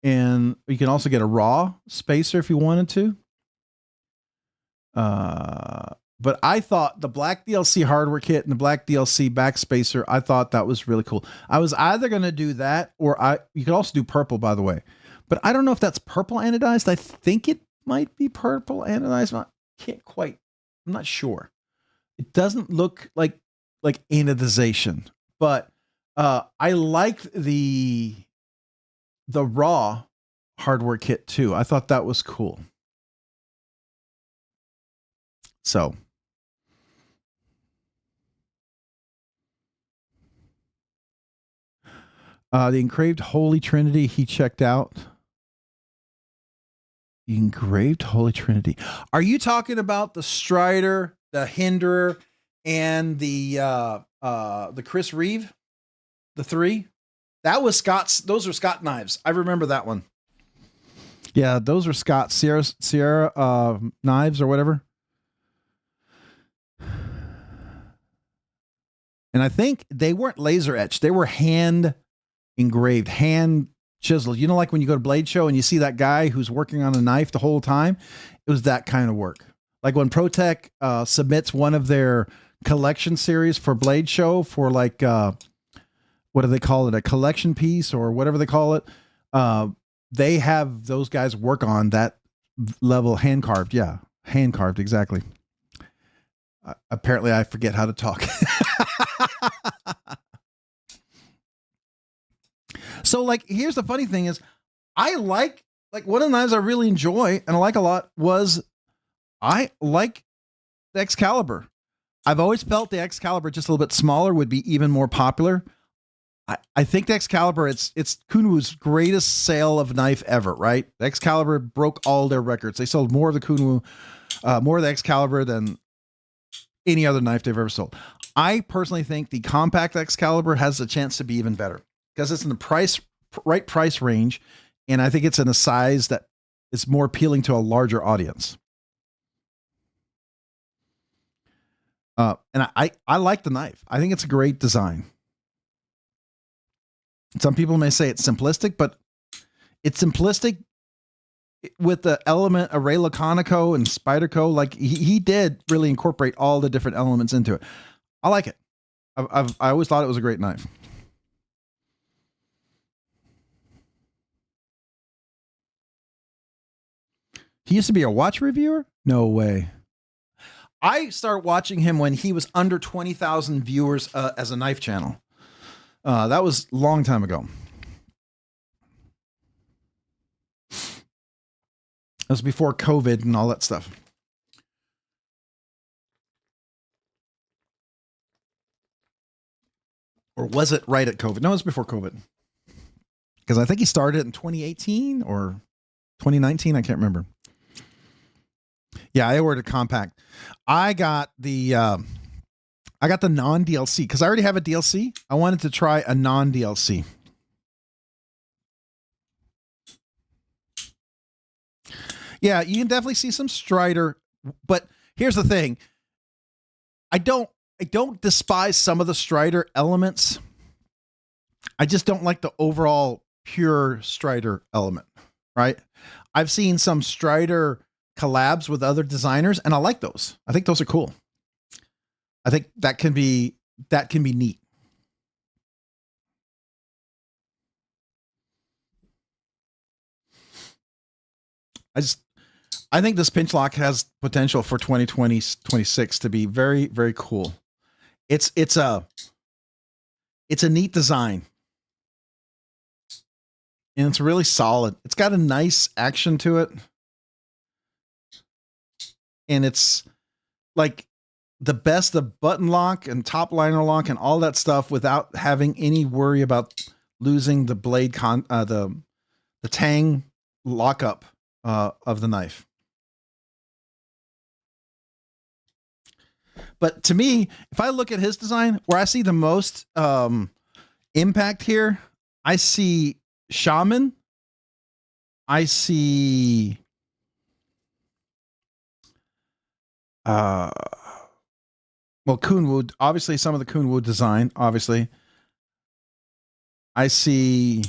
Speaker 1: And you can also get a raw spacer if you wanted to. But I thought the black DLC hardware kit and the black DLC backspacer, I thought that was really cool. I was either going to do that or you could also do purple, by the way. But I don't know if that's purple anodized. I think it might be purple anodized. I'm not sure. It doesn't look like anodization, but I liked the raw hardware kit too. I thought that was cool. So the engraved Holy Trinity he checked out. The engraved Holy Trinity. Are you talking about the Strider, the Hinderer, and the Chris Reeve? The 3? That was Scott's. Those are Scott knives. I remember that one. Yeah, those are Scott Sierra knives or whatever. And I think they weren't laser etched. They were hand engraved, hand chiseled. You know, like when you go to Blade Show and you see that guy who's working on a knife the whole time? It was that kind of work. Like when ProTech submits one of their collection series for Blade Show for like, what do they call it? A collection piece or whatever they call it. They have those guys work on that level hand carved. Yeah. Hand carved. Exactly. Apparently I forget how to talk. So like, here's the funny thing is I like one of the knives I really enjoy and I like a lot was I like the Excalibur. I've always felt the Excalibur just a little bit smaller would be even more popular. I think the Excalibur, it's Kunwu's greatest sale of knife ever, right? The Excalibur broke all their records. They sold more of the Kunwu, more of the Excalibur than any other knife they've ever sold. I personally think the compact Excalibur has a chance to be even better because it's in the right price range. And I think it's in a size that is more appealing to a larger audience. And I like the knife. I think it's a great design. Some people may say it's simplistic, but it's simplistic with the element of Ray Laconico and Spyderco. Like he did really incorporate all the different elements into it. I like it. I always thought it was a great knife. He used to be a watch reviewer? No way. I started watching him when he was under 20,000 viewers as a knife channel. That was a long time ago. It was before COVID and all that stuff. Or was it right at COVID? No, it was before COVID. Because I think he started in 2018 or 2019. I can't remember. Yeah, I ordered a compact. I got the non-DLC because I already have a DLC. I wanted to try a non-DLC. Yeah, you can definitely see some Strider, but here's the thing. I don't despise some of the Strider elements. I just don't like the overall pure Strider element, right? I've seen some Strider collabs with other designers and I like those. I think those are cool. I think that can be neat. I think this pinch lock has potential for 2026 to be very, very cool. It's a neat design. And it's really solid. It's got a nice action to it. And it's like the best of button lock and top liner lock and all that stuff without having any worry about losing the blade the tang lockup of the knife. But to me, if I look at his design, where I see the most impact here, I see Shaman. I see well, Kunwu, obviously some of the Kunwu design, obviously. I see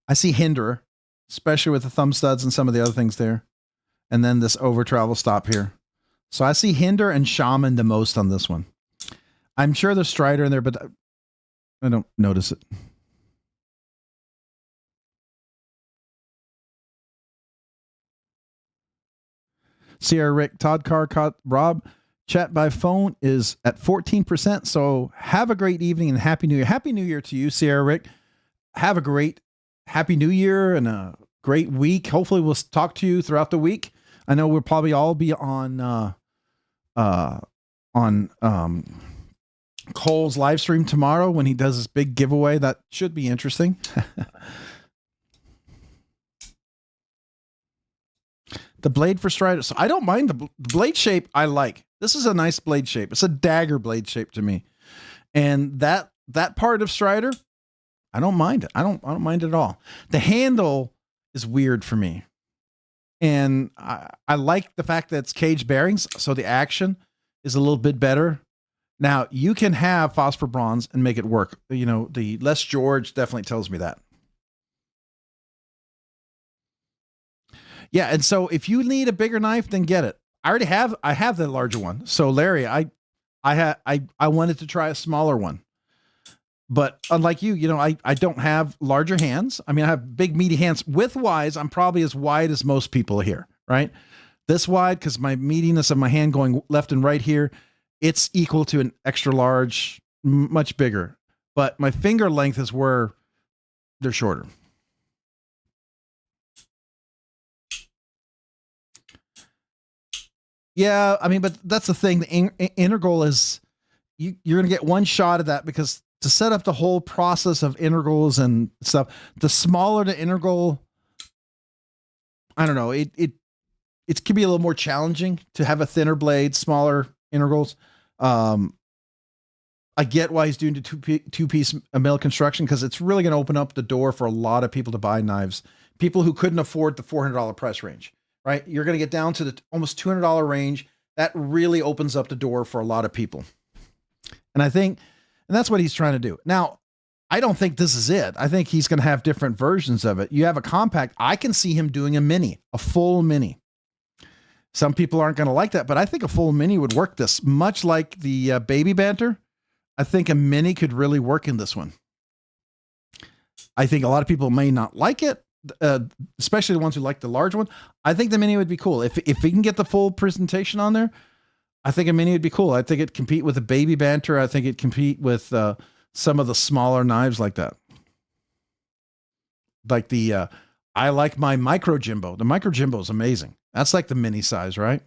Speaker 1: Hinderer, especially with the thumb studs and some of the other things there. And then this over travel stop here. So I see Hinderer and Shaman the most on this one. I'm sure there's Strider in there, but I don't notice it. Sierra Rick, Todd Carr, Rob, chat by phone is at 14%. So have a great evening and Happy New Year. Happy New Year to you, Sierra Rick. Have a great Happy New Year and a great week. Hopefully we'll talk to you throughout the week. I know we'll probably all be on Cole's live stream tomorrow when he does his big giveaway. That should be interesting. The blade for Strider. So I don't mind the blade shape. I like. This is a nice blade shape. It's a dagger blade shape to me. And that part of Strider, I don't mind it. I don't mind it at all. The handle is weird for me. And I like the fact that it's caged bearings, so the action is a little bit better. Now, you can have phosphor bronze and make it work. You know, the Les George definitely tells me that. Yeah, and so if you need a bigger knife, then get it. I have the larger one. So Larry, I wanted to try a smaller one. But unlike you, I don't have larger hands. I mean, I have big, meaty hands. Width-wise, I'm probably as wide as most people here, right? This wide, because my meatiness of my hand going left and right here, it's equal to an extra large, much bigger. But my finger length is where they're shorter. Yeah, I mean, but that's the thing. The integral is, you're going to get one shot of that, because to set up the whole process of integrals and stuff, the smaller the integral, I don't know, it can be a little more challenging to have a thinner blade, smaller integrals. I get why he's doing the two-piece mill construction, because it's really going to open up the door for a lot of people to buy knives. People who couldn't afford the $400 price range, right? You're going to get down to the almost $200 range. That really opens up the door for a lot of people. And that's what he's trying to do. Now, I don't think this is it. I think he's going to have different versions of it. You have a compact. I can see him doing a mini, a full mini. Some people aren't going to like that, but I think a full mini would work this. Much like the Baby Banter, I think a mini could really work in this one. I think a lot of people may not like it, especially the ones who like the large one. I think the mini would be cool. If we can get the full presentation on there, I think a mini would be cool. I think it'd compete with a Baby Banter. I think it'd compete with some of the smaller knives like that. Like I like my Micro Jimbo. The Micro Jimbo is amazing. That's like the mini size, right?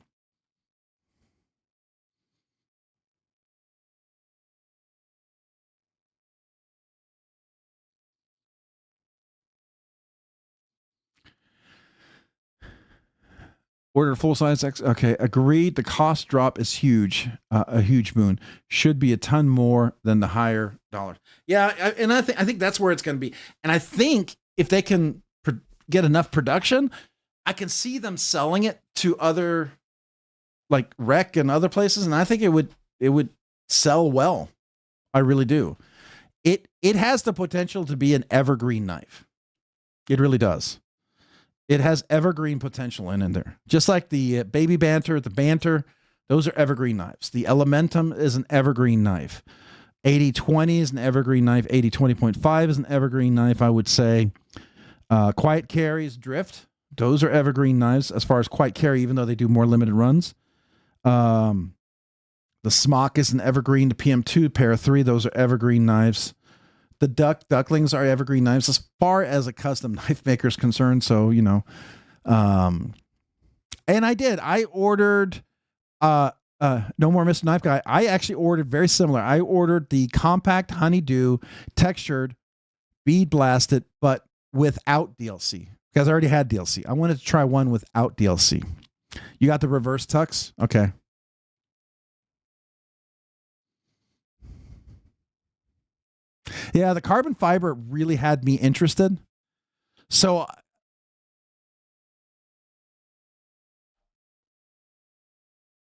Speaker 1: Ordered full size X. Okay, agreed. The cost drop is huge, a huge boon. Should be a ton more than the higher dollars. Yeah, and I think that's where it's going to be. And I think if they can get enough production, I can see them selling it to other, like Rec and other places, and I think it would sell well. I really do. It has the potential to be an evergreen knife. It really does. It has evergreen potential in there. Just like the Baby Banter, the Banter, those are evergreen knives. The Elementum is an evergreen knife. 8020 is an evergreen knife. 8020.5 is an evergreen knife, I would say. Quiet Carry's Drift, those are evergreen knives as far as Quiet Carry, even though they do more limited runs. The Smock is an evergreen. The PM2, Para 3, those are evergreen knives. The Ducklings are evergreen knives as far as a custom knife maker is concerned. So, and I ordered, No More Mr. Knife Guy. I actually ordered very similar. I ordered the compact Honeydew textured bead blasted, but without DLC, because I already had DLC. I wanted to try one without DLC. You got the reverse tux? Okay. Yeah, the carbon fiber really had me interested. So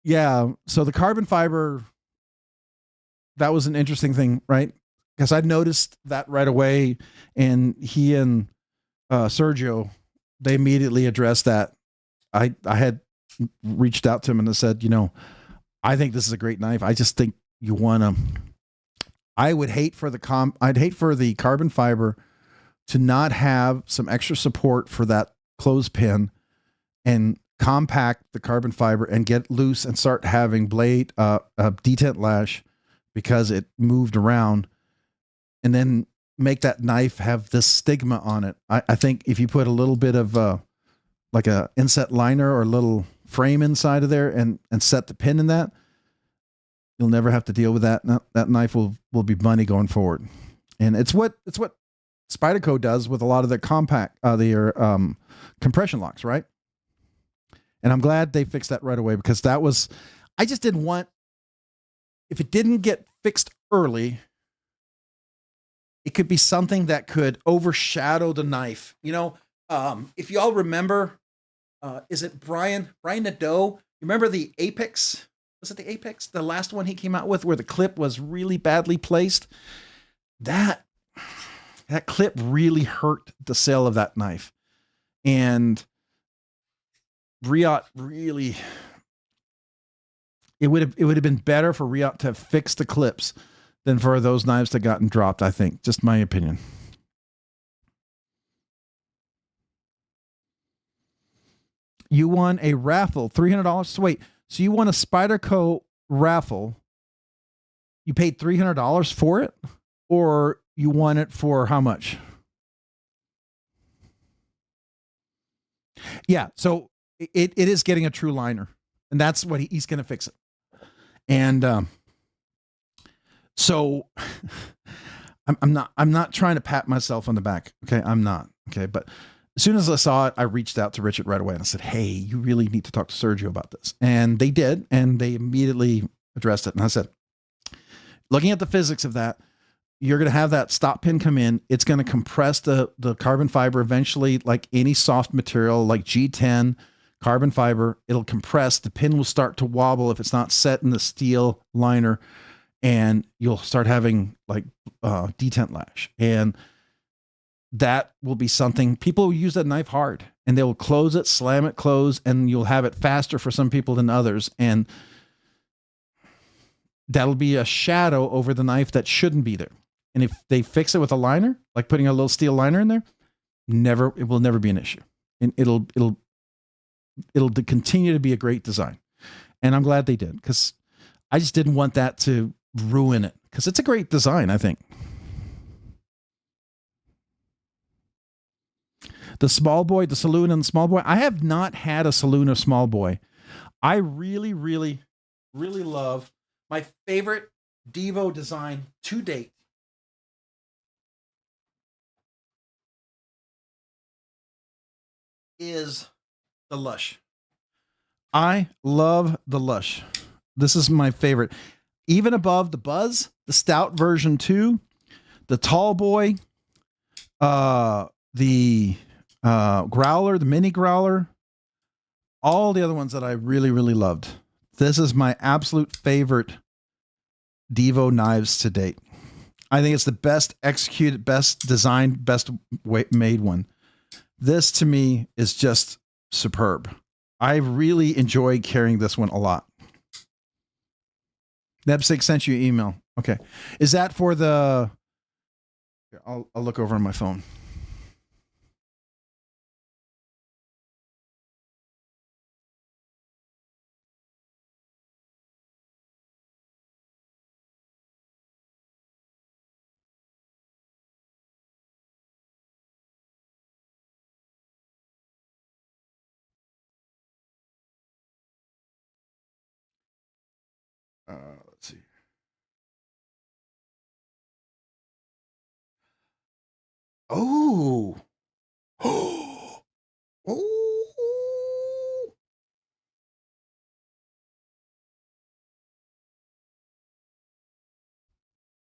Speaker 1: yeah, so the carbon fiber, that was an interesting thing, right? Because I noticed that right away, and he and Sergio, they immediately addressed that. I had reached out to him and I said, I think this is a great knife. I just think you want to. I'd hate for the carbon fiber to not have some extra support for that clothespin, and compact the carbon fiber and get loose and start having blade detent lash because it moved around, and then make that knife have this stigma on it. I think if you put a little bit of like a inset liner or a little frame inside of there and set the pin in that, you'll never have to deal with that. That knife will be money going forward. And it's what Spyderco does with a lot of their compression locks, right? And I'm glad they fixed that right away, because I just didn't want, if it didn't get fixed early, it could be something that could overshadow the knife. You know, if y'all remember, is it Brian Nadeau? You remember the Apex? Was it the Apex? The last one he came out with, where the clip was really badly placed. That clip really hurt the sale of that knife. And Riot really, it would have been better for Riot to have fixed the clips than for those knives to gotten dropped, I think. Just my opinion. You won a raffle, $300. So wait, so you won a Spyderco raffle. You paid $300 for it? Or you won it for how much? Yeah, so it is getting a true liner. And that's what he's going to fix it. And so I'm not trying to pat myself on the back. Okay, I'm not. Okay, but as soon as I saw it, I reached out to Richard right away and I said, hey, you really need to talk to Sergio about this. And they did, and they immediately addressed it. And I said, looking at the physics of that, you're going to have that stop pin come in. It's going to compress the carbon fiber eventually, like any soft material, like G10 carbon fiber. It'll compress. The pin will start to wobble if it's not set in the steel liner, and you'll start having like detent lash. And that will be something people will use that knife hard, and they will close it, slam it, close, and you'll have it faster for some people than others. And that'll be a shadow over the knife that shouldn't be there. And if they fix it with a liner, like putting a little steel liner in there, it will never be an issue. And it'll continue to be a great design. And I'm glad they did, because I just didn't want that to ruin it, because it's a great design, I think. The small boy, the saloon and the small boy. I have not had a saloon or small boy. I really, really, really love my favorite Divo design to date. Is the Lush. I love the Lush. This is my favorite. Even above the Buzz, the Stout version 2, the Tall Boy, the Growler, the Mini Growler, all the other ones that I really, really loved. This is my absolute favorite Divo knives to date. I think it's the best executed, best designed, best made one. This to me is just superb. I really enjoy carrying this one a lot. Nebsig sent you an email. Okay. Is that for the... I'll look over on my phone. Let's see. Oh. Oh. Oh.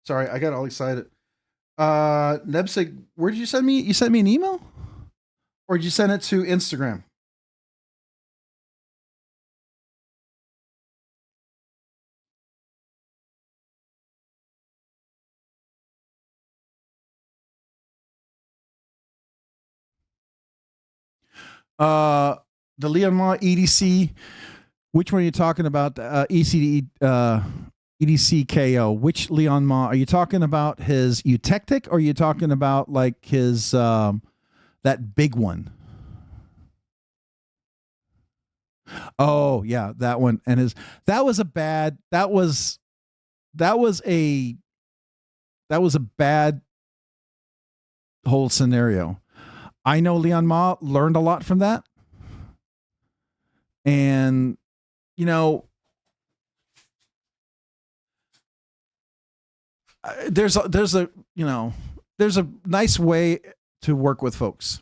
Speaker 1: Sorry, I got all excited. Nebsig, where did you send me? You sent me an email? Or did you send it to Instagram? The Leon Ma EDC. Which one are you talking about? EDC-KO. Which Leon Ma? Are you talking about his Eutectic, or are you talking about like his that big one? Oh yeah, that one. And that was a bad whole scenario. I know Leon Ma learned a lot from that. And, you know, there's a nice way to work with folks.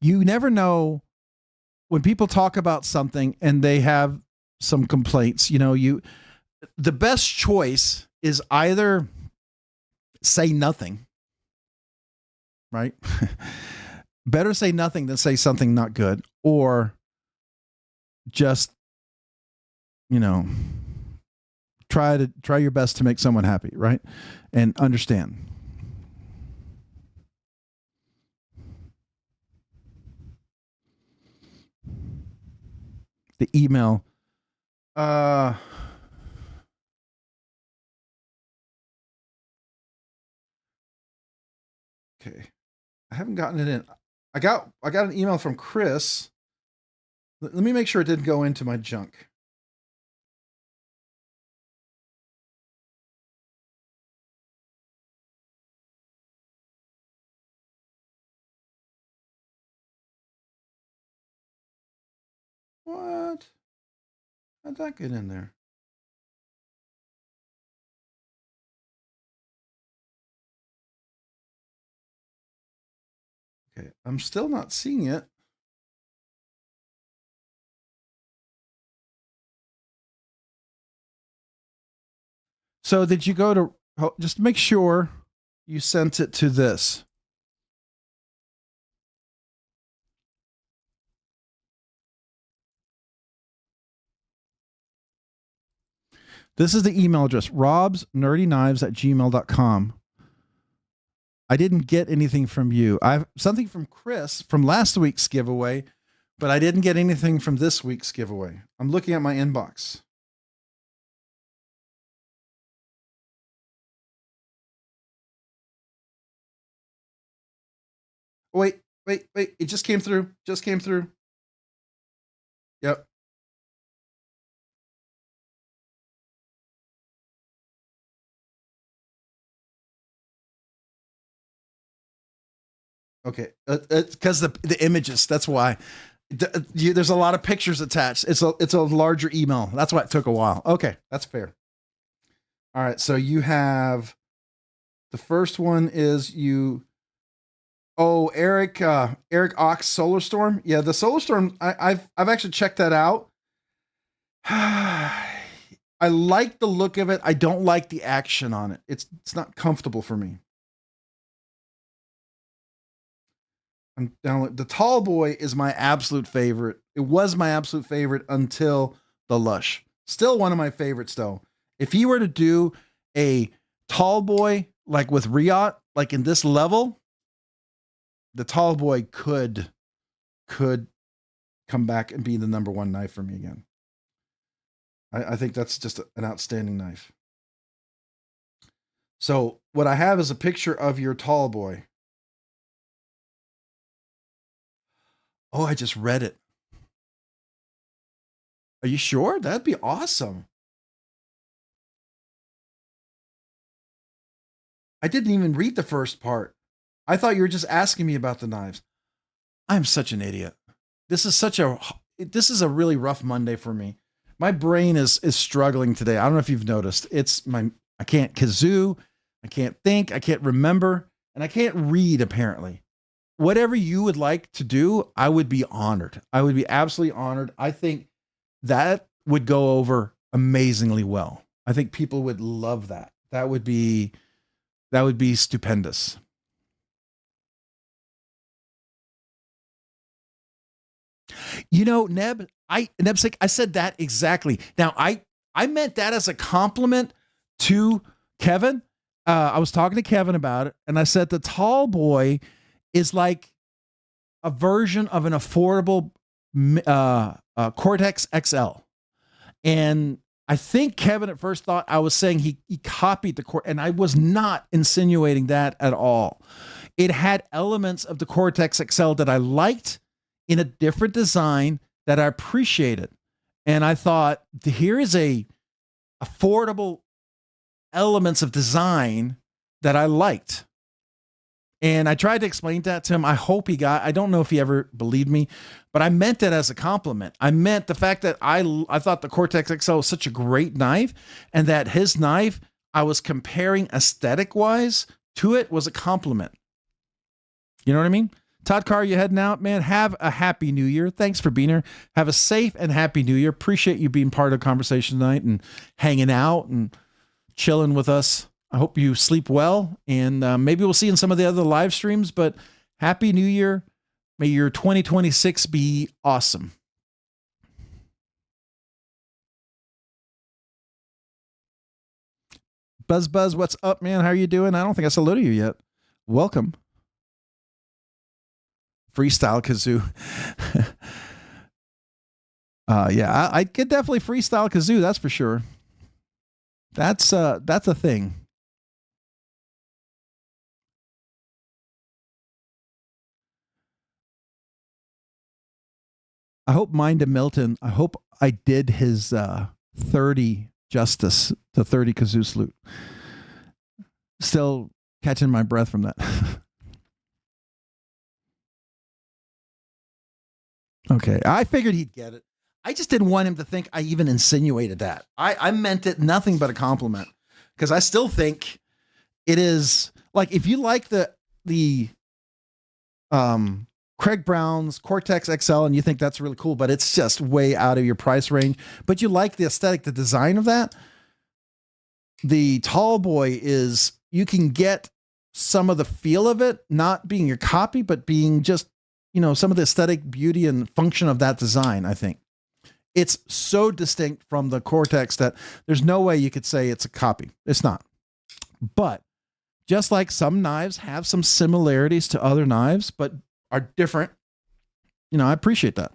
Speaker 1: You never know when people talk about something and they have some complaints, the best choice is either say nothing, right? Better say nothing than say something not good, or just, try your best to make someone happy, right? And understand. The email. Okay. I haven't gotten it in. I got an email from Chris. Let me make sure it didn't go into my junk. What? How'd that get in there? Okay, I'm still not seeing it. So did you go to, just make sure you sent it to this? This is the email address, robsnerdyknives@gmail.com. I didn't get anything from you. I have something from Chris from last week's giveaway, but I didn't get anything from this week's giveaway. I'm looking at my inbox. Wait. It just came through. Yep. Okay. Because the images, that's why. There's a lot of pictures attached. It's a larger email. That's why it took a while. Okay, that's fair. All right, so you have, the first one is Eric Ox Solar Storm. Yeah, the Solar Storm, I've actually checked that out. I like the look of it. I don't like the action on it. It's not comfortable for me. I'm down. The Tall Boy is my absolute favorite. It was my absolute favorite until the Lush. Still one of my favorites though. If he were to do a Tall Boy like with Riot, like in this level, the Tall Boy could come back and be the number one knife for me again. I think that's just an outstanding knife. So what I have is a picture of your Tall Boy. Oh, I just read it. Are you sure? That'd be awesome. I didn't even read the first part. I thought you were just asking me about the knives. I'm such an idiot. This is a really rough Monday for me. My brain is struggling today. I don't know if you've noticed. I can't kazoo, I can't think, I can't remember, and I can't read apparently. Whatever you would like to do, I would be honored. I would be absolutely honored. I think that would go over amazingly well. I think people would love that. That would be stupendous. Neb's like, I said that exactly. Now, I meant that as a compliment to Kevin. I was talking to Kevin about it, and I said the Tall Boy is like a version of an affordable Cortex XL. And I think Kevin at first thought I was saying he copied the Cortex, and I was not insinuating that at all. It had elements of the Cortex XL that I liked in a different design that I appreciated. And I thought, here is a affordable elements of design that I liked. And I tried to explain that to him. I hope he got, I don't know if he ever believed me, but I meant it as a compliment. I meant the fact that I thought the Cortex XL was such a great knife, and that his knife, I was comparing aesthetic wise to it, was a compliment. You know what I mean? Todd Carr, you heading out, man? Have a happy new year. Thanks for being here. Have a safe and happy new year. Appreciate you being part of the conversation tonight and hanging out and chilling with us. I hope you sleep well, and maybe we'll see you in some of the other live streams, but happy new year. May your 2026 be awesome. Buzz, what's up, man? How are you doing? I don't think I saluted you yet. Welcome. Freestyle kazoo. Yeah, I could definitely freestyle kazoo. That's for sure. That's a thing. I hope Mind of Milton, I hope I did his 30 justice, the 30 kazoo salute. Still catching my breath from that. Okay, I figured he'd get it. I just didn't want him to think I even insinuated that. I meant it nothing but a compliment, because I still think it is, like, if you like the Craig Brown's Cortex XL and you think that's really cool, but it's just way out of your price range, but you like the aesthetic, the design of that, the Tall Boy is, you can get some of the feel of it, not being your copy, but being just, you know, some of the aesthetic beauty and function of that design. I think it's so distinct from the Cortex that there's no way you could say it's a copy. It's not. But just like some knives have some similarities to other knives, but are different, you know, I appreciate that.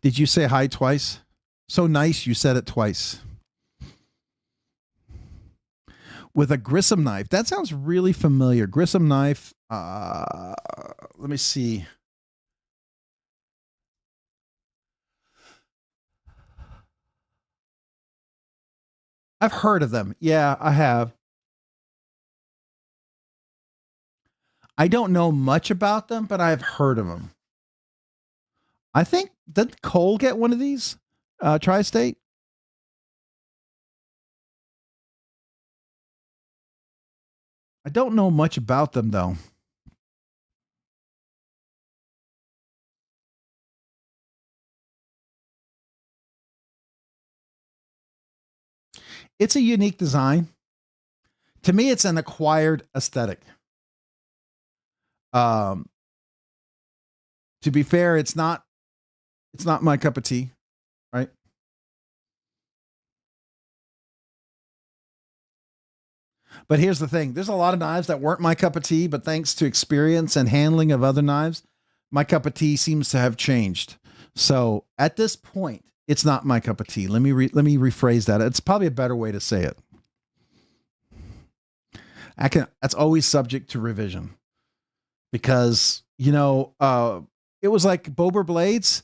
Speaker 1: Did you say hi twice? So nice you said it twice. With a Grissom knife. That sounds really familiar. Grissom knife. Let me see. I've heard of them. Yeah, I have. I don't know much about them, but I've heard of them. I think, did Cole get one of these? Tri-State? I don't know much about them, though. It's a unique design. To me, it's an acquired aesthetic. To be fair, it's not my cup of tea, right? But here's the thing. There's a lot of knives that weren't my cup of tea, but thanks to experience and handling of other knives, my cup of tea seems to have changed. So at this point, it's not my cup of tea. Let me rephrase that. It's probably a better way to say it. That's always subject to revision, because, you know, it was like Bober blades.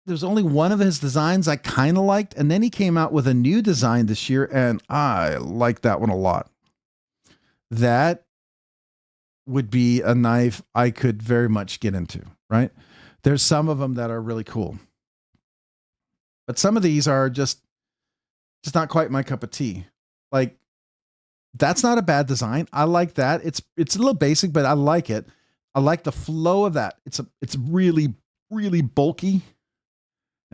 Speaker 1: There's only one of his designs I kind of liked, and then he came out with a new design this year, and I like that one a lot. That would be a knife I could very much get into, right? There's some of them that are really cool, but some of these are just not quite my cup of tea. Like, that's not a bad design. I like that. It's a little basic, but I like it. I like the flow of that. It's really, really bulky,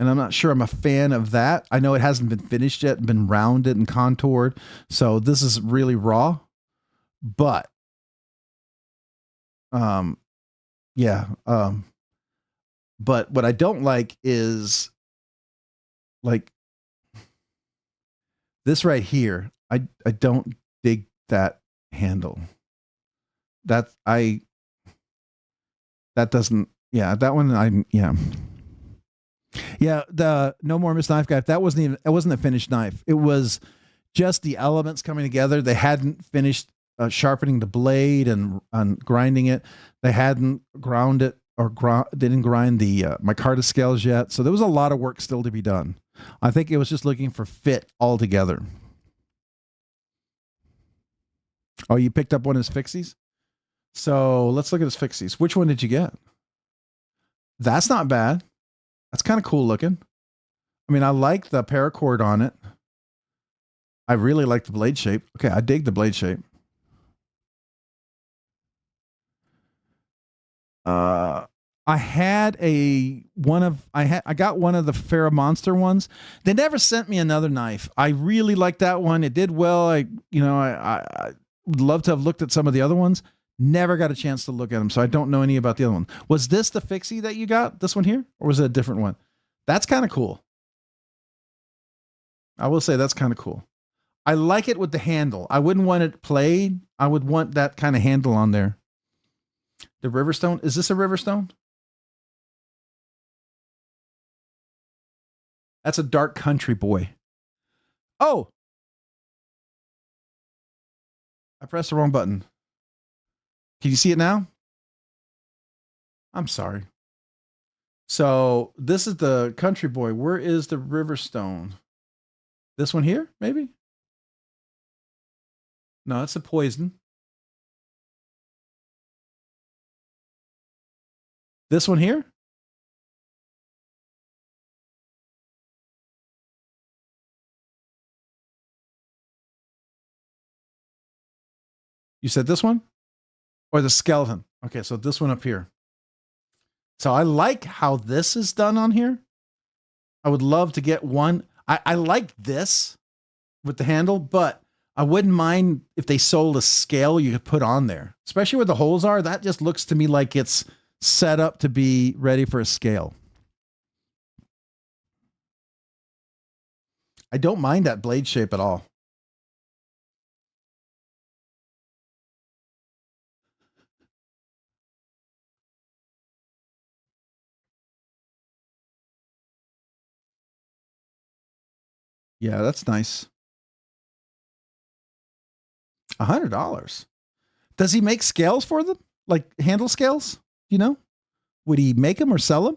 Speaker 1: and I'm not sure I'm a fan of that. I know it hasn't been finished yet and been rounded and contoured, so this is really raw. But yeah. But what I don't like is, like, this right here. I don't dig that handle. That doesn't, yeah, that one, yeah, the No More Miss Knife Guy, it wasn't a finished knife. It was just the elements coming together. They hadn't finished sharpening the blade and grinding it. They hadn't ground it or didn't grind the micarta scales yet. So there was a lot of work still to be done. I think it was just looking for fit altogether. Oh, you picked up one of his fixies? So let's look at his fixies. Which one did you get? That's not bad. That's kind of cool looking. I mean, I like the paracord on it. I really like the blade shape. Okay, I dig the blade shape. I got one of the Farrah Monster ones. They never sent me another knife. I really liked that one. It did well. I would love to have looked at some of the other ones. Never got a chance to look at them, so I don't know any about the other one. Was this the fixie that you got? This one here? Or was it a different one? That's kind of cool. I will say that's kind of cool. I like it with the handle. I wouldn't want it played. I would want that kind of handle on there. The Riverstone. Is this a Riverstone? That's a Dark Country Boy. Oh! I pressed the wrong button. Can you see it now? I'm sorry. So this is the Country Boy. Where is the Riverstone? This one here, maybe? No, it's a Poison. This one here? You said this one? Or the skeleton? Okay, so this one up here. So I like how this is done on here. I would love to get one. I like this with the handle, but I wouldn't mind if they sold a scale you could put on there, especially where the holes are. That just looks to me like it's set up to be ready for a scale. I don't mind that blade shape at all. Yeah, that's nice. $100. Does he make scales for them? Like handle scales? You know? Would he make them or sell them?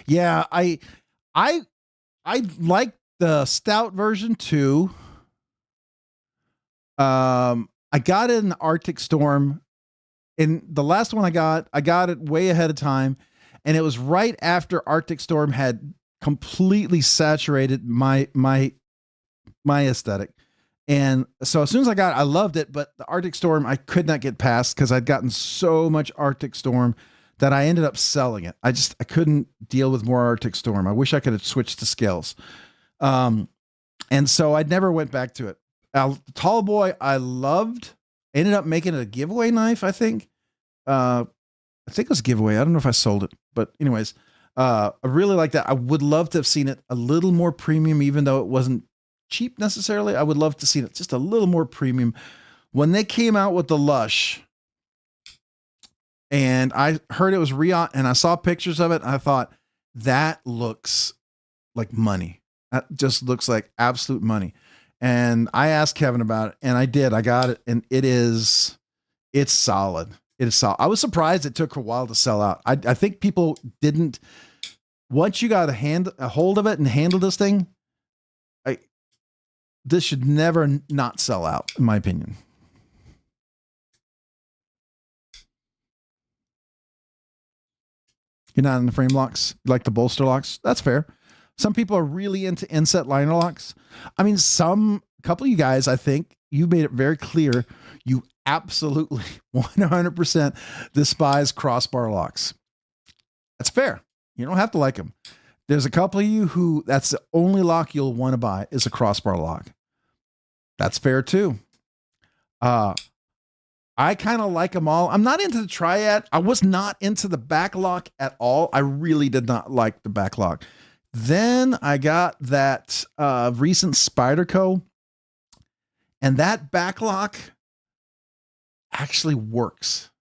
Speaker 1: Yeah, I like the stout version too. I got it in the Arctic Storm. And the last one I got it way ahead of time. And it was right after Arctic Storm had completely saturated my aesthetic. And so as soon as I got it, I loved it. But the Arctic Storm, I could not get past because I'd gotten so much Arctic Storm that I ended up selling it. I couldn't deal with more Arctic Storm. I wish I could have switched to scales. And so I never went back to it. Tall Boy, I loved. Ended up making it a giveaway knife, I think. I think it was a giveaway. I don't know if I sold it. But anyways, I really like that. I would love to have seen it a little more premium, even though it wasn't cheap necessarily. I would love to see it just a little more premium. When they came out with the Lush, and I heard it was Riot, and I saw pictures of it, and I thought, that looks like money. That just looks like absolute money. And I asked Kevin about it, and I did. I got it, and it's solid. It is solid. I was surprised it took a while to sell out. I think people didn't. Once you got a hold of it and handle this thing, this should never not sell out, in my opinion. You're not in the frame locks? You like the bolster locks? That's fair. Some people are really into inset liner locks. I mean, a couple of you guys, I think you made it very clear you absolutely 100% despise crossbar locks. That's fair. You don't have to like them. There's a couple of you who that's the only lock you'll want to buy is a crossbar lock. That's fair too. I kind of like them all. I'm not into the Triad. I was not into the back lock at all. I really did not like the back lock. Then I got that recent Spyderco, and that back lock actually works.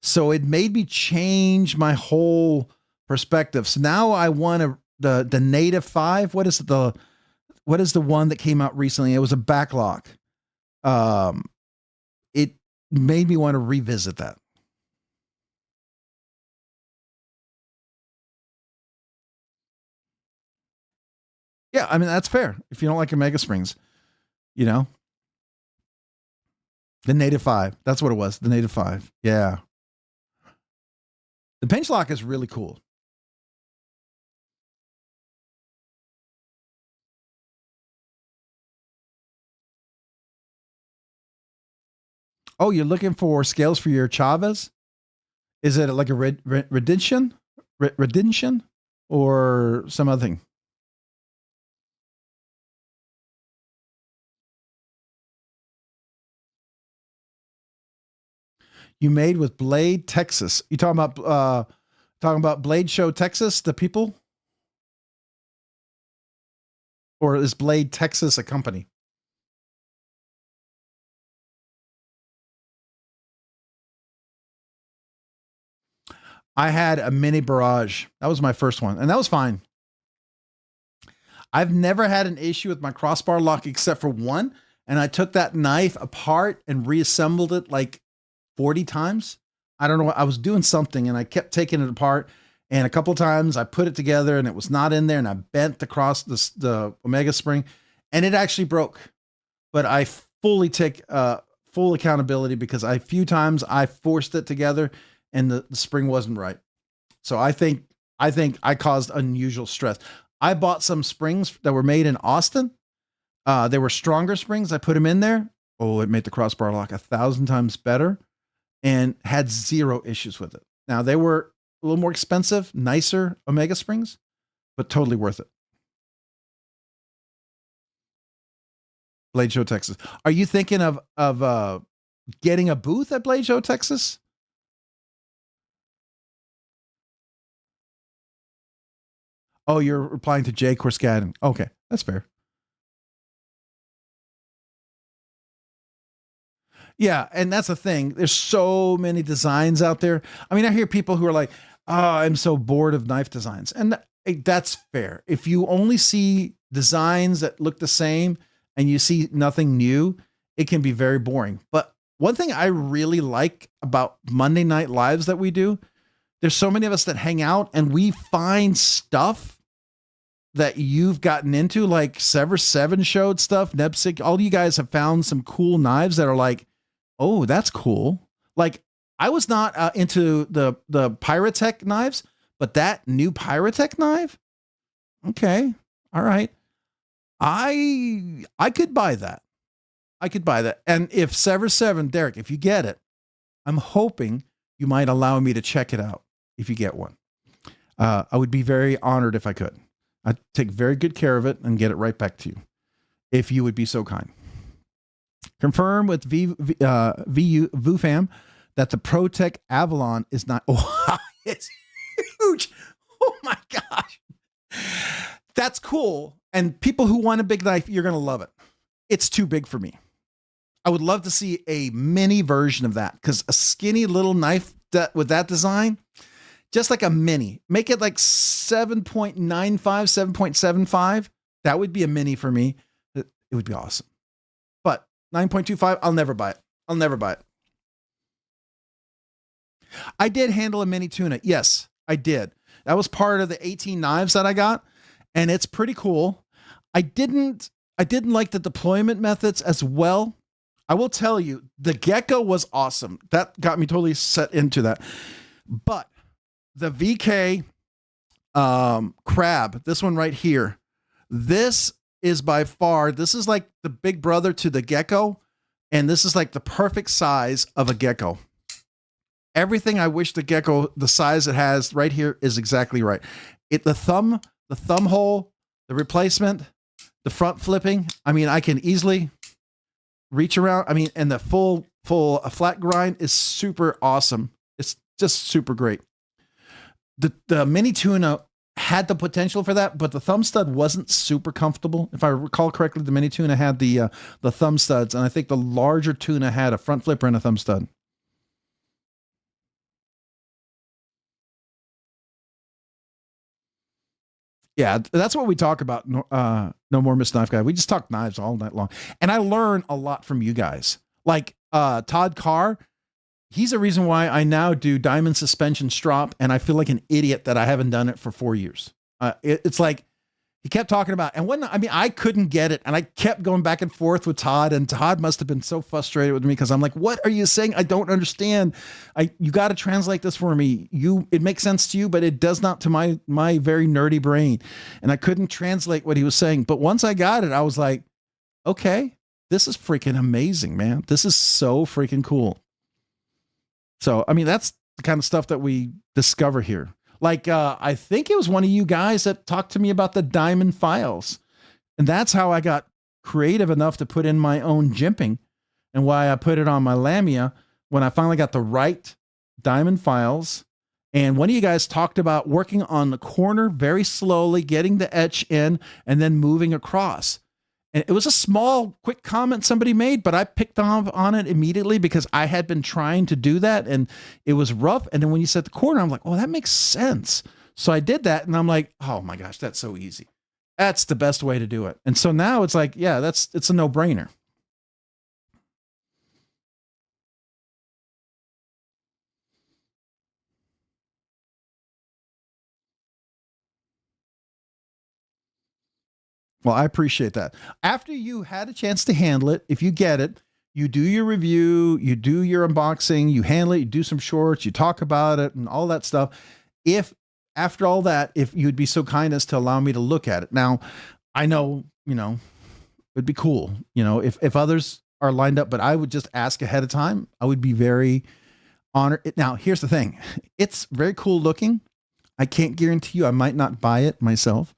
Speaker 1: So it made me change my whole perspective. So now I want the Native 5. What is it? what is the one that came out recently? It was a backlock. It made me want to revisit that. Yeah, I mean, that's fair. If you don't like Omega Springs, you know, the Native 5. That's what it was. The Native 5. Yeah. The pinch lock is really cool. Oh, you're looking for scales for your Chavez? Is it like a redemption or some other thing? You made with Blade Texas. You talking about Blade Show Texas, the people? Or is Blade Texas a company? I had a mini barrage. That was my first one, and that was fine. I've never had an issue with my crossbar lock except for one, and I took that knife apart and reassembled it like 40 times. I don't know what I was doing something, and I kept taking it apart. And a couple of times I put it together and it was not in there, and I bent the Omega spring, and it actually broke. But I fully take full accountability because a few times I forced it together and the spring wasn't right. So I think I caused unusual stress. I bought some springs that were made in Austin. They were stronger springs. I put them in there. Oh, it made the crossbar lock 1,000 times better and had zero issues with it. Now, they were a little more expensive, nicer Omega springs, but totally worth it. Blade Show Texas. Are you thinking of getting a booth at Blade Show Texas? Oh, you're replying to Jay Corscaden. Okay, that's fair. Yeah, and that's the thing. There's so many designs out there. I mean, I hear people who are like, "Oh, I'm so bored of knife designs," and that's fair. If you only see designs that look the same and you see nothing new, it can be very boring. But one thing I really like about Monday Night Lives that we do, there's so many of us that hang out and we find stuff that you've gotten into, like Sever 7 showed stuff, Nebsik, all you guys have found some cool knives that are like, oh, that's cool. Like, I was not into the Pyrotech knives, but that new Pyrotech knife, okay, all right. I could buy that. I could buy that. And if Sever 7, Derek, if you get it, I'm hoping you might allow me to check it out if you get one. I would be very honored if I could. I'd take very good care of it and get it right back to you, if you would be so kind. Confirm with VuFam that the ProTech Avalon is not. Oh, it's huge. Oh my gosh. That's cool. And people who want a big knife, you're going to love it. It's too big for me. I would love to see a mini version of that, because a skinny little knife with that design, just like a mini, make it like 7.95, 7.75. That would be a mini for me. It would be awesome. But 9.25, I'll never buy it. I'll never buy it. I did handle a mini tuna. Yes, I did. That was part of the 18 knives that I got, and it's pretty cool. I didn't like the deployment methods as well. I will tell you, the gecko was awesome. That got me totally set into that. But the VK crab, this one right here, this is by far, this is like the big brother to the gecko, and this is like the perfect size of a gecko. Everything I wish the gecko, the size it has right here, is exactly right. The thumb hole, the replacement, the front flipping. I mean, I can easily reach around. I mean, and the full flat grind is super awesome. It's just super great. The mini tuna had the potential for that, but the thumb stud wasn't super comfortable. If I recall correctly, the mini tuna had the thumb studs, and I think the larger tuna had a front flipper and a thumb stud. Yeah, that's what we talk about. No More Miss Knife Guy. We just talk knives all night long. And I learn a lot from you guys. Like Todd Carr, he's a reason why I now do diamond suspension strop, and I feel like an idiot that I haven't done it for 4 years. It's like he kept talking about, and when, I mean, I couldn't get it, and I kept going back and forth with Todd, and Todd must have been so frustrated with me because I'm like, what are you saying? I don't understand. You got to translate this for me. It makes sense to you, but it does not to my very nerdy brain. And I couldn't translate what he was saying. But once I got it, I was like, okay, this is freaking amazing, man. This is so freaking cool. So, I mean, that's the kind of stuff that we discover here. Like, I think it was one of you guys that talked to me about the diamond files. And that's how I got creative enough to put in my own jimping, and why I put it on my Lamia when I finally got the right diamond files. And one of you guys talked about working on the corner very slowly, getting the etch in, and then moving across. And it was a small, quick comment somebody made, but I picked up on it immediately because I had been trying to do that, and it was rough. And then when you said the corner, I'm like, oh, that makes sense. So I did that, and I'm like, oh my gosh, that's so easy. That's the best way to do it. And so now it's like, yeah, it's a no-brainer. Well, I appreciate that. After you had a chance to handle it, if you get it, you do your review, you do your unboxing, you handle it, you do some shorts, you talk about it and all that stuff. If after all that, if you'd be so kind as to allow me to look at it. Now, I know, it'd be cool, if others are lined up, but I would just ask ahead of time. I would be very honored. Now, here's the thing. It's very cool looking. I can't guarantee you I might not buy it myself.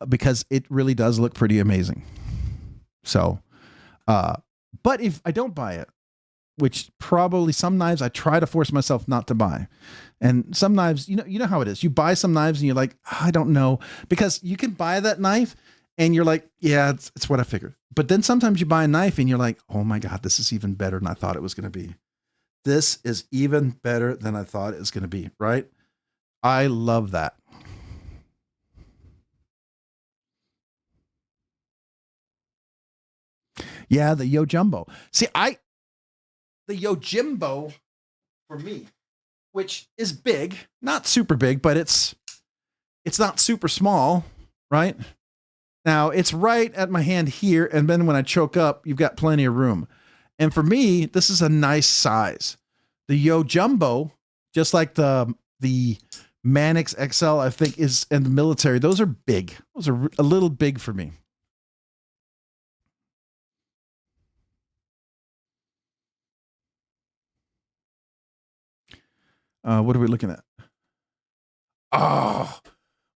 Speaker 1: Because it really does look pretty amazing. So, but if I don't buy it, which probably some knives I try to force myself not to buy, and some knives, you know how it is. You buy some knives and you're like, I don't know, because you can buy that knife and you're like, yeah, it's what I figured. But then sometimes you buy a knife and you're like, oh my God, this is even better than I thought it was going to be. This is even better than I thought it was going to be. Right? I love that. Yeah, the Yo Jumbo. See, the Yo Jimbo for me, which is big, not super big, but it's not super small, right? Now, it's right at my hand here, and then when I choke up, you've got plenty of room. And for me, this is a nice size. The Yo Jumbo, just like the Manix XL, I think, is in the military. Those are big. Those are a little big for me. What are we looking at? Oh,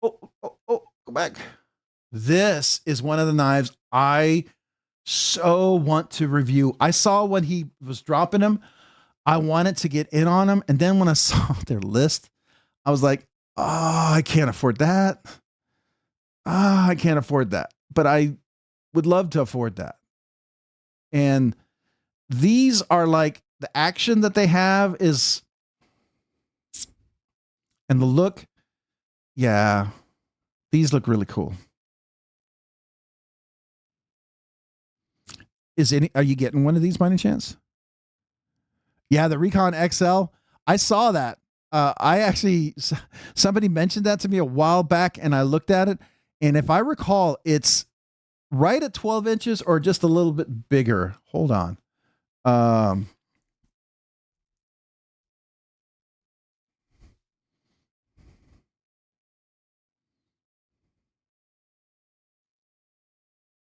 Speaker 1: go back. This is one of the knives I so want to review. I saw when he was dropping them, I wanted to get in on them. And then when I saw their list, I was like, oh, I can't afford that. I can't afford that. But I would love to afford that. And these are like, the action that they have is, and the look, yeah, these look really cool. Are you getting one of these by any chance? Yeah, the Recon XL. I saw that. Somebody mentioned that to me a while back, and I looked at it. And if I recall, it's right at 12 inches or just a little bit bigger. Hold on.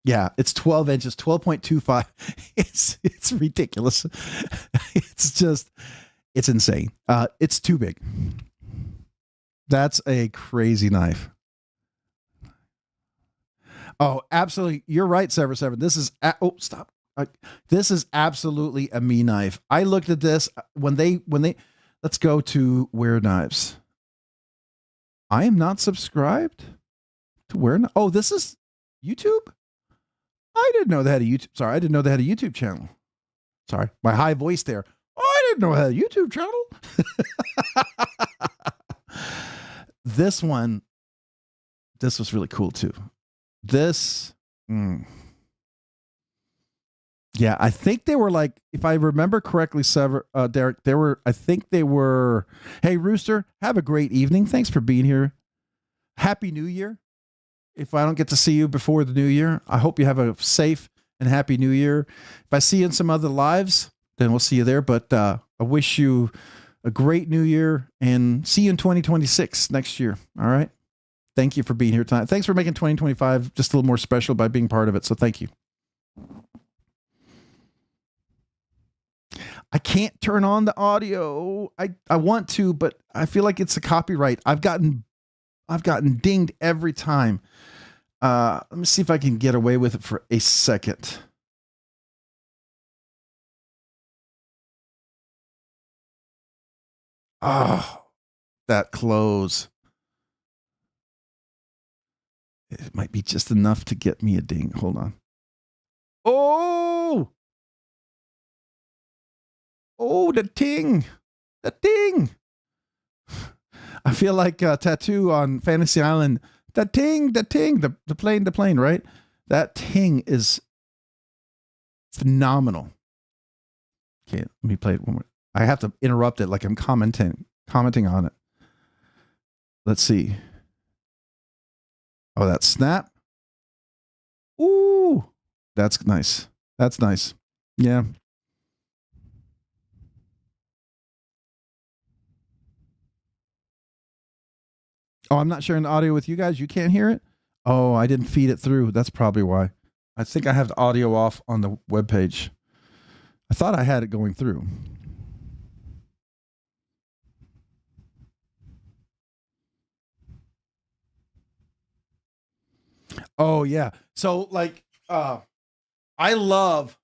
Speaker 1: Yeah, it's 12 inches, 12.25. It's ridiculous. It's insane. It's too big. That's a crazy knife. Oh, absolutely. You're right, Sever7. This is, stop. This is absolutely a me knife. I looked at this when they, let's go to Wear Knives. I am not subscribed to Wear. Oh, this is YouTube? I didn't know they had a YouTube. Sorry, I didn't know they had a YouTube channel. Sorry, my high voice there. Oh, I didn't know they had a YouTube channel. This one, this was really cool too. This, yeah, I think they were like, if I remember correctly, Derek, I think they were, hey, Rooster, have a great evening. Thanks for being here. Happy New Year. If I don't get to see you before the new year, I hope you have a safe and happy new year. If I see you in some other lives, then we'll see you there. But I wish you a great new year and see you in 2026 next year. All right. Thank you for being here tonight. Thanks for making 2025 just a little more special by being part of it. So thank you. I can't turn on the audio. I want to, but I feel like it's a copyright. I've gotten dinged every time. Let me see if I can get away with it for a second. Oh, that close. It might be just enough to get me a ding. Hold on. Oh, the ting. The ting. I feel like a tattoo on Fantasy Island. The ting, the plane, right? That ting is phenomenal. Okay, let me play it one more. I have to interrupt it like I'm commenting on it. Let's see. Oh, that snap. Ooh, that's nice. That's nice. Yeah. Oh, I'm not sharing the audio with you guys. You can't hear it? Oh, I didn't feed it through. That's probably why. I think I have the audio off on the webpage. I thought I had it going through. Oh, yeah. So, like, I love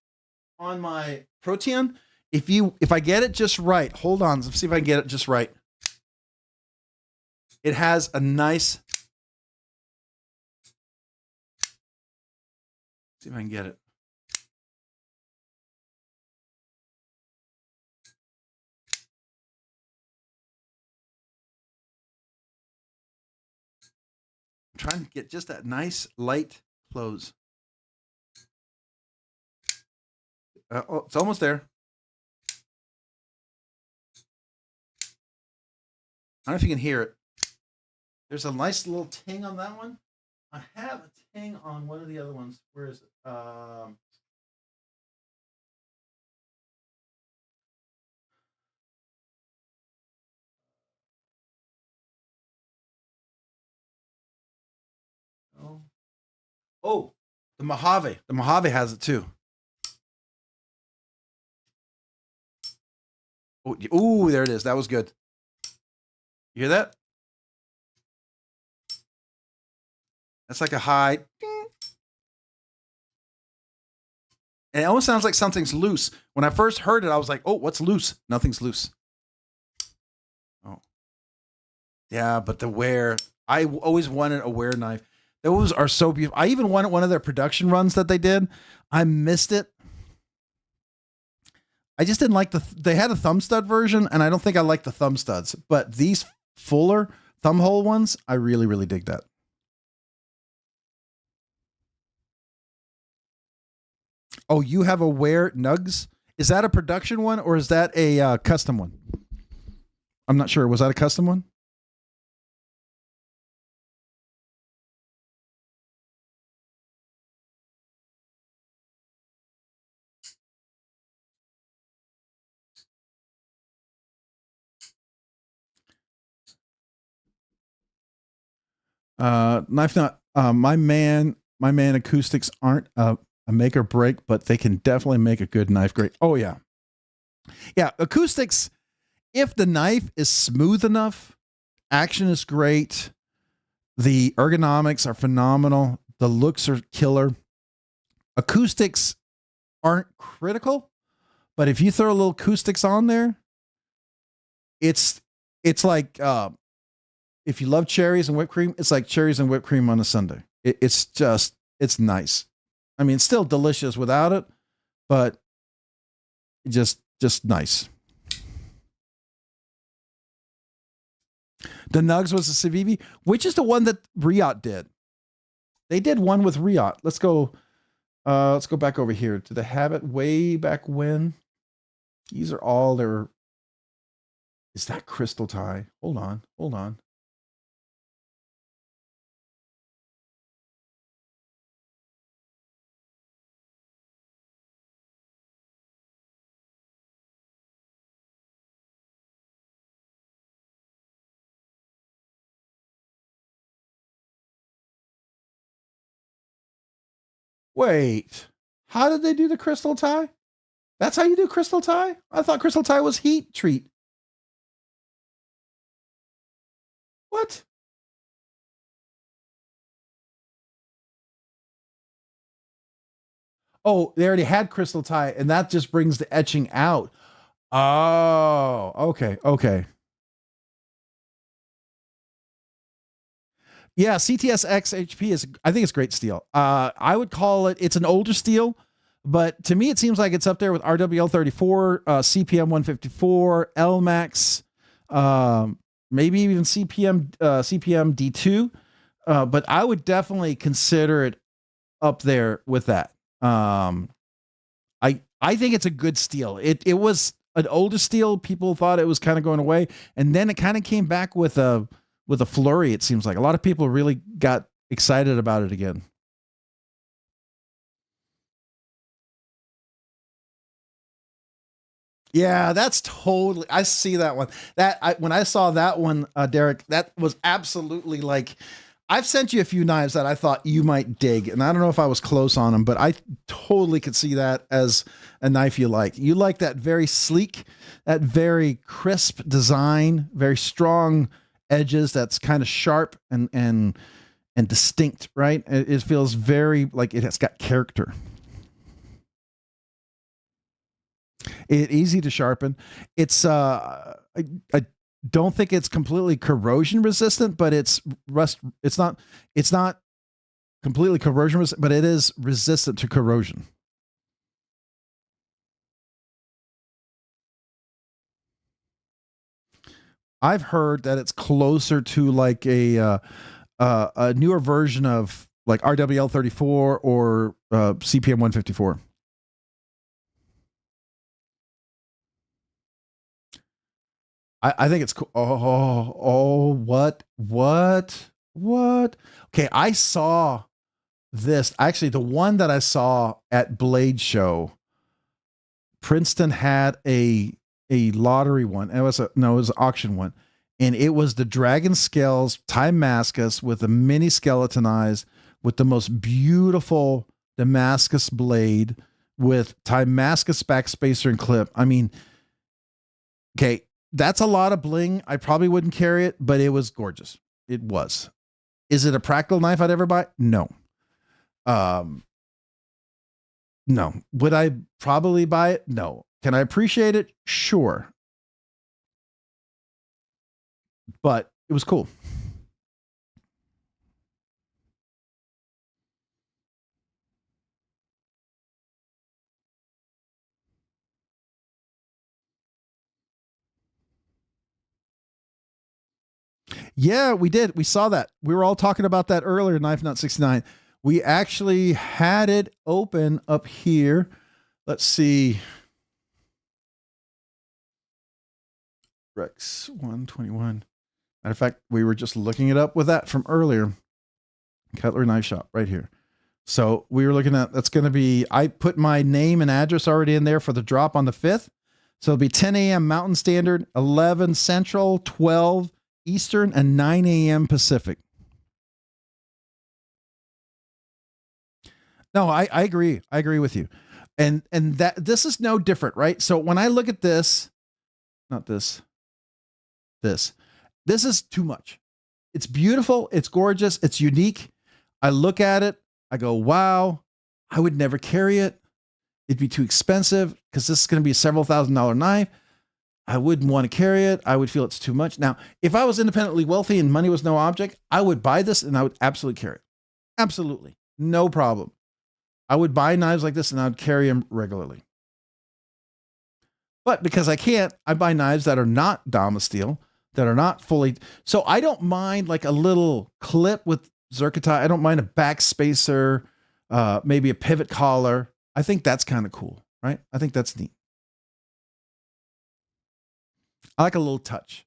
Speaker 1: on my Protean, if I get it just right, hold on, let's see if I can get it just right. It has a nice, see if I can get it. I'm trying to get just that nice light close. Oh, it's almost there. I don't know if you can hear it. There's a nice little ting on that one. I have a ting on one of the other ones. Where is it? Oh, the Mojave. The Mojave has it too. Oh, there it is. That was good. You hear that? That's like a high. Ding. And it almost sounds like something's loose. When I first heard it, I was like, oh, what's loose? Nothing's loose. Oh. Yeah, but the wear, I always wanted a wear knife. Those are so beautiful. I even wanted one of their production runs that they did. I missed it. I just didn't like they had a thumb stud version, and I don't think I like the thumb studs. But these fuller thumb hole ones, I really, really dig that. Oh, you have a Wear Nugs? Is that a production one or is that a custom one? I'm not sure. Was that a custom one? Knife Nut. My man acoustics aren't a make or break, but they can definitely make a good knife grade. Oh yeah. Yeah. Acoustics, if the knife is smooth enough, action is great. The ergonomics are phenomenal. The looks are killer. Acoustics aren't critical, but if you throw a little acoustics on there, it's like, if you love cherries and whipped cream, it's like cherries and whipped cream on a Sunday. It's nice. I mean, it's still delicious without it, but just nice.
Speaker 2: The Nugs was a Civivi, which is the one that Riot did. They did one with Riot. Let's go back over here. Did they have it way back when? These are all their. Is that crystal tie? Hold on. Wait, how did they do the crystal tie? That's how you do crystal tie? I thought crystal tie was heat treat. What? Oh, they already had crystal tie, and that just brings the etching out. Oh, okay. Yeah, CTS XHP is, I think it's great steel. I would call it's an older steel, but to me it seems like it's up there with RWL34, CPM 154, LMAX, maybe even CPM D2. But I would definitely consider it up there with that. I think it's a good steel. It was an older steel. People thought it was kind of going away, and then it kind of came back with a flurry. It seems like a lot of people really got excited about it again. Yeah, that's totally. I see that one. When I saw that one, Derek, that was absolutely like. I've sent you a few knives that I thought you might dig, and I don't know if I was close on them, but I totally could see that as a knife you like. You like that very sleek, that very crisp design, very strong edges. That's kind of sharp and distinct, right? It feels very like it has got character. Easy to sharpen. It's I don't think it's completely corrosion resistant, but it's not completely corrosion resistant, but it is resistant to corrosion. I've heard that it's closer to like a newer version of like RWL34 or CPM 154. I think it's cool. What? Okay, I saw this. Actually, the one that I saw at Blade Show, Princeton had a lottery one. It was an auction one, and it was the Dragon Scales Damascus with a mini skeletonized with the most beautiful Damascus blade with Damascus backspacer and clip. I mean, okay. That's a lot of bling. I probably wouldn't carry it, but it was gorgeous. It was. Is it a practical knife I'd ever buy? No. No. Would I probably buy it? No. Can I appreciate it? Sure. But it was cool. Yeah, we did. We saw that. We were all talking about that earlier, Knife Nut 69. We actually had it open up here. Let's see. Rex 121. Matter of fact, we were just looking it up with that from earlier. Cutlery Knife Shop right here. So we were looking at, that's going to be, I put my name and address already in there for the drop on the 5th. So it'll be 10 a.m. Mountain Standard, 11 Central, 12 Eastern, and 9 a.m. Pacific. No, I agree. I agree with you. And that this is no different, right? So when I look at this, not this, this is too much. It's beautiful. It's gorgeous. It's unique. I look at it. I go, wow, I would never carry it. It'd be too expensive because this is going to be a several $1,000 knife. I wouldn't want to carry it. I would feel it's too much. Now, if I was independently wealthy and money was no object, I would buy this and I would absolutely carry it. Absolutely. No problem. I would buy knives like this and I would carry them regularly. But because I can't, I buy knives that are not Dama steel, that are not fully. So I don't mind like a little clip with Zerkatite. I don't mind a back spacer, maybe a pivot collar. I think that's kind of cool, right? I think that's neat. I like a little touch.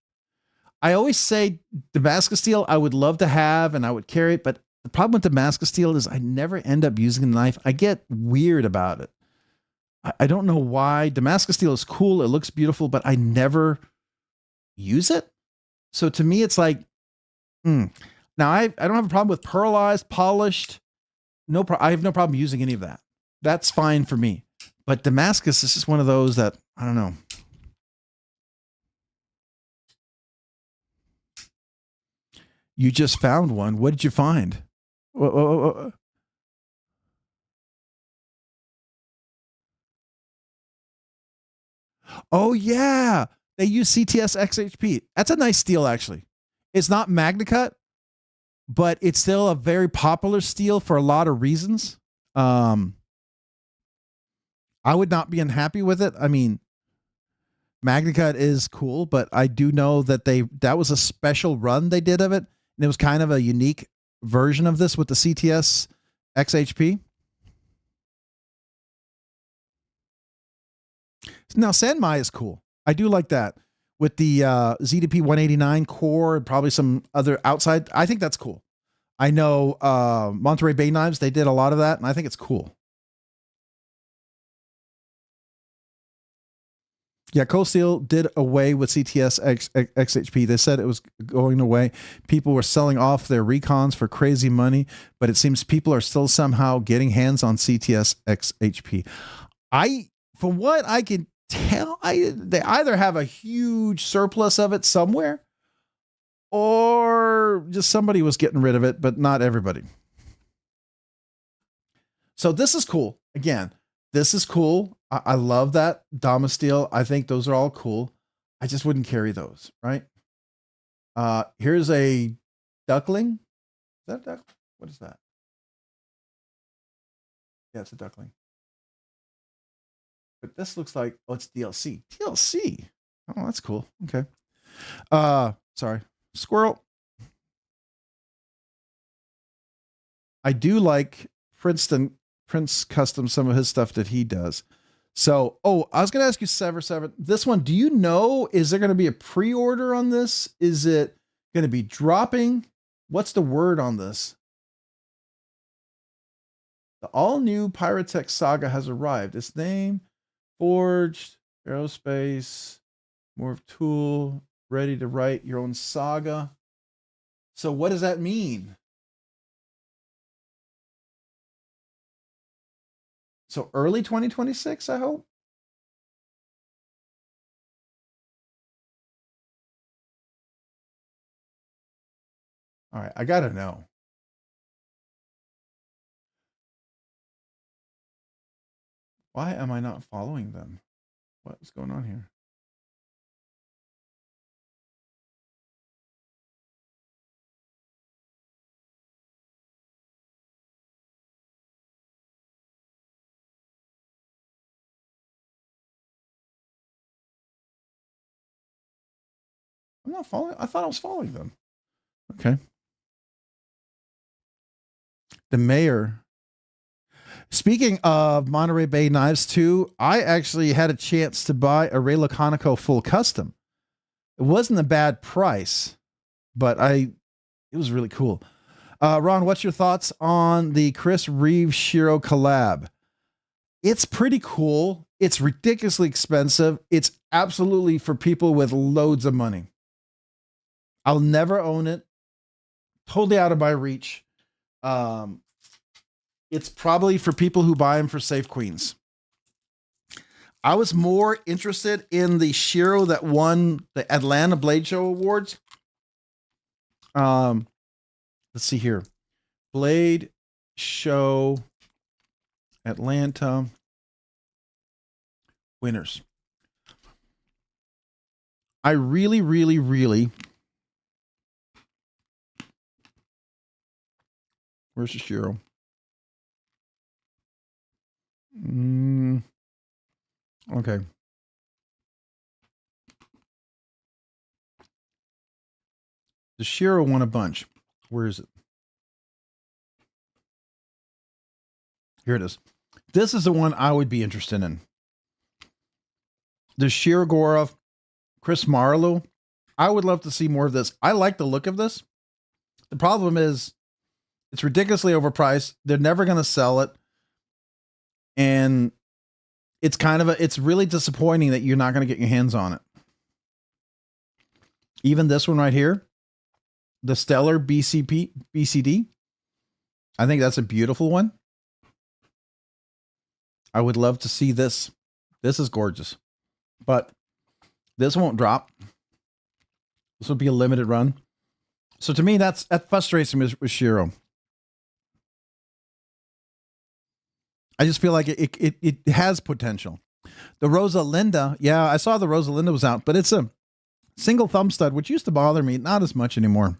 Speaker 2: I always say Damascus steel I would love to have and I would carry it, but the problem with Damascus steel is I never end up using the knife. I get weird about it. I don't know why. Damascus steel is cool. It looks beautiful, but I never use it. So to me, it's like, Now I don't have a problem with pearlized, polished. I have no problem using any of that. That's fine for me. But Damascus is just one of those that, I don't know. You just found one. What did you find? Oh, yeah. They use CTS XHP. That's a nice steel, actually. It's not MagnaCut, but it's still a very popular steel for a lot of reasons. I would not be unhappy with it. I mean, MagnaCut is cool, but I do know that that was a special run they did of it. And it was kind of a unique version of this with the CTS XHP. Now, Sanmai is cool. I do like that with the ZDP 189 core and probably some other outside. I think that's cool. I know Monterey Bay Knives, they did a lot of that, and I think it's cool. Yeah, Cold Steel did away with CTS XHP. They said it was going away. People were selling off their Recons for crazy money, but it seems people are still somehow getting hands on CTS XHP. From what I can tell, they either have a huge surplus of it somewhere, or just somebody was getting rid of it, but not everybody. So this is cool. Again, this is cool. I love that Dama steel. I think those are all cool. I just wouldn't carry those, right? Here's a duckling. Is that a duck? What is that? Yeah, it's a duckling. But this looks like, oh, it's DLC. DLC. Oh, that's cool. Okay. Sorry. Squirrel. I do like Prince Custom, some of his stuff that he does. So, I was going to ask you, Sever, this one, do you know, is there going to be a pre-order on this? Is it going to be dropping? What's the word on this? The all-new Pyrotech Saga has arrived. Its name, Forged, Aerospace, more tool, ready to write your own saga. So what does that mean? So early 2026, I hope. All right, I gotta know. Why am I not following them? What's going on here? I'm not following. I thought I was following them. Okay. The mayor. Speaking of Monterey Bay Knives too, I actually had a chance to buy a Ray Laconico full custom. It wasn't a bad price, but it was really cool. Ron, what's your thoughts on the Chris Reeve Shiro collab? It's pretty cool. It's ridiculously expensive. It's absolutely for people with loads of money. I'll never own it. Totally out of my reach. It's probably for people who buy them for Safe Queens. I was more interested in the Shiro that won the Atlanta Blade Show Awards. Let's see here. Blade Show Atlanta winners. I really, really, really. Where's the Shiro? Okay.
Speaker 1: The Shiro won a bunch. Where is it? Here it is. This is the one I would be interested in. The Shiro Gorov, Chris Marlowe. I would love to see more of this. I like the look of this. The problem is it's ridiculously overpriced. They're never going to sell it. And it's it's really disappointing that you're not going to get your hands on it. Even this one right here, the Stellar BCD. I think that's a beautiful one. I would love to see this. This is gorgeous, but this won't drop. This will be a limited run. So to me, that frustrates me with Shiro. I just feel like it has potential. The Rosalinda, yeah, I saw the Rosalinda was out, but it's a single thumb stud, which used to bother me, not as much anymore.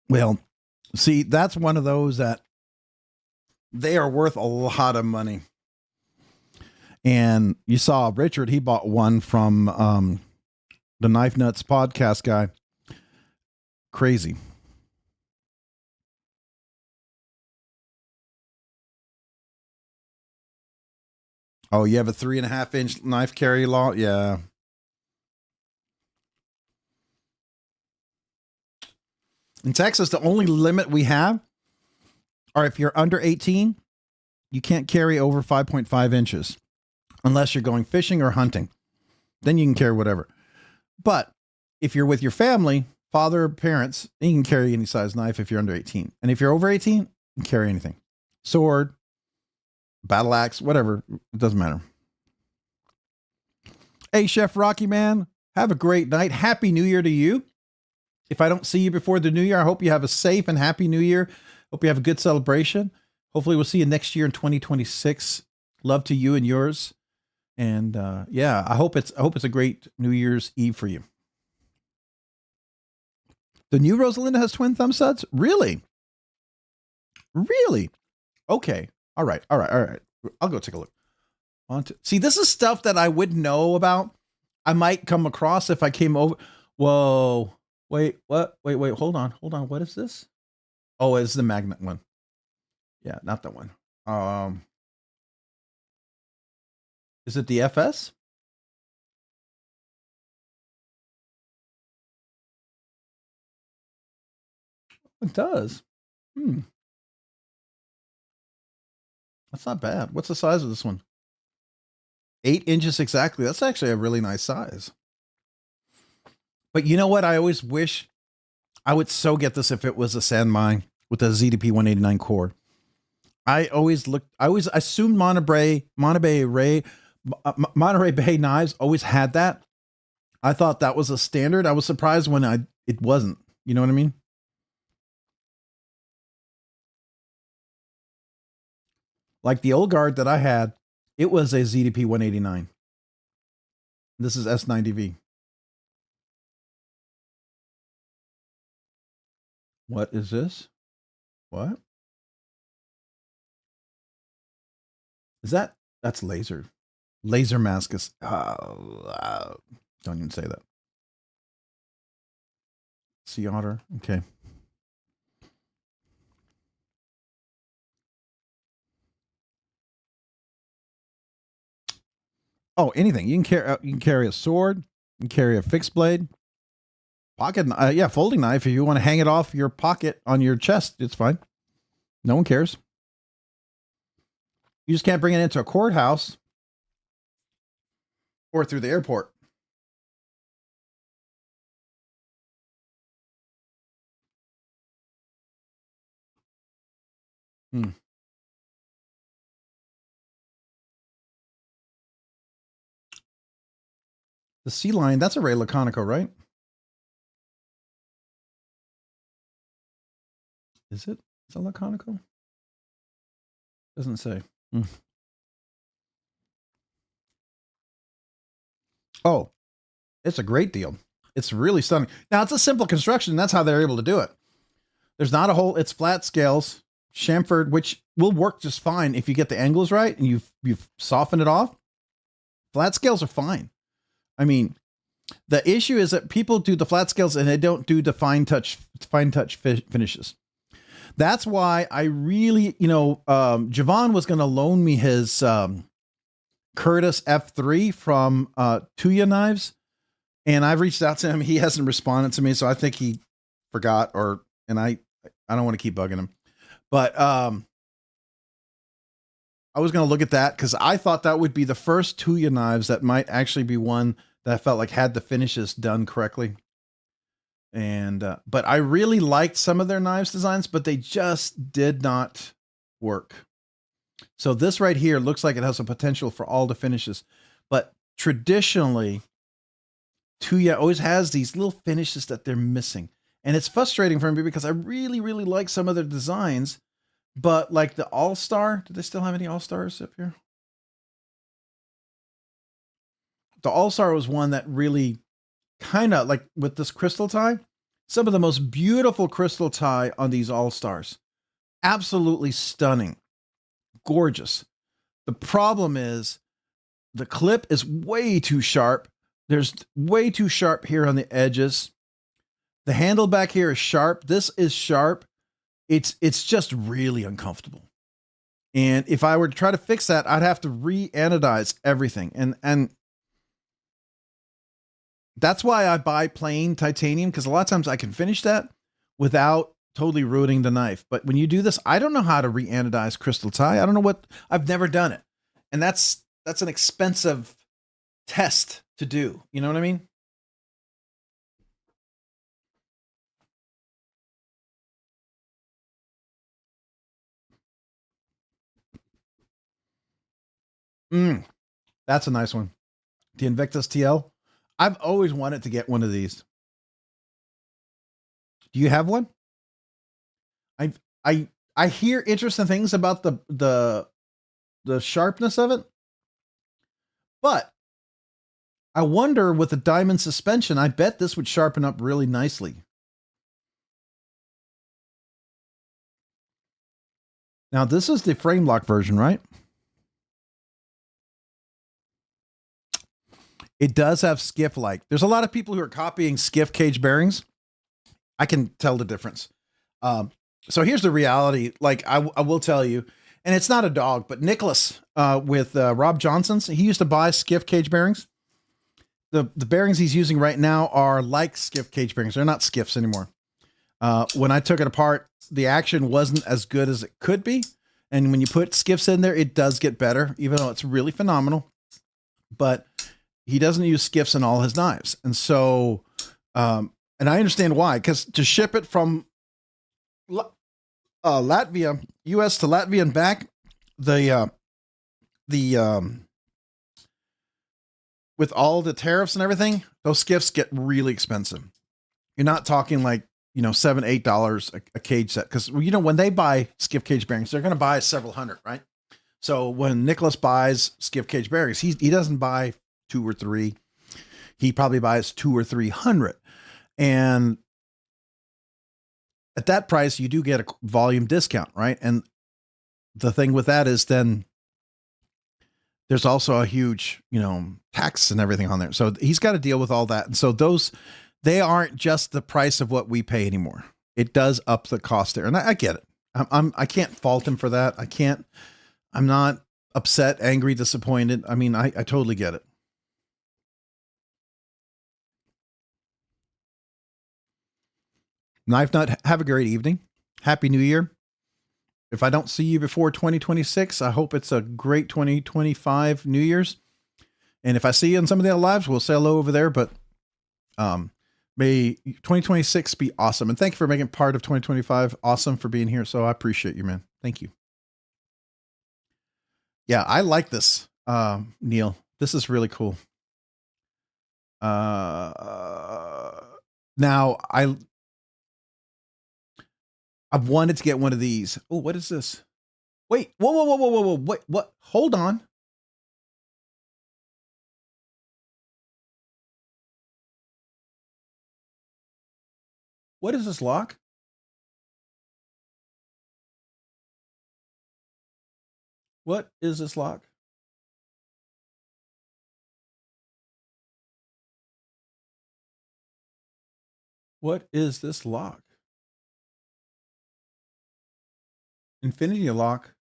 Speaker 1: Well, see, that's one of those that they are worth a lot of money. And you saw Richard, he bought one from the Knife Nuts podcast guy. Crazy. Oh, you have a 3.5-inch knife carry law? Yeah. In Texas, the only limit we have are if you're under 18, you can't carry over 5.5 inches unless you're going fishing or hunting. Then you can carry whatever. But if you're with your family, father or parents, you can carry any size knife if you're under 18. And if you're over 18, you can carry anything. Sword, battle axe, whatever. It doesn't matter. Hey, Chef Rocky Man, have a great night. Happy New Year to you. If I don't see you before the new year, I hope you have a safe and happy new year. Hope you have a good celebration. Hopefully we'll see you next year in 2026. Love to you and yours. And yeah, I hope it's a great New Year's Eve for you. The new Rosalinda has twin thumb studs? Really? Really? Okay. All right. I'll go take a look. See, this is stuff that I wouldn't know about. I might come across if I came over. Whoa. Wait, what? Wait, hold on. What is this? Oh, it's the magnet one. Yeah, not that one. Is it the FS? It does. That's not bad. What's the size of this one? 8 inches exactly. That's actually a really nice size. But you know what? I always wish I would so get this if it was a Sanmai with a ZDP 189 core. I always assumed Monterey Bay knives always had that. I thought that was a standard. I was surprised when it wasn't. You know what I mean? Like the old guard that I had, it was a ZDP 189. This is S90V. What is this? What? Is that? That's laser. Laser Mascus. Don't even say that. Sea Otter. Okay. Oh, anything. You can carry a sword. You can carry a fixed blade. Pocket, yeah, folding knife. If you want to hang it off your pocket on your chest, it's fine. No one cares. You just can't bring it into a courthouse or through the airport. The Sea Lion, that's a Ray Laconico, right? Is it? Is that Laconico? Doesn't say. Oh, it's a great deal. It's really stunning. Now, it's a simple construction. That's how they're able to do it. There's not a hole. It's flat scales, chamfered, which will work just fine if you get the angles right and you've softened it off. Flat scales are fine. I mean, the issue is that people do the flat scales and they don't do the fine touch finishes. That's why I really, Javon was going to loan me his Curtis F3 from Tuya Knives, and I've reached out to him. He hasn't responded to me, so I think he forgot, and I don't want to keep bugging him. But I was going to look at that because I thought that would be the first Tuya knives that might actually be one that I felt like had the finishes done correctly. And but I really liked some of their knives designs, but they just did not work. So this right here looks like it has a potential for all the finishes, but traditionally Tuya always has these little finishes that they're missing. And it's frustrating for me because I really, really like some of their designs, but like the All-Star, do they still have any All-Stars up here? The All-Star was one that really kind of like with this crystal tie, some of the most beautiful crystal tie on these All-Stars. Absolutely stunning, gorgeous. The problem is the clip is way too sharp. There's way too sharp here on the edges. The handle back here is sharp. This is sharp. It's just really uncomfortable. And if I were to try to fix that, I'd have to re-anodize everything. And that's why I buy plain titanium, because a lot of times I can finish that without totally ruining the knife. But when you do this, I don't know how to re-anodize crystal tie. I don't know what, I've never done it. And that's an expensive test to do. You know what I mean? That's a nice one. The Invictus TL. I've always wanted to get one of these. Do you have one? I hear interesting things about the sharpness of it, but I wonder with the diamond suspension, I bet this would sharpen up really nicely. Now this is the frame lock version, right? It does have Skiff-like. There's a lot of people who are copying Skiff Caged Bearings. I can tell the difference. So here's the reality. Like I will tell you, and it's not a dog, but Nicholas with Rob Johnson's, he used to buy Skiff Caged Bearings. The bearings he's using right now are like Skiff Caged Bearings. They're not Skiffs anymore. When I took it apart, the action wasn't as good as it could be. And when you put Skiffs in there, it does get better, even though it's really phenomenal. But he doesn't use Skiffs in all his knives. And so, and I understand why, because to ship it from Latvia, US to Latvia and back, with all the tariffs and everything, those Skiffs get really expensive. You're not talking like, $7, $8 a cage set. Cause when they buy Skiff Cage Bearings, they're going to buy several hundred, right? So when Nicholas buys Skiff Cage Bearings, he doesn't buy 2 or 3. He probably buys 200 or 300. And at that price, you do get a volume discount, right? And the thing with that is then there's also a huge, tax and everything on there. So he's got to deal with all that. And so they aren't just the price of what we pay anymore. It does up the cost there. And I get it. I can't fault him for that. I'm not upset, angry, disappointed. I mean, I totally get it. Knife Nut, have a great evening. Happy New Year. If I don't see you before 2026, I hope it's a great 2025 New Year's. And if I see you in some of the other lives, we'll say hello over there. But may 2026 be awesome. And thank you for making part of 2025 awesome, for being here. So I appreciate you, man. Thank you. Yeah, I like this, Neil. This is really cool. Now I've wanted to get one of these. Oh, what is this? Wait, whoa. Wait, what? Hold on. What is this lock?
Speaker 2: What is this lock? What is this lock? Infinity lock.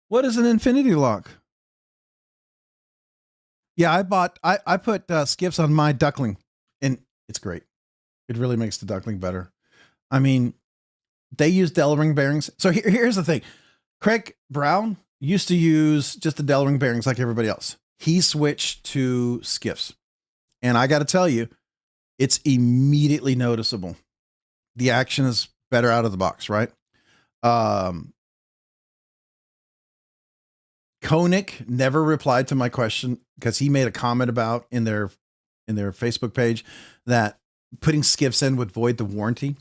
Speaker 2: What is an infinity lock? Yeah, I put skiffs on my duckling, and it's great. It really makes the duckling better. I mean, they use Delring bearings. So here's the thing. Craig Brown used to use just the Delring bearings like everybody else. He switched to skiffs. And I got to tell you, it's immediately noticeable. The action is better out of the box, right? Koenig never replied to my question because he made a comment about in their Facebook page that putting skiffs in would void the warranty.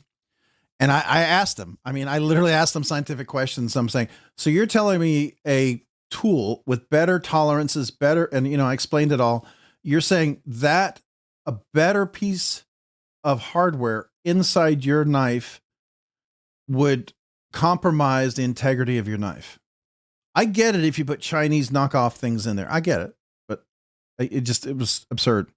Speaker 2: And I asked him, I mean, I literally asked him scientific questions. I'm saying, so you're telling me a tool with better tolerances, better, and I explained it all. You're saying that a better piece of hardware inside your knife would compromise the integrity of your knife. I get it if you put Chinese knockoff things in there. I get it, but it was absurd.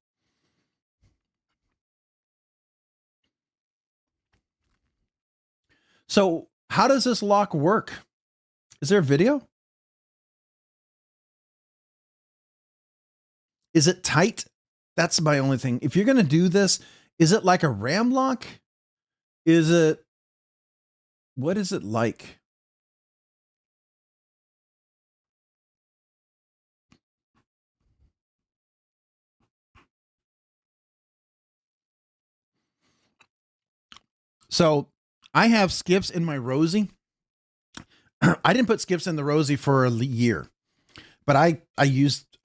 Speaker 2: So how does this lock work? Is there a video? Is it tight? That's my only thing. If you're going to do this, is it like a ram lock? What is it like? So I have skiffs in my Rosie. I didn't put skiffs in the Rosie for a year, but I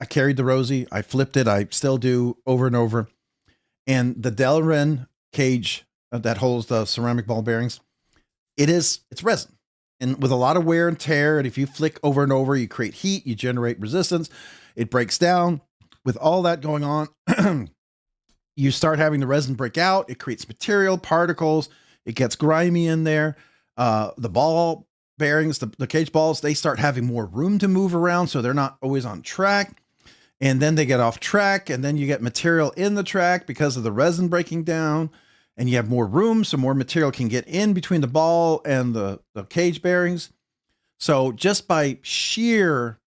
Speaker 2: carried the Rosie. I flipped it. I still do over and over. And the Delrin cage that holds the ceramic ball bearings, it's resin. And with a lot of wear and tear, and if you flick over and over, you create heat, you generate resistance, it breaks down. With all that going on, you start having the resin break out. It creates material, particles. It gets grimy in there. The ball bearings, the cage balls, they start having more room to move around, so they're not always on track. And then they get off track, and then you get material in the track because of the resin breaking down, and you have more room, so more material can get in between the ball and the cage bearings. So just by sheer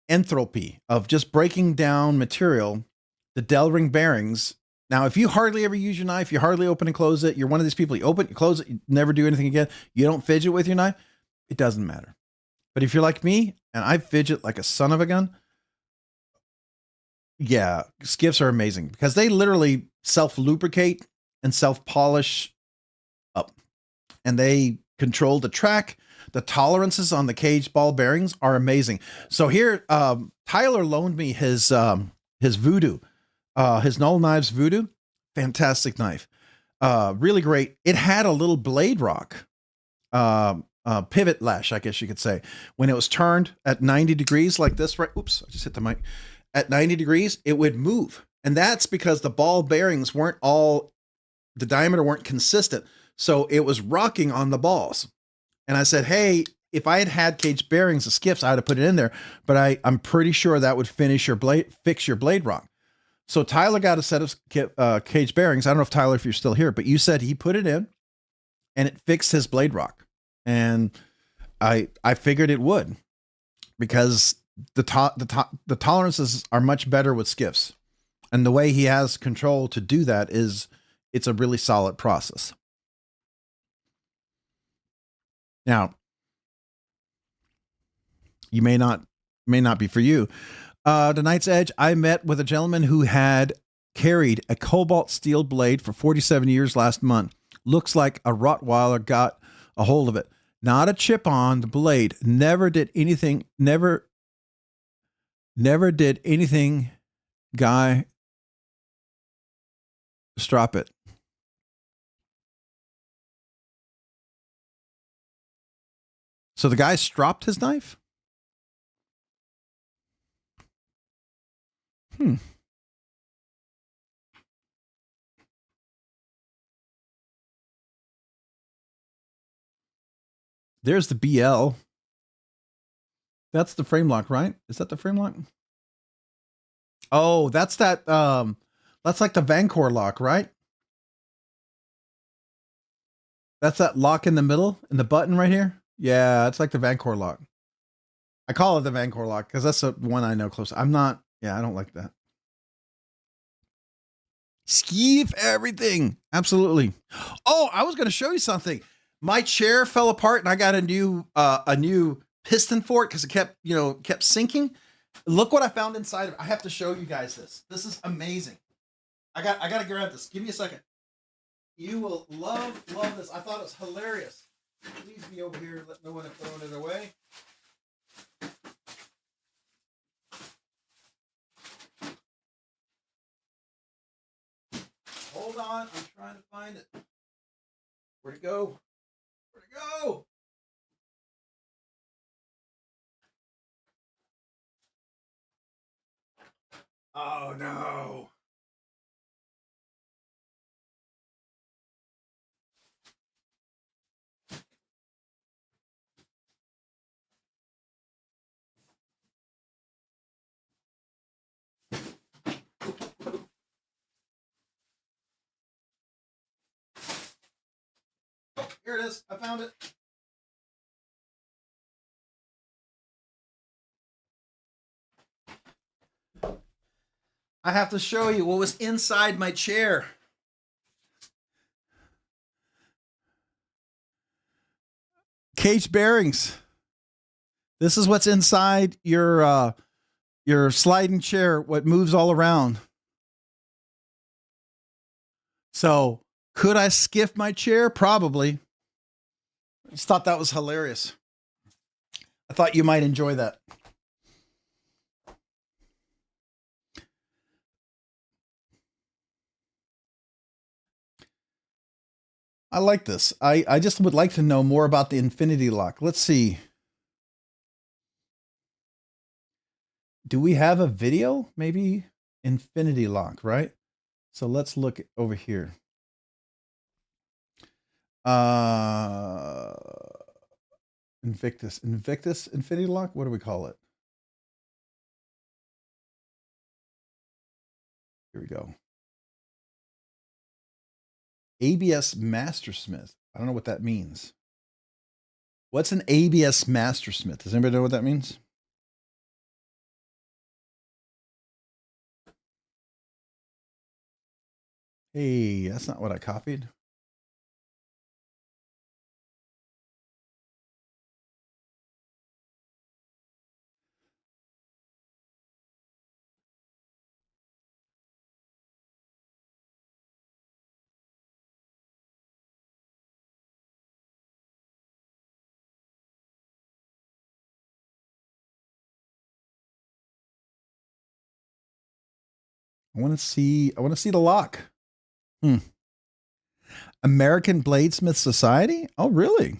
Speaker 2: entropy of just breaking down material, the Delring bearings. Now, if you hardly ever use your knife, you hardly open and close it, you're one of these people, you open, you close it, you never do anything again, you don't fidget with your knife, it doesn't matter. But if you're like me, and I fidget like a son of a gun, yeah, skiffs are amazing because they literally self-lubricate and self-polish up. And they control the track. The tolerances on the cage ball bearings are amazing. So here, Tyler loaned me his Voodoo. His Null Knives Voodoo, fantastic knife. Really great. It had a little blade rock, pivot lash, I guess you could say. When it was turned at 90 degrees like this, right? Oops, I just hit the mic. At 90 degrees, it would move. And that's because the ball bearings the diameter weren't consistent. So it was rocking on the balls. And I said, hey, if I had had cage bearings of skiffs, I would have put it in there. But I'm pretty sure that would fix your blade rock. So Tyler got a set of cage bearings. I don't know if Tyler, if you're still here, but you said he put it in and it fixed his blade rock. And I figured it would because the tolerances are much better with skiffs. And the way he has control to do that it's a really solid process. Now, you may not be for you. The Knight's Edge, I met with a gentleman who had carried a cobalt steel blade for 47 years last month. Looks like a Rottweiler got a hold of it. Not a chip on the blade. Never did anything. Guy strop it. So the guy stropped his knife? There's the BL.
Speaker 1: That's the frame lock, right? Is that the frame lock? Oh, that's that. That's like the Vancor lock, right? That's that lock in the middle, in the button right here. Yeah, it's like the Vancor lock. I call it the Vancor lock because that's the one I know close. I'm not. Yeah, I don't like that. Skiff everything. Absolutely. Oh, I was going to show you something. My chair fell apart and I got a new piston for it because it kept sinking. Look what I found inside of it. I have to show you guys this. This is amazing. I got to grab this. Give me a second. You will love this. I thought it was hilarious. Please be over here. Let no one have thrown it away. Hold on. I'm trying to find it. Where'd it go? Where'd it go? Oh, no. Oh, here it is. I found it. I have to show you what was inside my chair. Caged bearings. This is what's inside your sliding chair, what moves all around. So, could I skiff my chair? Probably. I just thought that was hilarious. I thought you might enjoy that. I like this. I just would like to know more about the infinity lock. Let's see. Do we have a video? Maybe infinity lock, right? So let's look over here. Invictus infinity lock. What do we call it? Here we go. ABS Mastersmith. I don't know what that means. What's an ABS Mastersmith? Does anybody know what that means? Hey, that's not what I copied. I want to see the lock. American Bladesmith Society? Oh, really?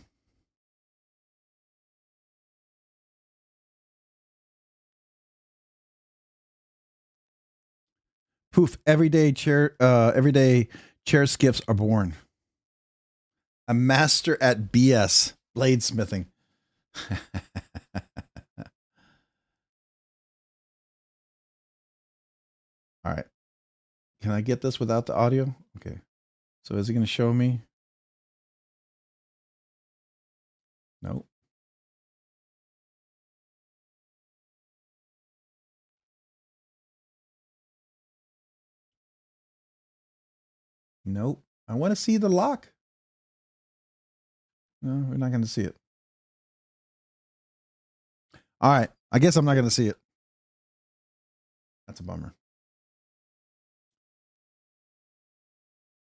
Speaker 1: Poof, everyday chair skiffs are born. A master at BS bladesmithing. All right. Can I get this without the audio? Okay. So is it going to show me? Nope. Nope. I want to see the lock. No, we're not going to see it. All right. I guess I'm not going to see it. That's a bummer.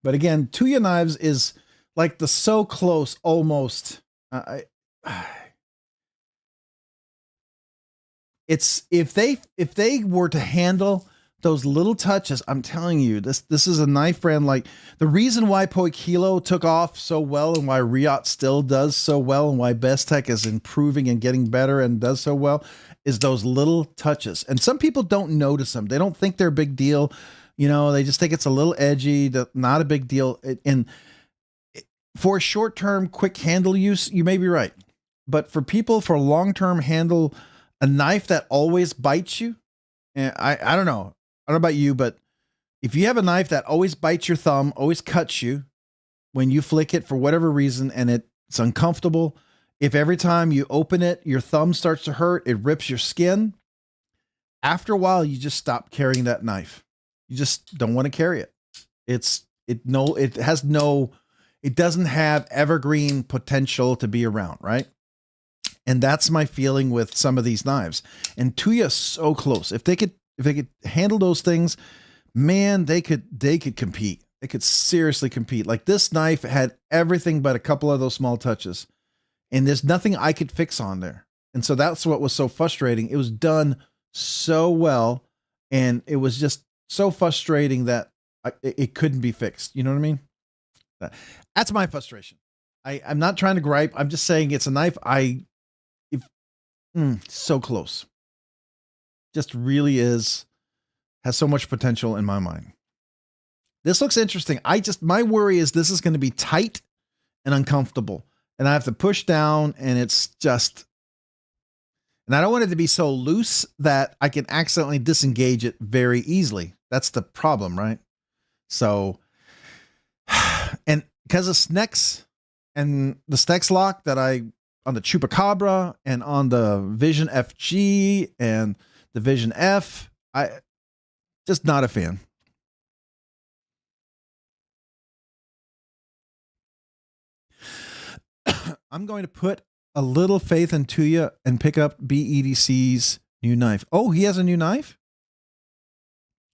Speaker 1: But again, Tuya Knives is like the so close almost. It's if they were to handle those little touches, I'm telling you, this is a knife brand. Like the reason why Poi Kilo took off so well and why Riot still does so well and why Best Tech is improving and getting better and does so well is those little touches. And some people don't notice them. They don't think they're a big deal. You know, they just think it's a little edgy, not a big deal. And for short-term, quick handle use, you may be right. But for people for long-term handle a knife that always bites you. And I don't know. I don't know about you, but if you have a knife that always bites your thumb, always cuts you when you flick it for whatever reason, and it's uncomfortable, if every time you open it, your thumb starts to hurt, it rips your skin, after a while, you just stop carrying that knife. You just don't want to carry it. It doesn't have evergreen potential to be around, right? And that's my feeling with some of these knives. And Tuya so close. If they could handle those things, man, they could compete. They could seriously compete. Like this knife had everything but a couple of those small touches. And there's nothing I could fix on there. And so that's what was so frustrating. It was done so well, and it was just so frustrating that it couldn't be fixed. You know what I mean? That's my frustration. I'm not trying to gripe. I'm just saying it's a knife. So close. Just really has so much potential in my mind. This looks interesting. My worry is this is going to be tight and uncomfortable, and I have to push down, and and I don't want it to be so loose that I can accidentally disengage it very easily. That's the problem, right? So, and because of Snex and the Snex lock that on the Chupacabra and on the Vision FG and the Vision F, I just not a fan. I'm going to put a little faith in Tuya and pick up BEDC's new knife. Oh, he has a new knife?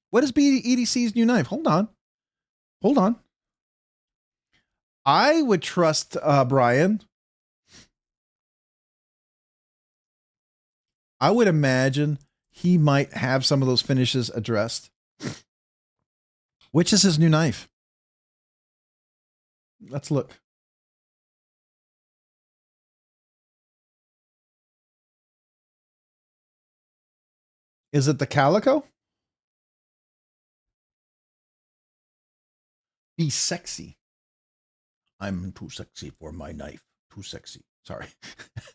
Speaker 1: What is BEDC's new knife? Hold on. I would trust Brian. I would imagine he might have some of those finishes addressed. Which is his new knife? Let's look. Is it the Calico? Be sexy. I'm too sexy for my knife. Too sexy. Sorry.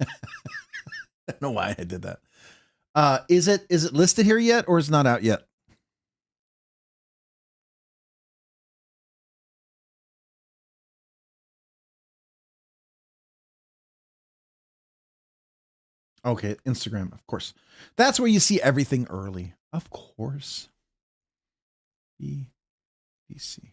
Speaker 1: I don't know why I did that. Is it listed here yet, or is it not out yet? Okay, Instagram, of course. That's where you see everything early. Of course. BEDC.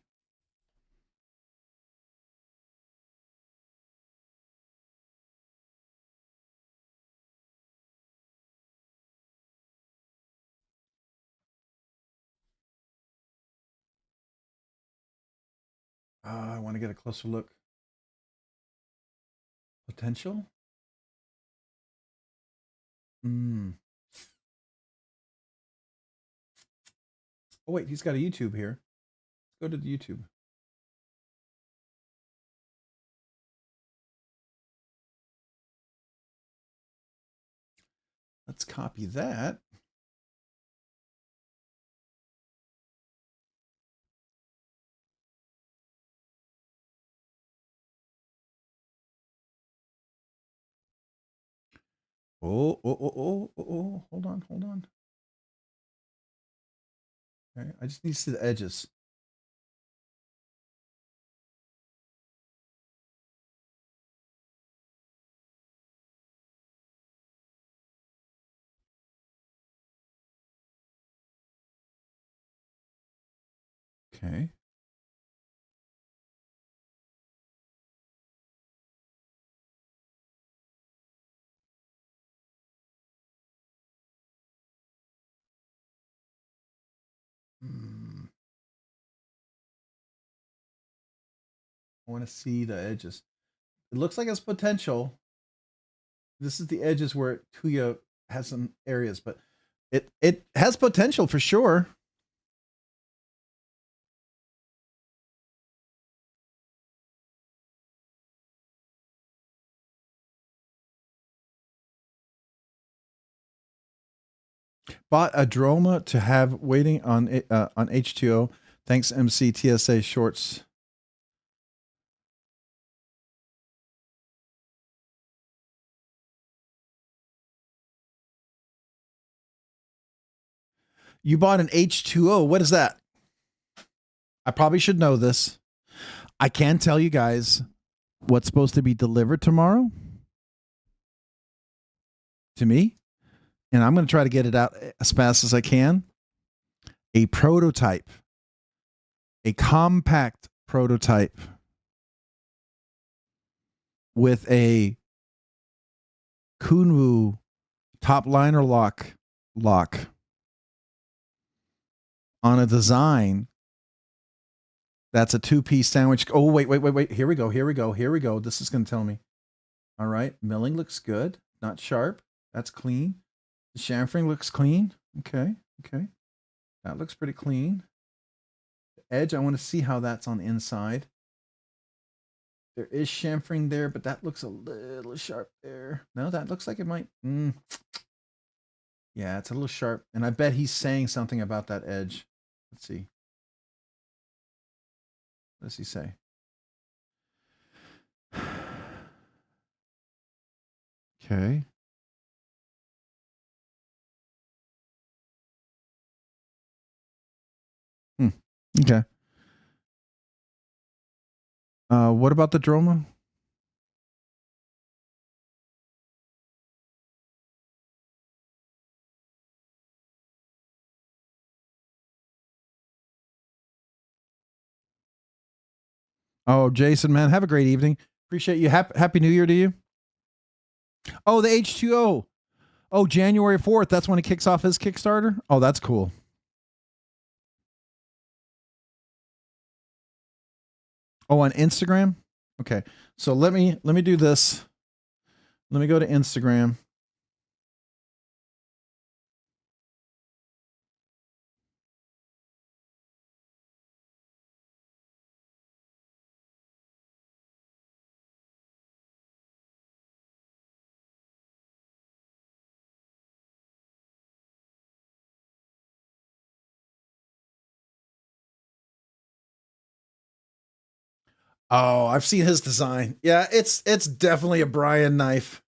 Speaker 1: I want to get a closer look. Potential? Oh, wait, he's got a YouTube here. Let's go to the YouTube. Let's copy that. Oh, hold on. Okay, I just need to see the edges. Okay. I want to see the edges. It looks like it's potential. This is the edges where Tuya has some areas, but it has potential for sure. Bought a Droma to have waiting on H2O. Thanks, MC TSA Shorts. You bought an H2O. What is that? I probably should know this. I can tell you guys what's supposed to be delivered tomorrow to me, and I'm going to try to get it out as fast as I can. A prototype, a compact prototype with a Kunwu top liner lock on a design that's a two-piece sandwich. Oh, wait. Here we go. This is going to tell me. All right. Milling looks good. Not sharp. That's clean. The chamfering looks clean. Okay. That looks pretty clean. The edge, I want to see how that's on the inside. There is chamfering there, but that looks a little sharp there. No, that looks like it might. Yeah, it's a little sharp. And I bet he's saying something about that edge. Let's see. What does he say? Okay. Okay. What about the Droma? Oh, Jason, man, have a great evening. Appreciate you. Happy New Year to you. Oh, the H2O. Oh, January 4th. That's when he kicks off his Kickstarter. Oh, that's cool. Oh, on Instagram? Okay. So let me do this. Let me go to Instagram. Oh, I've seen his design. Yeah, it's definitely a Brian knife.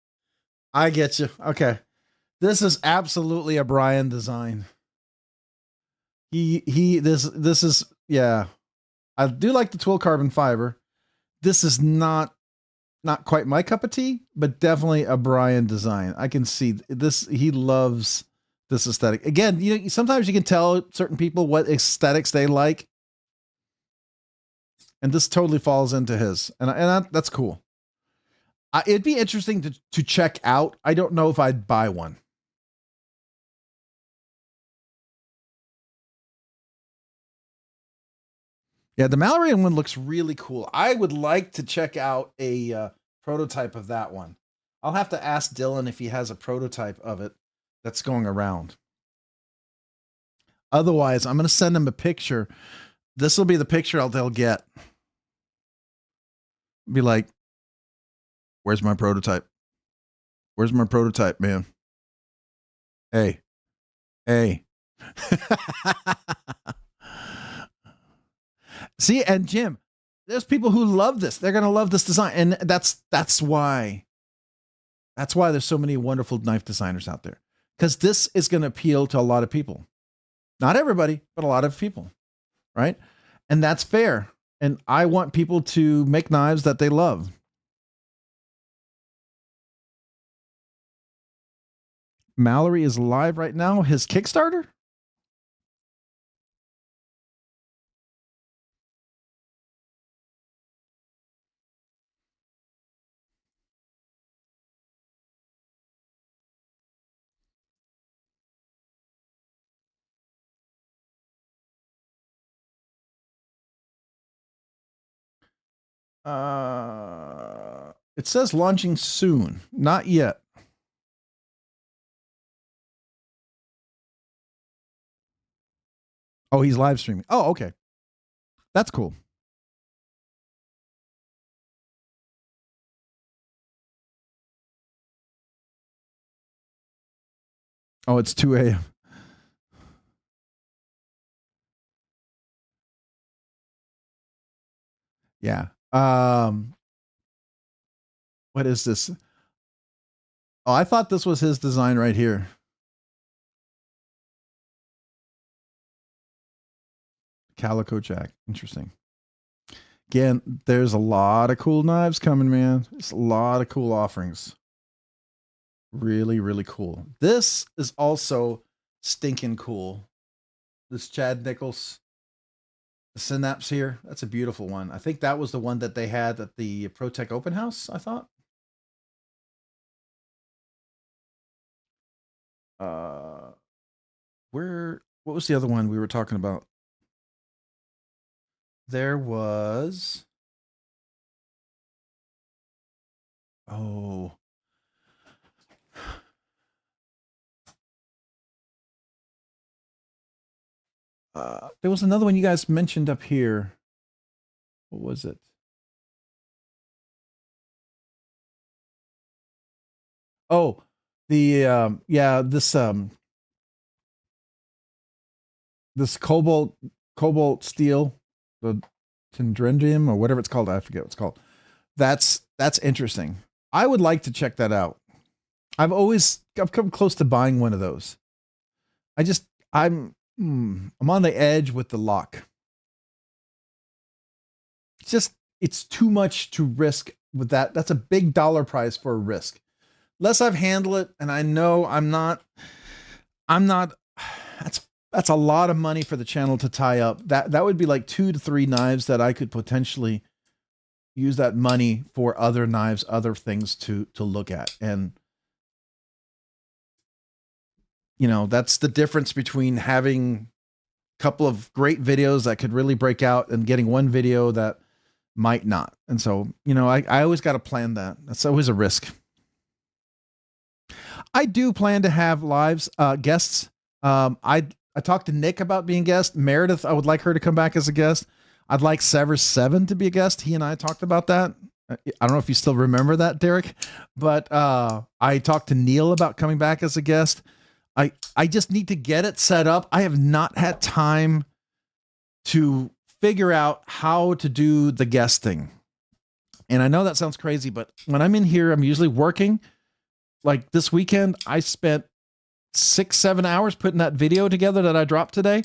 Speaker 1: I get you. Okay. This is absolutely a Brian design. This is, yeah. I do like the twill carbon fiber. This is not quite my cup of tea, but definitely a Brian design. I can see this. He loves this aesthetic. Again, sometimes you can tell certain people what aesthetics they like, and this totally falls into his. And that's cool. It'd be interesting to check out. I don't know if I'd buy one. Yeah, the Mallory one looks really cool. I would like to check out a prototype of that one. I'll have to ask Dylan if he has a prototype of it that's going around. Otherwise, I'm going to send him a picture. This will be the picture they'll get. Be like, where's my prototype? Where's my prototype, man? Hey. See, and Jim, there's people who love this. They're going to love this design. And that's why there's so many wonderful knife designers out there. Because this is going to appeal to a lot of people. Not everybody, but a lot of people. Right? And that's fair. And I want people to make knives that they love. Mallory is live right now. His Kickstarter? It says launching soon. Not yet. Oh, he's live streaming. Oh, okay. That's cool. Oh, it's 2 a.m. Yeah. What is this? Oh, I thought this was his design right here. Calico Jack. Interesting. Again, there's a lot of cool knives coming, man. There's a lot of cool offerings. Really, really cool. This is also stinking cool. This Chad Nichols, the Synapse here. That's a beautiful one. I think that was the one that they had at the ProTech Open House, I thought. What was the other one we were talking about? There was, oh, there was another one you guys mentioned up here. What was it? Oh, the yeah, this cobalt steel, the Tendrendium or whatever it's called. I forget what it's called. That's interesting. I would like to check that out. I've come close to buying one of those. I'm on the edge with the lock. It's too much to risk with that. That's a big dollar price for a risk. Unless I've handled it, and I know I'm not. That's a lot of money for the channel to tie up. That would be like 2 to 3 knives that I could potentially use that money for other knives, other things to look at. And you know, that's the difference between having a couple of great videos that could really break out and getting one video that might not. And so, you know, I always got to plan that. That's always a risk. I do plan to have lives, guests. I talked to Nick about being guest. Meredith, I would like her to come back as a guest. I'd like Sever7 to be a guest. He and I talked about that. I don't know if you still remember that, Derek, but I talked to Neil about coming back as a guest. I just need to get it set up. I have not had time to figure out how to do the guest thing. And I know that sounds crazy, but when I'm in here, I'm usually working. Like this weekend, I spent 6-7 hours putting that video together that I dropped today.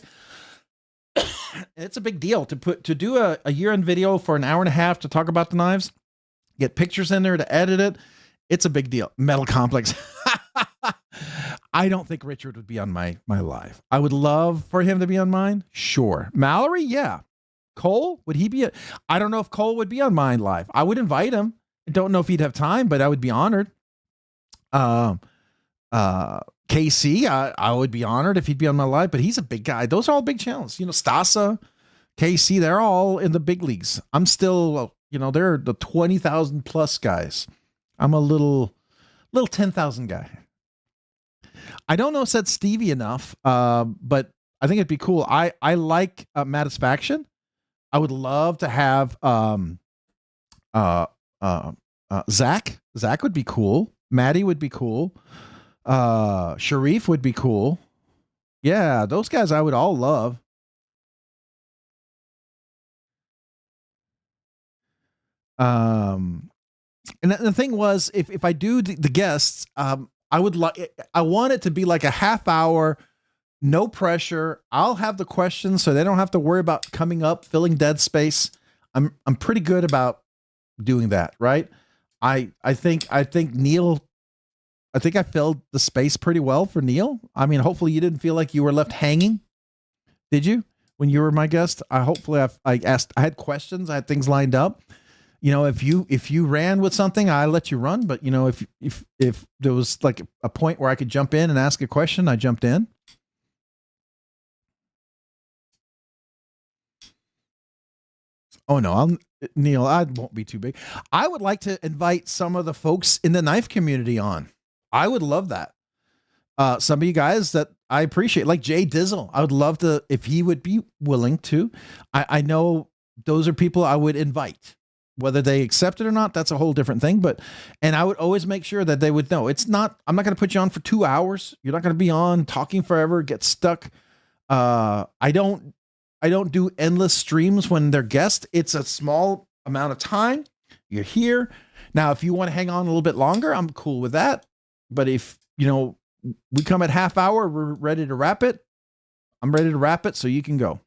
Speaker 1: It's a big deal to do a year-end video for an hour and a half to talk about the knives, get pictures in there to edit it. It's a big deal. Metal Complex. I don't think Richard would be on my live. I would love for him to be on mine. Sure. Mallory, yeah. Cole, would he be? I don't know if Cole would be on mine live. I would invite him. I don't know if he'd have time, but I would be honored. KC, I would be honored if he'd be on my live, but he's a big guy. Those are all big channels. You know, Stasa, KC, they're all in the big leagues. I'm still, you know, they're the 20,000 plus guys. I'm a little 10,000 guy. I don't know if that's Stevie enough, but I think it'd be cool. I like Matisfaction. I would love to have Zach. Zach would be cool. Maddie would be cool. Sharif would be cool. Yeah, those guys I would all love. And the thing was, if I do the guests, I want it to be like a half hour, no pressure. I'll have the questions so they don't have to worry about coming up, filling dead space. I'm pretty good about doing that, right? I think Neil, I think I filled the space pretty well for Neil. I mean, hopefully you didn't feel like you were left hanging. Did you? When you were my guest? I had questions, I had things lined up. You know, if you ran with something, I let you run. But you know, if there was like a point where I could jump in and ask a question, I jumped in. Oh no, Neil, I won't be too big. I would like to invite some of the folks in the knife community on. I would love that. Some of you guys that I appreciate, like Jay Dizzle. I would love to, if he would be willing to. I know those are people I would invite. Whether they accept it or not, that's a whole different thing. And I would always make sure that they would know I'm not going to put you on for 2 hours. You're not going to be on talking forever, get stuck. I don't do endless streams when they're guests. It's a small amount of time. You're here. Now, if you want to hang on a little bit longer, I'm cool with that. But if, you know, we come at half hour, we're ready to wrap it. I'm ready to wrap it so you can go.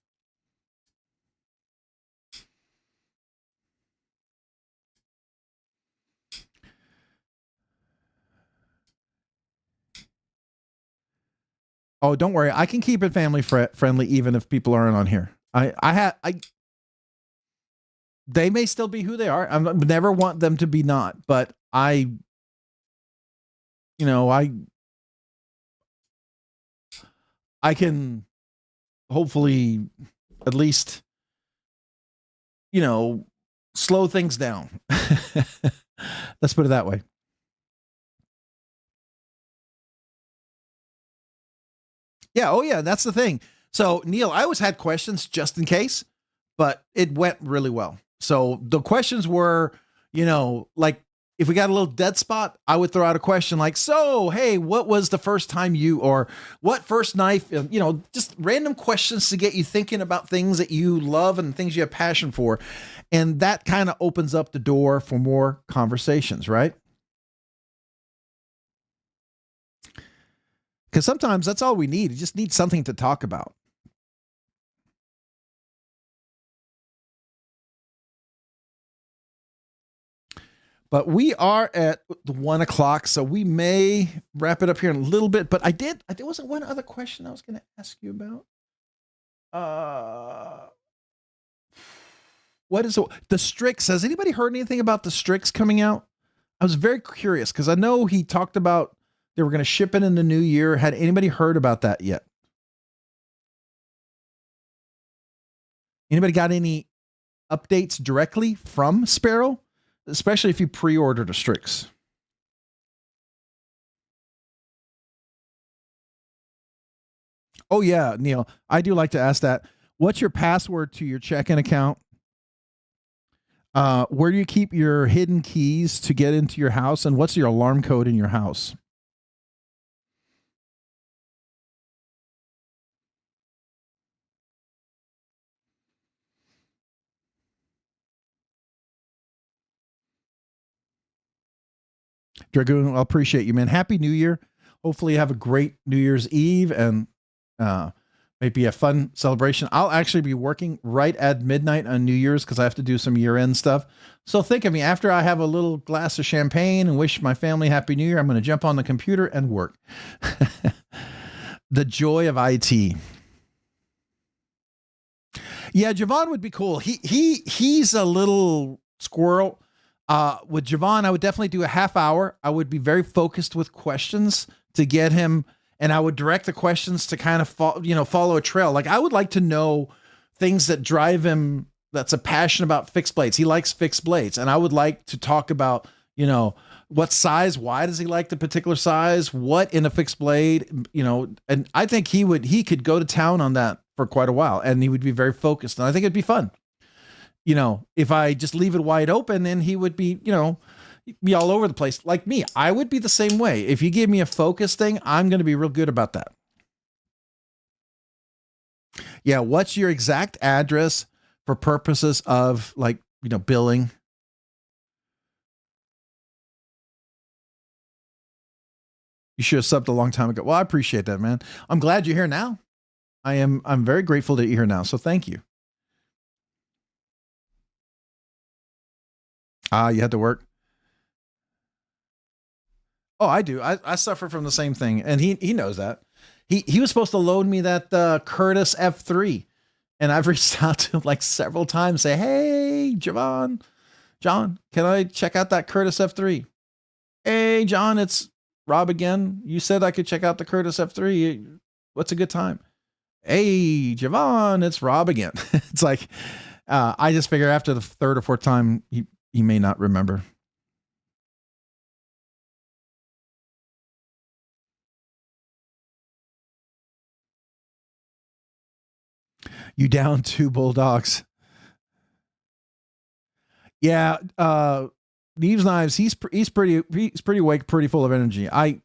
Speaker 2: Oh, don't worry. I can keep it family friendly even if people aren't on here. They may still be who they are. I never want them to be not, but I can hopefully at least, slow things down. Let's put it that way. Yeah. Oh, yeah. That's the thing. So, Neil, I always had questions just in case, but it went really well. So the questions were, like if we got a little dead spot, I would throw out a question like, so, hey, what was the first time or what first knife, just random questions to get you thinking about things that you love and things you have passion for. And that kind of opens up the door for more conversations, right? Because sometimes that's all we need. You just need something to talk about. But we are at the 1 o'clock, so we may wrap it up here in a little bit. But there wasn't one other question I was going to ask you about. What is the Strix? Has anybody heard anything about the Strix coming out? I was very curious because I know he talked about they were going to ship it in the new year. Had anybody heard about that yet? Anybody got any updates directly from Sparrow? Especially if you pre-ordered a Strix. Oh yeah, Neil, I do like to ask that. What's your password to your check-in account? Where do you keep your hidden keys to get into your house? And what's your alarm code in your house? Dragoon, I appreciate you, man. Happy New Year. Hopefully you have a great New Year's Eve and maybe a fun celebration. I'll actually be working right at midnight on New Year's because I have to do some year-end stuff. So think of me, after I have a little glass of champagne and wish my family Happy New Year, I'm going to jump on the computer and work. The joy of IT. Yeah, Javon would be cool. He's a little squirrel. With Javon, I would definitely do a half hour. I would be very focused with questions to get him, and I would direct the questions to kind of follow a trail. Like I would like to know things that drive him. That's a passion about fixed blades. He likes fixed blades, and I would like to talk about what size, why does he like the particular size, what in a fixed blade, and I think he could go to town on that for quite a while, and he would be very focused, and I think it'd be fun. If I just leave it wide open, then he would be, be all over the place like me. I would be the same way. If you give me a focus thing, I'm going to be real good about that. Yeah. What's your exact address for purposes of billing? You should have subbed a long time ago. Well, I appreciate that, man. I'm glad you're here now. I'm very grateful that you're here now. So thank you. You had to work. Oh, I do. I suffer from the same thing. And he knows that. He was supposed to load me that Curtis F3. And I've reached out to him like several times, say, hey, John, can I check out that Curtis F3? Hey, John, it's Rob again. You said I could check out the Curtis F3. What's a good time? Hey, Javon, it's Rob again. It's like, I just figure after the third or fourth time, he may not remember. You down 2 bulldogs. Yeah. Neves Knives. He's pretty awake, pretty full of energy. I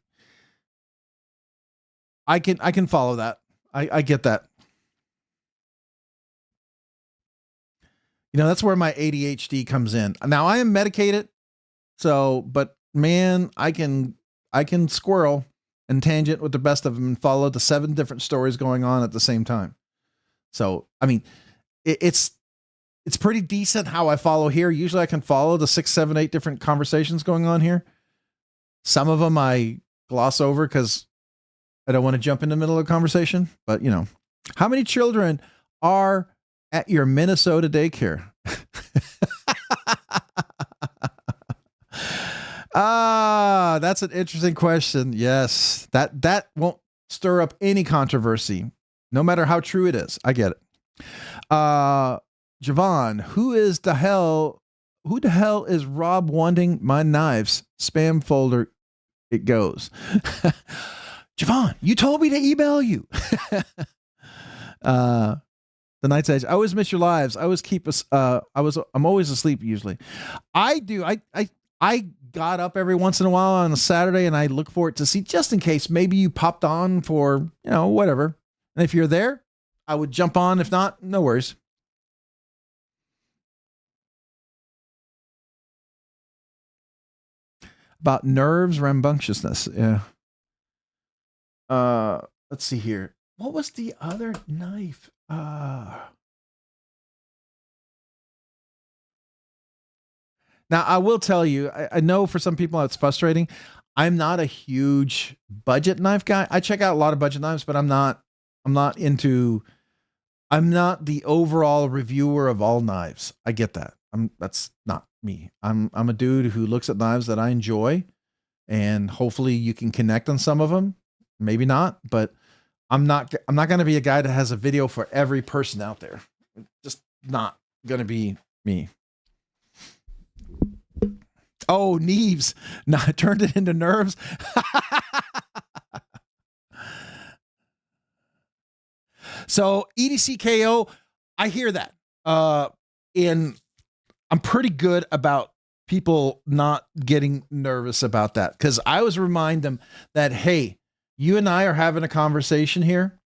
Speaker 2: can follow that. I get that. That's where my ADHD comes in. Now I am medicated. But man, I can squirrel and tangent with the best of them and follow the 7 different stories going on at the same time. So, I mean, it's pretty decent how I follow here. Usually I can follow the 6, 7, 8 different conversations going on here. Some of them I gloss over because I don't want to jump in the middle of the conversation, but you know, how many children are at your Minnesota daycare? That's an interesting question. Yes, that won't stir up any controversy, no matter how true it is. I get it. Javon, who the hell is Rob wanting my knives? Spam folder, it goes. Javon, you told me to email you. The Night's Edge. I always miss your lives. I always keep us. I'm always asleep usually. I do. I got up every once in a while on a Saturday, and I look for it to see, just in case maybe you popped on for, you know, whatever. And if you're there, I would jump on. If not, no worries. About nerves, rambunctiousness. Yeah. Let's see here. What was the other knife? Now I will tell you, I know for some people it's frustrating. I'm not a huge budget knife guy. I check out a lot of budget knives, but I'm not the overall reviewer of all knives. I get that. That's not me. I'm a dude who looks at knives that I enjoy, and hopefully you can connect on some of them. Maybe not, but I'm not going to be a guy that has a video for every person out there. Just not going to be me. Oh, Neves. Not turned it into nerves. So EDC-KO, I hear that. And I'm pretty good about people not getting nervous about that, because I always remind them that, hey, you and I are having a conversation here,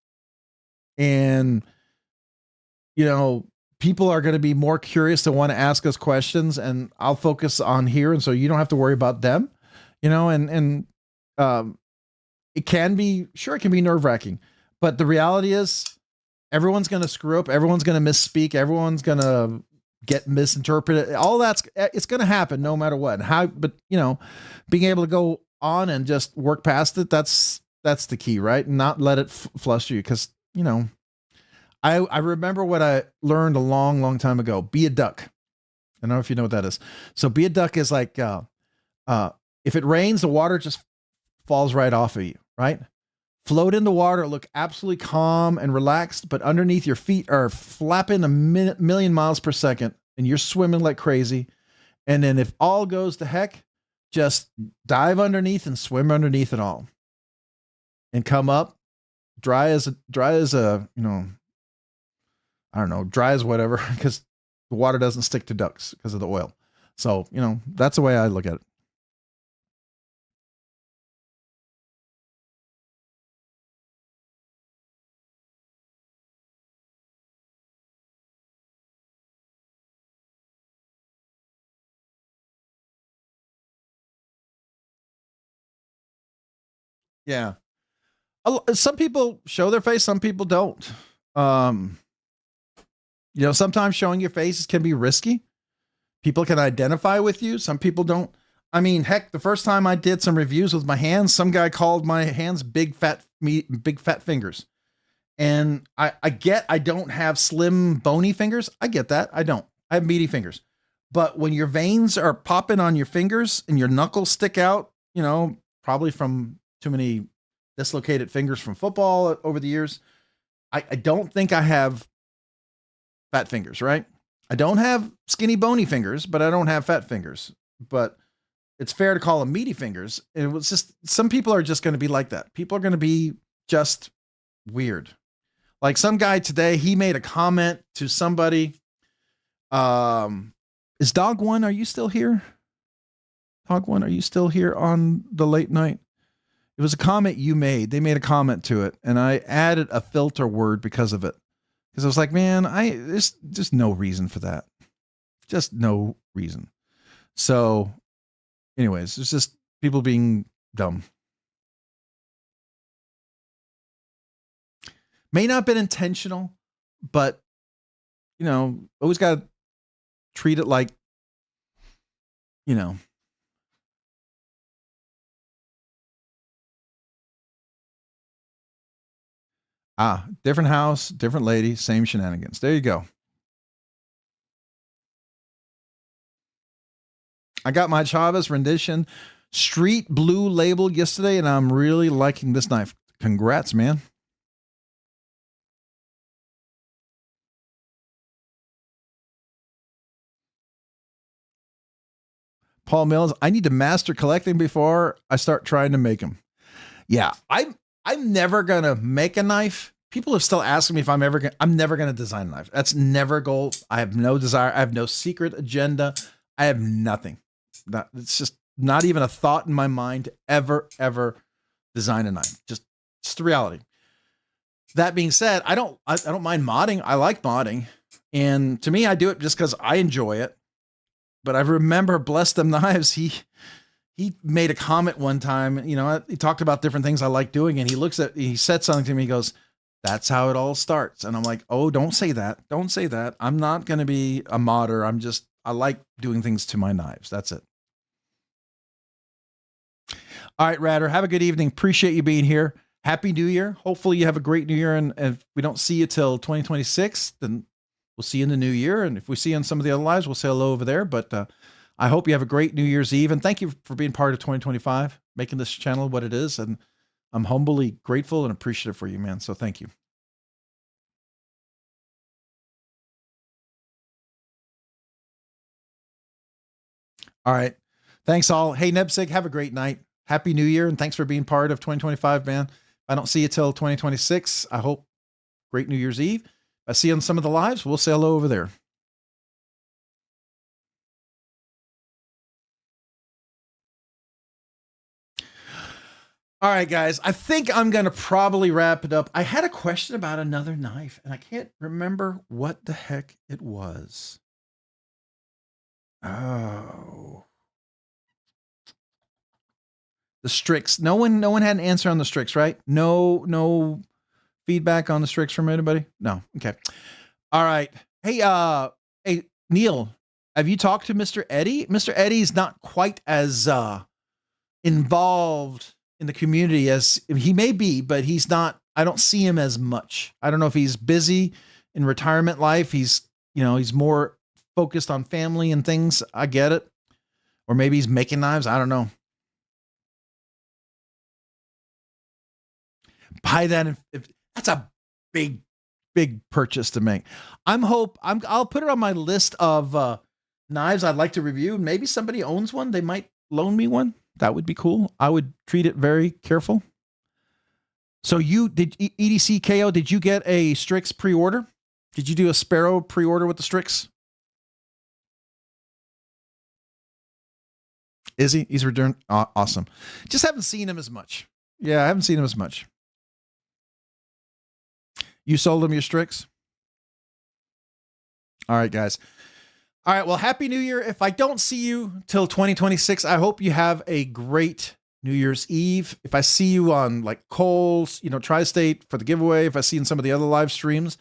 Speaker 2: and, you know, people are going to be more curious to want to ask us questions, and I'll focus on here. And so you don't have to worry about them, you know, and it can be nerve wracking, but the reality is everyone's going to screw up. Everyone's going to misspeak. Everyone's going to get misinterpreted. All it's going to happen no matter what. But you know, being able to go on and just work past it, that's the key, right? Not let it fluster you. Cause you know, I remember what I learned a long, long time ago. Be a duck. I don't know if you know what that is. So be a duck is like, if it rains, the water just falls right off of you, right? Float in the water, look absolutely calm and relaxed, but underneath your feet are flapping a million miles per second, and you're swimming like crazy. And then if all goes to heck, just dive underneath and swim underneath it all, and come up dry as a, you know, I don't know, dry as whatever, because the water doesn't stick to ducks because of the oil. So, you know, that's the way I look at it. Yeah. Some people show their face, some people don't. You know, sometimes showing your face can be risky. People can identify with you. Some people don't. I mean, heck, the first time I did some reviews with my hands, some guy called my hands big fat fingers. And I don't have slim bony fingers. I get that. I don't. I have meaty fingers. But when your veins are popping on your fingers and your knuckles stick out, you know, probably from too many dislocated fingers from football over the years, I don't think I have fat fingers, right? I don't have skinny bony fingers, but I don't have fat fingers. But it's fair to call them meaty fingers. And it was just, some people are just going to be like that. People are going to be just weird. Like some guy today, he made a comment to somebody. Is Dog One, are you still here? Dog One, are you still here on the late night? It was a comment you made. They made a comment to it, and I added a filter word because of it. Because I was like, man, there's just no reason for that. Just no reason. So, anyways, it's just people being dumb. May not have been intentional, but, you know, always got to treat it like, you know.
Speaker 1: Ah, different house, different lady, same shenanigans. There you go. I got my Chavez rendition street blue labeled yesterday, and I'm really liking this knife. Congrats, man. Paul Mills, I need to master collecting before I start trying to make them. Yeah, I'm never gonna make a knife. People have still asking me if I'm never gonna design a knife. That's never a goal. I have no desire. I have no secret agenda. I have nothing. It's just not even a thought in my mind to ever design a knife. Just the reality. That being said, I don't mind modding. I like modding, and to me, I do it just because I enjoy it. But I remember Bless Them Knives. He made a comment one time. You know, he talked about different things I like doing, and he said something to me. He goes, "That's how it all starts." And I'm like, "Oh, don't say that. Don't say that. I'm not going to be a modder. I like doing things to my knives. That's it." All right, Radder, have a good evening. Appreciate you being here. Happy New Year. Hopefully you have a great New Year. And if we don't see you till 2026, then we'll see you in the new year. And if we see you on some of the other lives, we'll say hello over there. But I hope you have a great New Year's Eve. And thank you for being part of 2025, making this channel what it is. And I'm humbly grateful and appreciative for you, man. So thank you. All right. Thanks all. Hey, Nebsig, have a great night. Happy New Year. And thanks for being part of 2025, man. If I don't see you till 2026, I hope great New Year's Eve. If I see you on some of the lives, we'll say hello over there. All right, guys, I think I'm going to probably wrap it up. I had a question about another knife, and I can't remember what the heck it was. Oh. The Strix. No one had an answer on the Strix, right? No feedback on the Strix from anybody? No. Okay. All right. Hey, Neil, have you talked to Mr. Eddie? Mr. Eddie's not quite as involved in the community as he may be, but he's not. I don't see him as much. I don't know if he's busy in retirement life. He's more focused on family and things. I get it. Or maybe he's making knives. I don't know. Buy that. If that's a big purchase to make. I'll put it on my list of knives I'd like to review. Maybe somebody owns one. They might loan me one. That would be cool. I would treat it very careful. So you did EDC-KO, did you get a Strix pre-order? Did you do a Sparrow pre-order with the Strix? Is he? He's returned. Awesome. Just haven't seen him as much. Yeah, I haven't seen him as much. You sold him your Strix? All right, guys. All right, well, Happy New Year. If I don't see you till 2026, I hope you have a great New Year's Eve. If I see you on like Kohl's, Tri-State for the giveaway, if I see you in some of the other live streams,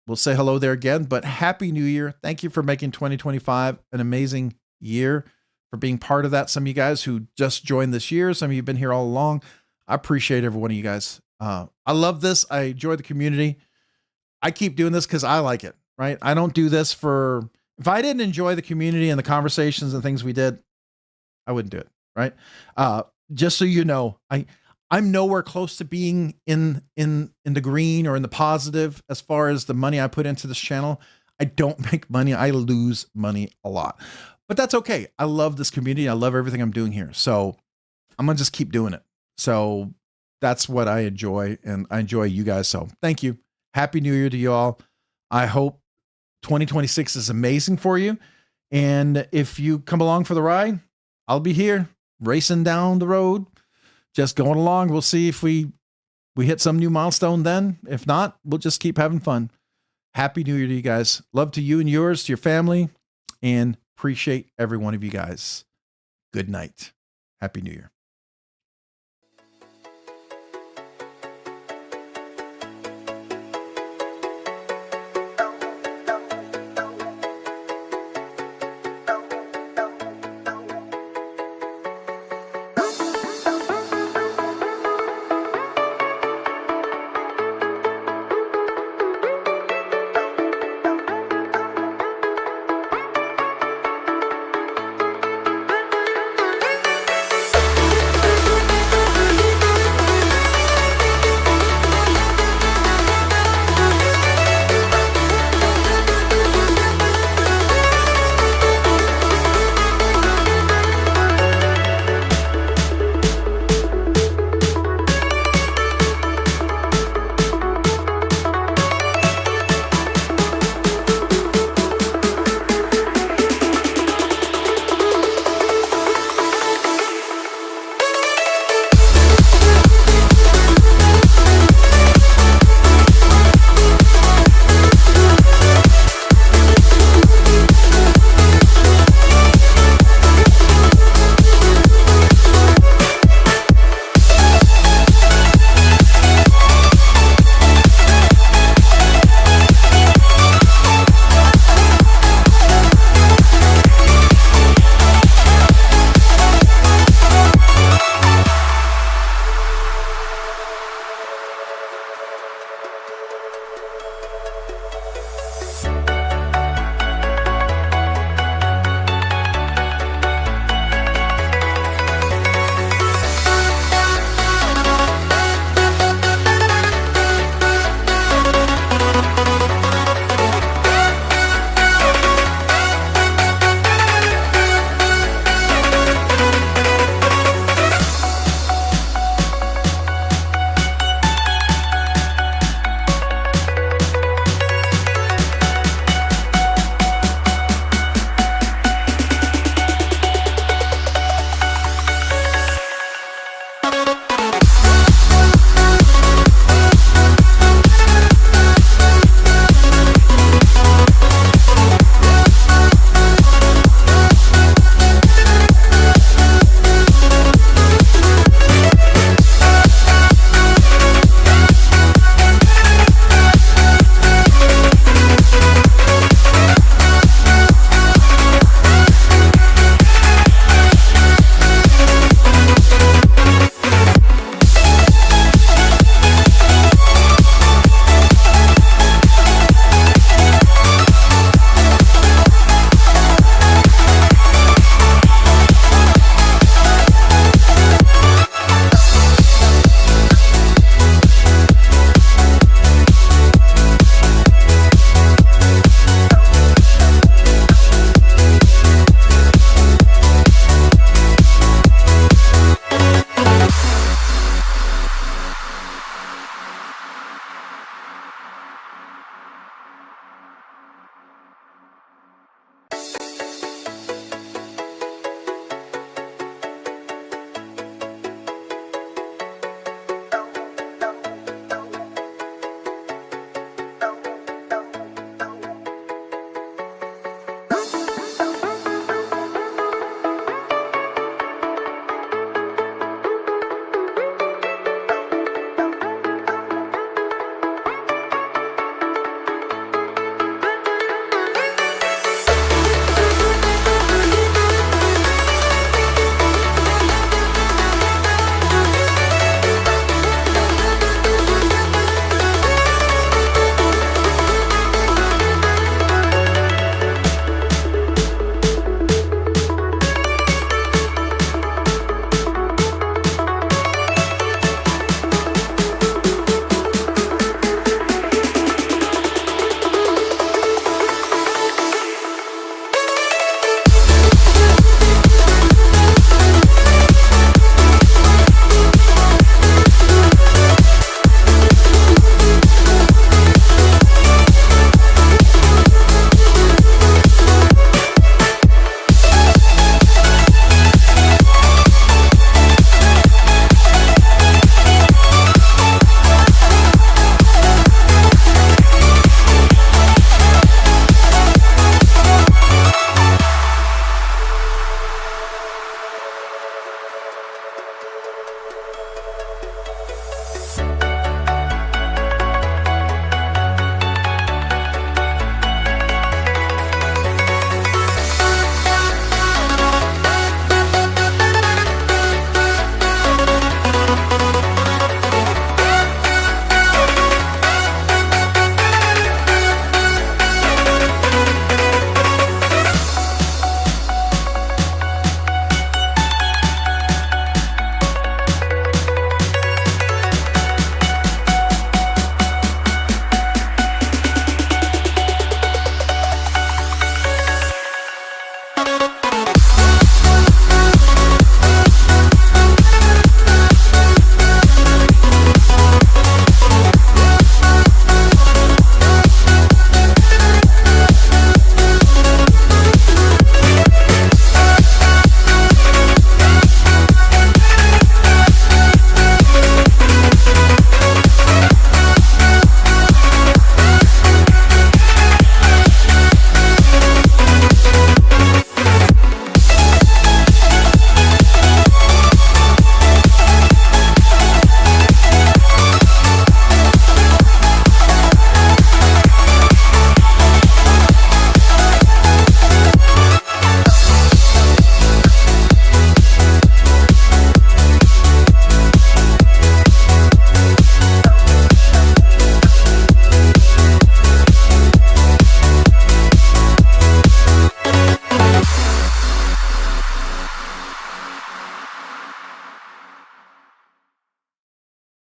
Speaker 1: we'll say hello there again. But Happy New Year. Thank you for making 2025 an amazing year, for being part of that. Some of you guys who just joined this year, some of you have been here all along. I appreciate every one of you guys. I love this. I enjoy the community. I keep doing this because I like it, right? I don't do this for, if I didn't enjoy the community and the conversations and things we did, I wouldn't do it, right? Just so you know, I'm nowhere close to being in the green or in the positive as far as the money I put into this channel. I don't make money. I lose money a lot, but that's okay. I love this community. I love everything I'm doing here. So I'm going to just keep doing it. So that's what I enjoy, and I enjoy you guys. So thank you. Happy New Year to you all. I hope 2026 is amazing for you. And if you come along for the ride, I'll be here racing down the road, just going along. We'll see if we hit some new milestone then. If not, we'll just keep having fun. Happy New Year to you guys. Love to you and yours, to your family, and appreciate every one of you guys. Good night. Happy New Year.